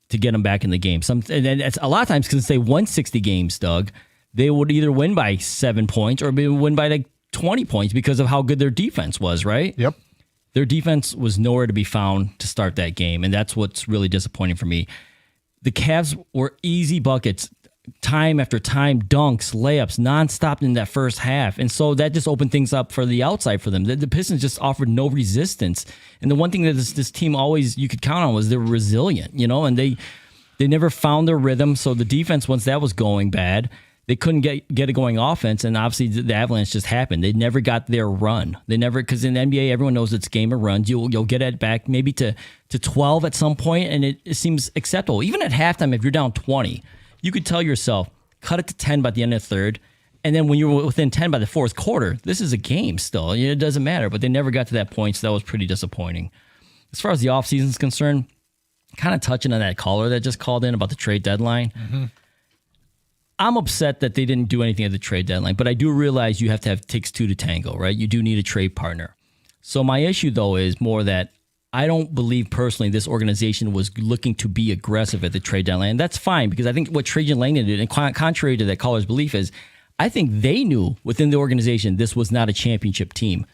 to get them back in the game. And it's a lot of times because they won 60 games, Doug, they would either win by 7 points or maybe win by like 20 points because of how good their defense was, right? Yep. Their defense was nowhere to be found to start that game, and that's what's really disappointing for me. the Cavs were easy buckets, time after time, dunks, layups, nonstop in that first half. And so that just opened things up for the outside for them. The Pistons just offered no resistance. And the one thing that this team always you could count on was they were resilient, and they never found their rhythm. So the defense, once that was going bad, they couldn't get it going offense. And obviously the avalanche just happened. They never got their run. They never, because in the NBA, everyone knows it's game of runs. You'll get it back maybe to 12 at some point, and it seems acceptable. Even at halftime, if you're down 20, you could tell yourself, cut it to 10 by the end of the third. And then when you were within 10 by the fourth quarter, this is a game still. It doesn't matter. But they never got to that point, so that was pretty disappointing. As far as the offseason is concerned, kind of touching on that caller that just called in about the trade deadline. Mm-hmm. I'm upset that they didn't do anything at the trade deadline, but I do realize you have to have takes two to tango, right? You do need a trade partner. So my issue, though, is more that I don't believe personally this organization was looking to be aggressive at the trade deadline. And that's fine, because I think what Trajan Langdon did, and contrary to that caller's belief, is I think they knew within the organization this was not a championship team.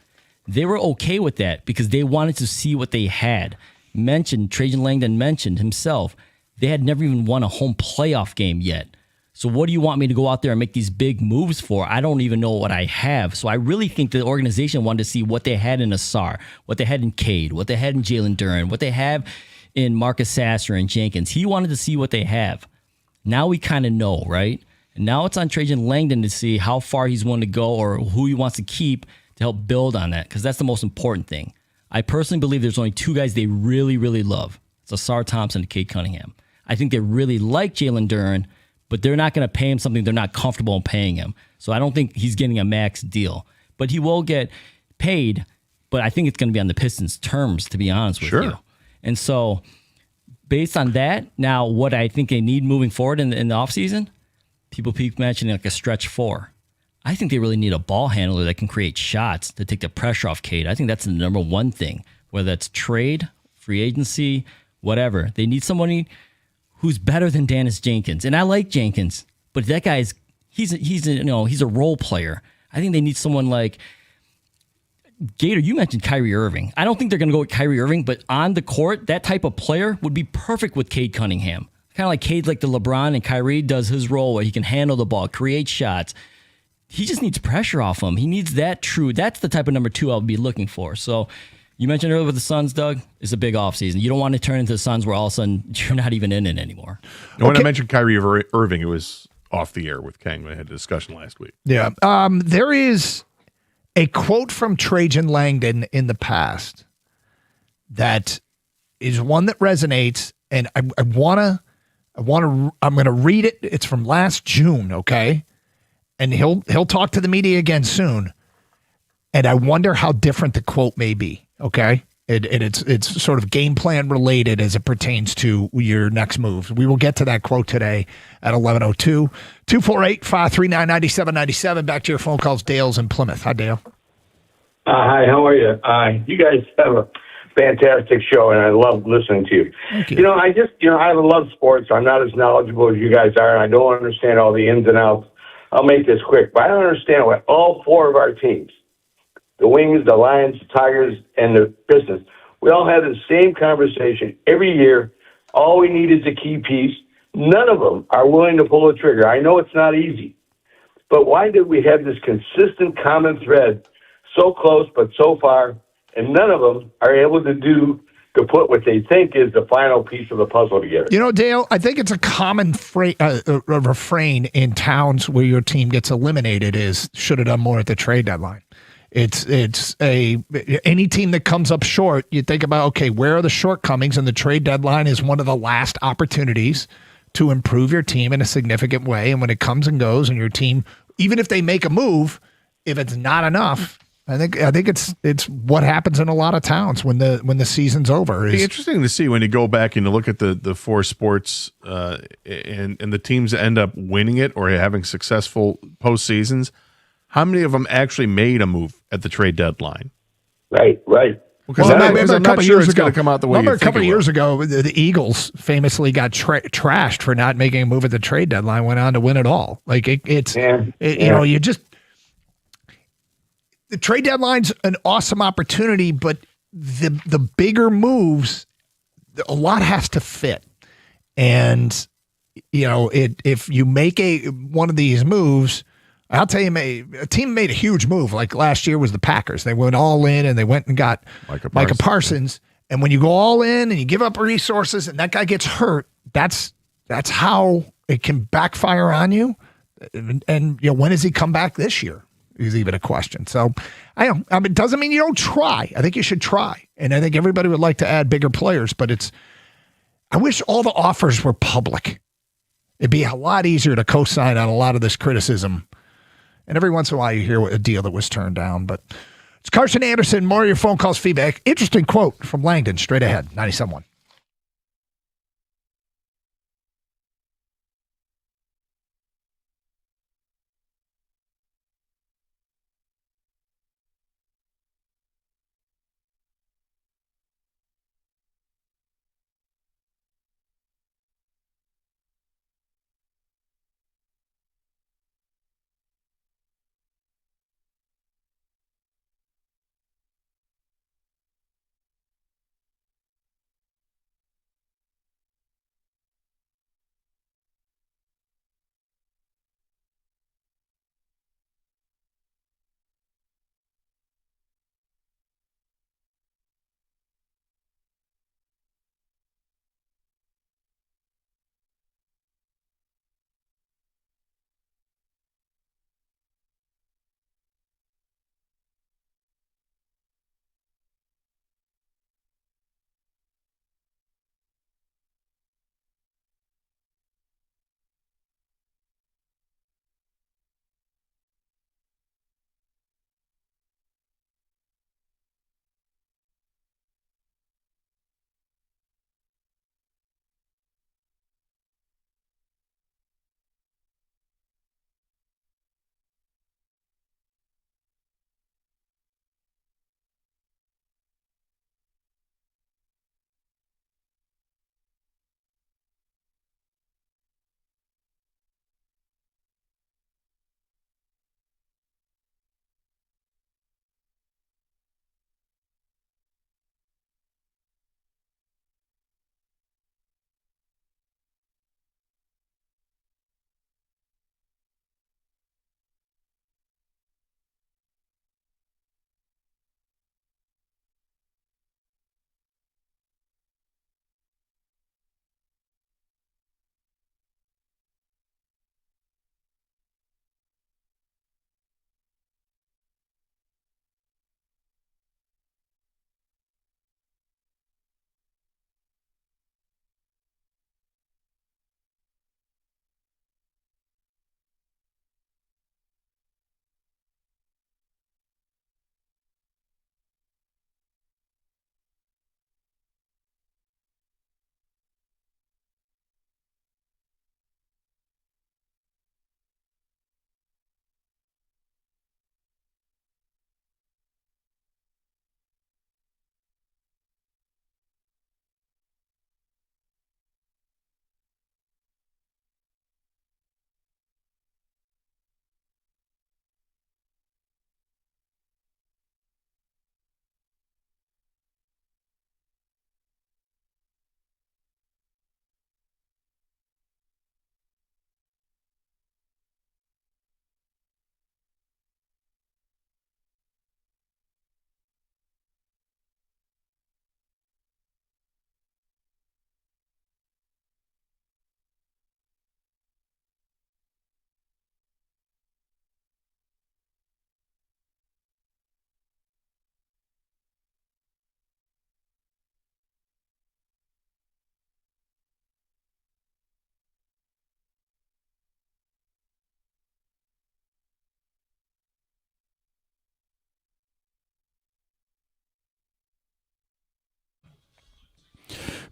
They were okay with that because they wanted to see what they had. Trajan Langdon mentioned himself, they had never even won a home playoff game yet. So what do you want me to go out there and make these big moves for? I don't even know what I have. So I really think the organization wanted to see what they had in Asar, what they had in Cade, what they had in Jalen Duren, what they have in Marcus Sasser and Jenkins. He wanted to see what they have. Now we kind of know, right? And now it's on Trajan Langdon to see how far he's willing to go or who he wants to keep to help build on that, because that's the most important thing. I personally believe there's only two guys they really, really love. It's Asar Thompson and Cade Cunningham. I think they really like Jalen Duren, but they're not going to pay him something they're not comfortable in paying him. So I don't think he's getting a max deal. But he will get paid, but I think it's going to be on the Pistons' terms, to be honest with you. And so based on that, now what I think they need moving forward in the offseason, people keep mentioning like a stretch four. I think they really need a ball handler that can create shots to take the pressure off Cade. I think that's the number one thing, whether that's trade, free agency, whatever. They need somebody who's better than Dennis Jenkins. And I like Jenkins, but that guy's he's a role player. I think they need someone like Gator. You mentioned Kyrie Irving. I don't think they're going to go with Kyrie Irving, but on the court, that type of player would be perfect with Cade Cunningham. Kind of like Cade's like the LeBron, and Kyrie does his role where he can handle the ball, create shots. He just needs pressure off him. He needs that that's the type of number two I would be looking for. So you mentioned earlier with the Suns, Doug, it's a big offseason. You don't want to turn into the Suns where all of a sudden you're not even in it anymore. When I mentioned Kyrie Irving, it was off the air with Kang. We had a discussion last week. Yeah. There is a quote from Trajan Langdon in the past that is one that resonates, and I'm going to read it. It's from last June, okay? And he'll talk to the media again soon. And I wonder how different the quote may be. Okay. It's sort of game plan related as it pertains to your next moves. We will get to that quote today at 11:02. 248-539-9797. Back to your phone calls. Dale's in Plymouth. Hi, Dale. Hi, how are you? You guys have a fantastic show, and I love listening to you. Thank you. I love sports. I'm not as knowledgeable as you guys are, and I don't understand all the ins and outs. I'll make this quick, but I don't understand why all four of our teams, the Wings, the Lions, the Tigers, and the Pistons, we all have the same conversation every year. All we need is a key piece. None of them are willing to pull the trigger. I know it's not easy, but why did we have this consistent common thread so close but so far, and none of them are able to put what they think is the final piece of the puzzle together? Dale, I think it's a common refrain in towns where your team gets eliminated is should have done more at the trade deadline. It's any team that comes up short, you think about, okay, where are the shortcomings? And the trade deadline is one of the last opportunities to improve your team in a significant way. And when it comes and goes, and your team, even if they make a move, if it's not enough, I think it's what happens in a lot of towns when the season's over. It'd be interesting to see when you go back and you look at the four sports and the teams that end up winning it or having successful postseasons. How many of them actually made a move at the trade deadline? Right. Because I'm not sure it's going to come out the way you think. A couple of years ago, the Eagles famously got trashed for not making a move at the trade deadline. Went on to win it all. Like you just. The trade deadline's an awesome opportunity, but the bigger moves, a lot has to fit. And, if you make one of these moves, I'll tell you, a team made a huge move. Like last year was the Packers. They went all in and they went and got Micah Parsons. And when you go all in and you give up resources and that guy gets hurt, that's how it can backfire on you. And when does he come back this year is even a question. So it doesn't mean you don't try. I think you should try. And I think everybody would like to add bigger players, but I wish all the offers were public. It'd be a lot easier to co-sign on a lot of this criticism. And every once in a while you hear a deal that was turned down, but it's Carson Anderson. More of your phone calls, feedback. Interesting quote from Langdon. Straight ahead. 97.1.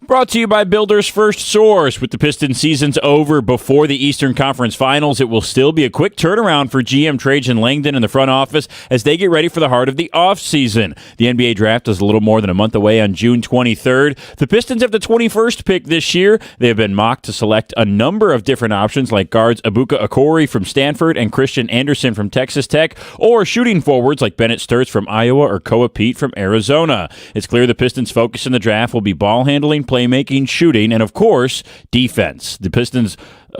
Brought to you by Builder's First Source. With the Pistons season's over before the Eastern Conference Finals, it will still be a quick turnaround for GM Trajan Langdon in the front office as they get ready for the heart of the offseason. The NBA draft is a little more than a month away on June 23rd. The Pistons have the 21st pick this year. They have been mocked to select a number of different options like guards Ibuka Okori from Stanford and Christian Anderson from Texas Tech, or shooting forwards like Bennett Sturts from Iowa or Koa Pete from Arizona. It's clear the Pistons' focus in the draft will be ball handling, playmaking, shooting, and of course, defense. The Pistons'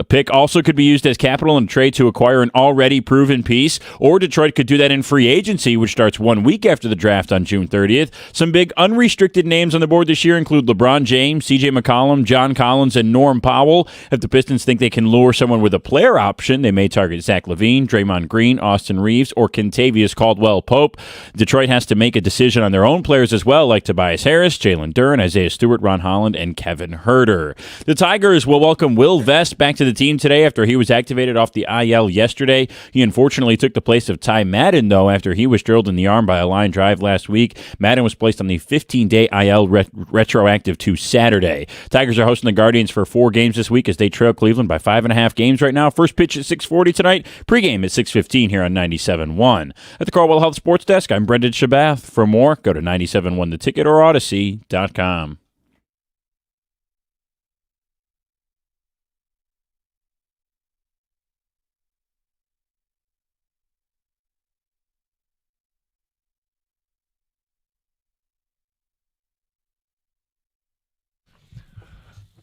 pick also could be used as capital in a trade to acquire an already proven piece, or Detroit could do that in free agency, which starts 1 week after the draft on June 30th. Some big unrestricted names on the board this year include LeBron James, CJ McCollum, John Collins, and Norm Powell. If the Pistons think they can lure someone with a player option, they may target Zach LaVine, Draymond Green, Austin Reeves, or Kentavious Caldwell-Pope. Detroit has to make a decision on their own players as well, like Tobias Harris, Jalen Duren, Isaiah Stewart, Ron Holland, and Kevin Huerter. The Tigers will welcome Will Vest back to the team today after he was activated off the IL yesterday. He unfortunately took the place of Ty Madden, though, after he was drilled in the arm by a line drive last week. Madden was placed on the 15-day IL retroactive to Saturday. Tigers are hosting the Guardians for 4 games this week as they trail Cleveland by 5.5 games right now. First pitch at 6:40 tonight. Pregame at 6:15 here on 97.1. At the Caldwell Health Sports Desk, I'm Brendan Shabath. For more, go to 97.1 The Ticket or Odyssey.com.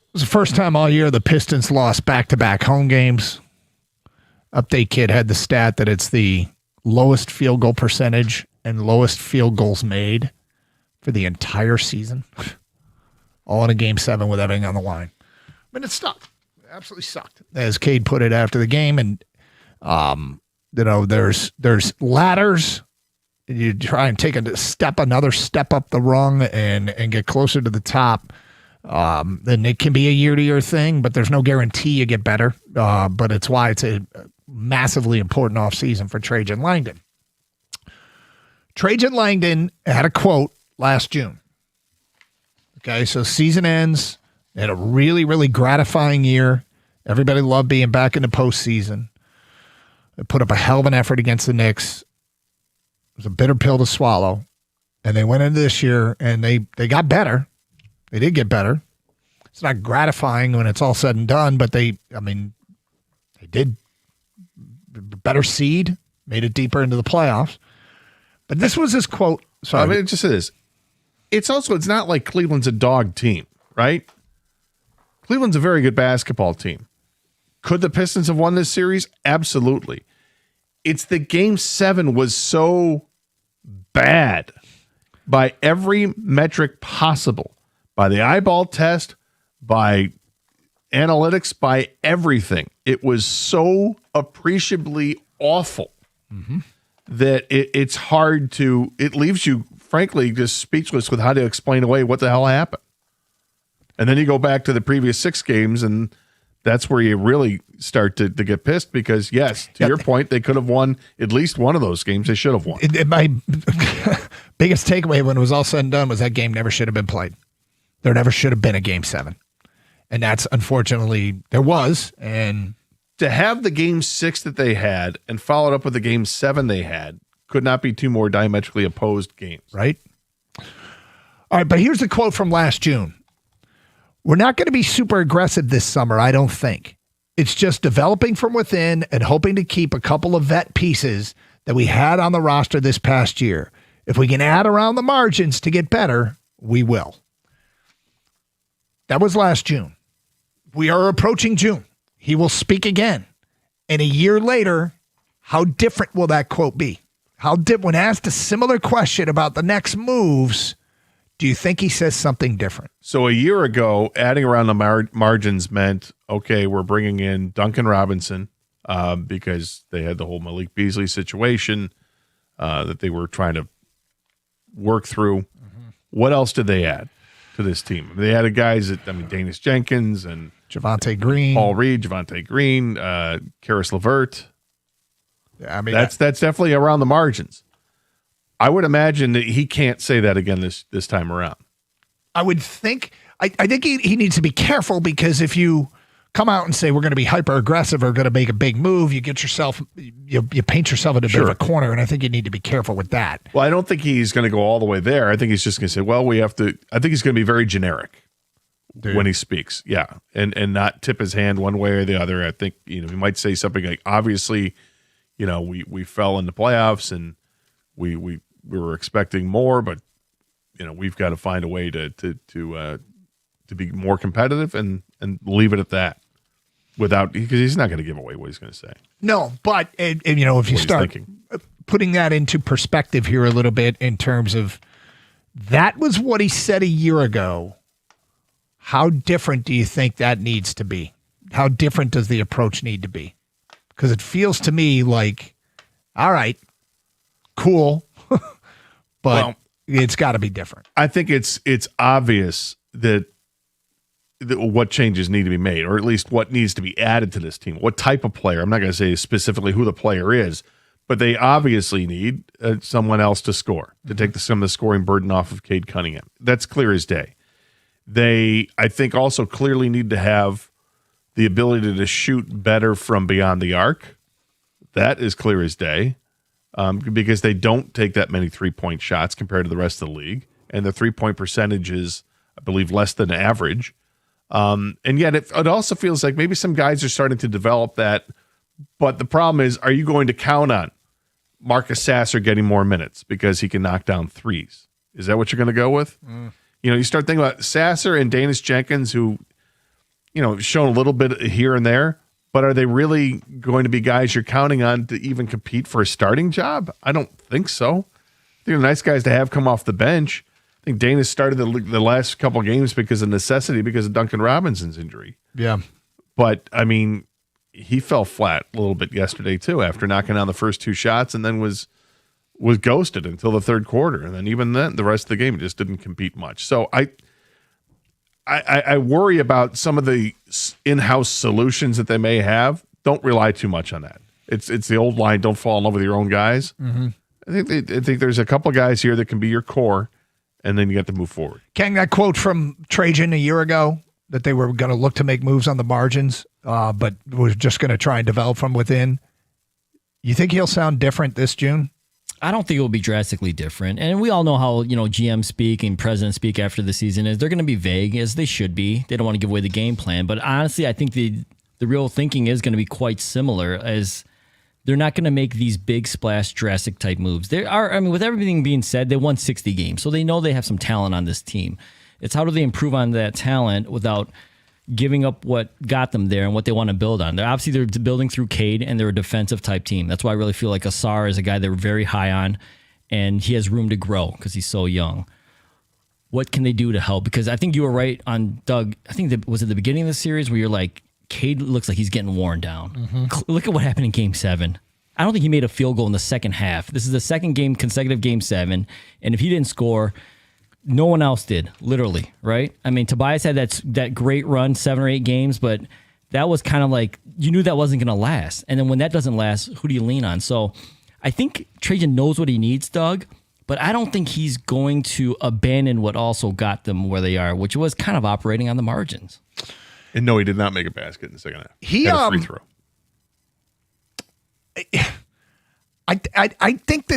It was the first time all year the Pistons lost back-to-back home games. Update Kid had the stat that it's the lowest field goal percentage and lowest field goals made for the entire season. All in a Game 7 with everything on the line. I mean, it sucked. It absolutely sucked. As Cade put it after the game, and there's ladders. You try and take another step up the rung and get closer to the top. Then it can be a year-to-year thing, but there's no guarantee you get better. But it's why it's a massively important offseason for Trajan Langdon. Trajan Langdon had a quote last June. Okay, so season ends. They had a really, really gratifying year. Everybody loved being back in the postseason. They put up a hell of an effort against the Knicks. It was a bitter pill to swallow. And they went into this year, and they got better. They did get better. It's not gratifying when it's all said and done, but they did better seed, made it deeper into the playoffs. But this was his quote. Sorry. I mean, it just is. It's not like Cleveland's a dog team, right? Cleveland's a very good basketball team. Could the Pistons have won this series? Absolutely. It's the Game 7 was so bad by every metric possible. By the eyeball test, by analytics, by everything. It was so appreciably awful that it's hard to, it leaves you, frankly, just speechless with how to explain away what the hell happened. And then you go back to the previous 6 games, and that's where you really start to get pissed because, yes, to your point, they could have won at least one of those games. They should have won. My biggest takeaway when it was all said and done was that game never should have been played. There never should have been a Game 7. And that's, unfortunately, there was. And to have the Game 6 that they had and followed up with the Game 7 they had could not be two more diametrically opposed games. Right? All right, but here's the quote from last June. We're not going to be super aggressive this summer, I don't think. It's just developing from within and hoping to keep a couple of vet pieces that we had on the roster this past year. If we can add around the margins to get better, we will. That was last June. We are approaching June. He will speak again. And a year later, how different will that quote be? When asked a similar question about the next moves, do you think he says something different? So a year ago, adding around the margins meant, okay, we're bringing in Duncan Robinson because they had the whole Malik Beasley situation that they were trying to work through. What else did they add to this team? They added guys Danis Jenkins and Javonte Green, Paul Reed, Javonte Green, Karis LeVert. Yeah, I mean that's definitely around the margins. I would imagine that he can't say that again this time around. I would think. I think he needs to be careful because if you come out and say we're going to be hyper aggressive or going to make a big move, you get yourself you paint yourself in a bit of a corner, and I think you need to be careful with that. Well, I don't think he's going to go all the way there. I think he's just going to say, well, we have to. I think he's going to be very generic when he speaks, and not tip his hand one way or the other. I think he might say something like, obviously, we fell in the playoffs and we were expecting more, but we've got to find a way to to be more competitive and leave it at that, without, because he's not going to give away what he's going to say. No, but if you start putting that into perspective here a little bit in terms of that was what he said a year ago. How different do you think that needs to be? How different does the approach need to be? Because it feels to me like, all right, cool, but it's got to be different. I think it's obvious that what changes need to be made, or at least what needs to be added to this team. What type of player? I'm not going to say specifically who the player is, but they obviously need someone else to score, to take some of the scoring burden off of Cade Cunningham. That's clear as day. They, I think, also clearly need to have the ability to shoot better from beyond the arc. That is clear as day, because they don't take that many three-point shots compared to the rest of the league, and the three-point percentage is, I believe, less than average. And yet it also feels like maybe some guys are starting to develop that, but the problem is, are you going to count on Marcus Sasser getting more minutes because he can knock down threes? Is that what you're going to go with? You start thinking about Sasser and Danis Jenkins, who, shown a little bit here and there, but are they really going to be guys you're counting on to even compete for a starting job? I don't think so. I think they're nice guys to have come off the bench. I think Danis started the last couple of games because of necessity, because of Duncan Robinson's injury. Yeah. But, he fell flat a little bit yesterday, too, after knocking down the first two shots, and then was ghosted until the third quarter. And then even then, the rest of the game just didn't compete much. So I worry about some of the in-house solutions that they may have. Don't rely too much on that. It's the old line, don't fall in love with your own guys. Mm-hmm. I think there's a couple of guys here that can be your core, and then you got to move forward. Ken, that quote from Trajan a year ago that they were going to look to make moves on the margins, but was just going to try and develop from within. You think he'll sound different this June? I don't think it will be drastically different. And we all know how, GM speak and presidents speak after the season is. They're going to be vague, as they should be. They don't want to give away the game plan. But honestly, I think the real thinking is going to be quite similar, as they're not going to make these big splash, drastic type moves. With everything being said, they won 60 games, so they know they have some talent on this team. It's how do they improve on that talent without giving up what got them there and what they want to build on. They're building through Cade, and they're a defensive type team. That's why I really feel like Asar is a guy they're very high on, and he has room to grow because he's so young. What can they do to help? Because I think you were right on Doug. I think was at the beginning of the series where you're like, Cade looks like he's getting worn down. Mm-hmm. Look at what happened in Game 7. I don't think he made a field goal in the second half. This is the second consecutive Game 7, and if he didn't score, no one else did, literally, right? Tobias had that great run, 7 or 8 games, but that was kind of like, you knew that wasn't going to last. And then when that doesn't last, who do you lean on? So I think Trajan knows what he needs, Doug, but I don't think he's going to abandon what also got them where they are, which was kind of operating on the margins. And no, he did not make a basket in the second half. He had a free throw. I think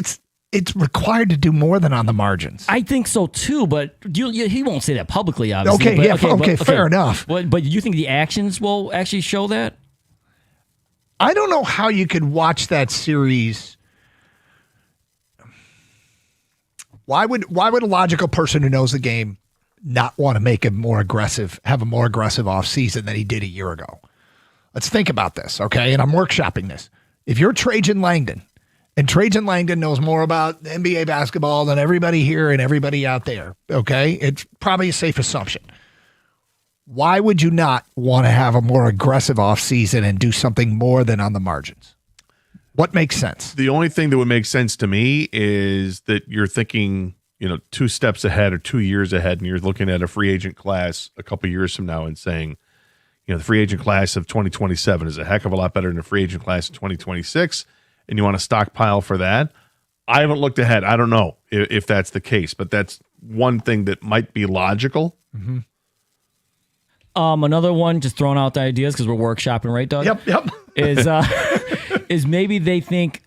it's required to do more than on the margins. I think so too, but he won't say that publicly, obviously. Okay, fair enough. But you think the actions will actually show that? I don't know how you could watch that series. Why would a logical person who knows the game not want to have a more aggressive offseason than he did a year ago? Let's think about this, okay? And I'm workshopping this. If you're Trajan Langdon, and Trajan Langdon knows more about NBA basketball than everybody here and everybody out there, okay? It's probably a safe assumption. Why would you not want to have a more aggressive offseason and do something more than on the margins? What makes sense? The only thing that would make sense to me is that you're thinking, 2 steps ahead or 2 years ahead, and you're looking at a free agent class a couple years from now and saying, the free agent class of 2027 is a heck of a lot better than the free agent class of 2026, and you want to stockpile for that. I haven't looked ahead. I don't know if that's the case, but that's one thing that might be logical. Mm-hmm. Another one, just throwing out the ideas because we're workshopping, right, Doug? Yep. Is maybe they think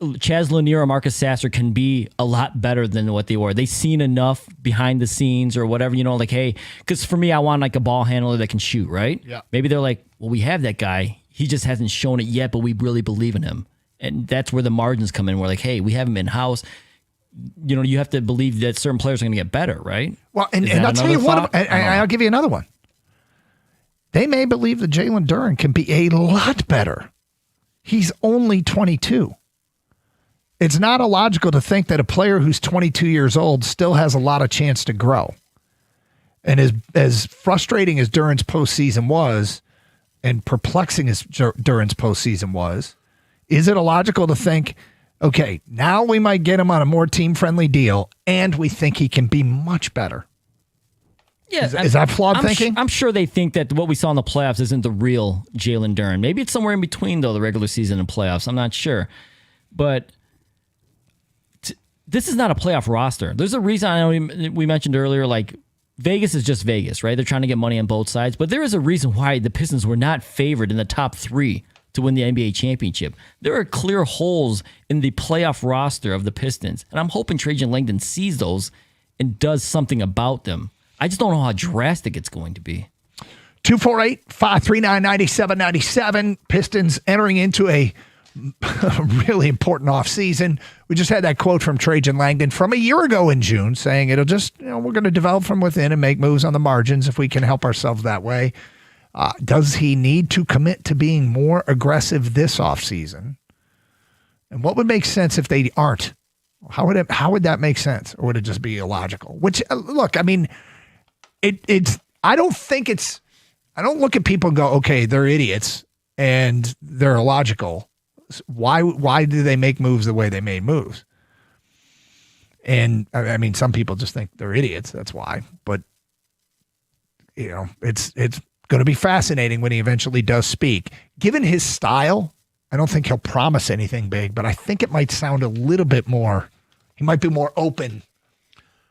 Chaz Lanier or Marcus Sasser can be a lot better than what they were. They've seen enough behind the scenes or whatever, hey, because for me, I want like a ball handler that can shoot, right? Yeah. Maybe they're like, well, we have that guy. He just hasn't shown it yet, but we really believe in him. And that's where the margins come in. We're like, hey, we have him in-house. you have to believe that certain players are going to get better, right? Well, and Is that I'll tell you another what, thought? and I'll give you another one. They may believe that Jalen Duren can be a lot better. He's only 22. It's not illogical to think that a player who's 22 years old still has a lot of chance to grow. And as frustrating as Duren's postseason was, and perplexing as Duren's postseason was, is it illogical to think, okay, now we might get him on a more team-friendly deal, and we think he can be much better? Yeah, is that flawed thinking? I'm sure they think that what we saw in the playoffs isn't the real Jalen Duren. Maybe it's somewhere in between, though, the regular season and playoffs. I'm not sure. But this is not a playoff roster. There's a reason, I know we mentioned earlier, like, Vegas is just Vegas, right? They're trying to get money on both sides. But there is a reason why the Pistons were not favored in the top 3 to win the NBA championship. There are clear holes in the playoff roster of the Pistons. And I'm hoping Trajan Langdon sees those and does something about them. I just don't know how drastic it's going to be. 248-539-9797. Pistons entering into a really important offseason. We just had that quote from Trajan Langdon from a year ago in June saying it'll just, we're going to develop from within and make moves on the margins if we can help ourselves that way. Does he need to commit to being more aggressive this offseason? And what would make sense if they aren't? How would that make sense? Or would it just be illogical? Which, look, I mean, I don't look at people and go, okay, they're idiots and they're illogical. Why do they make moves the way they made moves? And I mean, some people just think they're idiots. That's why. But it's going to be fascinating when he eventually does speak. Given his style, I don't think he'll promise anything big, but I think it might sound a little bit more. He might be more open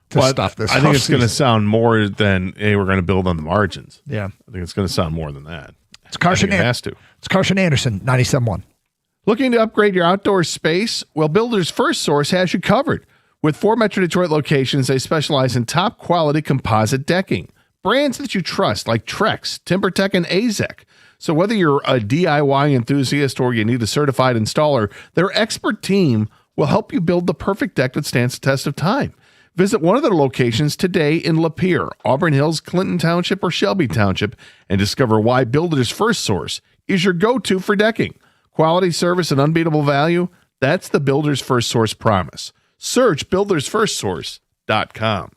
to stuff this. I think it's going to sound more than, hey, we're going to build on the margins. Yeah, I think it's going to sound more than that. It's Carson. It has to. It's Carson Anderson, 97.1. Looking to upgrade your outdoor space? Well, Builder's First Source has you covered. With 4 Metro Detroit locations, they specialize in top-quality composite decking. Brands that you trust, like Trex, TimberTech, and AZEK. So whether you're a DIY enthusiast or you need a certified installer, their expert team will help you build the perfect deck that stands the test of time. Visit one of their locations today in Lapeer, Auburn Hills, Clinton Township, or Shelby Township, and discover why Builder's First Source is your go-to for decking. Quality service and unbeatable value, that's the Builder's First Source promise. Search buildersfirstsource.com.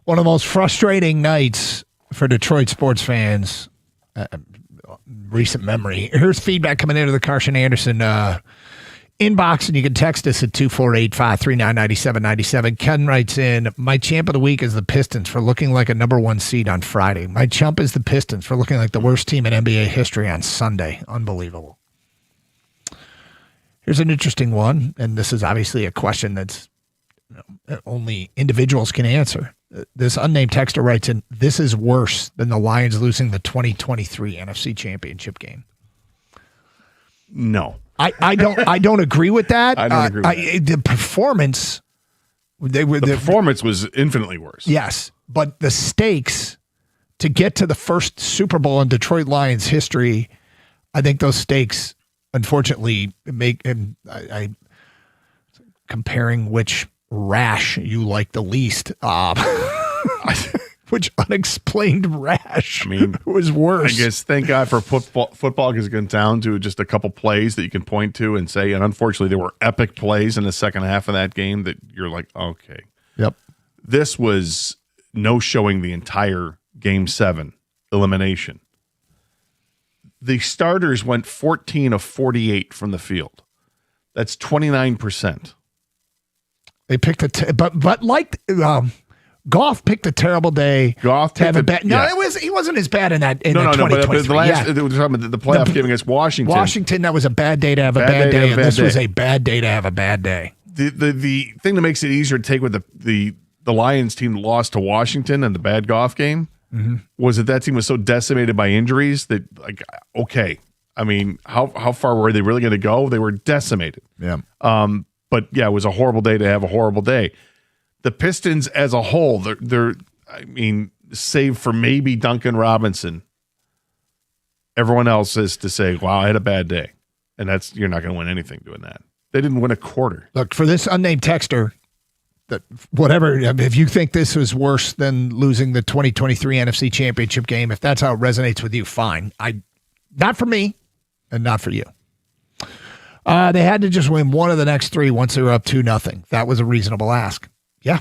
One of the most frustrating nights for Detroit sports fans, recent memory. Here's feedback coming into the Carson Anderson inbox, and you can text us at 248-539-9797. Ken writes in, my champ of the week is the Pistons for looking like a number 1 seed on Friday. My chump is the Pistons for looking like the worst team in NBA history on Sunday. Unbelievable. Here's an interesting one, and this is obviously a question that's only individuals can answer. This unnamed texter writes in, this is worse than the Lions losing the 2023 NFC Championship game. No. I don't agree with that. I don't agree with that. The performance, the performance was infinitely worse. Yes, but the stakes to get to the first Super Bowl in Detroit Lions history, I think those stakes, unfortunately, make I comparing which rash you like the least. Which unexplained rash was worse. I guess thank God for football because it comes down to just a couple plays that you can point to and say, and unfortunately there were epic plays in the second half of that game that you're like, okay. Yep. This was no showing the entire Game 7 elimination. The starters went 14 of 48 from the field. That's 29%. They picked but like Goff picked a terrible day. Goff to have a bad. No, he wasn't as bad in that. In no, 2023. But the last, we're talking about the playoff game against Washington. Washington, that was a bad day to have a bad day, and this was a bad day to have a bad day. The thing that makes it easier to take with the Lions team that lost to Washington and the bad Goff game was that team was so decimated by injuries that, like, okay, I mean, how far were they really going to go? They were decimated. Yeah. But yeah, it was a horrible day to have a horrible day. The Pistons as a whole, they're I mean, save for maybe Duncan Robinson, everyone else is to say, wow, I had a bad day. And you're not going to win anything doing that. They didn't win a quarter. Look, for this unnamed texter, that whatever, if you think this was worse than losing the 2023 NFC Championship game, if that's how it resonates with you, fine. Not for me and not for you. They had to just win one of the next 3 once they were up 2-0. That was a reasonable ask. Yeah.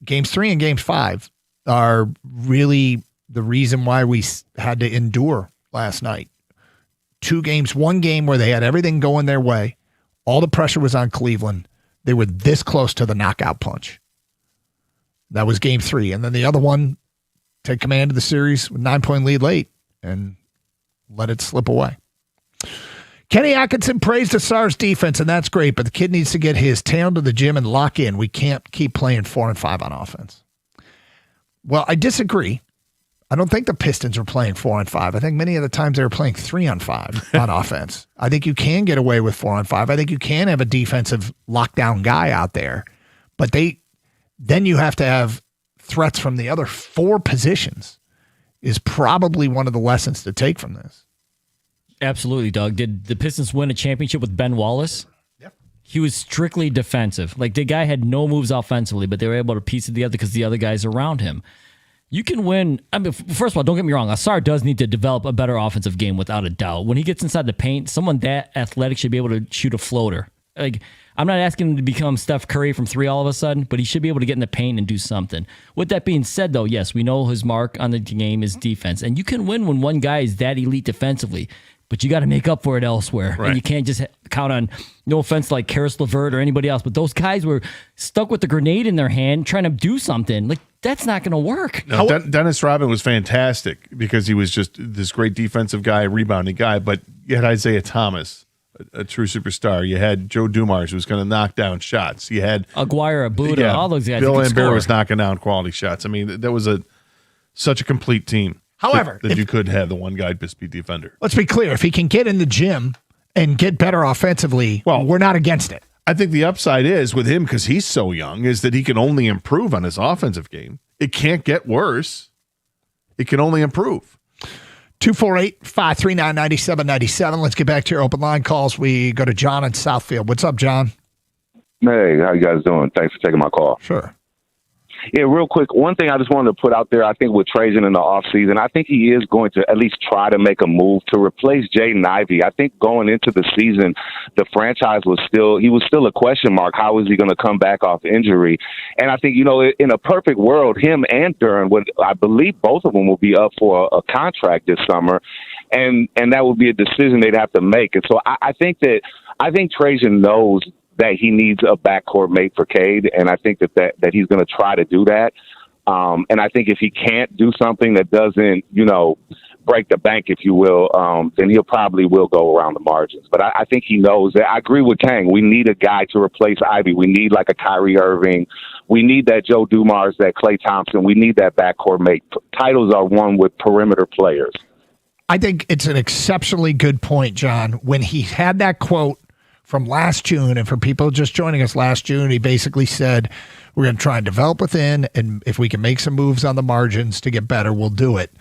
Games 3 and Games 5 are really the reason why we had to endure last night. 2 games, 1 game where they had everything going their way. All the pressure was on Cleveland. They were this close to the knockout punch. That was Game 3. And then the other one, take command of the series with 9-point lead late and let it slip away. Kenny Atkinson praised the Stars defense, and that's great, but the kid needs to get his tail to the gym and lock in. We can't keep playing 4 and 5 on offense. Well, I disagree. I don't think the Pistons are playing 4 on 5. I think many of the times they were playing 3 on 5 on offense. I think you can get away with 4 on 5. I think you can have a defensive lockdown guy out there, but then you have to have threats from the other 4 positions is probably one of the lessons to take from this. Absolutely, Doug. Did the Pistons win a championship with Ben Wallace? Yep. He was strictly defensive. Like, the guy had no moves offensively, but they were able to piece it together because the other guys around him. You can win. I mean, first of all, don't get me wrong. Asar does need to develop a better offensive game without a doubt. When he gets inside the paint, someone that athletic should be able to shoot a floater. Like, I'm not asking him to become Steph Curry from 3 all of a sudden, but he should be able to get in the paint and do something. With that being said, though, yes, we know his mark on the game is defense. And you can win when one guy is that elite defensively. But you got to make up for it elsewhere. Right. And you can't just count on, no offense, like Karis LeVert or anybody else, but those guys were stuck with the grenade in their hand trying to do something. Like, that's not going to work. No, Dennis Rodman was fantastic because he was just this great defensive guy, rebounding guy. But you had Isaiah Thomas, a true superstar. You had Joe Dumars, who was going to knock down shots. You had Aguirre, Buda, all those guys. Bill Lambert was knocking down quality shots. I mean, that was such a complete team. However, that you could have the one guy just be defender. Let's be clear. If he can get in the gym and get better offensively, we're not against it. I think the upside is with him, because he's so young, is that he can only improve on his offensive game. It can't get worse. It can only improve. 248-539-9797. Let's get back to your open line calls. We go to John in Southfield. What's up, John? Hey, how you guys doing? Thanks for taking my call. Sure. Yeah, real quick, one thing I just wanted to put out there, I think with Trajan in the offseason, I think he is going to at least try to make a move to replace Jaden Ivey. I think going into the season, the franchise was still a question mark. How is he going to come back off injury? And I think, in a perfect world, him and Duran I believe both of them will be up for a contract this summer. And that would be a decision they'd have to make. And so I think Trajan knows that he needs a backcourt mate for Cade, and I think that he's going to try to do that. And I think if he can't do something that doesn't, break the bank, if you will, then he'll probably will go around the margins. But I think he knows that. I agree with Kang. We need a guy to replace Ivy. We need like a Kyrie Irving. We need that Joe Dumars, that Klay Thompson. We need that backcourt mate. Titles are won with perimeter players. I think it's an exceptionally good point, John. When he had that quote from last June, and for people just joining us last June, he basically said, we're going to try and develop within, and if we can make some moves on the margins to get better, we'll do it.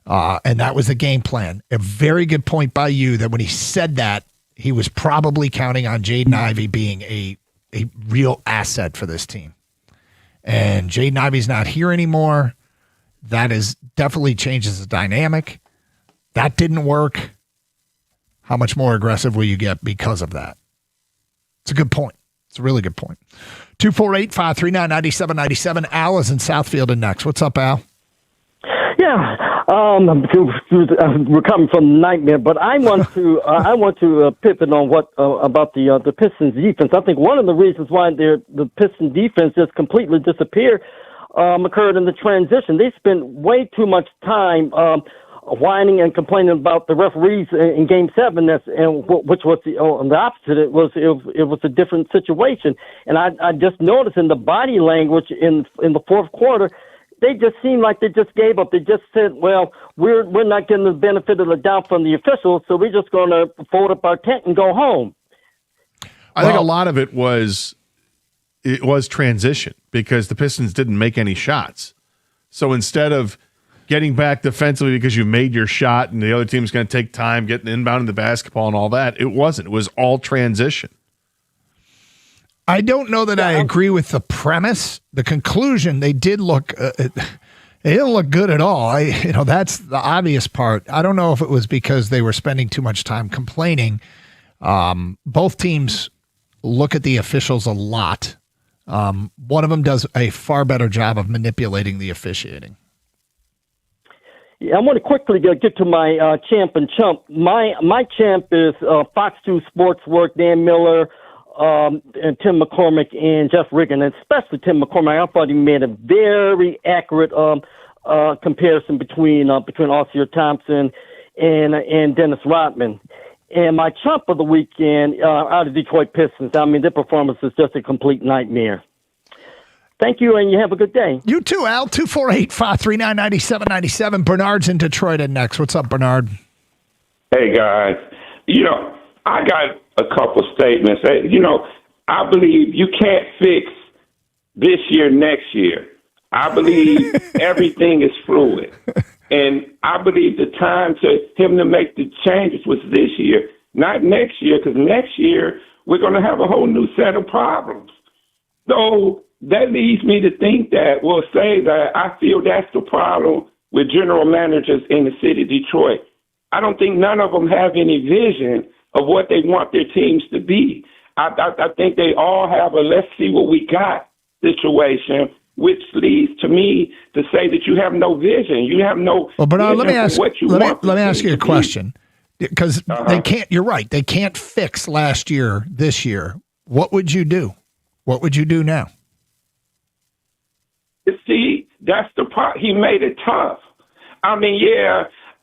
And that was the game plan. A very good point by you that when he said that, he was probably counting on Jaden Ivey being a real asset for this team. And Jaden Ivey's not here anymore. That is definitely changes the dynamic. That didn't work. How much more aggressive will you get because of that? It's a good point. It's a really good point. 248-539-9797. Al is in Southfield and next. What's up, Al? Yeah, we're coming from the nightmare, but I want to pivot on what about the Pistons defense. I think one of the reasons why the Pistons defense just completely disappeared occurred in the transition. They spent way too much time whining and complaining about the referees in Game 7, which was the opposite. It was a different situation, and I just noticed in the body language in the fourth quarter, they just seemed like they just gave up. They just said, "Well, we're not getting the benefit of the doubt from the officials, so we're just going to fold up our tent and go home." I think a lot of it was transition because the Pistons didn't make any shots. So instead of getting back defensively because you made your shot and the other team's going to take time getting inbound in the basketball and all that, it wasn't. It was all transition. I don't know that I agree with the premise. The conclusion, they did look they didn't look good at all. That's the obvious part. I don't know if it was because they were spending too much time complaining. Both teams look at the officials a lot. One of them does a far better job of manipulating the officiating. Yeah, I want to quickly get to my champ and chump. My champ is Fox 2 Sports Work, Dan Miller, and Tim McCormick and Jeff Riggin, and especially Tim McCormick. I thought he made a very accurate comparison between Oscar Thompson and Dennis Rodman. And my chump of the weekend out of Detroit Pistons. I mean, their performance is just a complete nightmare. Thank you, and you have a good day. You too, Al. 248-539-9797. Bernard's in Detroit and next. What's up, Bernard? Hey, guys. I got a couple statements. I believe you can't fix this year, next year. I believe everything is fluid. And I believe the time to him to make the changes was this year, not next year, because next year we're going to have a whole new set of problems. So that leads me to think that, say that I feel that's the problem with general managers in the city of Detroit. I don't think none of them have any vision of what they want their teams to be. I think they all have a let's see what we got situation, which leads to me to say that you have no vision. You have no Bernard, let me ask you a be. question. Because they can't, you're right, they can't fix last year, this year. What would you do? What would you do now? See, that's the part. He made it tough. I mean,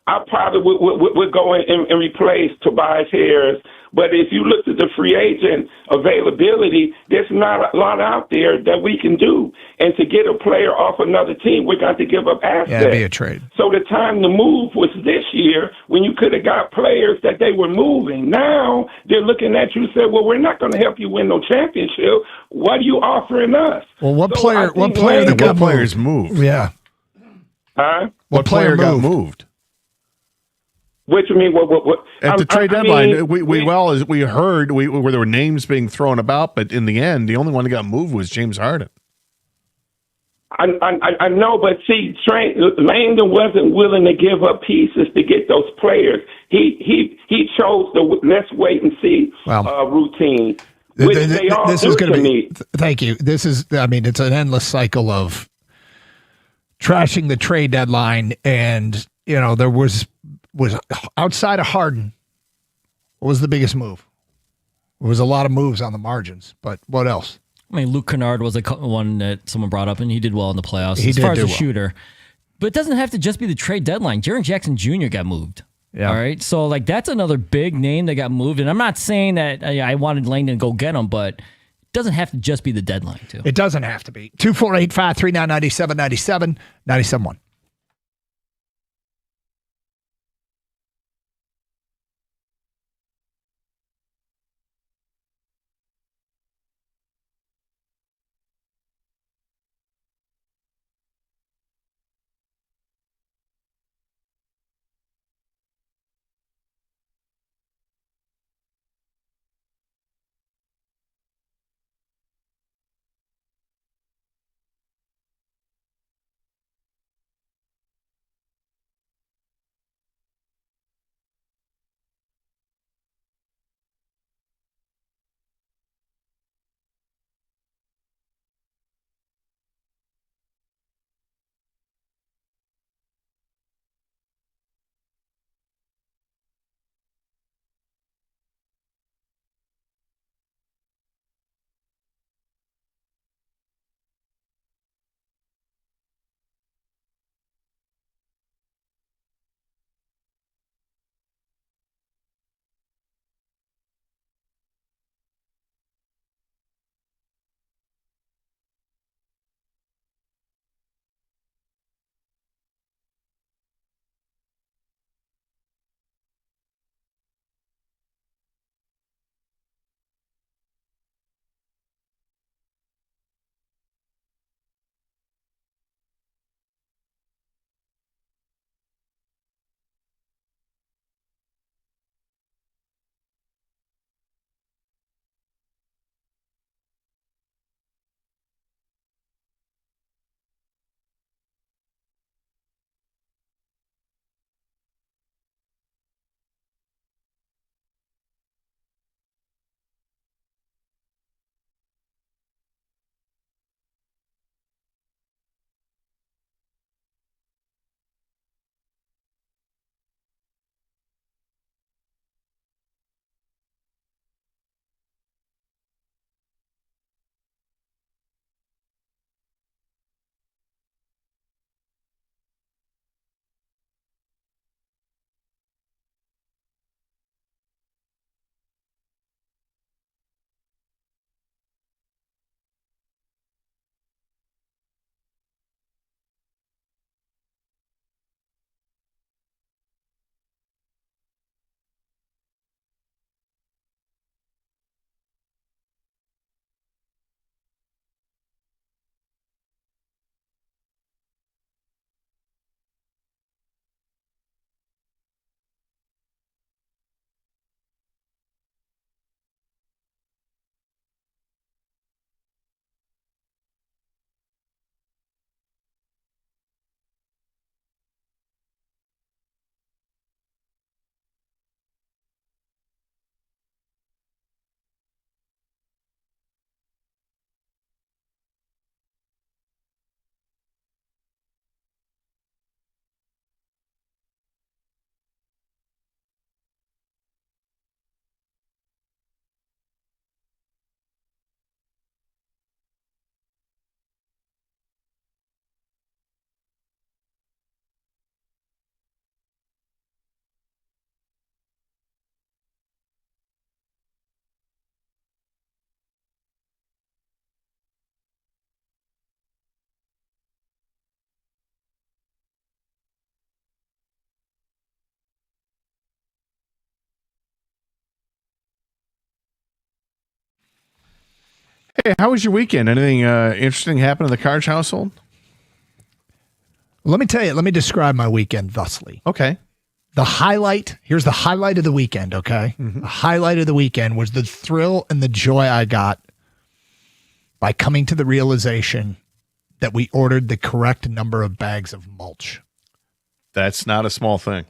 I probably would go in and replace Tobias Harris. But if you look at the free agent availability, there's not a lot out there that we can do. And to get a player off another team, we're going to give up assets. Yeah, it'd be a trade. So the time to move was this year when you could have got players that they were moving. Now they're looking at you and say, well, we're not going to help you win no championship. What are you offering us? Well, what players moved? Yeah. Huh? What player got moved? What you mean? What? At the trade deadline, we heard where there were names being thrown about, but in the end, the only one that got moved was James Harden. I know, but see, Langdon wasn't willing to give up pieces to get those players. He chose the let's wait and see routine. This is going to be. Thank you. This is. I mean, it's an endless cycle of trashing the trade deadline, and there was outside of Harden. What was the biggest move? It was a lot of moves on the margins, but what else? I mean, Luke Kennard was one that someone brought up, and he did well in the playoffs He as did far as do a well. shooter. But it doesn't have to just be the trade deadline. Jaren Jackson Jr. got moved. Yeah. All right. So, that's another big name that got moved. And I'm not saying that I wanted Langdon to go get him, but it doesn't have to just be the deadline, too. It doesn't have to be. 248-539-9797, 97.1. Hey, how was your weekend? Anything interesting happen in the Karch household? Let me tell you, let me describe my weekend thusly. Okay. Here's the highlight of the weekend, okay? Mm-hmm. The highlight of the weekend was the thrill and the joy I got by coming to the realization that we ordered the correct number of bags of mulch. That's not a small thing.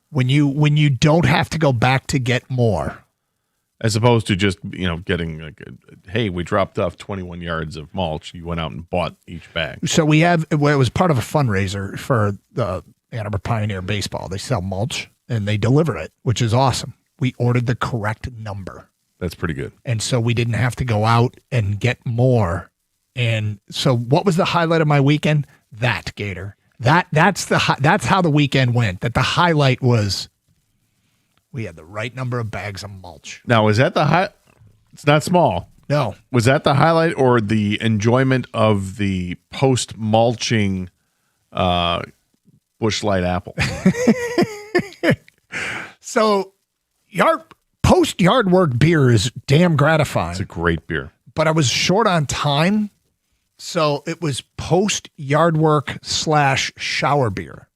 When you don't have to go back to get more. As opposed to just, getting like, hey, we dropped off 21 yards of mulch. You went out and bought each bag. So it was part of a fundraiser for the Ann Arbor Pioneer Baseball. They sell mulch and they deliver it, which is awesome. We ordered the correct number. That's pretty good. And so we didn't have to go out and get more. And so what was the highlight of my weekend? That, Gator. That's how the weekend went. That the highlight was we had the right number of bags of mulch. Now, is that the high? It's not small. No. Was that the highlight or the enjoyment of the post-mulching Busch Light apple? So post-yard work beer is damn gratifying. It's a great beer. But I was short on time, so it was post-yard work / shower beer.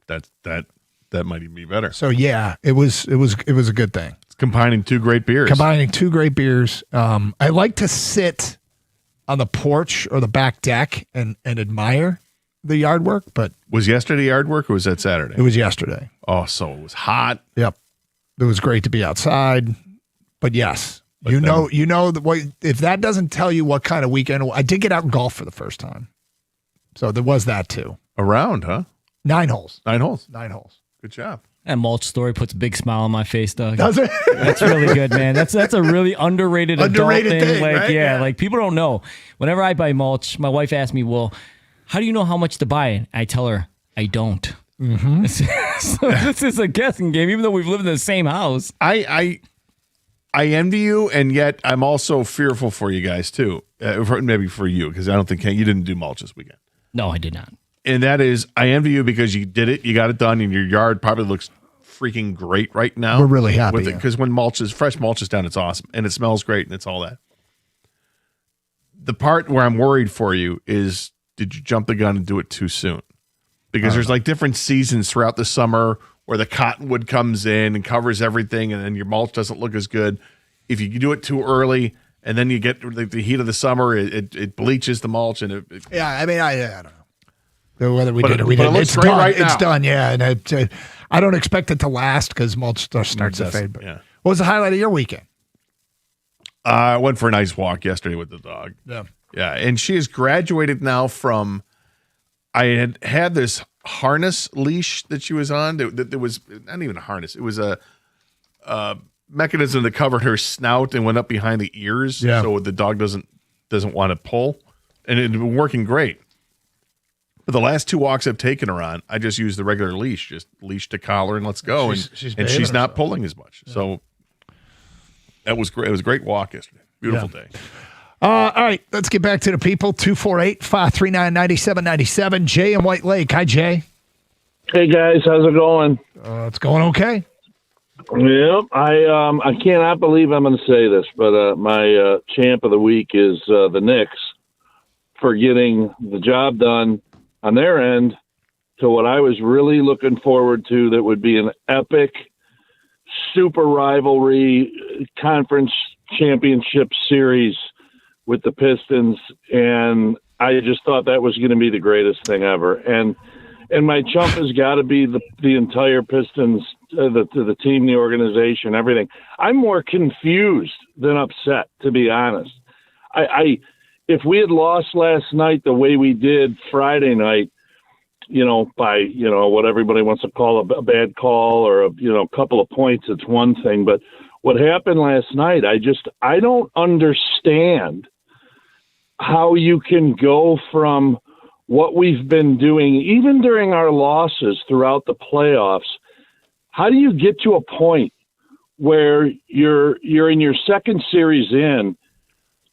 That might even be better. So yeah, it was a good thing. It's combining two great beers. I like to sit on the porch or the back deck and admire the yard work, but was yesterday yard work or was that Saturday? It was yesterday. Oh, so it was hot. Yep. It was great to be outside. But yes, if that doesn't tell you what kind of weekend, I did get out and golf for the first time. So there was that too. Around, huh? 9 holes. 9 holes. 9 holes. Good job. That mulch story puts a big smile on my face, Doug. Does it? That's really good, man. That's a really underrated adult thing. Like, right? Yeah, like people don't know. Whenever I buy mulch, my wife asks me, well, how do you know how much to buy? I tell her, I don't. Mm-hmm. So this is a guessing game, even though we've lived in the same house. I envy you, and yet I'm also fearful for you guys too. Maybe for you, because I don't think you didn't do mulch this weekend. No, I did not. And that is, I envy you because you did it, you got it done, and your yard probably looks freaking great right now. We're really happy with it because when fresh mulch is down, it's awesome and it smells great and it's all that. The part where I'm worried for you is, did you jump the gun and do it too soon? Because there's like different seasons throughout the summer where the cottonwood comes in and covers everything, and then your mulch doesn't look as good. If you do it too early, and then you get the heat of the summer, it bleaches the mulch, and yeah. I mean, I don't know whether we did or we didn't. It's done. Right now. It's done. Yeah, and I don't expect it to last because mulch starts to fade. But yeah. What was the highlight of your weekend? I went for a nice walk yesterday with the dog. Yeah, and she has graduated now from. I had this harness leash that she was on. That was not even a harness. It was a mechanism that covered her snout and went up behind the ears, so the dog doesn't want to pull, and it had been working great. But the last 2 walks I've taken her on, I just use the regular leash, just leash to collar, and let's go. She's not pulling as much. Yeah. So that was great. It was a great walk yesterday. Beautiful day. All right, let's get back to the people. 248-539-9797. Jay in White Lake. Hi, Jay. Hey, guys. How's it going? It's going okay. Yep. I cannot believe I'm going to say this, but my champ of the week is the Knicks for getting the job done on their end to what I was really looking forward to, that would be an epic super rivalry conference championship series with the Pistons, and I just thought that was going to be the greatest thing ever. And my chump has got to be the entire Pistons, the team, the organization, everything. I'm more confused than upset, to be honest. If we had lost last night the way we did Friday night, by what everybody wants to call a bad call or a couple of points, it's one thing. But what happened last night, I don't understand how you can go from what we've been doing, even during our losses throughout the playoffs. How do you get to a point where you're in your second series in,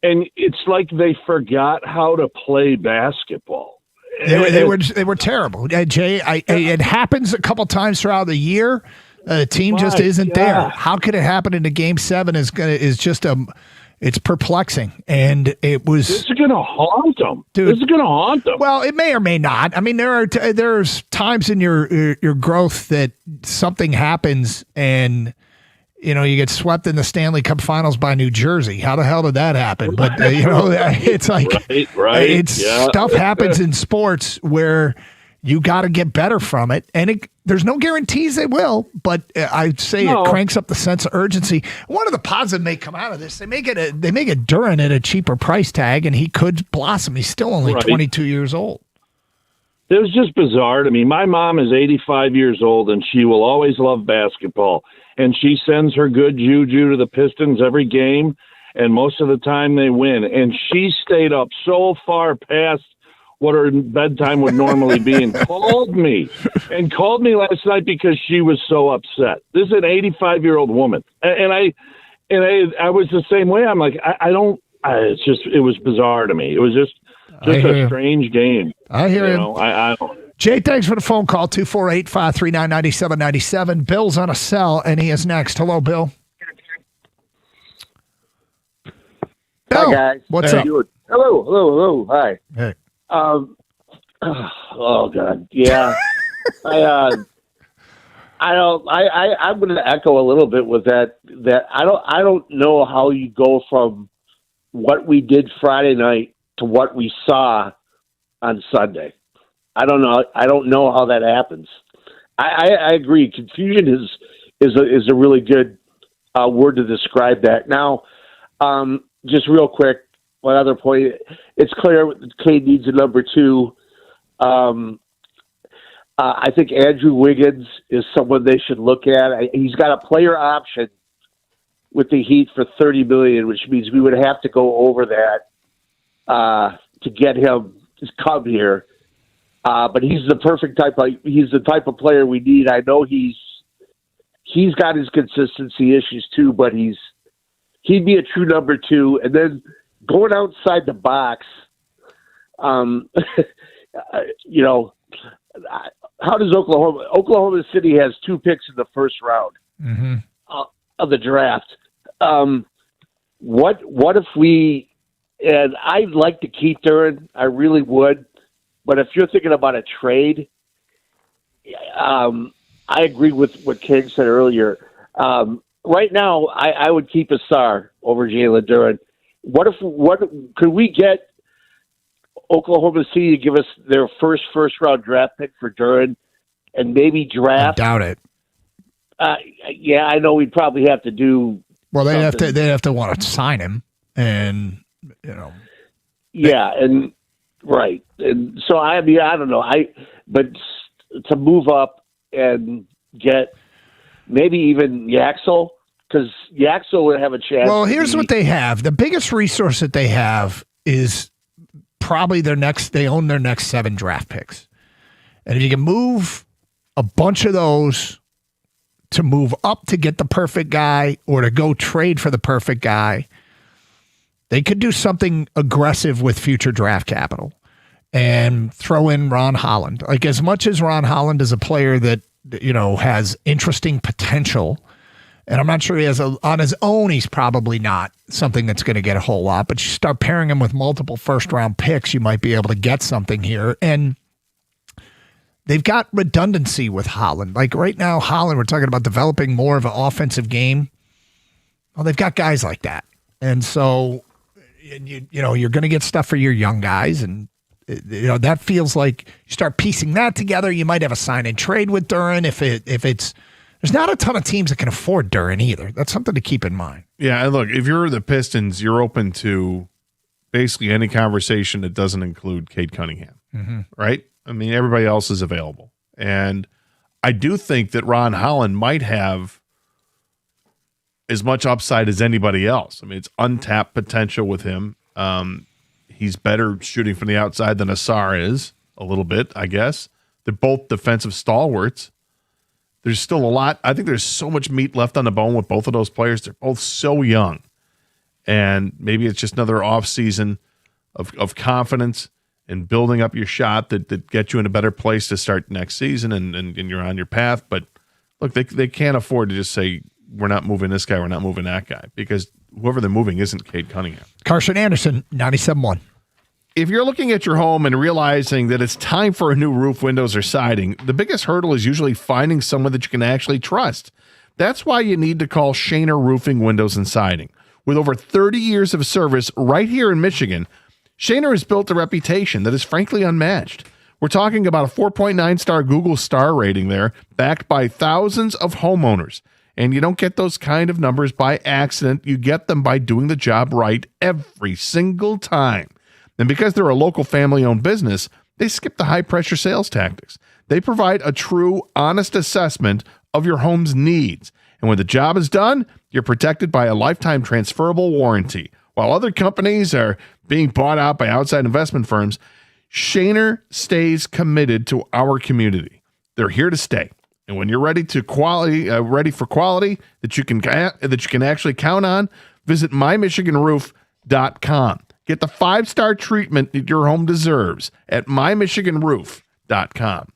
and it's like they forgot how to play basketball? They were terrible, Jay. It happens a couple times throughout the year. The team just isn't there. How could it happen in a Game 7? It's perplexing, and it was. This is going to haunt them, dude. This is going to haunt them. Well, it may or may not. I mean, there's times in your growth that something happens, and you get swept in the Stanley Cup Finals by New Jersey. How the hell did that happen? But it's like stuff happens in sports where you got to get better from it, and there's no guarantees they will. But I'd say it cranks up the sense of urgency. One of the positives may come out of this. They may get Duren at a cheaper price tag, and he could blossom. He's still only 22 years old. It was just bizarre to me. My mom is 85 years old, and she will always love basketball. And she sends her good juju to the Pistons every game, and most of the time they win. And she stayed up so far past what her bedtime would normally be and called me last night because she was so upset. This is an 85-year-old woman. And I was the same way. I'm like, it was bizarre to me. It was just a strange game. I hear him. I don't. Jay, thanks for the phone call, 248-539-9797. Bill's on a cell, and he is next. Hello, Bill. Hi, guys. What's up? Hello. Hi. Hey. Oh God. Yeah. I'm going to echo a little bit with that I don't know how you go from what we did Friday night to what we saw on Sunday. I don't know how that happens. I agree. Confusion is a really good word to describe that. Now, just real quick, one other point. It's clear Cade needs a number 2. I think Andrew Wiggins is someone they should look at. He's got a player option with the Heat for $30 million, which means we would have to go over that to get him to come here. But he's the perfect type. He's the type of player we need. I know he's got his consistency issues too, but he'd be a true number 2. And then going outside the box, how does Oklahoma City has 2 picks in the first round of the draft. What if we? And I'd like to keep Duren. I really would. But if you're thinking about a trade, I agree with what King said earlier. Right now, I would keep Asar over Jalen Duren. What could we get Oklahoma City to give us their first round draft pick for Duren and maybe draft? I doubt it. Yeah, I know we'd probably have to do. Well, they'd have to want to sign him, and Yeah, and right, and so I don't know. But to move up and get maybe even Yaxel, because Yaxel would have a chance. Well, here's what they have. The biggest resource that they have is probably they own their next 7 draft picks. And if you can move a bunch of those to move up to get the perfect guy or to go trade for the perfect guy, they could do something aggressive with future draft capital and throw in Ron Holland. Like, as much as Ron Holland is a player that, has interesting potential, and I'm not sure he has on his own, he's probably not something that's going to get a whole lot, but you start pairing him with multiple first-round picks, you might be able to get something here. And they've got redundancy with Holland. Like right now, Holland, we're talking about developing more of an offensive game. Well, they've got guys like that. And so, you're going to get stuff for your young guys. And, that feels like you start piecing that together. You might have a sign and trade with Duren if it's. There's not a ton of teams that can afford Duren either. That's something to keep in mind. Yeah, and look, if you're the Pistons, you're open to basically any conversation that doesn't include Cade Cunningham, right? I mean, everybody else is available. And I do think that Ron Holland might have as much upside as anybody else. I mean, it's untapped potential with him. He's better shooting from the outside than Asar is, a little bit, I guess. They're both defensive stalwarts. There's still a lot. I think there's so much meat left on the bone with both of those players. They're both so young. And maybe it's just another offseason of confidence and building up your shot that gets you in a better place to start next season and you're on your path. But look, they can't afford to just say, we're not moving this guy, we're not moving that guy, because whoever they're moving isn't Cade Cunningham. Carson Anderson, 97.1. If you're looking at your home and realizing that it's time for a new roof, windows, or siding, the biggest hurdle is usually finding someone that you can actually trust. That's why you need to call Shaner Roofing, Windows, and Siding. With over 30 years of service right here in Michigan, Shaner has built a reputation that is frankly unmatched. We're talking about a 4.9-star Google star rating there, backed by thousands of homeowners. And you don't get those kind of numbers by accident. You get them by doing the job right every single time. And because they're a local family-owned business, they skip the high-pressure sales tactics. They provide a true, honest assessment of your home's needs. And when the job is done, you're protected by a lifetime transferable warranty. While other companies are being bought out by outside investment firms, Shaner stays committed to our community. They're here to stay. And when you're ready for quality that you can actually count on, visit mymichiganroof.com. Get the 5-star treatment that your home deserves at mymichiganroof.com.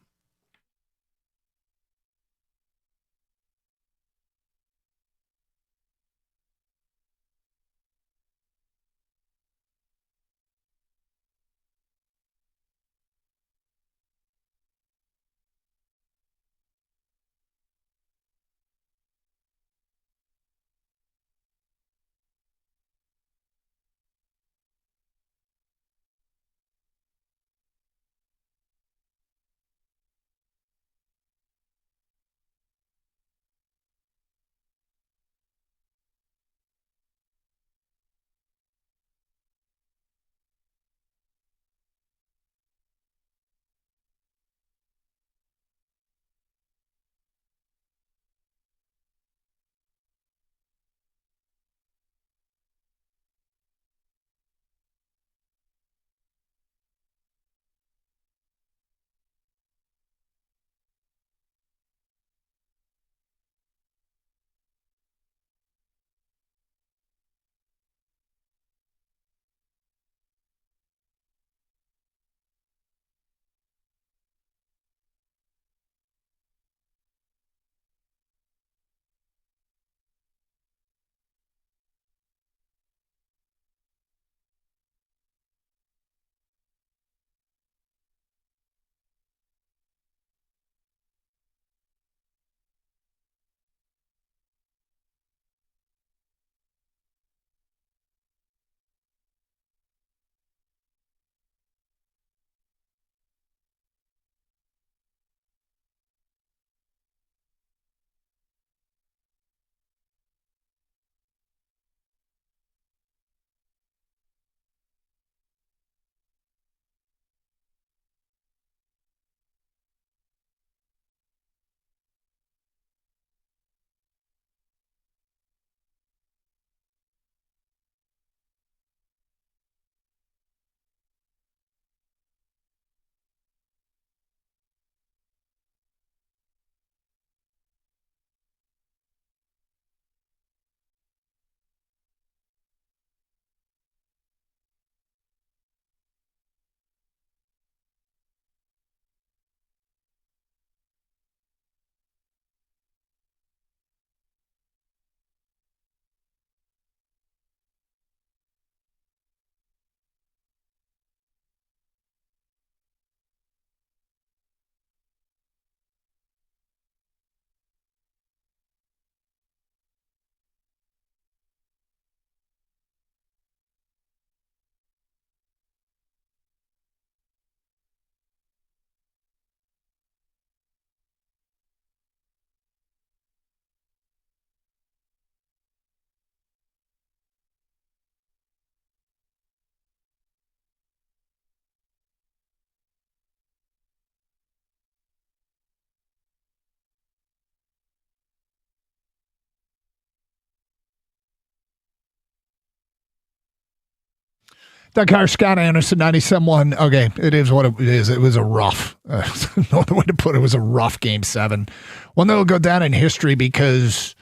Doug Carr, Scott Anderson, 97-1. Okay, it is what it is. It was a rough, no other way to put it, was a rough Game 7. One that will go down in history because,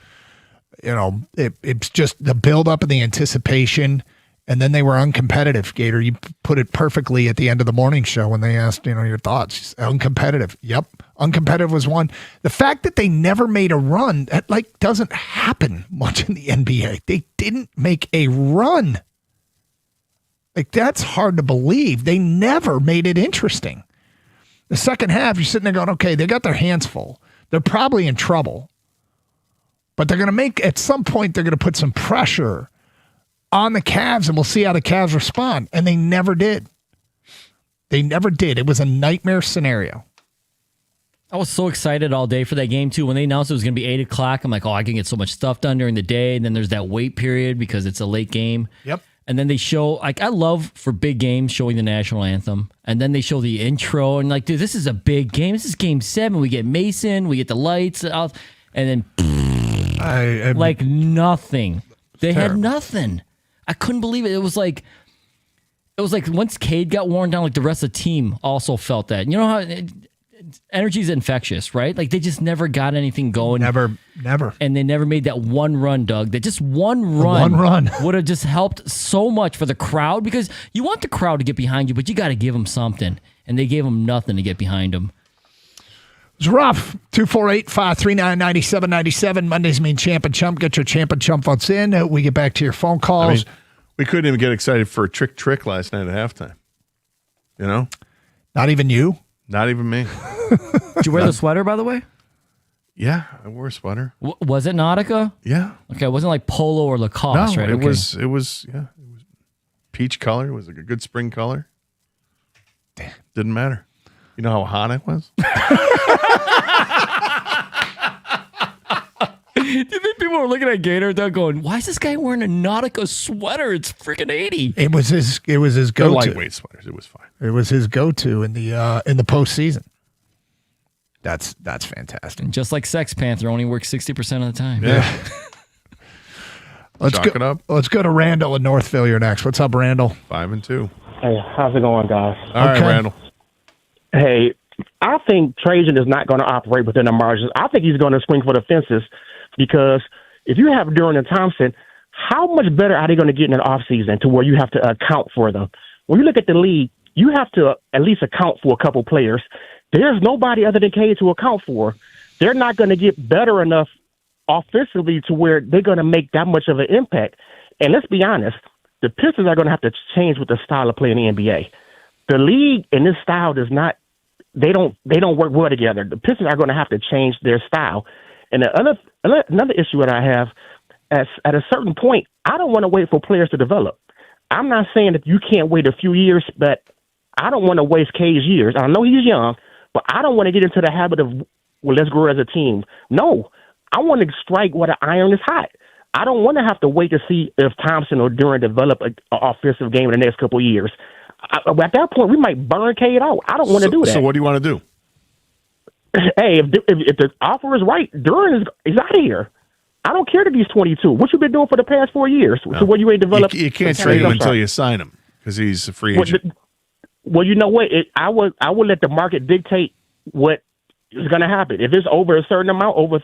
it's just the build-up and the anticipation, and then they were uncompetitive, Gator. You put it perfectly at the end of the morning show when they asked, your thoughts. Uncompetitive. Yep, uncompetitive was one. The fact that they never made a run, that doesn't happen much in the NBA. They didn't make a run. That's hard to believe. They never made it interesting. The second half, you're sitting there going, okay, they got their hands full. They're probably in trouble. But they're going to at some point, they're going to put some pressure on the Cavs, and we'll see how the Cavs respond. And they never did. They never did. It was a nightmare scenario. I was so excited all day for that game, too. When they announced it was going to be 8 o'clock, I'm like, I can get so much stuff done during the day. And then there's that wait period because it's a late game. Yep. And then they show, I love for big games showing the national anthem. And then they show the intro. And dude, this is a big game. This is game 7. We get Mason. We get the lights. And then, nothing. They had nothing. I couldn't believe it. It was like once Cade got worn down, the rest of the team also felt that. You know how energy is infectious, right? They just never got anything going. Never. And they never made that one run, Doug. That just one run would have just helped so much for the crowd, because you want the crowd to get behind you, but you got to give them something. And they gave them nothing to get behind them. It was rough. 248-539-9797. Mondays mean Champ and Chump. Get your Champ and Chump votes in. We get back to your phone calls. We couldn't even get excited for a trick last night at halftime. You know? Not even you? Not even me. Did you wear the sweater, by the way? Yeah, I wore a sweater. Was it Nautica? Yeah. Okay, it wasn't like Polo or Lacoste, No, right? it was peach color. It was a good spring color. Didn't matter. You know how hot it was? Do you think people were looking at Gator Doug going, why is this guy wearing a Nautica sweater? It's freaking 80. It was his They're go-to. lightweight sweaters. It was fine. It was his go-to in the postseason. That's fantastic. And just like Sex Panther, only works 60% of the time. Yeah. Let's go to Randall in Northville. You're next. What's up, Randall? 5-2. Hey, how's it going, guys? All right, Randall. Hey, I think Trajan is not going to operate within the margins. I think he's going to swing for the fences, because if you have Duran and Thompson, how much better are they going to get in an offseason to where you have to account for them? When you look at the league, you have to at least account for a couple players. There's nobody other than Cade to account for. They're not going to get better enough offensively to where they're going to make that much of an impact. And let's be honest, the Pistons are going to have to change with the style of play in the NBA. The league and this style does not, they don't work well together. The Pistons are going to have to change their style. And another issue that I have, at a certain point, I don't want to wait for players to develop. I'm not saying that you can't wait a few years, but I don't want to waste Cade's years. I know he's young, but I don't want to get into the habit of, let's grow as a team. No, I want to strike while the iron is hot. I don't want to have to wait to see if Thompson or Duran develop an offensive game in the next couple of years. At that point, we might burn Cade out. I don't want to do that. So what do you want to do? Hey, if the offer is right, Duran is out of here. I don't care that he's 22. What you been doing for the past 4 years? So what you ain't developed? You can't trade him until you sign him, because he's a free agent. Well, you know what? I would let the market dictate what is going to happen. If it's over a certain amount, over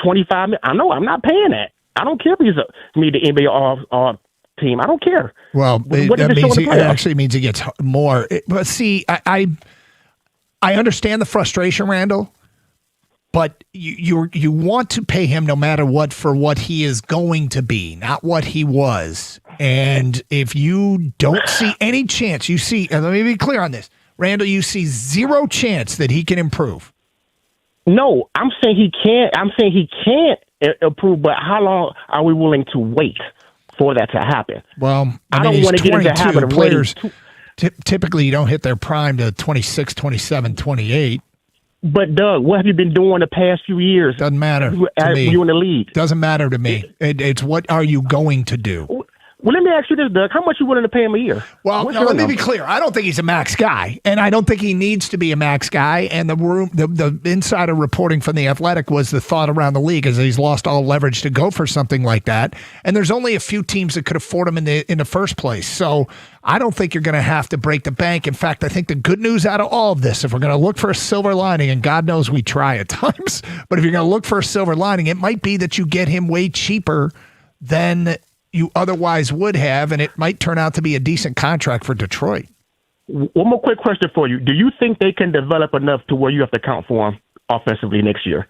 25 million, I know I'm not paying that. I don't care if he's the NBA all team. I don't care. Well, it actually means he gets more. But see, I understand the frustration, Randall, but you want to pay him no matter what for what he is going to be, not what he was. And if you don't see any chance, you see, and let me be clear on this, Randall, you see zero chance that he can improve. No, I'm saying he can't. I'm saying he can't improve, but how long are we willing to wait for that to happen? Well, I don't want to get into the habit of players. Typically, you don't hit their prime to 26, 27, 28. But, Doug, what have you been doing the past few years? Doesn't matter to me. You in the lead. Doesn't matter to me. It's what are you going to do? Well, let me ask you this, Doug. How much you willing to pay him a year? Well, let me be clear. I don't think he's a max guy, and I don't think he needs to be a max guy. And the insider reporting from The Athletic was the thought around the league is that he's lost all leverage to go for something like that. And there's only a few teams that could afford him in the first place. So I don't think you're going to have to break the bank. In fact, I think the good news out of all of this, if we're going to look for a silver lining, and God knows we try at times, but if you're going to look for a silver lining, it might be that you get him way cheaper than you otherwise would have, and it might turn out to be a decent contract for Detroit. One more quick question for you. Do you think they can develop enough to where you have to account for them offensively next year?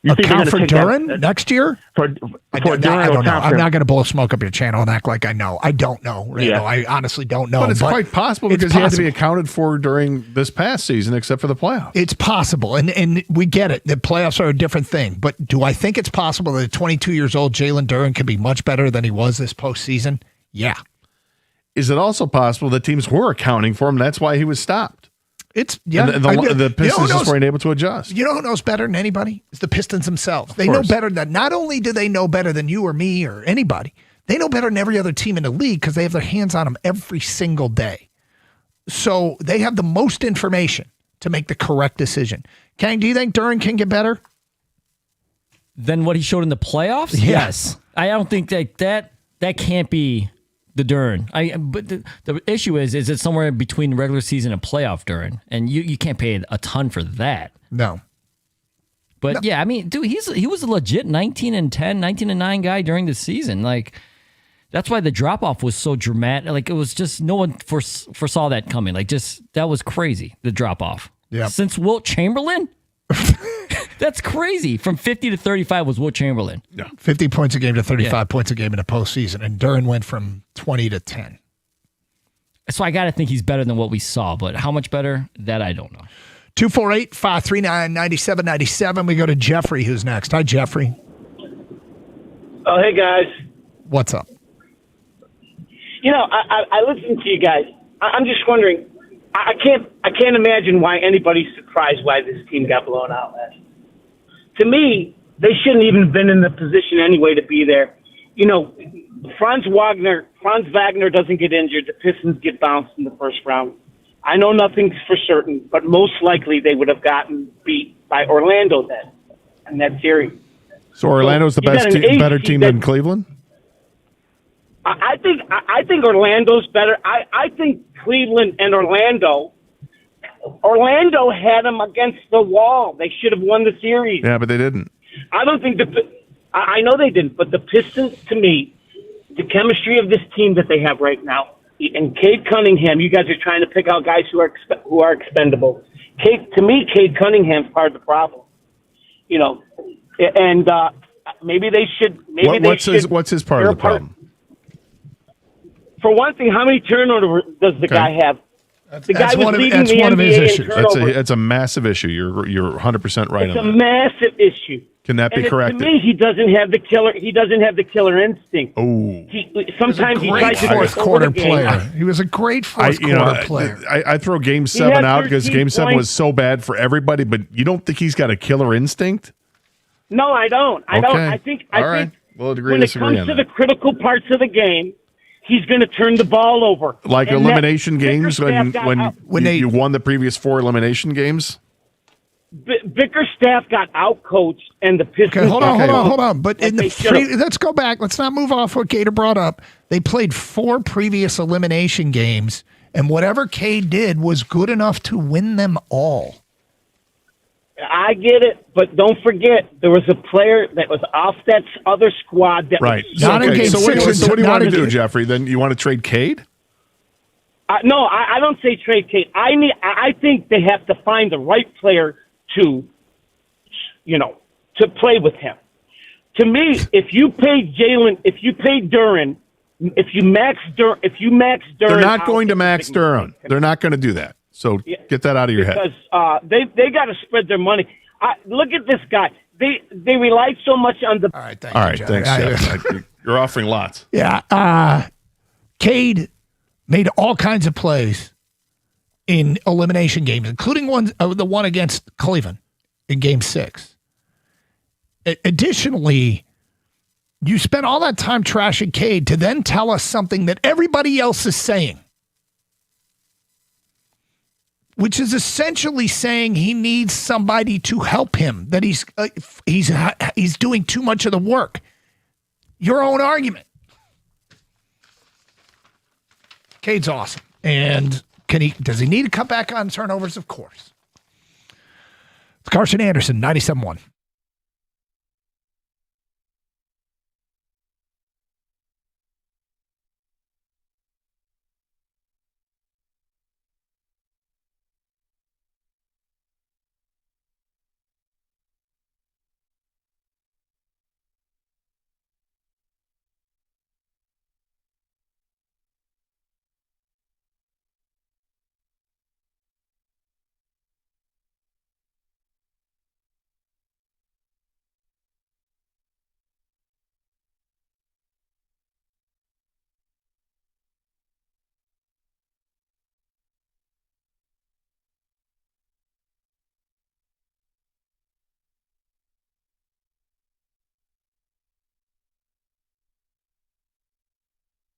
You think they're account for gonna take Duren that- next year? For I Duren don't or know. I'm Thompson? not going to blow smoke up your channel and act like I know. I don't know, Randall. Yeah. I honestly don't know. But it's quite possible it's because he had to be possible. accounted for during this past season, except for the playoffs. It's possible, and we get it. The playoffs are a different thing. But do I think it's possible that 22 years old Jalen Duren can be much better than he was this postseason? Yeah. Is it also possible that teams were accounting for him? That's why he was stopped. It's yeah. And the Pistons just weren't able to adjust. You know who knows better than anybody? It's the Pistons themselves. They know better than, not only do they know better than you or me or anybody, they know better than every other team in the league because they have their hands on them every single day. So they have the most information to make the correct decision. Kang, do you think Duren can get better? Than what he showed in the playoffs? Yeah. Yes. I don't think that can't be the Duren. But the issue is it somewhere between regular season and playoff Duren? And you can't pay a ton for that. No. But yeah, I mean, dude, he was a legit 19-10, 19-9 guy during the season. Like, that's why the drop off was so dramatic. Like, it was just no one foresaw that coming. Like, just that was crazy. The drop off. Yeah. Since Wilt Chamberlain. That's crazy. From 50 to 35 was Wilt Chamberlain. Yeah. 50 points a game to 35 points a game in the postseason, and Duren went from 20 to 10. So I got to think he's better than what we saw, but how much better, that I don't know. 248-539-9797. We go to Jeffrey, who's next. Hi, Jeffrey. Oh, hey, guys. What's up? You know, I listen to you guys. I'm just wondering, I can't imagine why anybody's surprised why this team got blown out last night. To me, they shouldn't even have been in the position anyway to be there. You know, Franz Wagner doesn't get injured. The Pistons get bounced in the first round. I know nothing's for certain, but most likely they would have gotten beat by Orlando then in that series. So Orlando's the better team than Cleveland? I think Orlando's better. I think Cleveland and Orlando had them against the wall. They should have won the series. Yeah, but they didn't. I don't think I know they didn't, but the Pistons, to me, the chemistry of this team that they have right now, and Cade Cunningham, you guys are trying to pick out guys who are expendable. To me, Cade Cunningham's part of the problem. You know, and maybe they should. What's his part of the problem? For one thing, how many turnovers does the guy have? The guy was leading the NBA in turnovers. That's a massive issue. You're 100% right It's on a that. massive issue. Can that be corrected? To me, he doesn't have the killer. He doesn't have the killer instinct. Oh, Sometimes he tries to fourth quarter player. He was a great fourth quarter player. I throw Game 7 out because Game 7 was so bad for everybody. But you don't think he's got a killer instinct? No, I don't. I don't. I think. We'll agree when to it disagree comes on to that. the critical parts of the game, he's going to turn the ball over. Like And elimination games Bickerstaff when you won the previous 4 elimination games? Bickerstaff got outcoached, and the Pistons. Okay, hold on. But in the let's go back. Let's not move off what Gator brought up. They played 4 previous elimination games, and whatever Cade did was good enough to win them all. I get it, but don't forget there was a player that was off that other squad that Right. was So what do you want to do, Jeffrey? Then you want to trade Cade? No, I don't say trade Cade. I think they have to find the right player to play with him. To me, if you pay Duren, if you max Duren, They're not going to max Duren. They're not going to do that. So get that out of your head. Because they got to spread their money. Look at this guy. They relied so much on the. All right, Thanks, Jeff. You're offering lots. Yeah. Cade made all kinds of plays in elimination games, including the one against Cleveland in Game 6. Additionally, you spent all that time trashing Cade to then tell us something that everybody else is saying, which is essentially saying he needs somebody to help him, that he's doing too much of the work. Your own argument. Cade's awesome. And does he need to cut back on turnovers? Of course. It's Carson Anderson, 97.1.